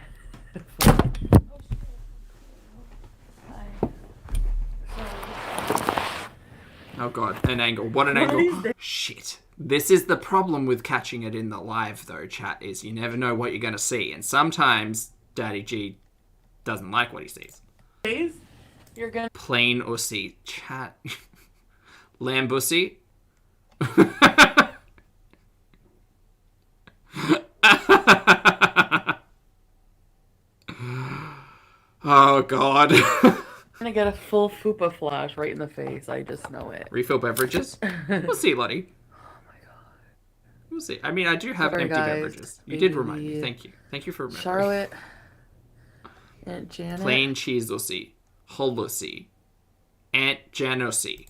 Oh god, an angle. What an angle. Shit. This is the problem with catching it in the live, though, chat, is you never know what you're going to see. And sometimes Daddy G doesn't like what he sees. You're gonna. Plain Ussy. Chat. Lambussy. Oh god. I'm gonna get a full fupa flash right in the face. I just know it. Refill beverages? We'll see, Lottie. Oh my god. We'll see. I mean, I do have Sorry, empty guys. beverages. You did remind me. Thank you. Thank you for remembering. Charlotte. Aunt Janet. Plain cheese Ussy. Whole Ussy. Aunt Janosy.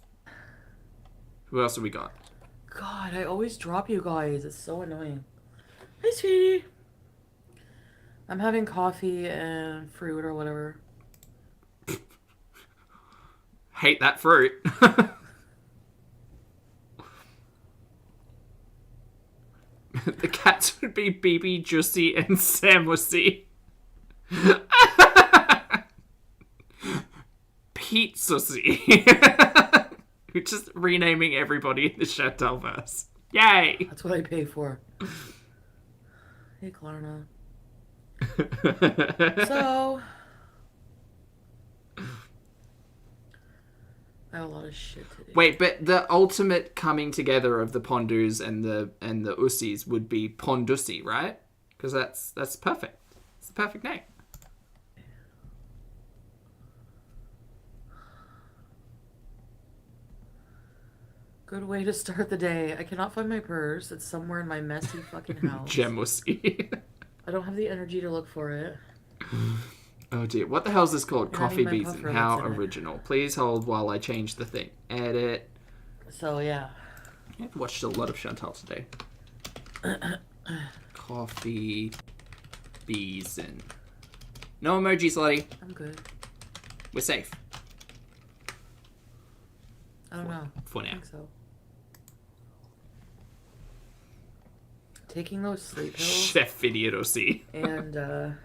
Who else have we got? God, I always drop you guys. It's so annoying. Hi, sweetie. I'm having coffee and fruit or whatever. Hate that fruit. The cats would be BB Juicy and Sam Ussy. Pete Sussy. We're just renaming everybody in the Chantal verse. Yay! That's what I pay for. Hey, Klarna. So, I have a lot of shit to do. Wait, but the ultimate coming together of the Pondus and the Ussies would be Pondussy, right? Because that's perfect. It's the perfect name. Good way to start the day. I cannot find my purse. It's somewhere in my messy fucking house. Gem Ussy. I don't have the energy to look for it. Oh dear, what the hell is this called? And I Coffee need my BEEZIN. puffer How that's in it. original. Please hold while I change the thing. Edit. So, yeah. I've watched a lot of Chantal today. Coffee BEEZIN. No emojis, Lottie. I'm good. We're safe. I don't know. For I now. think so. Taking those sleep pills Chef Idiot Ussy. and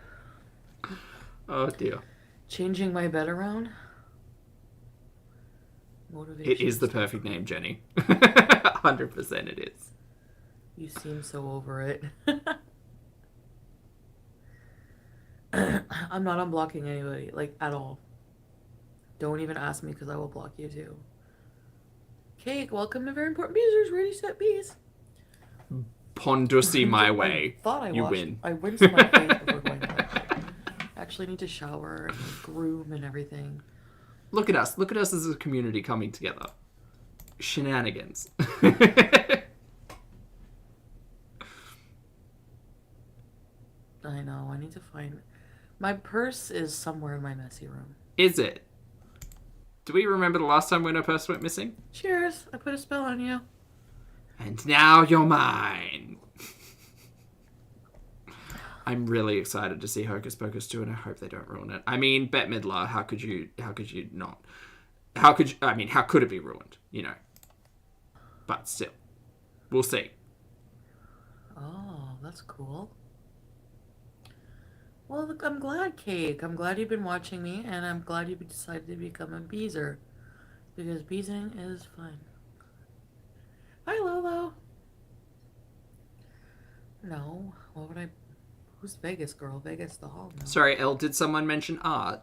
Oh dear. changing my bed around. Motivation. It is the perfect name, Jenny. 100% it is. You seem so over it. I'm not unblocking anybody, like, at all. Don't even ask me because I will block you too. Cake, welcome to Very Important Beezers. Ready, set, bees. Pondussy my I way. thought I You washed. win. I rinsed my face before going to bed. I actually need to shower and groom and everything. Look at us. Look at us as a community coming together. Shenanigans. I know, I need to find... My purse is somewhere in my messy room. Is it? Do we remember the last time when our purse went missing? Cheers, I put a spell on you. And now you're mine. I'm really excited to see Hocus Pocus 2 and I hope they don't ruin it. I mean, Bette Midler, how could you not? How could it be ruined, you know? But still, we'll see. Oh, that's cool. Well, look, I'm glad, Cake. I'm glad you've been watching me, and I'm glad you decided to become a beezer. Because beezing is fun. Hi, Lolo. No, what would I... Who's Vegas girl? Vegas the hall now. Sorry, Elle, did someone mention art?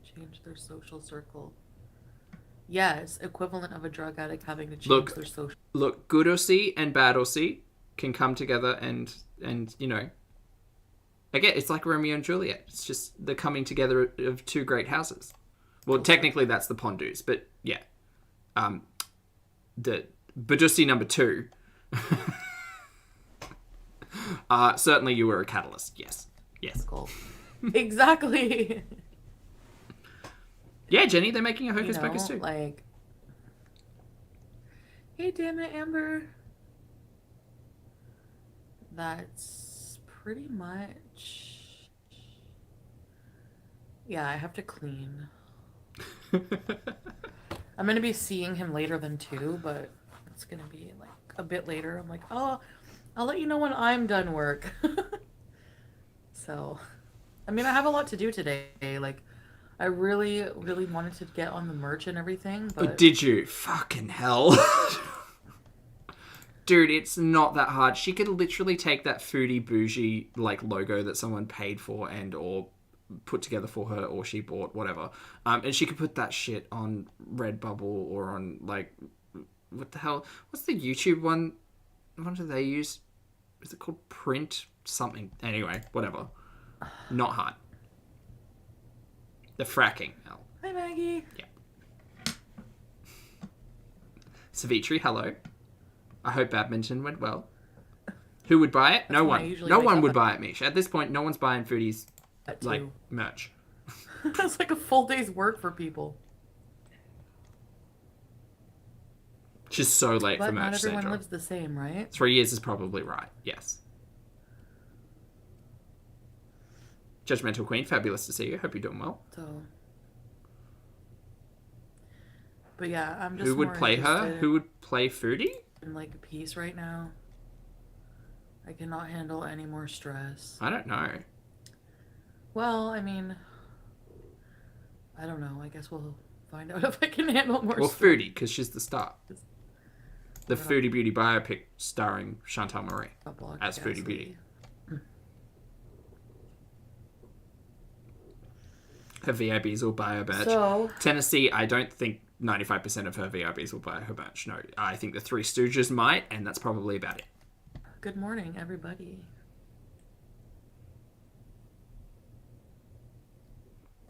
Change their social circle. Yes, equivalent of a drug addict having to change Look. their social... Look, good Ussy and bad Ussy can come together and you know, again, it's like Romeo and Juliet. It's just the coming together of two great houses. Well, technically that's the Pondus, but yeah. The Badussy number 2. Certainly you were a catalyst. Yes. Yes. Exactly. Yeah, Jenny, they're making a you Hocus know, Pocus too. like, hey, damn it, Amber. That's pretty much. Yeah, I have to clean. I'm gonna be seeing him later than 2, but it's gonna be like a bit later. I'm like, oh, I'll let you know when I'm done work. So, I mean, I have a lot to do today. Like, I really, really wanted to get on the merch and everything, Oh, but did you? Fucking hell. Dude, it's not that hard. She could literally take that Foodie Bougie like logo that someone paid for and or put together for her or she bought, whatever. And she could put that shit on Redbubble or on like, what the hell? What's the YouTube one? What do they use? Is it called Print something? Anyway, whatever. Not hard. The fracking. Hell. hi, Maggie. Yeah. Savitri, hello. I hope badminton went well. Who would buy it? No when I one. usually No wake one up would at- buy it, Mish. At this point, no one's buying Foodie's At like 2. merch. That's like a full day's work for people. She's so late But for not merch, everyone Sandra. lives the same, right? 3 years is probably right. Yes. Judgmental Queen, fabulous to see you. Hope you're doing well. So, but yeah, I'm just Who would more play her? interested Who would play Foodie? in like peace right now. I cannot handle any more stress. I don't know. Well, I mean, I don't know. I guess we'll find out if I can handle more Well, stress. Foodie, because she's the star. The Foodie Beauty biopic starring Chantal Marie as Foodie Beauty. Her VIBs will buy her merch. So, Tennessee, I don't think 95% of her VIBs will buy her merch. No, I think the Three Stooges might, and that's probably about it. good morning, everybody.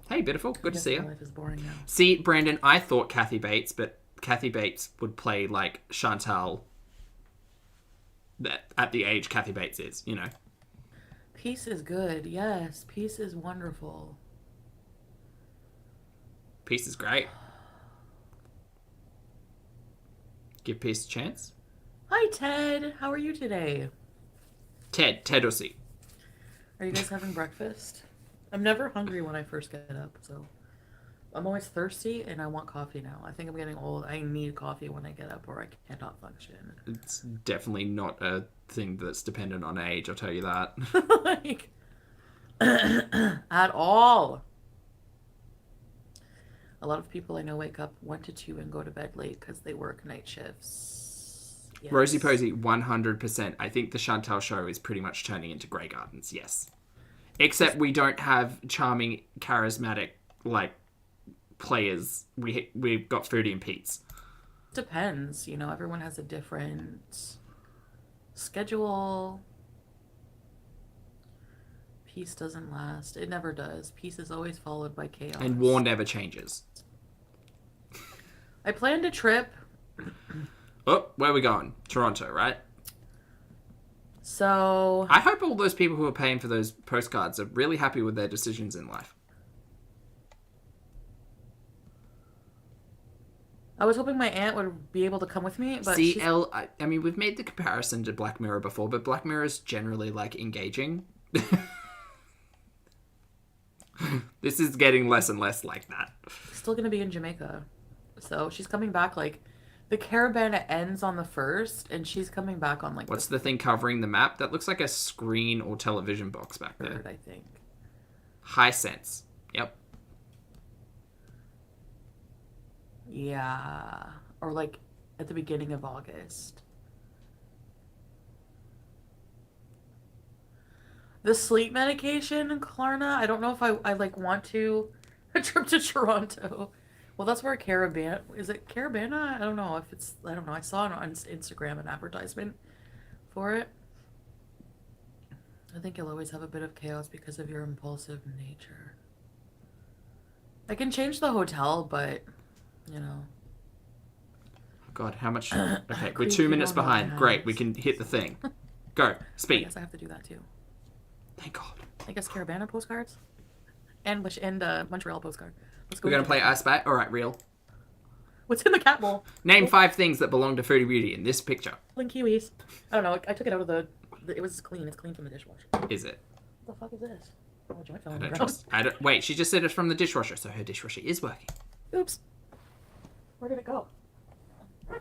Hey, beautiful. Good to Guess see my you. life is boring now. See, Brandon, I thought Kathy Bates, but Kathy Bates would play like Chantal at the age Kathy Bates is, you know. Peace is good. Yes, peace is wonderful. Peace is great. Give peace a chance. Hi, Ted. How are you today? Ted Ussy. Are you guys having breakfast? I'm never hungry when I first get up, so I'm always thirsty and I want coffee now. I think I'm getting old. I need coffee when I get up or I cannot function. It's definitely not a thing that's dependent on age, I'll tell you that. Like, at all. A lot of people I know wake up 1 to 2 and go to bed late because they work night shifts. Yes. Rosie Posey, 100%. I think the Chantal show is pretty much turning into Grey Gardens, yes. Except we don't have charming, charismatic, like, players. We've got Foodie and Pete's. Depends, you know, everyone has a different schedule. Peace doesn't last. It never does. Peace is always followed by chaos. And war never changes. I planned a trip. Oh, where are we going? Toronto, right? So I hope all those people who are paying for those postcards are really happy with their decisions in life. I was hoping my aunt would be able to come with me, but I mean, we've made the comparison to Black Mirror before, but Black Mirror is generally, like, engaging. This is getting less and less like that. she's still gonna be in Jamaica. So she's coming back, like, the caravan ends on the 1st, and she's coming back on, like, What's the thing covering the map? That looks like a screen or television box back the there. 3rd, I think. High Sense. Yep. Yeah. Or, like, at the beginning of August. The sleep medication, Klarna, I don't know if I like, want to a trip to Toronto. Well, that's where Caravan... Is it Caravana? I don't know if it's... I don't know. I saw on Instagram an advertisement for it. I think you'll always have a bit of chaos because of your impulsive nature. I can change the hotel, but, you know... God, how much... Okay, we're Creepy 2 minutes on all behind. hands. Great, we can hit the thing. Go. I Speed. guess I have to do that, too. Thank God. I guess Caravana postcards? And Montreal postcard. Let's go. We're gonna play I Spy. All right, real. What's in the cat bowl? Name 5 things that belong to Foodie Beauty in this picture. And kiwis. I don't know. I took it out of the it was clean. It's clean from the dishwasher. Is it? What the fuck is this? Oh, joint fell I on the don't ground. trust. I don't. Wait, she just said it's from the dishwasher, so her dishwasher is working. Oops. Where did it go? I'm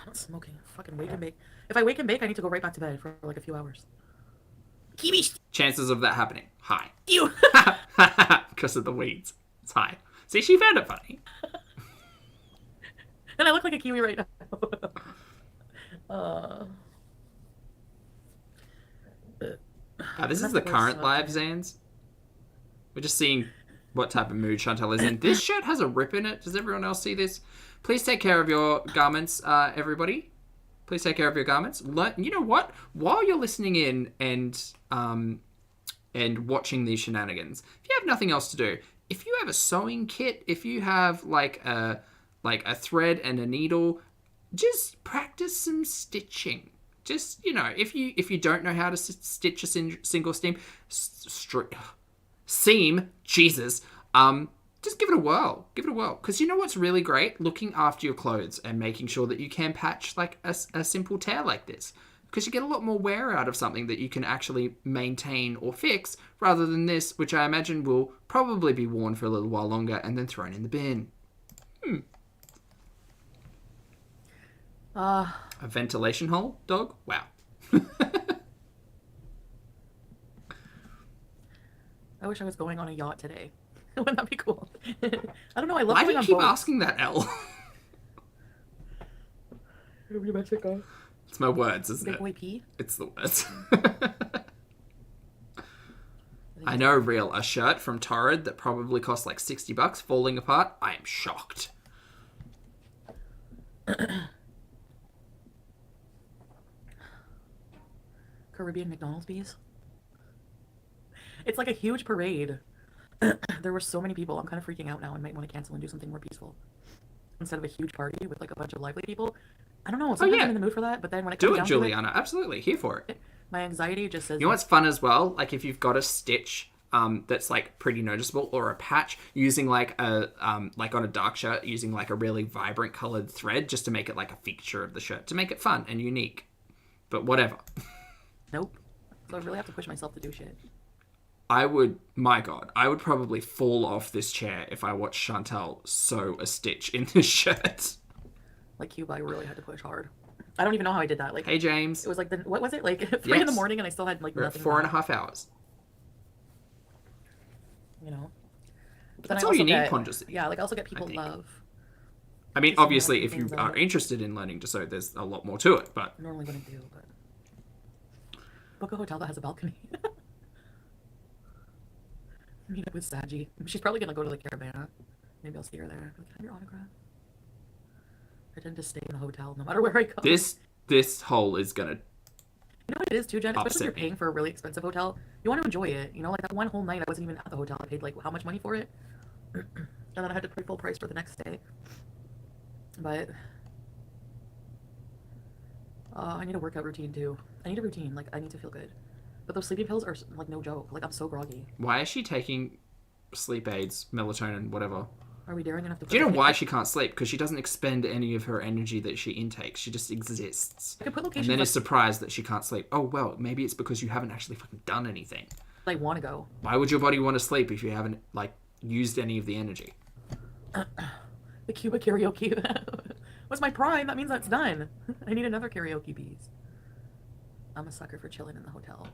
not smoking. Fucking wake and bake. If I wake and bake, I need to go right back to bed for like a few hours. Kiwi. Chances of that happening high. You. Because of the weeds. It's high. See, she found it funny. And I look like a kiwi right now. This is the current live, Zans. We're just seeing what type of mood Chantal is in. This shirt has a rip in it. Does everyone else see this? Please take care of your garments, everybody. Please take care of your garments. You know what? While you're listening in and watching these shenanigans, if you have nothing else to do, if you have a sewing kit, if you have like a thread and a needle, just practice some stitching. Just, you know, if you don't know how to stitch a single seam, Jesus, just give it a whirl. Give it a whirl. Because you know what's really great? Looking after your clothes and making sure that you can patch like a simple tear like this. Because you get a lot more wear out of something that you can actually maintain or fix, rather than this, which I imagine will probably be worn for a little while longer and then thrown in the bin. A ventilation hole, dog? Wow. I wish I was going on a yacht today. Wouldn't that be cool? I don't know. I love Why do going you on keep boats. asking that, Elle? Mexico. It's my words, isn't Big it? boy pee. It's the words. I know, real. A shirt from Torrid that probably cost like $60 falling apart. I am shocked. Caribbean McDonald's bees. It's like a huge parade. There were so many people. I'm kind of freaking out now and might want to cancel and do something more peaceful instead of a huge party with like a bunch of lively people. I don't know. Sometimes yeah. I'm in the mood for that, but then when it Do comes it, down Juliana. Absolutely. Here for it. to it, my anxiety just says. You know what's fun as well? Like if you've got a stitch that's like pretty noticeable, or a patch, using like a like on a dark shirt, using like a really vibrant colored thread just to make it like a feature of the shirt, to make it fun and unique. But whatever. Nope. So I really have to push myself to do shit. I would probably fall off this chair if I watched Chantal sew a stitch in this shirt. Like Cuba, I really had to push hard. I don't even know how I did that. Like, Hey, James. it was like what was it? Like 3 in the Yes. morning, and I still had like We're at nothing. 4.5 hours. You know. But then That's I all you also need, get, Pontus. Yeah, like I also get people think. love. I mean, Just some obviously, other if you things are that- interested in learning to sew, there's a lot more to it, but... Normally wouldn't do, but book a hotel that has a balcony. Meet up with Saji. She's probably gonna go to the Caravana. Maybe I'll see her there. Can I have your autograph? I tend to stay in a hotel no matter where I go. This hole is gonna... You know what it is too, Jen? Especially if you're Upset me. paying for a really expensive hotel, you want to enjoy it. You know, like that one whole night I wasn't even at the hotel. I paid like how much money for it? And then I had to pay full price for the next day. But I need a workout routine too. I need a routine. Like I need to feel good. But those sleeping pills are like no joke. Like I'm so groggy. Why is she taking sleep aids, melatonin, whatever? Are we daring enough to? Do you know why she can't sleep? Because she doesn't expend any of her energy that she intakes. She just exists. I could put And locations then like is surprised that she can't sleep. Oh, well, maybe it's because you haven't actually fucking done anything. I want to go. Why would your body want to sleep if you haven't, like, used any of the energy? The Cuba karaoke. What's my prime? That means that's done. I need another karaoke bees. I'm a sucker for chilling in the hotel.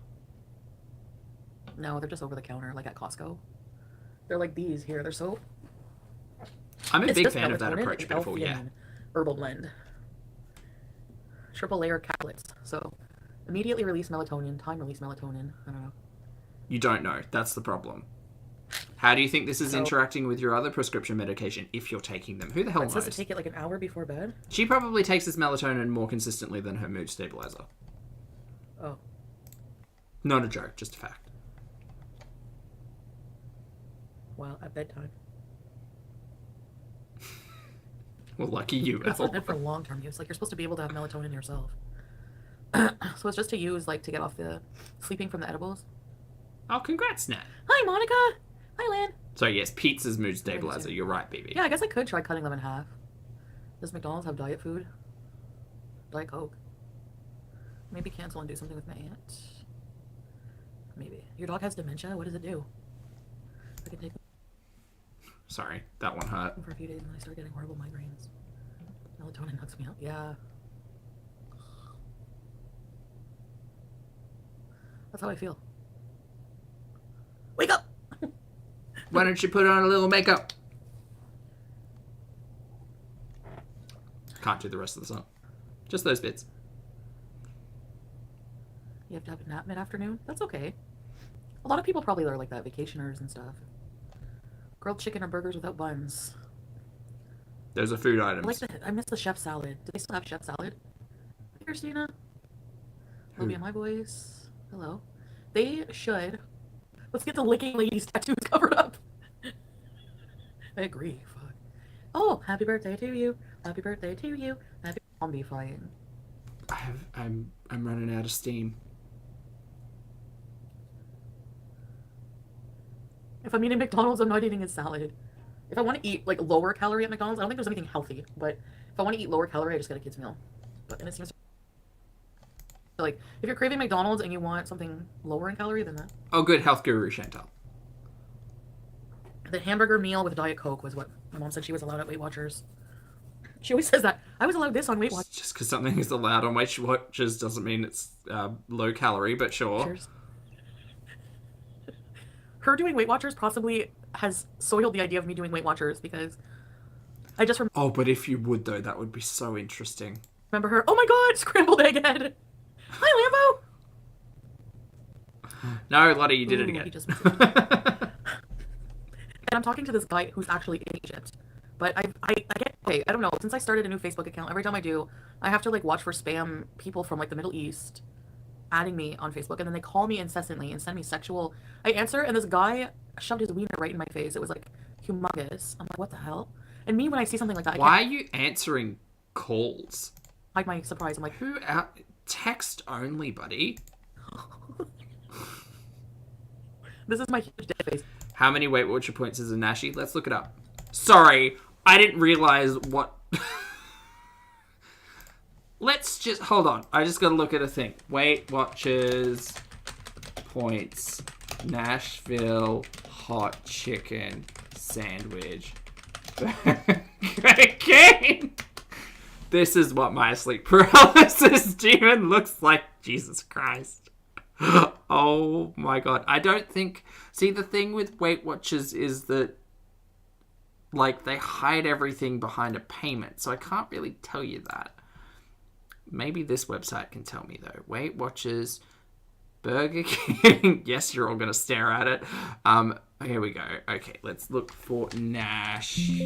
No, they're just over the counter, like at Costco. They're like these here. They're so... I'm a It's big just fan of that melatonin approach, and Beautiful, yeah. L-theanine herbal blend. Triple layer caplets. So, immediately release melatonin, time release melatonin. I don't know. You don't know. That's the problem. How do you think this is So- interacting with your other prescription medication if you're taking them? Who the hell It's supposed to knows? take it like an hour before bed. She probably takes this melatonin more consistently than her mood stabilizer. Oh. Not a joke, just a fact. Well, at bedtime. Well, lucky you, It's Elle. not meant for long-term use. Like, you're supposed to be able to have melatonin yourself. So it's just to use, like, to get off the sleeping from the edibles. Oh, congrats, Nat. Hi, Monica! Hi, Lan. So yes, pizza's mood stabilizer. You're right, BB. Yeah, I guess I could try cutting them in half. Does McDonald's have diet food? Diet Coke? Maybe cancel and do something with my aunt. Maybe. Your dog has dementia? What does it do? I could take them Sorry, that one hurt. for a few days and then I start getting horrible migraines. Melatonin knocks me out. Yeah. That's how I feel. Wake up! Why don't you put on a little makeup? Can't do the rest of the song. Just those bits. You have to have a nap mid-afternoon? That's okay. A lot of people probably are like that, vacationers and stuff. Grilled chicken or burgers without buns. Those are food items. I miss the chef salad. Do they still have chef salad? Hi, Christina. Olivia, my boys. Hello. They should. Let's get the licking lady's tattoos covered up. I agree. Fuck. Oh, happy birthday to you. Happy birthday to you. Happy zombie flying. I'm running out of steam. If I'm eating McDonald's, I'm not eating a salad. If I want to eat like lower calorie at McDonald's, I don't think there's anything healthy. But if I want to eat lower calorie, I just get a kid's meal. And it seems like if you're craving McDonald's and you want something lower in calorie than that. Oh, good. Health guru Chantal. The hamburger meal with Diet Coke was what my mom said she was allowed at Weight Watchers. She always says that. I was allowed this on Weight Watchers. Just because something is allowed on Weight Watchers doesn't mean it's low calorie, but sure. Cheers. Her doing Weight Watchers possibly has soiled the idea of me doing Weight Watchers because I just Oh, but if you would though, that would be so interesting. remember her. Oh my god, scrambled egg head. Hi, Lambo. No, Lottie, you did it Ooh, again. he just missed it. And I'm talking to this guy who's actually in Egypt. But I get, okay, I don't know, since I started a new Facebook account, every time I do, I have to like watch for spam people from like the Middle East adding me on Facebook, and then they call me incessantly and send me sexual. I answer, and this guy shoved his wiener right in my face. It was like humongous. I'm like, what the hell? And me, when I see something like that, Why are you answering calls? hide my surprise. I'm like, Who out? Text only, buddy. this is my huge dead face. How many Weight Watcher points is a Nashi? Let's look it up. Sorry, I didn't realize what... Let's just... Hold on. I just gotta look at a thing. Weight Watchers points. Nashville hot chicken sandwich. Again! This is what my sleep paralysis demon looks like. Jesus Christ. Oh my god. I don't think... See, the thing with Weight Watchers is that like, they hide everything behind a payment, so I can't really tell you that. Maybe this website can tell me, though. Weight Watchers, Burger King. Yes, you're all going to stare at it. Here we go. Okay, let's look for Nash.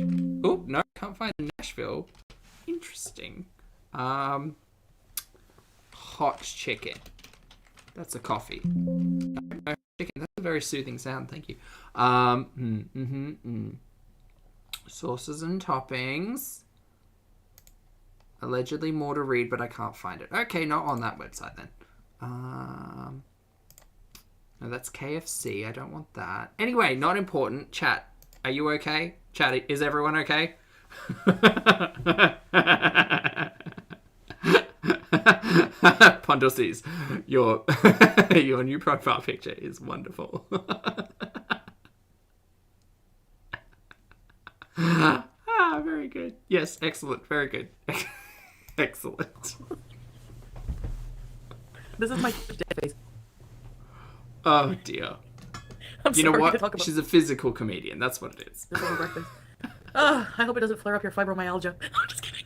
Oh, no, can't find Nashville. Interesting. Hot chicken. That's a coffee. No, chicken. That's a very soothing sound. Thank you. Sauces and toppings. Allegedly more to read, but I can't find it. Okay, not on that website then. No, that's KFC. I don't want that. Anyway, not important. Chat, are you okay? Chat, is everyone okay? Pondosis, your new profile picture is wonderful. Very good. Yes, excellent. Very good. Excellent. This is my huge dead face. Oh dear. I'm You know sorry to what? talk about She's a physical comedian. That's what it is. this over breakfast. I hope it doesn't flare up your fibromyalgia. I'm just kidding.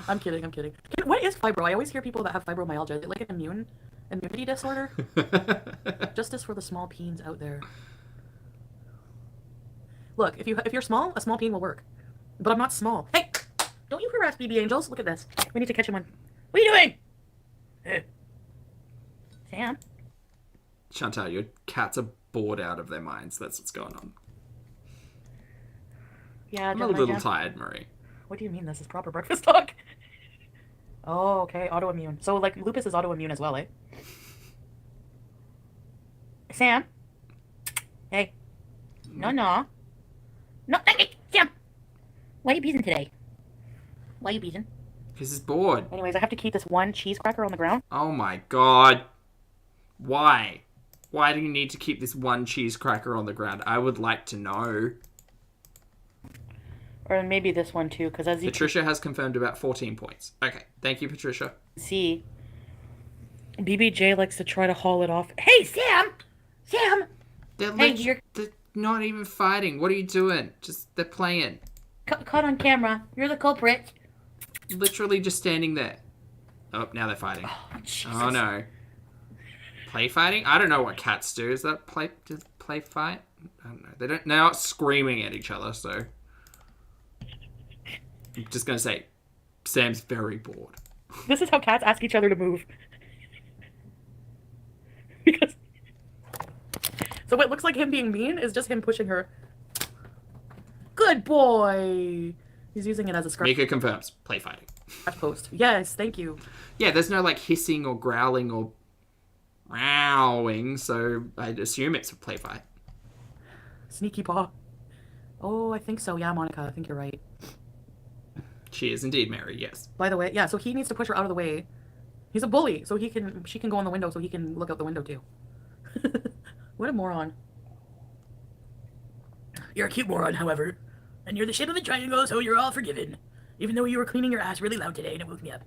I'm kidding. What is fibro? I always hear people that have fibromyalgia. Is it like an immunity disorder? Justice for the small peens out there. Look, if you're small, a small peen will work. But I'm not small. Hey, don't you harass BB Angels? Look at this. We need to catch him on. What are you doing? Sam. Chantal, your cats are bored out of their minds. That's what's going on. Yeah, I'm a little tired, Marie. What do you mean this is proper breakfast talk? Oh, okay, autoimmune. So, like, lupus is autoimmune as well, eh? Sam? Hey. No, no. No, Sam! Why are you beezing today? Why are you beezing? Because he's bored. Anyways, I have to keep this one cheese cracker on the ground. Oh my god. Why? Why do you need to keep this one cheese cracker on the ground? I would like to know. Or maybe this one too, because as you Patricia has confirmed about 14 points. Okay, thank you, Patricia. can see, BBJ likes to try to haul it off. Hey, Sam! Sam! They're, Hey, you're they're not even fighting. What are you doing? Just, they're playing. caught on camera. You're the culprit. Literally just standing there. Oh, now they're fighting. Oh, Jesus. Oh no. Play fighting? I don't know what cats do. Is that play fight? I don't know. They're not screaming at each other, so I'm just gonna say Sam's very bored. This is how cats ask each other to move. Because so what looks like him being mean is just him pushing her. Good boy. He's using it as a scratch Mika confirms. Play fighting. post. Yes, thank you. Yeah, there's no like hissing or growling or meowing, so I'd assume it's a play fight. Sneaky paw. Oh, I think so. Yeah, Monica, I think you're right. She is indeed Mary, yes. By the way, yeah, so he needs to push her out of the way. He's a bully, so she can go on the window so he can look out the window too. What a moron. You're a cute moron, however. And you're the shape of a triangle, so you're all forgiven. Even though you were cleaning your ass really loud today and it woke me up.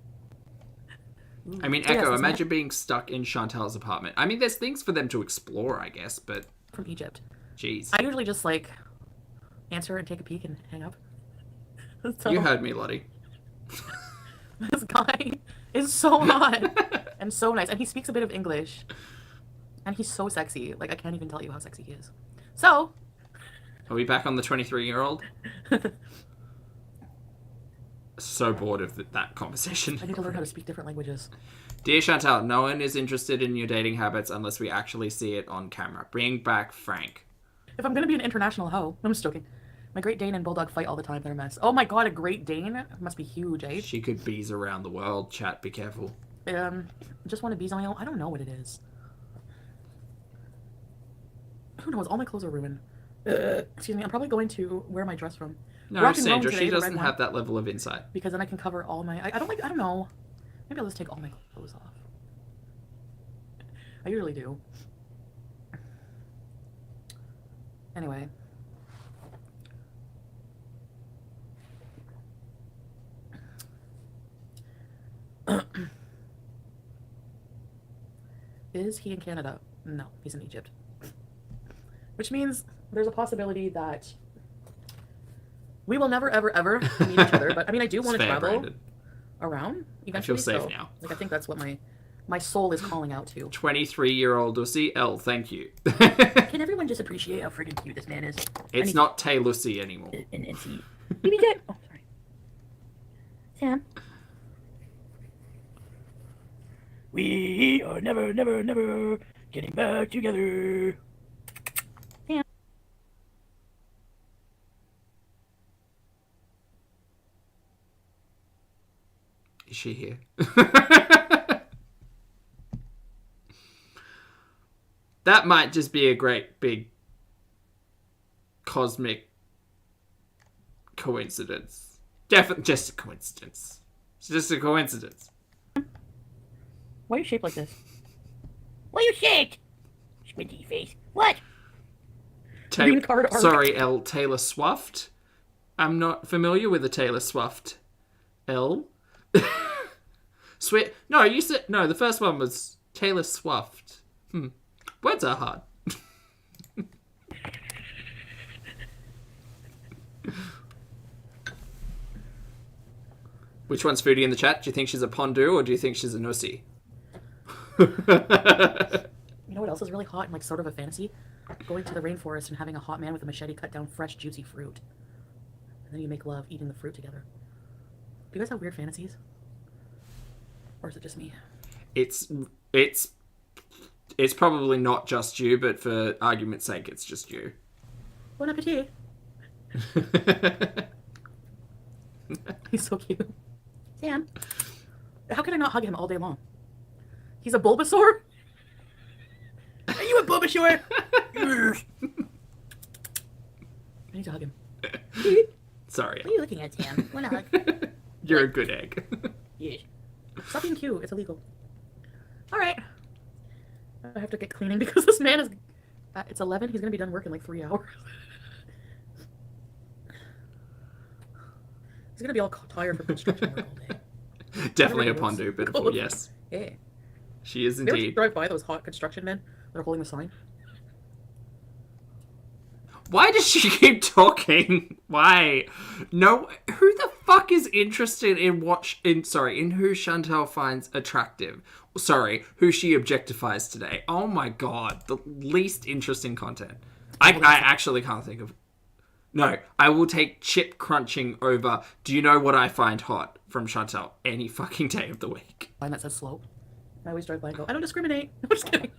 I mean, Echo, imagine being stuck in Chantal's apartment. I mean, there's things for them to explore, I guess, but... From Egypt. Jeez. I usually just, like, answer and take a peek and hang up. So, You heard me, Lottie. this guy is so hot and so nice. And he speaks a bit of English. And he's so sexy. Like, I can't even tell you how sexy he is. So... Are we back on the 23-year-old? So bored of that conversation. I need to learn how to speak different languages. Dear Chantal, no one is interested in your dating habits unless we actually see it on camera. Bring back Frank. If I'm gonna be an international hoe, I'm just joking. My Great Dane and Bulldog fight all the time. They're a mess. Oh my god, a Great Dane must be huge, eh? She could bees around the world. Chat, be careful. Just want to bees on my own. I don't know what it is. Who knows? All my clothes are ruined. Excuse me. I'm probably going to wear my dress from. No, Rock and Roll Sandra, today, she the red doesn't one, have that level of insight. because then I can cover all my. I don't know. Maybe I'll just take all my clothes off. I usually do. Anyway. Is he in Canada? No, he's in Egypt. Which means there's a possibility that we will never, ever, ever meet each other. But I mean, I do want to travel Brandon. around I eventually. feel safe so, now. Like, I think that's what my soul is calling out to. 23-year-old Lucy L, thank you. Can everyone just appreciate how friggin' cute this man is? It's not Tay Lucy anymore. And he... Baby Jack! Oh, sorry. Sam? We are never, never, never getting back together. Sam? Is she here? That might just be a great big cosmic coincidence. Definitely just a coincidence. It's just a coincidence. Why are you shaped like this? Why are you shaped? Squinty face. What? Green card arc. Sorry, L. Taylor Swift. I'm not familiar with the Taylor Swift. L. No, you said no. The first one was Taylor Swift. Words are hard. Which one's Foodie in the chat? Do you think she's a pondu or do you think she's a nussy? You know what else is really hot and like sort of a fantasy? Going to the rainforest and having a hot man with a machete cut down fresh, juicy fruit. And then you make love eating the fruit together. Do you guys have weird fantasies? Or is it just me? It's probably not just you, but for argument's sake, it's just you. Bon appetit. He's so cute. Sam, how can I not hug him all day long? He's a Bulbasaur? Are you a Bulbasaur? I need to hug him. Sorry. What are you looking at, Tam? Wanna hug? You're a good egg. Yes. Stop being cute. It's illegal. All right. I have to get cleaning because this man is. It's 11. He's gonna be done work in like 3 hours. He's gonna be all tired from construction work all day. Definitely a Whatever pondu, it is. but yes. Yeah. She is You ever indeed. drive by those hot construction men that are holding the sign? Why does she keep talking? Why? No, who the fuck is interested in in who Chantal finds attractive? Sorry, who she objectifies today. Oh my god, the least interesting content. I actually can't think of. No, I will take chip crunching over. Do you know what I find hot from Chantal any fucking day of the week? Sign that says slope. I always drive by and go, I don't discriminate. I'm just kidding.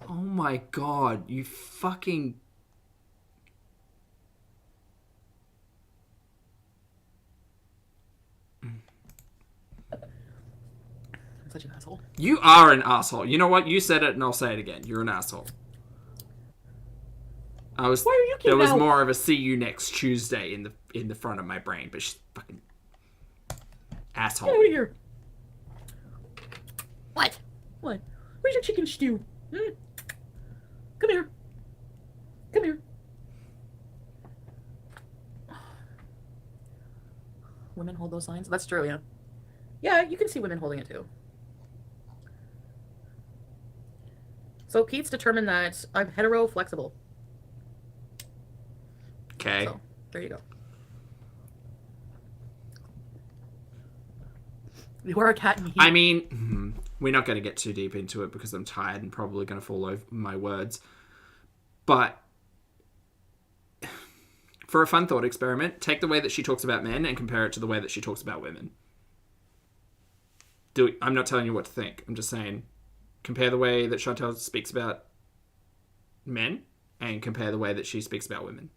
Oh my god, you fucking. I'm such an asshole. You are an asshole. You know what? You said it and I'll say it again. You're an asshole. Why are you There was now? more of a see you next Tuesday in the front of my brain, but she's fucking asshole. Get out of here. What? What? Where's your chicken stew? Hmm? Come here. Come here. Women hold those signs? That's true, yeah. Yeah, you can see women holding it too. So Pete's determined that I'm hetero flexible. Okay. So, there you go. You are a cat in heat. I mean, we're not going to get too deep into it because I'm tired and probably going to fall over my words. But for a fun thought experiment, take the way that she talks about men and compare it to the way that she talks about women. I'm not telling you what to think. I'm just saying, compare the way that Chantal speaks about men and compare the way that she speaks about women.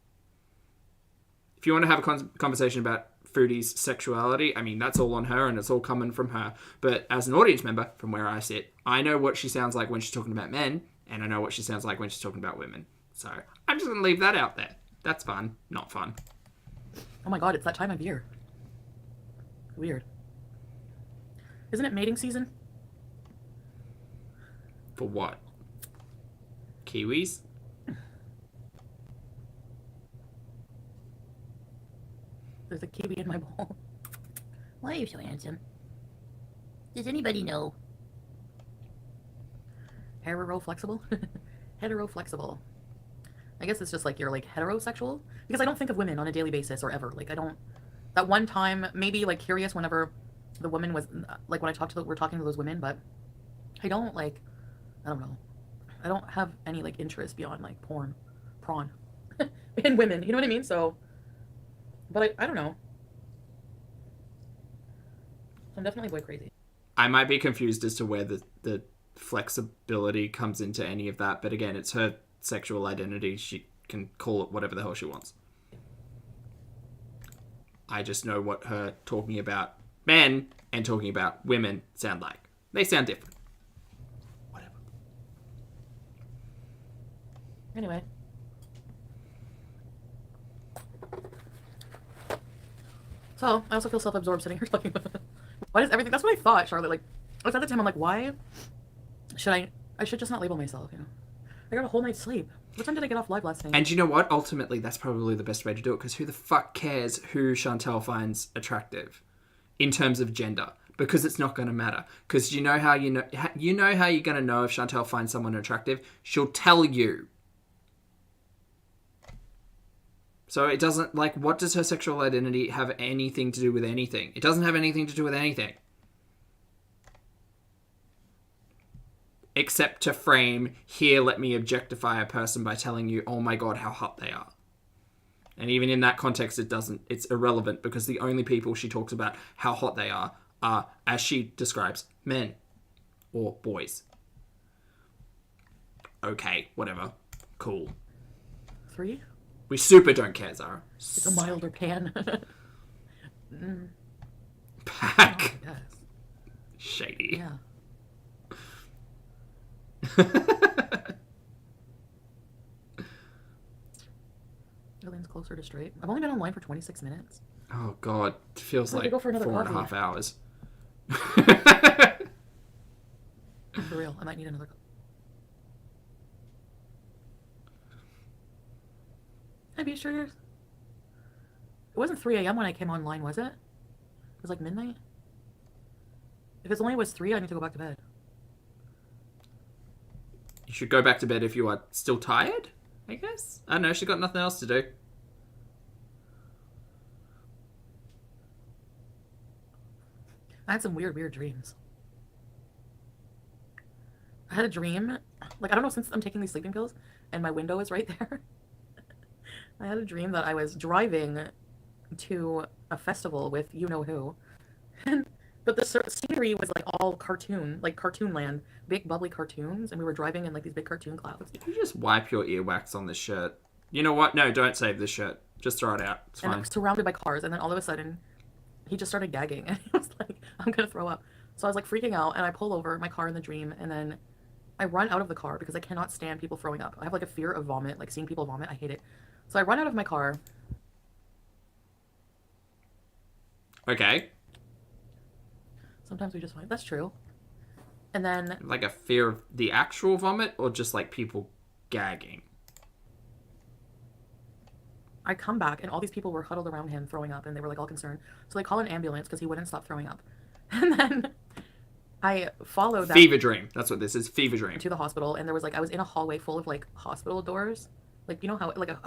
If you want to have a conversation about Foodie's sexuality, I mean, that's all on her and it's all coming from her. But as an audience member, from where I sit, I know what she sounds like when she's talking about men, and I know what she sounds like when she's talking about women. So I'm just going to leave that out there. That's fun. Not fun. Oh my god, it's that time of year. Weird. Isn't it mating season? For what? Kiwis? There's a kiwi in my bowl. Why are you so handsome? Does anybody know? Hetero flexible? Hetero flexible. I guess it's just like you're like heterosexual. Because I don't think of women on a daily basis or ever. Like I don't. That one time, maybe like curious whenever the woman was like when I talked to we're talking to those women, but I don't like. I don't know. I don't have any like interest beyond like prawn, in women. You know what I mean? So. But I don't know. I'm definitely boy crazy. I might be confused as to where the flexibility comes into any of that, but again, it's her sexual identity. She can call it whatever the hell she wants. I just know what her talking about men and talking about women sound like. They sound different. Whatever. Anyway. So, I also feel self-absorbed sitting here talking about why does everything... That's what I thought, Charlotte. Like, I was at the time, I'm like, why should I should just not label myself, you know? I got a whole night's sleep. What time did I get off live last night? And you know what? Ultimately, that's probably the best way to do it, because who the fuck cares who Chantal finds attractive in terms of gender? Because it's not going to matter. Because you know how you're going to know if Chantal finds someone attractive? She'll tell you. So it doesn't, like, what does her sexual identity have anything to do with anything? It doesn't have anything to do with anything. Except to frame, here, let me objectify a person by telling you, oh my god, how hot they are. And even in that context, it's irrelevant, because the only people she talks about how hot they are, as she describes, men or boys. Okay, whatever. Cool. 3? We super don't care, Zara. It's a milder pan. Pack. Oh, yes. Shady. Yeah. Eileen's closer to hours straight. I've only been online for 26 minutes. Oh god, it feels I have to like go for another 4.5 coffee. hours. For real, I might need another. Hi, Beezers. It wasn't 3 a.m. when I came online, was it? It was like midnight? If it only was 3, I need to go back to bed. You should go back to bed if you are still tired, I guess. I don't know, she's got nothing else to do. I had some weird dreams. I had a dream, like, I don't know, since I'm taking these sleeping pills and my window is right there. I had a dream that I was driving to a festival with you-know-who. But the scenery was, like, all cartoon, like, cartoon land. Big, bubbly cartoons, and we were driving in, like, these big cartoon clouds. You just wipe your earwax on this shirt. You know what? No, don't save this shirt. Just throw it out. It's fine. And I'm surrounded by cars, and then all of a sudden, he just started gagging, and he was like, I'm gonna throw up. So I was, like, freaking out, and I pull over my car in the dream, and then I run out of the car because I cannot stand people throwing up. I have, like, a fear of vomit, like, seeing people vomit. I hate it. So I run out of my car. Okay. Sometimes we just find that's true. And then Like a fear of the actual vomit or just like people gagging? I come back and all these people were huddled around him throwing up and they were like all concerned. So they call an ambulance because he wouldn't stop throwing up. And then I followed that Fever dream. That's what this is. Fever dream. to the hospital, and there was like I was in a hallway full of like hospital doors. Like, you know how like it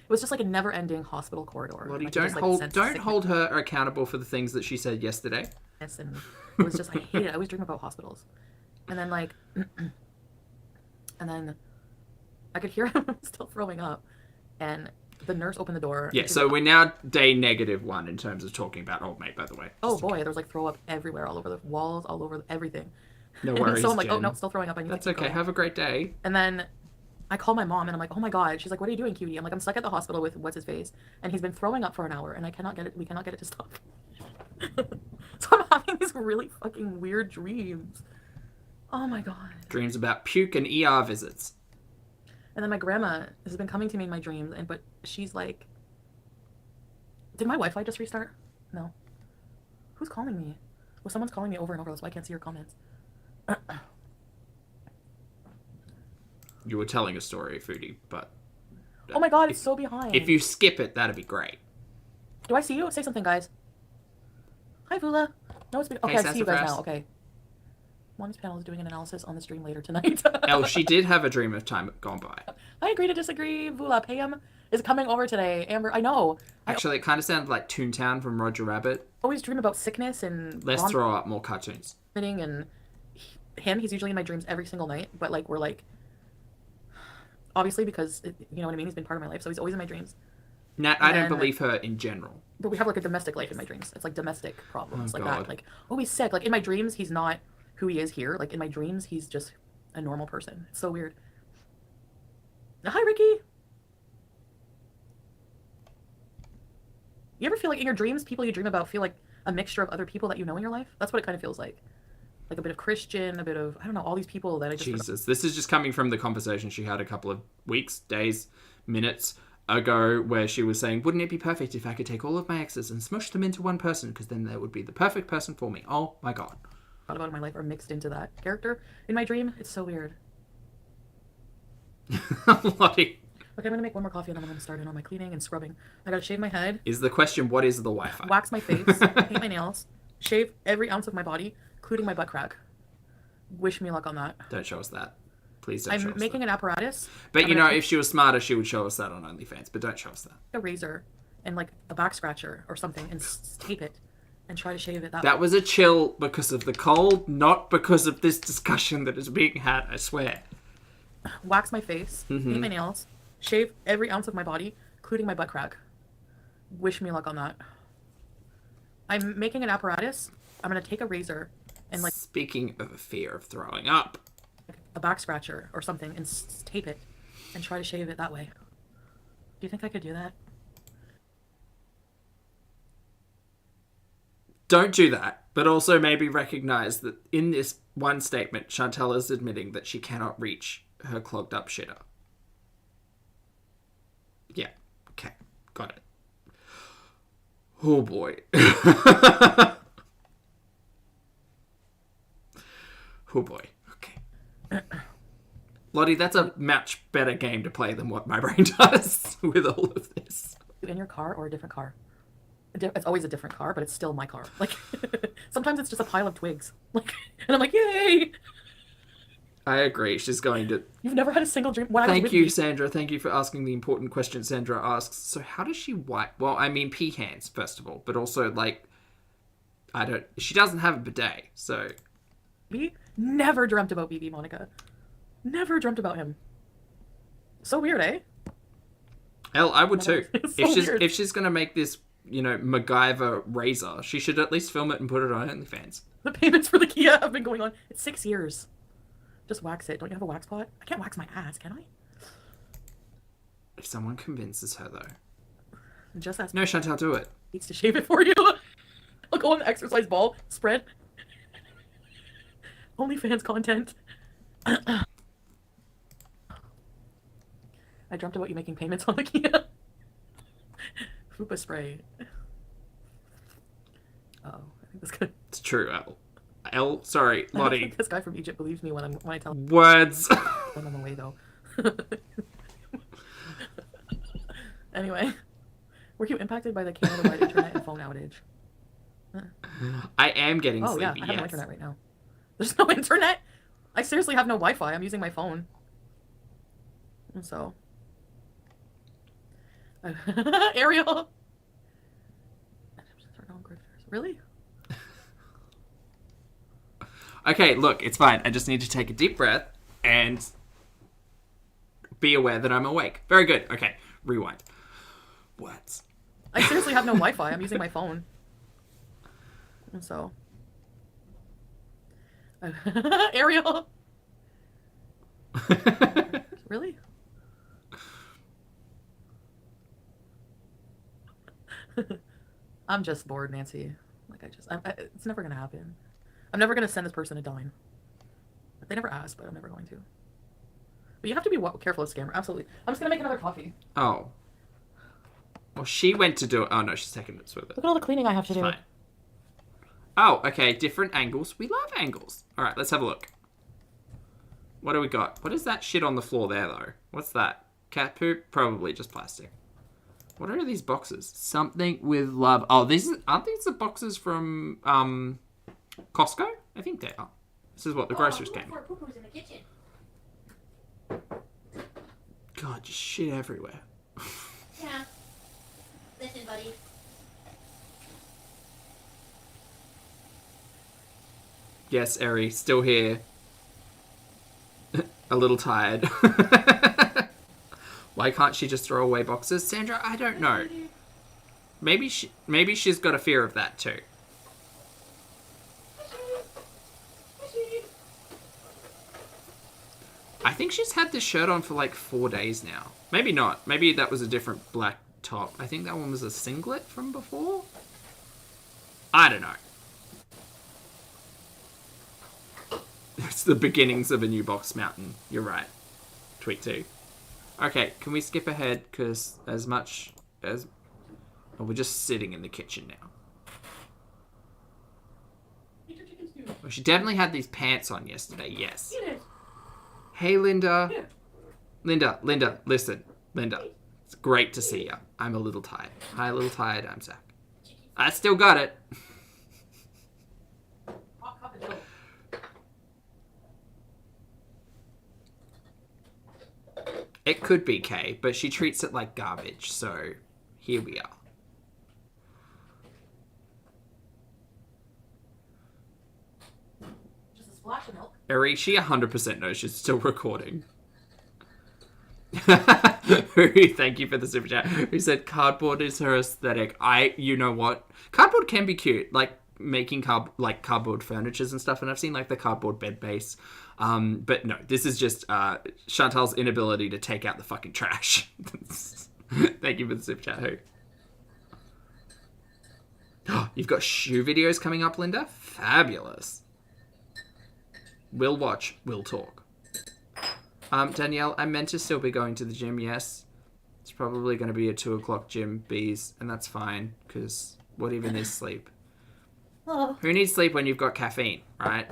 was just like a never-ending hospital corridor. Lottie, Like, don't just, like, hold sense don't sickness. hold her accountable for the things that she said yesterday. And it was just I hate it. I always dream about hospitals. And then like and then I could hear him still throwing up, and the nurse opened the door. Yeah, so we're now day -1 in terms of talking about old mate, by the way. Oh boy, there was like throw up everywhere, all over the walls, all over everything. No And worries, so I'm like, oh Jen. no, still throwing up. I need That's to keep okay. going. Have a great day. And then I call my mom and I'm like, oh my god. She's like, what are you doing, cutie? I'm like, I'm stuck at the hospital with what's his face, and he's been throwing up for an hour, and I cannot get it. We cannot get it to stop. So I'm having these really fucking weird dreams. Oh my god. Dreams about puke and ER visits. And then my grandma has been coming to me in my dreams, but she's like, did my Wi-Fi just restart? No. Who's calling me? Well, someone's calling me over and over. That's why I can't see your comments. You were telling a story, Foodie, but... Oh my god, it's so behind. If you skip it, that'd be great. Do I see you? Say something, guys. Hi, Vula. No, it's been... Okay, I see you guys Sassafras. now. Okay. One's panel is doing an analysis on the stream later tonight. Elle, she did have a dream of time gone by. I agree to disagree. Vula, Pam is coming over today. Amber, I know. Actually, it kind of sounded like Toontown from Roger Rabbit. I always dream about sickness and Let's throw up more cartoons. vomiting, and he's usually in my dreams every single night, but like we're like, obviously because you know what I mean, he's been part of my life, so he's always in my dreams. Nat, I don't then- believe her in general. But we have like a domestic life in my dreams. It's like domestic problems, Oh, like God. that. Like, oh, he's sick. Like in my dreams, he's not who he is here. Like in my dreams, he's just a normal person. It's so weird. Hi, Ricky. You ever feel like in your dreams, people you dream about feel like a mixture of other people that you know in your life? That's what it kind of feels like. Like a bit of Christian, a bit of, I don't know, all these people that I just... Jesus, this is just coming from the conversation she had a couple of weeks, days, minutes ago, where she was saying, wouldn't it be perfect if I could take all of my exes and smush them into one person, because then they would be the perfect person for me. Oh my god. thought about in my life are mixed into that character in my dream. It's so weird. Lottie. Okay, I'm gonna make one more coffee and then I'm gonna start in on my cleaning and scrubbing. I gotta shave my head, Is the question, what is the Wi-Fi? wax my face, paint my nails, shave every ounce of my body, including my butt crack. Wish me luck on that. Don't show us that. Please don't show I'm us making that. an apparatus. But I'm you gonna know, take if she was smarter, she would show us that on OnlyFans. But don't show us that. a razor and like a back scratcher or something and tape it and try to shave it that way. That was a chill because of the cold, not because of this discussion that is being had, I swear. Wax my face, paint my nails, shave every ounce of my body, including my butt crack. Wish me luck on that. I'm making an apparatus. I'm gonna take a razor and like Speaking of a fear of throwing up, a back scratcher or something and tape it and try to shave it that way. Do you think I could do that? don't do that, but also maybe recognize that in this one statement, Chantal is admitting that she cannot reach her clogged up shitter. Yeah, okay, got it. Oh boy. Oh boy. Okay. Lottie, that's a much better game to play than what my brain does with all of this. In your car or a different car? It's always a different car, but it's still my car. Like, sometimes it's just a pile of twigs. Like, and I'm like, yay! I agree. She's going to... You've never had a single dream? When I was Thank with you, Sandra. Thank you for asking the important question Sandra asks. So how does she wipe? Well, I mean, pee hands, first of all. But also, like, she doesn't have a bidet, so... BB? Never dreamt about BB, Monica. Never dreamt about him. So weird, eh? Hell, I would too. It's so weird. If she's gonna make this, you know, MacGyver razor, she should at least film it and put it on OnlyFans. The payments for the Kia have been going on. It's 6 years. Just wax it. Don't you have a wax pot? I can't wax my ass, can I? If someone convinces her, though. Just ask No, Chantal, do it. needs to shave it for you. I'll go on the exercise ball. Spread. OnlyFans content. I dreamt about you making payments on the Kia. Fupa spray. Uh-oh. I think this guy... It's true, sorry, I don't Lottie. think this guy from Egypt believes me when I tell him Words. I'm on the way, though. Anyway. Were you impacted by the Canada-wide internet and phone outage? I am getting Oh, sleepy, yeah. I have no yes. internet right now. There's no internet? I seriously have no Wi-Fi. I'm using my phone. And so... Ariel! Really? Okay, look, it's fine. I just need to take a deep breath and be aware that I'm awake. Very good. Okay, rewind. Words. I seriously have no Wi-Fi. I'm using my phone. And so... Ariel! Really? I'm just bored, Nancy. Like, it's never gonna happen. I'm never gonna send this person a dime. They never asked, but I'm never going to. But you have to be careful of scammer. Absolutely. I'm just gonna make another coffee. Oh. Well, she went to do it. Oh, no, she's taking it with it. Look at all the cleaning I have to do. Fine. Oh, okay, different angles. We love angles. All right, let's have a look. What do we got? What is that shit on the floor there, though? What's that? Cat poop? Probably just plastic. What are these boxes? Something with love. Oh, aren't these the boxes from Costco? I think they are. This is what the groceries came. In the kitchen. God, just shit everywhere. Yeah. Listen, buddy. Yes, Eri, still here. A little tired. Why can't she just throw away boxes? Sandra, I don't know. Maybe she's got a fear of that too. I think she's had this shirt on for like 4 days now. Maybe not. Maybe that was a different black top. I think that one was a singlet from before. I don't know. It's the beginnings of a new box mountain. You're right. Tweet 2. Okay, can we skip ahead? Because as much as... Oh, we're just sitting in the kitchen now. Well, she definitely had these pants on yesterday, yes. Hey, Linda. Linda, listen. Linda, it's great to see you. I'm a little tired. Hi, a little tired. I'm Zach. I still got it. It could be Kay, but she treats it like garbage, so here we are. Just a splash of milk. Eri, she 100% knows she's still recording. Thank you for the super chat. Who said cardboard is her aesthetic? You know what? Cardboard can be cute, like making cardboard furnitures and stuff, and I've seen like the cardboard bed base. But no, this is just Chantal's inability to take out the fucking trash. Thank you for the super chat, who? You've got shoe videos coming up, Linda? Fabulous. We'll watch, we'll talk. Danielle, I'm meant to still be going to the gym, yes. It's probably going to be a 2 o'clock gym, bees, and that's fine, because What even is sleep? Oh. Who needs sleep when you've got caffeine, right?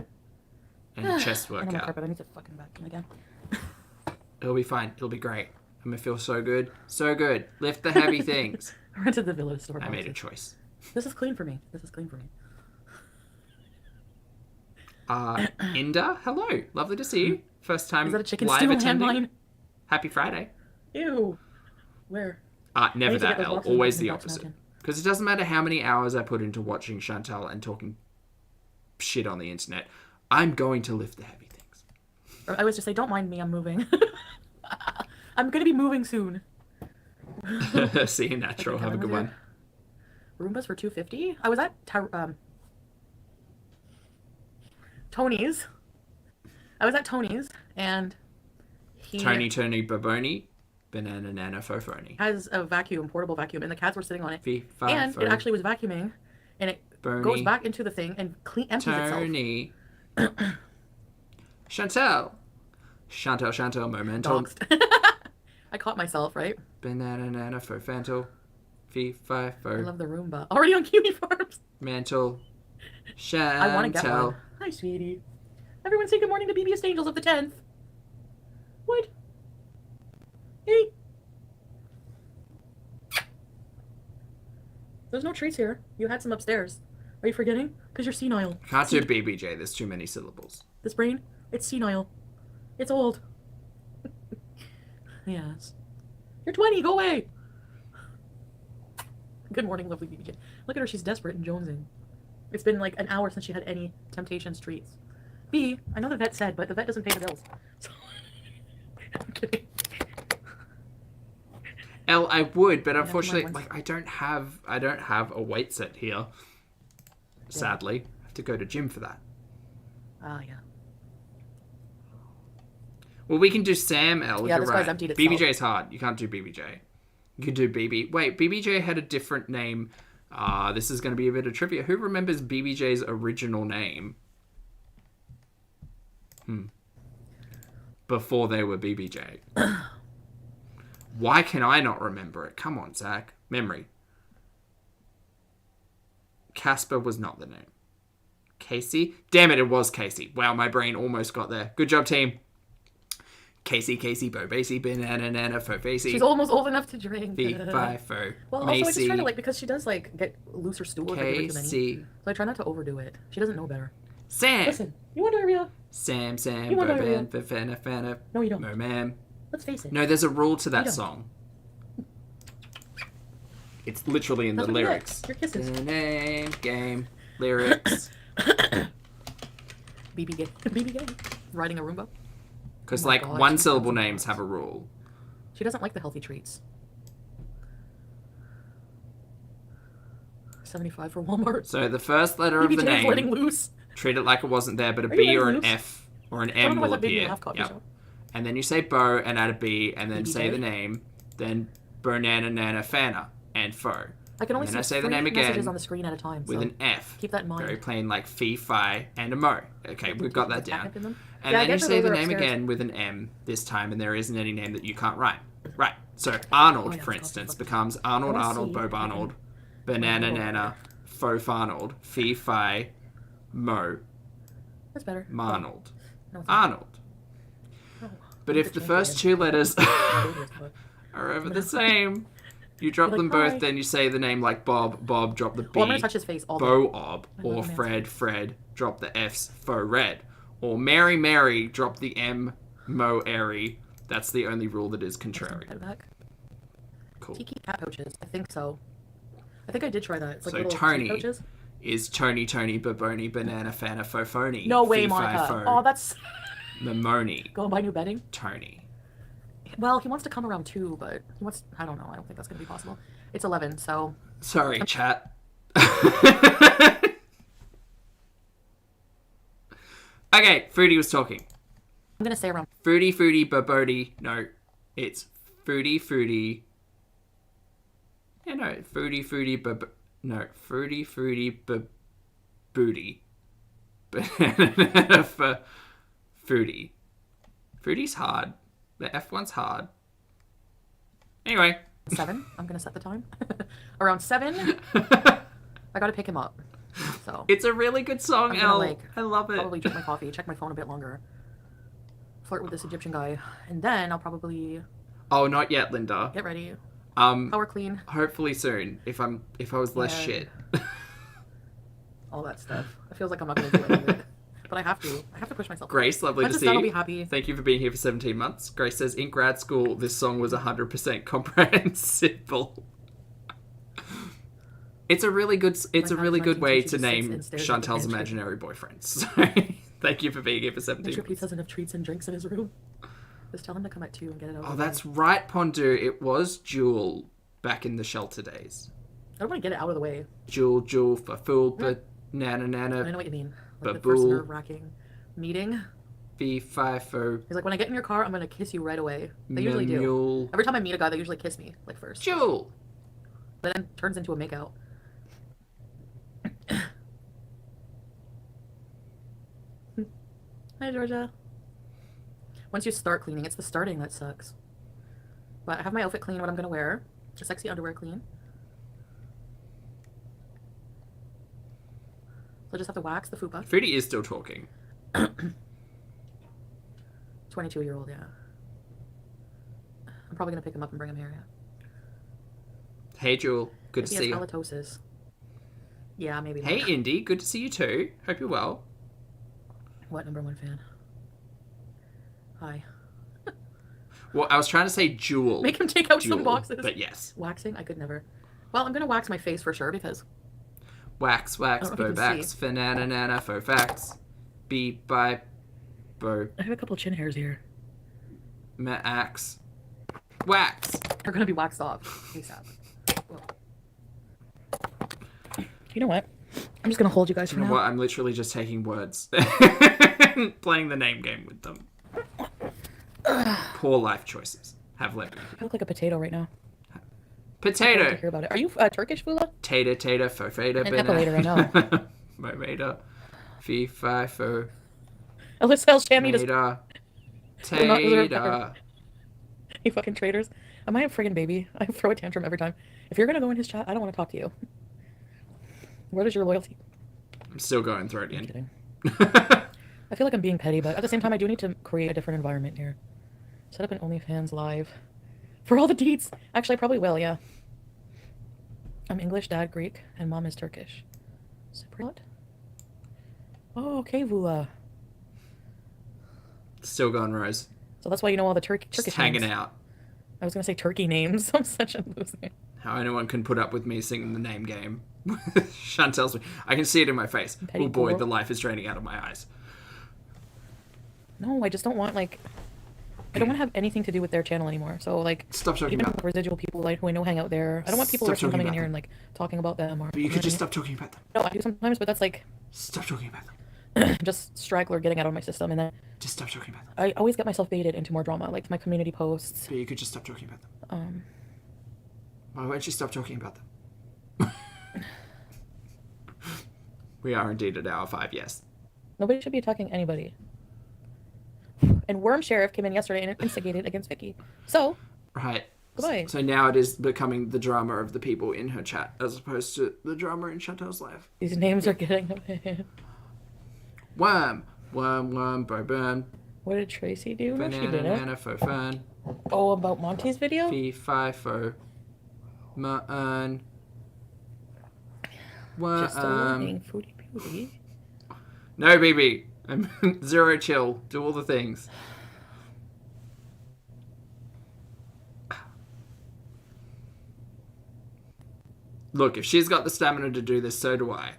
And a chest I know my workout. carpet. I need to fucking vacuum again. It'll be fine. It'll be great. I'm gonna feel so good. So good. Lift the heavy things. I went to the village store. I made a choice. This is clean for me. This is clean for me. Inda, hello. Lovely to see you. First time Is that a chicken live stew attending. landmine? Happy Friday. Ew. Where? Never need to that, get those Elle. boxes Always in the the box opposite. napkin. Because it doesn't matter how many hours I put into watching Chantal and talking shit on the internet. I'm going to lift the heavy things. Or I was just say, don't mind me. I'm moving. I'm gonna be moving soon. See you, natural. Have a good one. Roombas for $2.50. I was at Tony's. I was at Tony's, and he Tony Baboni, banana nana fofoni. has a vacuum, portable vacuum, and the cats were sitting on it. Fee, And fo, it actually was vacuuming, and it Bernie, goes back into the thing and empties itself. Tony. Chantal, momental. Doxed. I caught myself, right? Banana nana fofantal. Fee, fi, I fo. love the Roomba. Already on Kiwi Farms. Mantle. I want to get Chantal. one. Hi, sweetie. Everyone say good morning to BBS Angels of the 10th. What? Hey. There's no treats here. You had some upstairs. Are you forgetting? Because you're senile. Can't do BBJ. There's too many syllables. This brain, it's senile. It's old. Yes. You're 20. Go away. Good morning, lovely BBJ. Look at her. She's desperate and jonesing. It's been like an hour since she had any Temptations treats. B, I know the vet said, but the vet doesn't pay the bills. So... I'm kidding. Elle, I would, but Yeah, unfortunately, come on, like I don't have a weight set here. Sadly, I have to go to gym for that. Ah, yeah. Well, we can do Sam, Elle. Yeah, You're this right. guy's emptied itself. BBJ's hard. You can't do BBJ. You can do BB. Wait, BBJ had a different name. This is going to be a bit of trivia. Who remembers BBJ's original name? Before they were BBJ. Why can I not remember it? Come on, Zach. Memory. Casper was not the name. Casey? Damn it, it was Casey. Wow, my brain almost got there. Good job, team. Casey, Bo, Basie, banana, nana, fo, Facey. She's almost old enough to drink. Fee, fi, fo, Well, also I just try to Macy, because she does like get looser stool if I give her too many. Casey, So I try not to overdo it. She doesn't know better. Sam. Listen, you want diarrhea? Sam, You want Boban, diarrhea? Fafana, Fana, No, you don't. Mo, ma'am. Let's face it. No, there's a rule to that don't. song. It's literally in the That's what you get. lyrics. Your kisses. The name, game, lyrics. BB gay. BB gay. Riding a Roomba. Because, Oh my like, God, one she's syllable got some names have a rule. She doesn't like the healthy treats. 75 for Walmart. So the first letter of BB the J's letting name, loose. treat it like it wasn't there, but a Are you B or letting an loose? F or an I don't M know will what that big appear. laugh coffee Yep. shop. And then you say Bo and add a B and then BB say J? the name, then Banana Nana Fana and Fo. I can only And then see I say the three name messages again on the screen at a time. with so an F. keep that in mind. Very plain, like Fee, Fi, and a Mo. Okay, we've got that down. Catnip in them. And Yeah, I then you guess say those the are name upstairs. again with an M this time, and there isn't any name that you can't rhyme. Right. So Arnold, Oh, yeah, for it's instance, called- becomes Arnold, I wanna Arnold, see. Bob Arnold, Banana Oh. Nana, Fo Farnold, Fee Fi, Mo, That's better. Marnold, No, it's not. Arnold. Oh, But I if need the to first change two it. letters Babies, but- are over the same, you drop You're them like, both, "Hi." then you say the name like Bob, drop the B, Well, I'm gonna touch his face all the Bo Ob, I love or the man's Fred, face. drop the F's, Fo Red, or Mary, drop the M, Mo Airy. That's the only rule that is contrary. Put it back. Cool. Tiki cat pouches. I think so. I think I did try that. It's like So little tea Tony pouches. is Tony, Baboni, Banana, Fana, Fofoni. No way, Fee, Fi, Monica. Fo, Oh, that's Mamoni, go and buy new bedding. Tony. Well, he wants to come around too, but he wants. I don't know. I don't think that's gonna be possible. It's 11, so Sorry, chat. Okay, Foodie was talking. I'm gonna say around. Foodie, Babodi. No, it's Foodie. Yeah, no, Foodie, no, Foodie, Babooty. Banana for Foodie. Foodie's hard. The F one's hard. Anyway. 7. I'm gonna set the time. Around 7. I gotta pick him up. So It's a really good song, I'm gonna, Elle. like, I love it. probably drink my coffee, check my phone a bit longer, flirt with this Egyptian guy, and then I'll probably Oh, not yet, Linda. get ready, Um, power clean, hopefully soon. If I was less Yeah. shit. all that stuff. It feels like I'm not gonna do any of it, but I have to. I have to push myself. Grace, lovely My to see son will you. be happy. Thank you for being here for 17 months. Grace says, in grad school, this song was 100% comprehensible. It's a really good. It's a My really dad's good 19, way so she to just sits name and stares at the Chantal's pantry. imaginary boyfriend. So, thank you for being here for 17 Make sure Pete months. has enough treats and drinks in his room. Just tell him to come at 2 and get it over. Oh, that's right, Pondu. It was Jewel back in the shelter days. I don't want to get it out of the way. Jewel for fool, but nana I nana, know what you mean. Like the Babool. first nerve-wracking meeting. B5 He's like, when I get in your car, I'm gonna kiss you right away. They usually do. Memule. Every time I meet a guy, they usually kiss me, like first. Jewel. But then it turns into a makeout. Hi, Georgia. Once you start cleaning, it's the starting that sucks. But I have my outfit clean, what I'm gonna wear. The sexy underwear clean. So I just have to wax the fupa. Foodie is still talking. 22-year-old, yeah. I'm probably gonna pick him up and bring him here, yeah. Hey, Jewel. Good to Maybe see he has you. halitosis. Yeah, maybe. Hey, not. Indy. Good to see you too. Hope you're well. What #1 fan? Hi. Well, I was trying to say Jewel. Make him take out some Jewel, boxes. But yes. Waxing? I could never. Well, I'm gonna wax my face for sure because Wax, I don't know if you can bobax, see. fanana, nana, fofax, beep, by, bo, I have a couple chin hairs here. ma-ax, wax. They're gonna be waxed off ASAP. Whoa. You know what? I'm just gonna hold you guys for You know now. what? I'm literally just taking words. Playing the name game with them. Poor life choices. Have led me. I look like a potato right now. I Potato. want to hear about it. Are you Turkish, Fula? Tater, fofada, An epilator, I know. Momada, fee, fi, fo, Alyssa Shammy just mada, We're not- we're- tater. you fucking traitors. Am I a friggin' baby? I throw a tantrum every time. If you're gonna go in his chat, I don't want to talk to you. Where is your loyalty? I'm still going throat I'm in. kidding. I feel like I'm being petty, but at the same time, I do need to create a different environment here. Set up an OnlyFans live for all the deets. Actually, I probably will, yeah. I'm English, dad Greek, and mom is Turkish. Cypriot? Oh, okay, Vula. Still going, Rose. So that's why you know all the Turkish Just hanging names. out. I was gonna say turkey names. I'm such a loser. How anyone can put up with me singing the name game. Chantal's me. I can see it in my face. Petty Oh boy, poor. the life is draining out of my eyes. No, I just don't want, like... I don't want to have anything to do with their channel anymore. So, like... Stop talking Even about them. residual people like who I know hang out there. I don't want people Stop risking talking coming in about here them. and like talking about them or. But you could just stop talking about them. No, I do sometimes, but that's like Stop talking about them. just straggler getting out of my system, and then Just stop talking about them. I always get myself baited into more drama, like my community posts. But you could just stop talking about them. Why won't you stop talking about them? We are indeed at hour 5, yes. Nobody should be attacking anybody. And Worm Sheriff came in yesterday and instigated against Vicky. So Right. Goodbye. So now it is becoming the drama of the people in her chat as opposed to the drama in Chantal's life. these names are getting. Worm, boburn, What did Tracy do? No, she banana, didn't. nana, fo fern, Oh, about Monty's video? fee, fi, fo, ma-un, Just a warning, Foodie Beauty. No, BB. I'm zero chill. Do all the things. Look, if she's got the stamina to do this, so do I.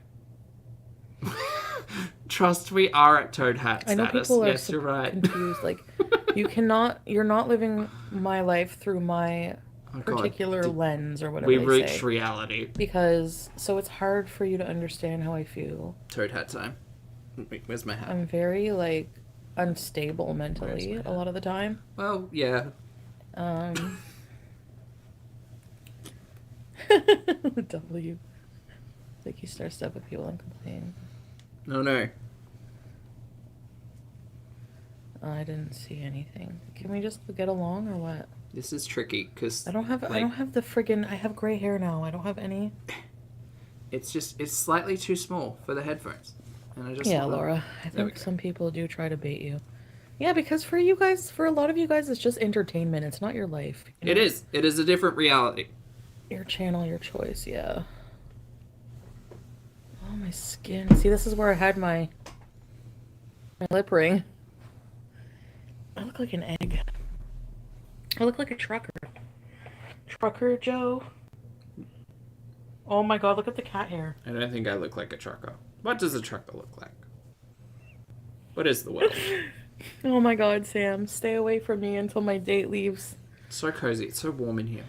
Trust, we are at Toad Hat I know status. people are Yes, so you're right. confused. Like, you're not living my life through my Oh, God. particular lens or whatever We they reached say. reality. Because, so it's hard for you to understand how I feel. Toad Hat time. Wait, where's my hat? I'm very, like, unstable mentally a lot of the time. Well, yeah. W. Like, you start stuff with people and complain. No. I didn't see anything. Can we just get along or what? This is tricky, because... I don't have the friggin', I have gray hair now. I don't have any. it's slightly too small for the headphones. And I just Yeah, wanna- Laura. I There we think go. some people do try to bait you. Yeah, because for you guys, for a lot of you guys, it's just entertainment. It's not your life. You It know? is. It is a different reality. Your channel, your choice, yeah. Oh, my skin. See, this is where I had my lip ring. I look like an egg. I look like a trucker. Trucker Joe. Oh my god, look at the cat hair. I don't think I look like a trucker. What does a trucker look like? What is the word? Oh my god, Sam. Stay away from me until my date leaves. It's so cozy. It's so warm in here.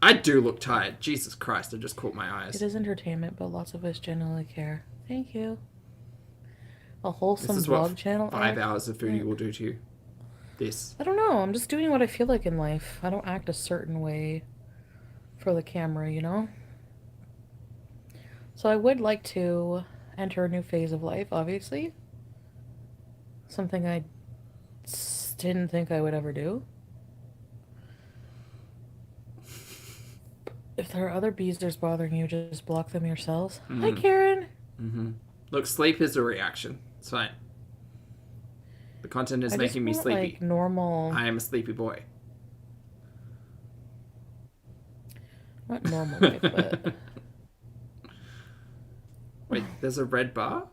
I do look tired. Jesus Christ, I just caught my eyes. It is entertainment, but lots of us genuinely care. Thank you. A This wholesome is vlog what channel. 5 hours of foodie will do to you. This. I don't know. I'm just doing what I feel like in life. I don't act a certain way for the camera, you know? So I would like to enter a new phase of life, obviously. Something I didn't think I would ever do. If there are other BEEZERS bothering you, just block them yourselves. Hi, Karen. Mm-hmm. Look, sleep is a reaction. It's fine. The content is I just making me want, sleepy. like, normal. I am a sleepy boy. Not normal life, but. Wait, there's a red bar?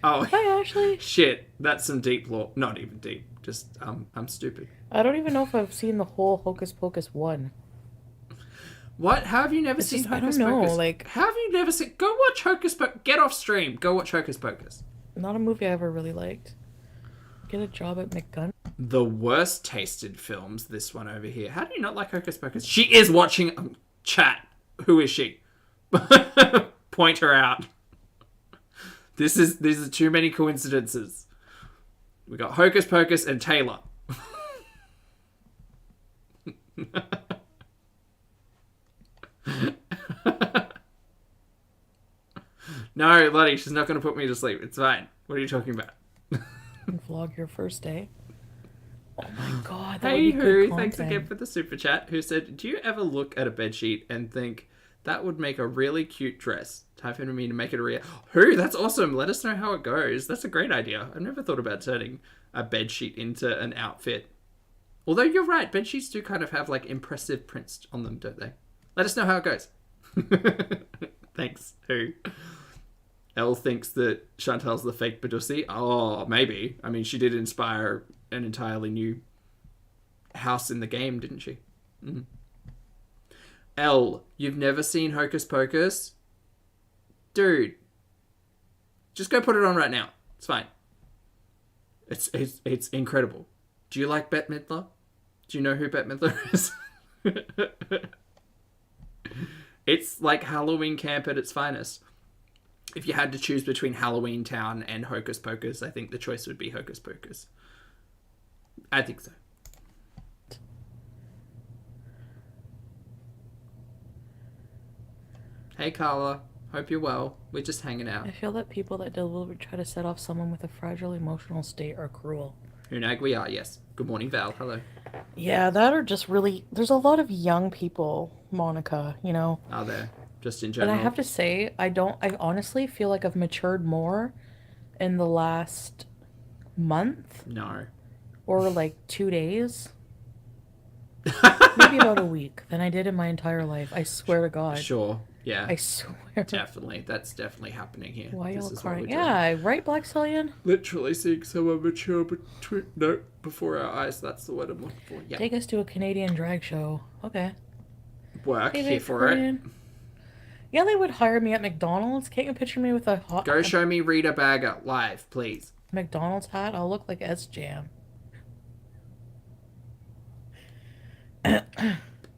Oh, Hi, Ashley. shit. That's some deep lore. Not even deep. Just, I'm stupid. I don't even know if I've seen the whole Hocus Pocus 1. What? How have you never It's seen just- I Hocus don't know, Pocus? like- How have you never seen... Go watch Hocus Pocus. Get off stream. Go watch Hocus Pocus. Not a movie I ever really liked. Get a job at McGun. The worst tasted films, this one over here. How do you not like Hocus Pocus? She is watching chat. Who is she? Point her out. These are too many coincidences. We got Hocus Pocus and Taylor. No, Lottie, she's not going to put me to sleep. It's fine. What are you talking about? Vlog your first day. Oh my god, that Hey would be Who, good thanks content. again for the super chat, who said, do you ever look at a bedsheet and think, that would make a really cute dress? Type in me to make it a real... Who, that's awesome. Let us know how it goes. That's a great idea. I've never thought about turning a bedsheet into an outfit. Although you're right, bedsheets do kind of have like impressive prints on them, don't they? Let us know how it goes. Thanks, Who. Elle thinks that Chantal's the fake Badussi. Oh, maybe. I mean, she did inspire an entirely new house in the game, didn't she? Mm. Elle, you've never seen Hocus Pocus? Dude. Just go put it on right now. It's fine. It's incredible. Do you like Bette Midler? Do you know who Bette Midler is? It's like Halloween camp at its finest. If you had to choose between Halloween Town and Hocus Pocus, I think the choice would be Hocus Pocus. I think so. Hey Carla, hope you're well. We're just hanging out. I feel that people that deliberately try to set off someone with a fragile emotional state are cruel. Hunag we are, yes. Good morning, Val. Hello. Yeah, that are just really... There's a lot of young people, Monica, you know? Are there? Just in And general. I have to say, I honestly feel like I've matured more in the last month No. or like 2 days. Maybe about a week than I did in my entire life. I swear to God. Sure. Yeah. I swear. Definitely. That's definitely happening here. Why This y'all is what we're crying? doing. Yeah, right, Black Stallion? Literally seeing someone mature before our eyes. That's the word I'm looking for. Yeah. Take us to a Canadian drag show. Okay. Work Hey, here wait, for it. Korean. Yeah, they would hire me at McDonald's. Can't you picture me with a hot Go show me Rita Bagger live, please. McDonald's hat? I'll look like S-Jam.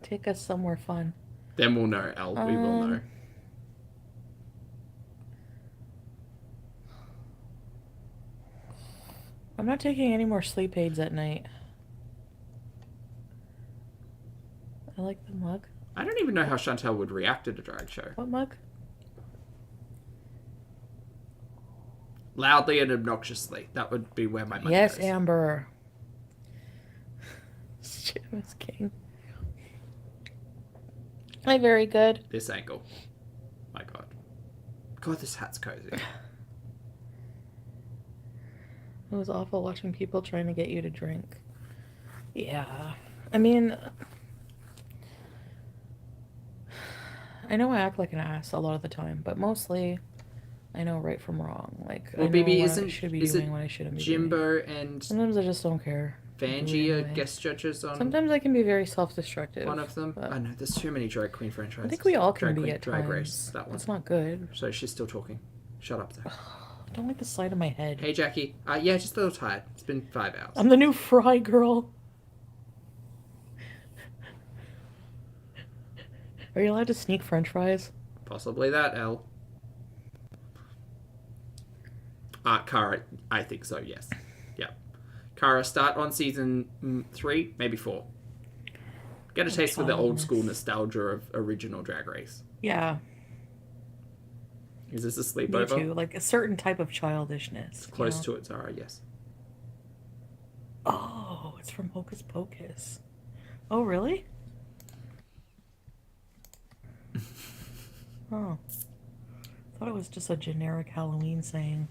Take us somewhere fun. Then we'll know, Elle. We will know. I'm not taking any more sleep aids at night. I like the mug. I don't even know how Chantal would react at a drag show. What mug? Loudly and obnoxiously. That would be where my money Yes, goes. Amber. Jim is king. Hi, very good. This angle. God, this hat's cozy. It was awful watching people trying to get you to drink. Yeah. I mean, I know I act like an ass a lot of the time, but mostly I know right from wrong. Like, Well, I know BB, what I should be doing, what I shouldn't be doing. Jimbo and Sometimes I just don't care. Vanjie are guest judges on Sometimes I can be very self-destructive. one of them? I know, there's too many drag queen franchises. I think we all can Drag be queen, at Drag times. Race, that one. It's not good. So she's still talking. Shut up, though. I don't like the side of my head. Hey, Jackie. Yeah, just a little tired. It's been 5 hours. I'm the new fry girl. Are you allowed to sneak french fries? Possibly that, Elle. Cara, I think so, yes. Yeah. Cara, start on season 3, maybe 4. Get a taste for the old school nostalgia of original Drag Race. Yeah. Is this a Me sleepover? too. Like a certain type of childishness. It's close to it, Zara, yes. Oh, it's from Hocus Pocus. Oh, really? Oh. Thought it was just a generic Halloween saying.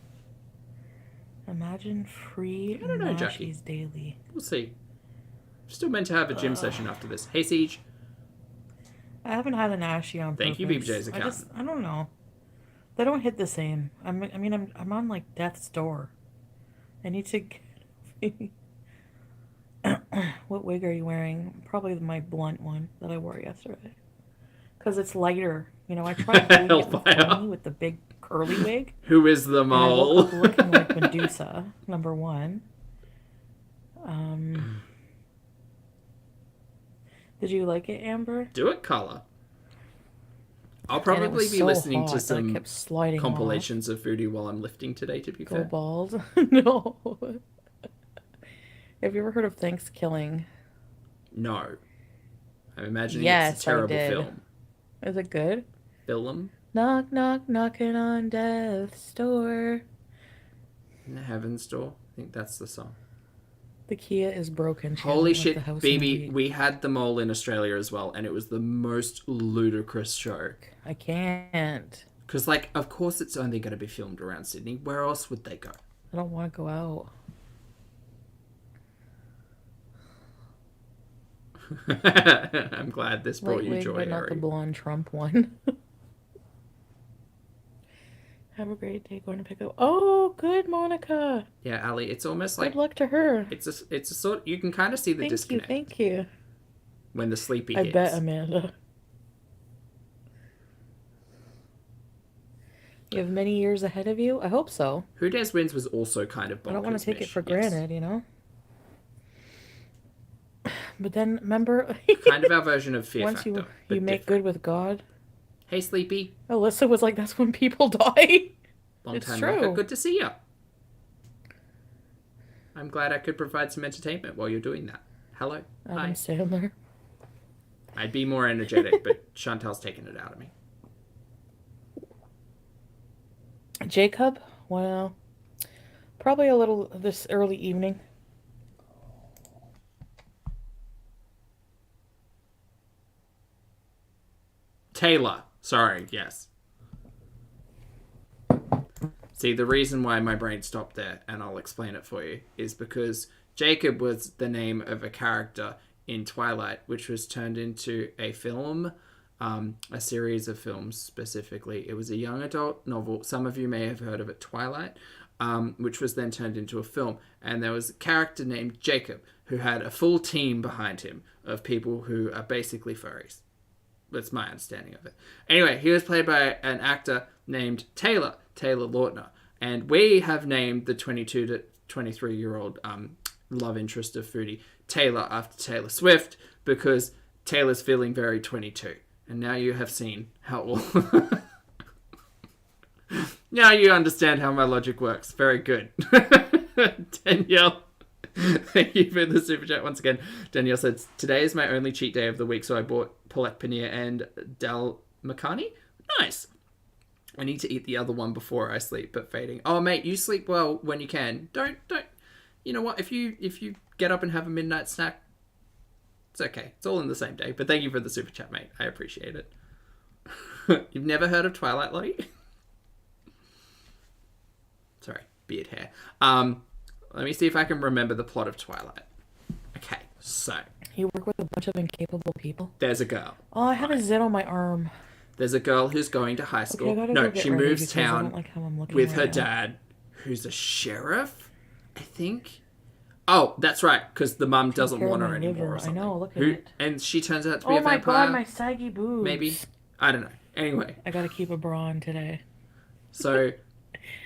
Imagine free I don't know, Jackie. Nashies daily. We'll see. Still meant to have a gym session after this. Hey, Siege. I haven't had an Ashy on Thank you, purpose. BBJ's account. I don't know. They don't hit the same. I'm on like death's door. I need to get... What wig are you wearing? Probably my blunt one that I wore yesterday. Because it's lighter. You know, I tried doing it with Tony with the big curly wig. Who is the And I mole? woke up looking like Medusa, number one. Did you like it, Amber? Do it, Carla. I'll And it probably was be so listening hot to that it some kept sliding compilations of Foodie while I'm lifting today, to be Go fair. bald? No. Have you ever heard of Thanksgiving? No. I'm imagining Yes, it's a terrible I did. film. Is it good? Film? Knock, knock, knocking on death's door. In the Heaven's Door? I think that's the song. The Kia is broken. She Holy hasn't left shit, the house in a BB, week. we had the mole in Australia as well, and it was the most ludicrous show. I can't. Because, like, of course it's only going to be filmed around Sydney. Where else would they go? I don't want to go out. I'm glad this brought Light you wig, joy, but not Harry. the blonde Trump one. Have a great day going to pick up. Oh, good, Monica. Yeah, Ali, it's almost like... Good luck to her. It's a sort... You can kind of see the disconnect Thank you. when the sleepy I hits. bet, Amanda. You have many years ahead of you? I hope so. Who Dares Wins was also kind of bonkers. I don't want to take it for yes. granted, you know? But then, remember... Kind of our version of Fear Once Factor. you but make different. good with God. Hey, Sleepy. Alyssa was like, that's when people die. Long It's time true. worker. Good to see you. I'm glad I could provide some entertainment while you're doing that. Hello. Adam Hi. Sandler. I'd be more energetic, but Chantal's taking it out of me. Jacob? Well, probably a little this early evening. Taylor. Sorry, yes. See, the reason why my brain stopped there, and I'll explain it for you, is because Jacob was the name of a character in Twilight, which was turned into a film, a series of films specifically. It was a young adult novel. Some of you may have heard of it, Twilight, which was then turned into a film. And there was a character named Jacob who had a full team behind him of people who are basically furries. That's my understanding of it. Anyway, he was played by an actor named Taylor Lautner. And we have named the 22 to 23-year-old love interest of Foodie Taylor after Taylor Swift, because Taylor's feeling very 22. And now you have seen how... Now you understand how my logic works. Very good. Danielle... Thank you for the super chat once again. Danielle said, today is my only cheat day of the week, so I bought Paulette Paneer and Dal Makhani. Nice. I need to eat the other one before I sleep, but fading. Oh, mate, you sleep well when you can. Don't. You know what? If you get up and have a midnight snack, it's okay. It's all in the same day. But thank you for the super chat, mate. I appreciate it. You've never heard of Twilight, Lottie? Sorry, beard hair. Let me see if I can remember the plot of Twilight. Okay, so You work with a bunch of incapable people. there's a girl. Oh, I have a zit on my arm. There's a girl who's going to high Okay, school. I gotta No, go get she ready moves because I town don't like how I'm looking with her right now. dad, who's a sheriff, I think. Oh, that's right, because the mum doesn't care of want her my anymore liver. or I something. know, look at it. And she turns out to be Oh a my vampire. god, my saggy boobs. Maybe. I don't know. Anyway, I gotta keep a bra on today. so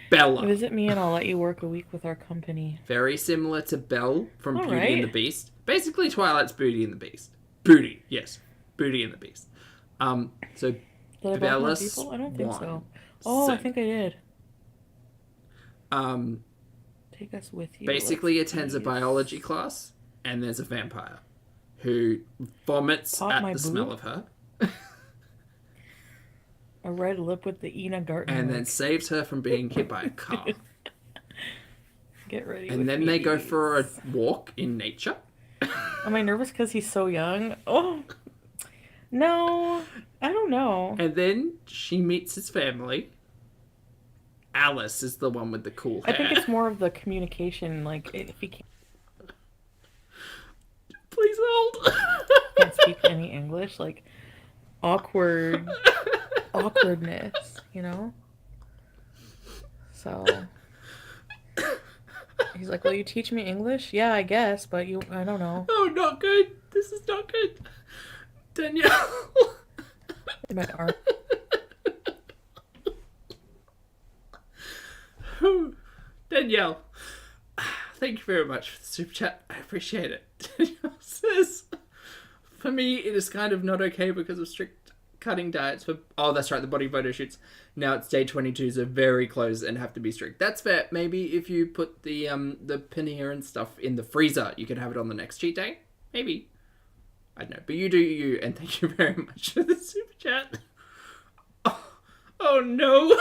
Bella. Visit me and I'll let you work a week with our company. Very similar to Belle from All Beauty and right. the Beast. Basically, Twilight's Beauty and the Beast. Booty, yes. Booty and the Beast. So Did I both Bella know people? I don't think won. so. Oh, I So, think I did. Um, Take us with you. basically Let's attends a see. biology class, and there's a vampire who vomits Pop at my the smell boob? of her, A red lip with the Ina Garten. and then wig. saves her from being hit by a car. Get ready. And with then me. they go for a walk in nature. Am I nervous because he's so young? Oh. No. I don't know. And then she meets his family. Alice is the one with the cool hair. I think it's more of the communication, like, if he Please hold. can't speak any English, like, awkwardness, you know? So, he's like, will you teach me English? Yeah, I guess, but I don't know. Oh, not good. This is not good. Danielle. My arm. Danielle. Thank you very much for the super chat. I appreciate it. Danielle says, for me, it is kind of not okay because of strict cutting diets. Oh, that's right, the body photo shoots. Now it's day 22, so very close and have to be strict. That's fair. Maybe if you put the paneer and stuff in the freezer, you can have it on the next cheat day. Maybe. I don't know. But you do you, and thank you very much for the super chat. Oh no.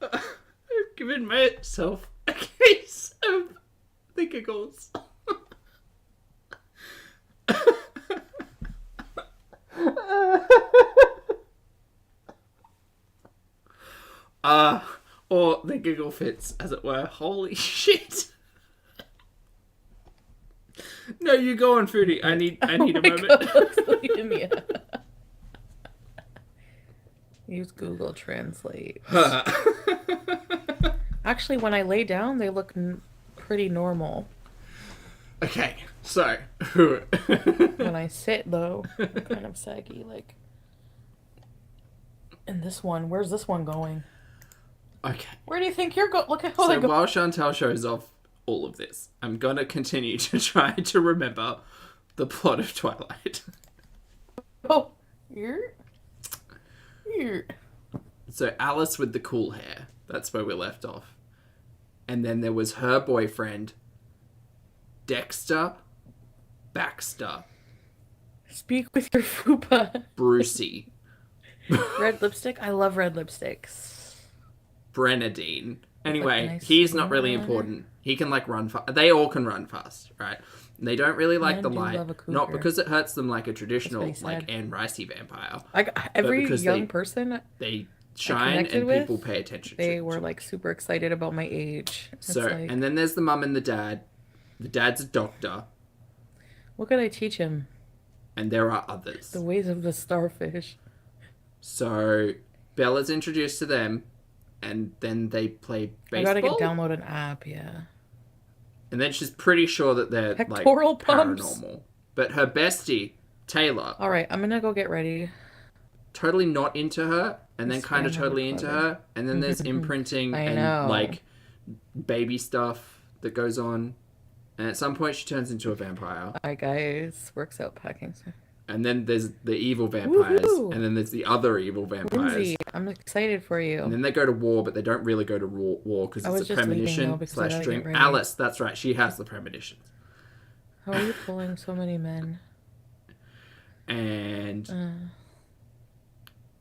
I've given myself a case of the giggles. Or the giggle fits, as it were. Holy shit. No, you go on, Foodie. I need a moment. Use Google Translate. Actually, when I lay down, they look pretty normal. Okay, so When I sit, though, I'm kind of saggy, like. And this one, where's this one going? okay. Where do you think you're going? Look at how So they go. while Chantal shows off all of this, I'm gonna continue to try to remember the plot of Twilight. Oh, here. So Alice with the cool hair. That's where we left off. And then there was her boyfriend, Baxter. Speak with your fupa. Brucey. Red lipstick. I love red lipsticks. Brenadine. Anyway, nice he's not really run. important. He can run fast. They all can run fast, right? They don't really like Men the do light, love a cougar. not because it hurts them like a traditional That's what he said. Anne Ricey vampire. Every because young they- person They shine connected and with, people pay attention. they to were them. like super excited about my age. It's So, like, and then there's the mum and the dad. The dad's a doctor, what could I teach him? and there are others. The ways of the starfish. So Bella's introduced to them, and then they play baseball. I gotta download an app. Yeah. And then she's pretty sure that they're Pectoral like pumps. paranormal. But her bestie, Taylor, All right, I'm gonna go get ready. totally not into her, and then This kind of grandmother totally into clever. her. And then there's imprinting I and know. like baby stuff that goes on. And at some point she turns into a vampire. Hi guys, works out packing. And then there's the evil vampires. Woohoo! And then there's the other evil vampires. Lindsay, I'm excited for you. And then they go to war, but they don't really go to war because I was it's a just leaving, premonition though, because I / gotta dream. get ready. Alice, that's right. She has the premonitions. How are you pulling so many men? And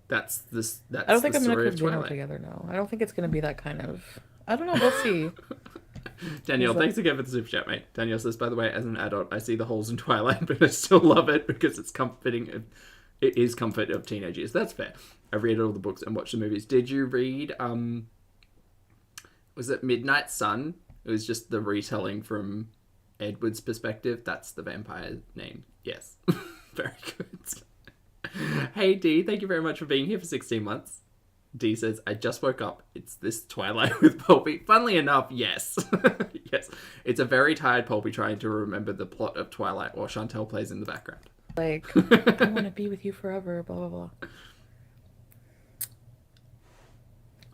that's this. That's I don't think the I'm gonna story cook of dinner Twilight. together. No, I don't think it's gonna be that kind of. I don't know. We'll see. Danielle, Who's that? thanks again for the super chat, mate. Danielle says, by the way, as an adult, I see the holes in Twilight, but I still love it because it's comforting It is comfort of teenage years. That's fair. I read all the books and watched the movies. Did you read, was it Midnight Sun? It was just the retelling from Edward's perspective. That's the vampire name. Yes. Very good. Hey, Dee, thank you very much for being here for 16 months. Dee says, I just woke up. It's this Twilight with Pulpy. Funnily enough, yes. Yes. It's a very tired Pulpy trying to remember the plot of Twilight while Chantal plays in the background. Like, I want to be with you forever, blah, blah, blah.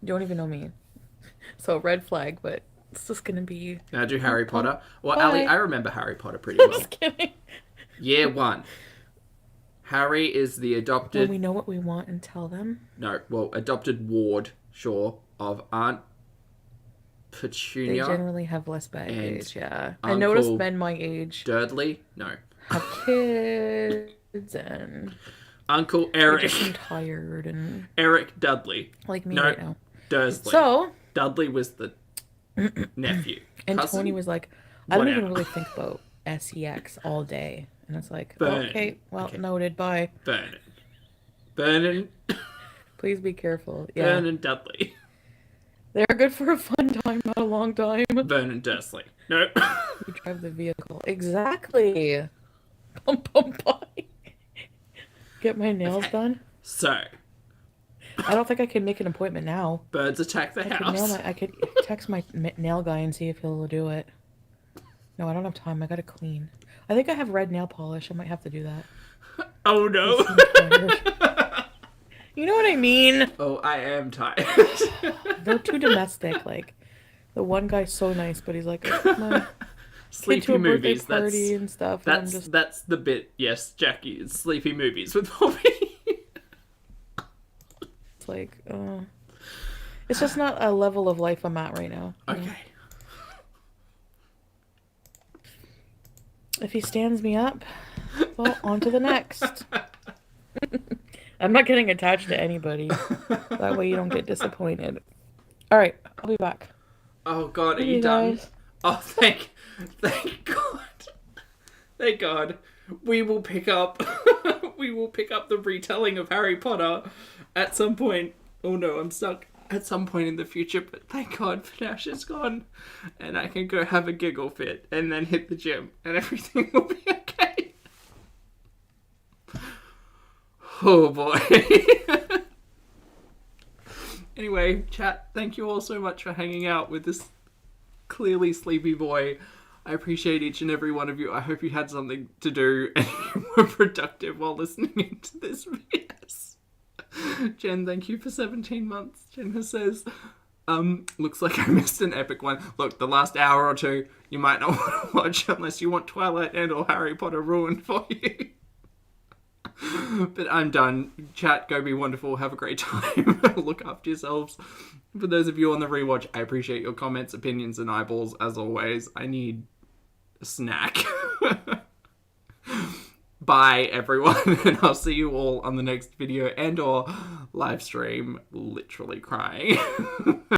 You don't even know me. So, red flag, but it's just going to be... Now do Harry Potter. Well, Bye. Ali, I remember Harry Potter pretty well. Just kidding. Year 1. Harry is the adopted... When we know what we want and tell them. No, well, adopted ward, sure, of Aunt Petunia. They generally have less baggage, yeah. I Uncle noticed men my age Dudley? No. have kids and... Uncle They're Eric. just seem tired and... Eric Dudley. Like me No, right now. Dursley. So... Dudley was the nephew. And Cousin? Tony was like, I don't even Whatever. really think about sex all day. And it's like, Burn. okay, well, Okay. noted, bye. Vernon. Vernon. Please be careful. Yeah. Vernon Dudley. They're good for a fun time, not a long time. Vernon Dursley. No. You drive the vehicle. Exactly. Pum pum pie. Get my nails Okay. done. So, I don't think I can make an appointment now. birds attack the house. I could text my nail guy and see if he'll do it. No, I don't have time. I gotta clean. I think I have red nail polish. I might have to do that. Oh no. You know what I mean? Oh, I am tired. They're too domestic. Like, the one guy's so nice, but he's like, my kid Sleepy to a birthday movies. party and stuff. And I'm just... That's the bit. Yes, Jackie. It's sleepy movies with Bobby. It's like, it's just not a level of life I'm at right now. you know? Okay. If he stands me up, well, on to the next. I'm not getting attached to anybody. That way you don't get disappointed. All right, I'll be back. Oh God, are Hey, you done? guys. Oh, thank God. Thank God. We will pick up. We will pick up the retelling of Harry Potter at some point. Oh no, I'm stuck. At some point in the future, but thank God Finash is gone, and I can go have a giggle fit and then hit the gym, and everything will be okay. Oh boy. Anyway, chat, thank you all so much for hanging out with this clearly sleepy boy. I appreciate each and every one of you. I hope you had something to do and you were productive while listening into this VS. Jen, thank you for 17 months. Jen says, looks like I missed an epic one. Look, the last hour or two, you might not want to watch unless you want Twilight and or Harry Potter ruined for you. But I'm done. Chat, go be wonderful. Have a great time. Look after yourselves. For those of you on the rewatch, I appreciate your comments, opinions, and eyeballs. As always, I need a snack. Bye, everyone, and I'll see you all on the next video and or live stream. Literally crying.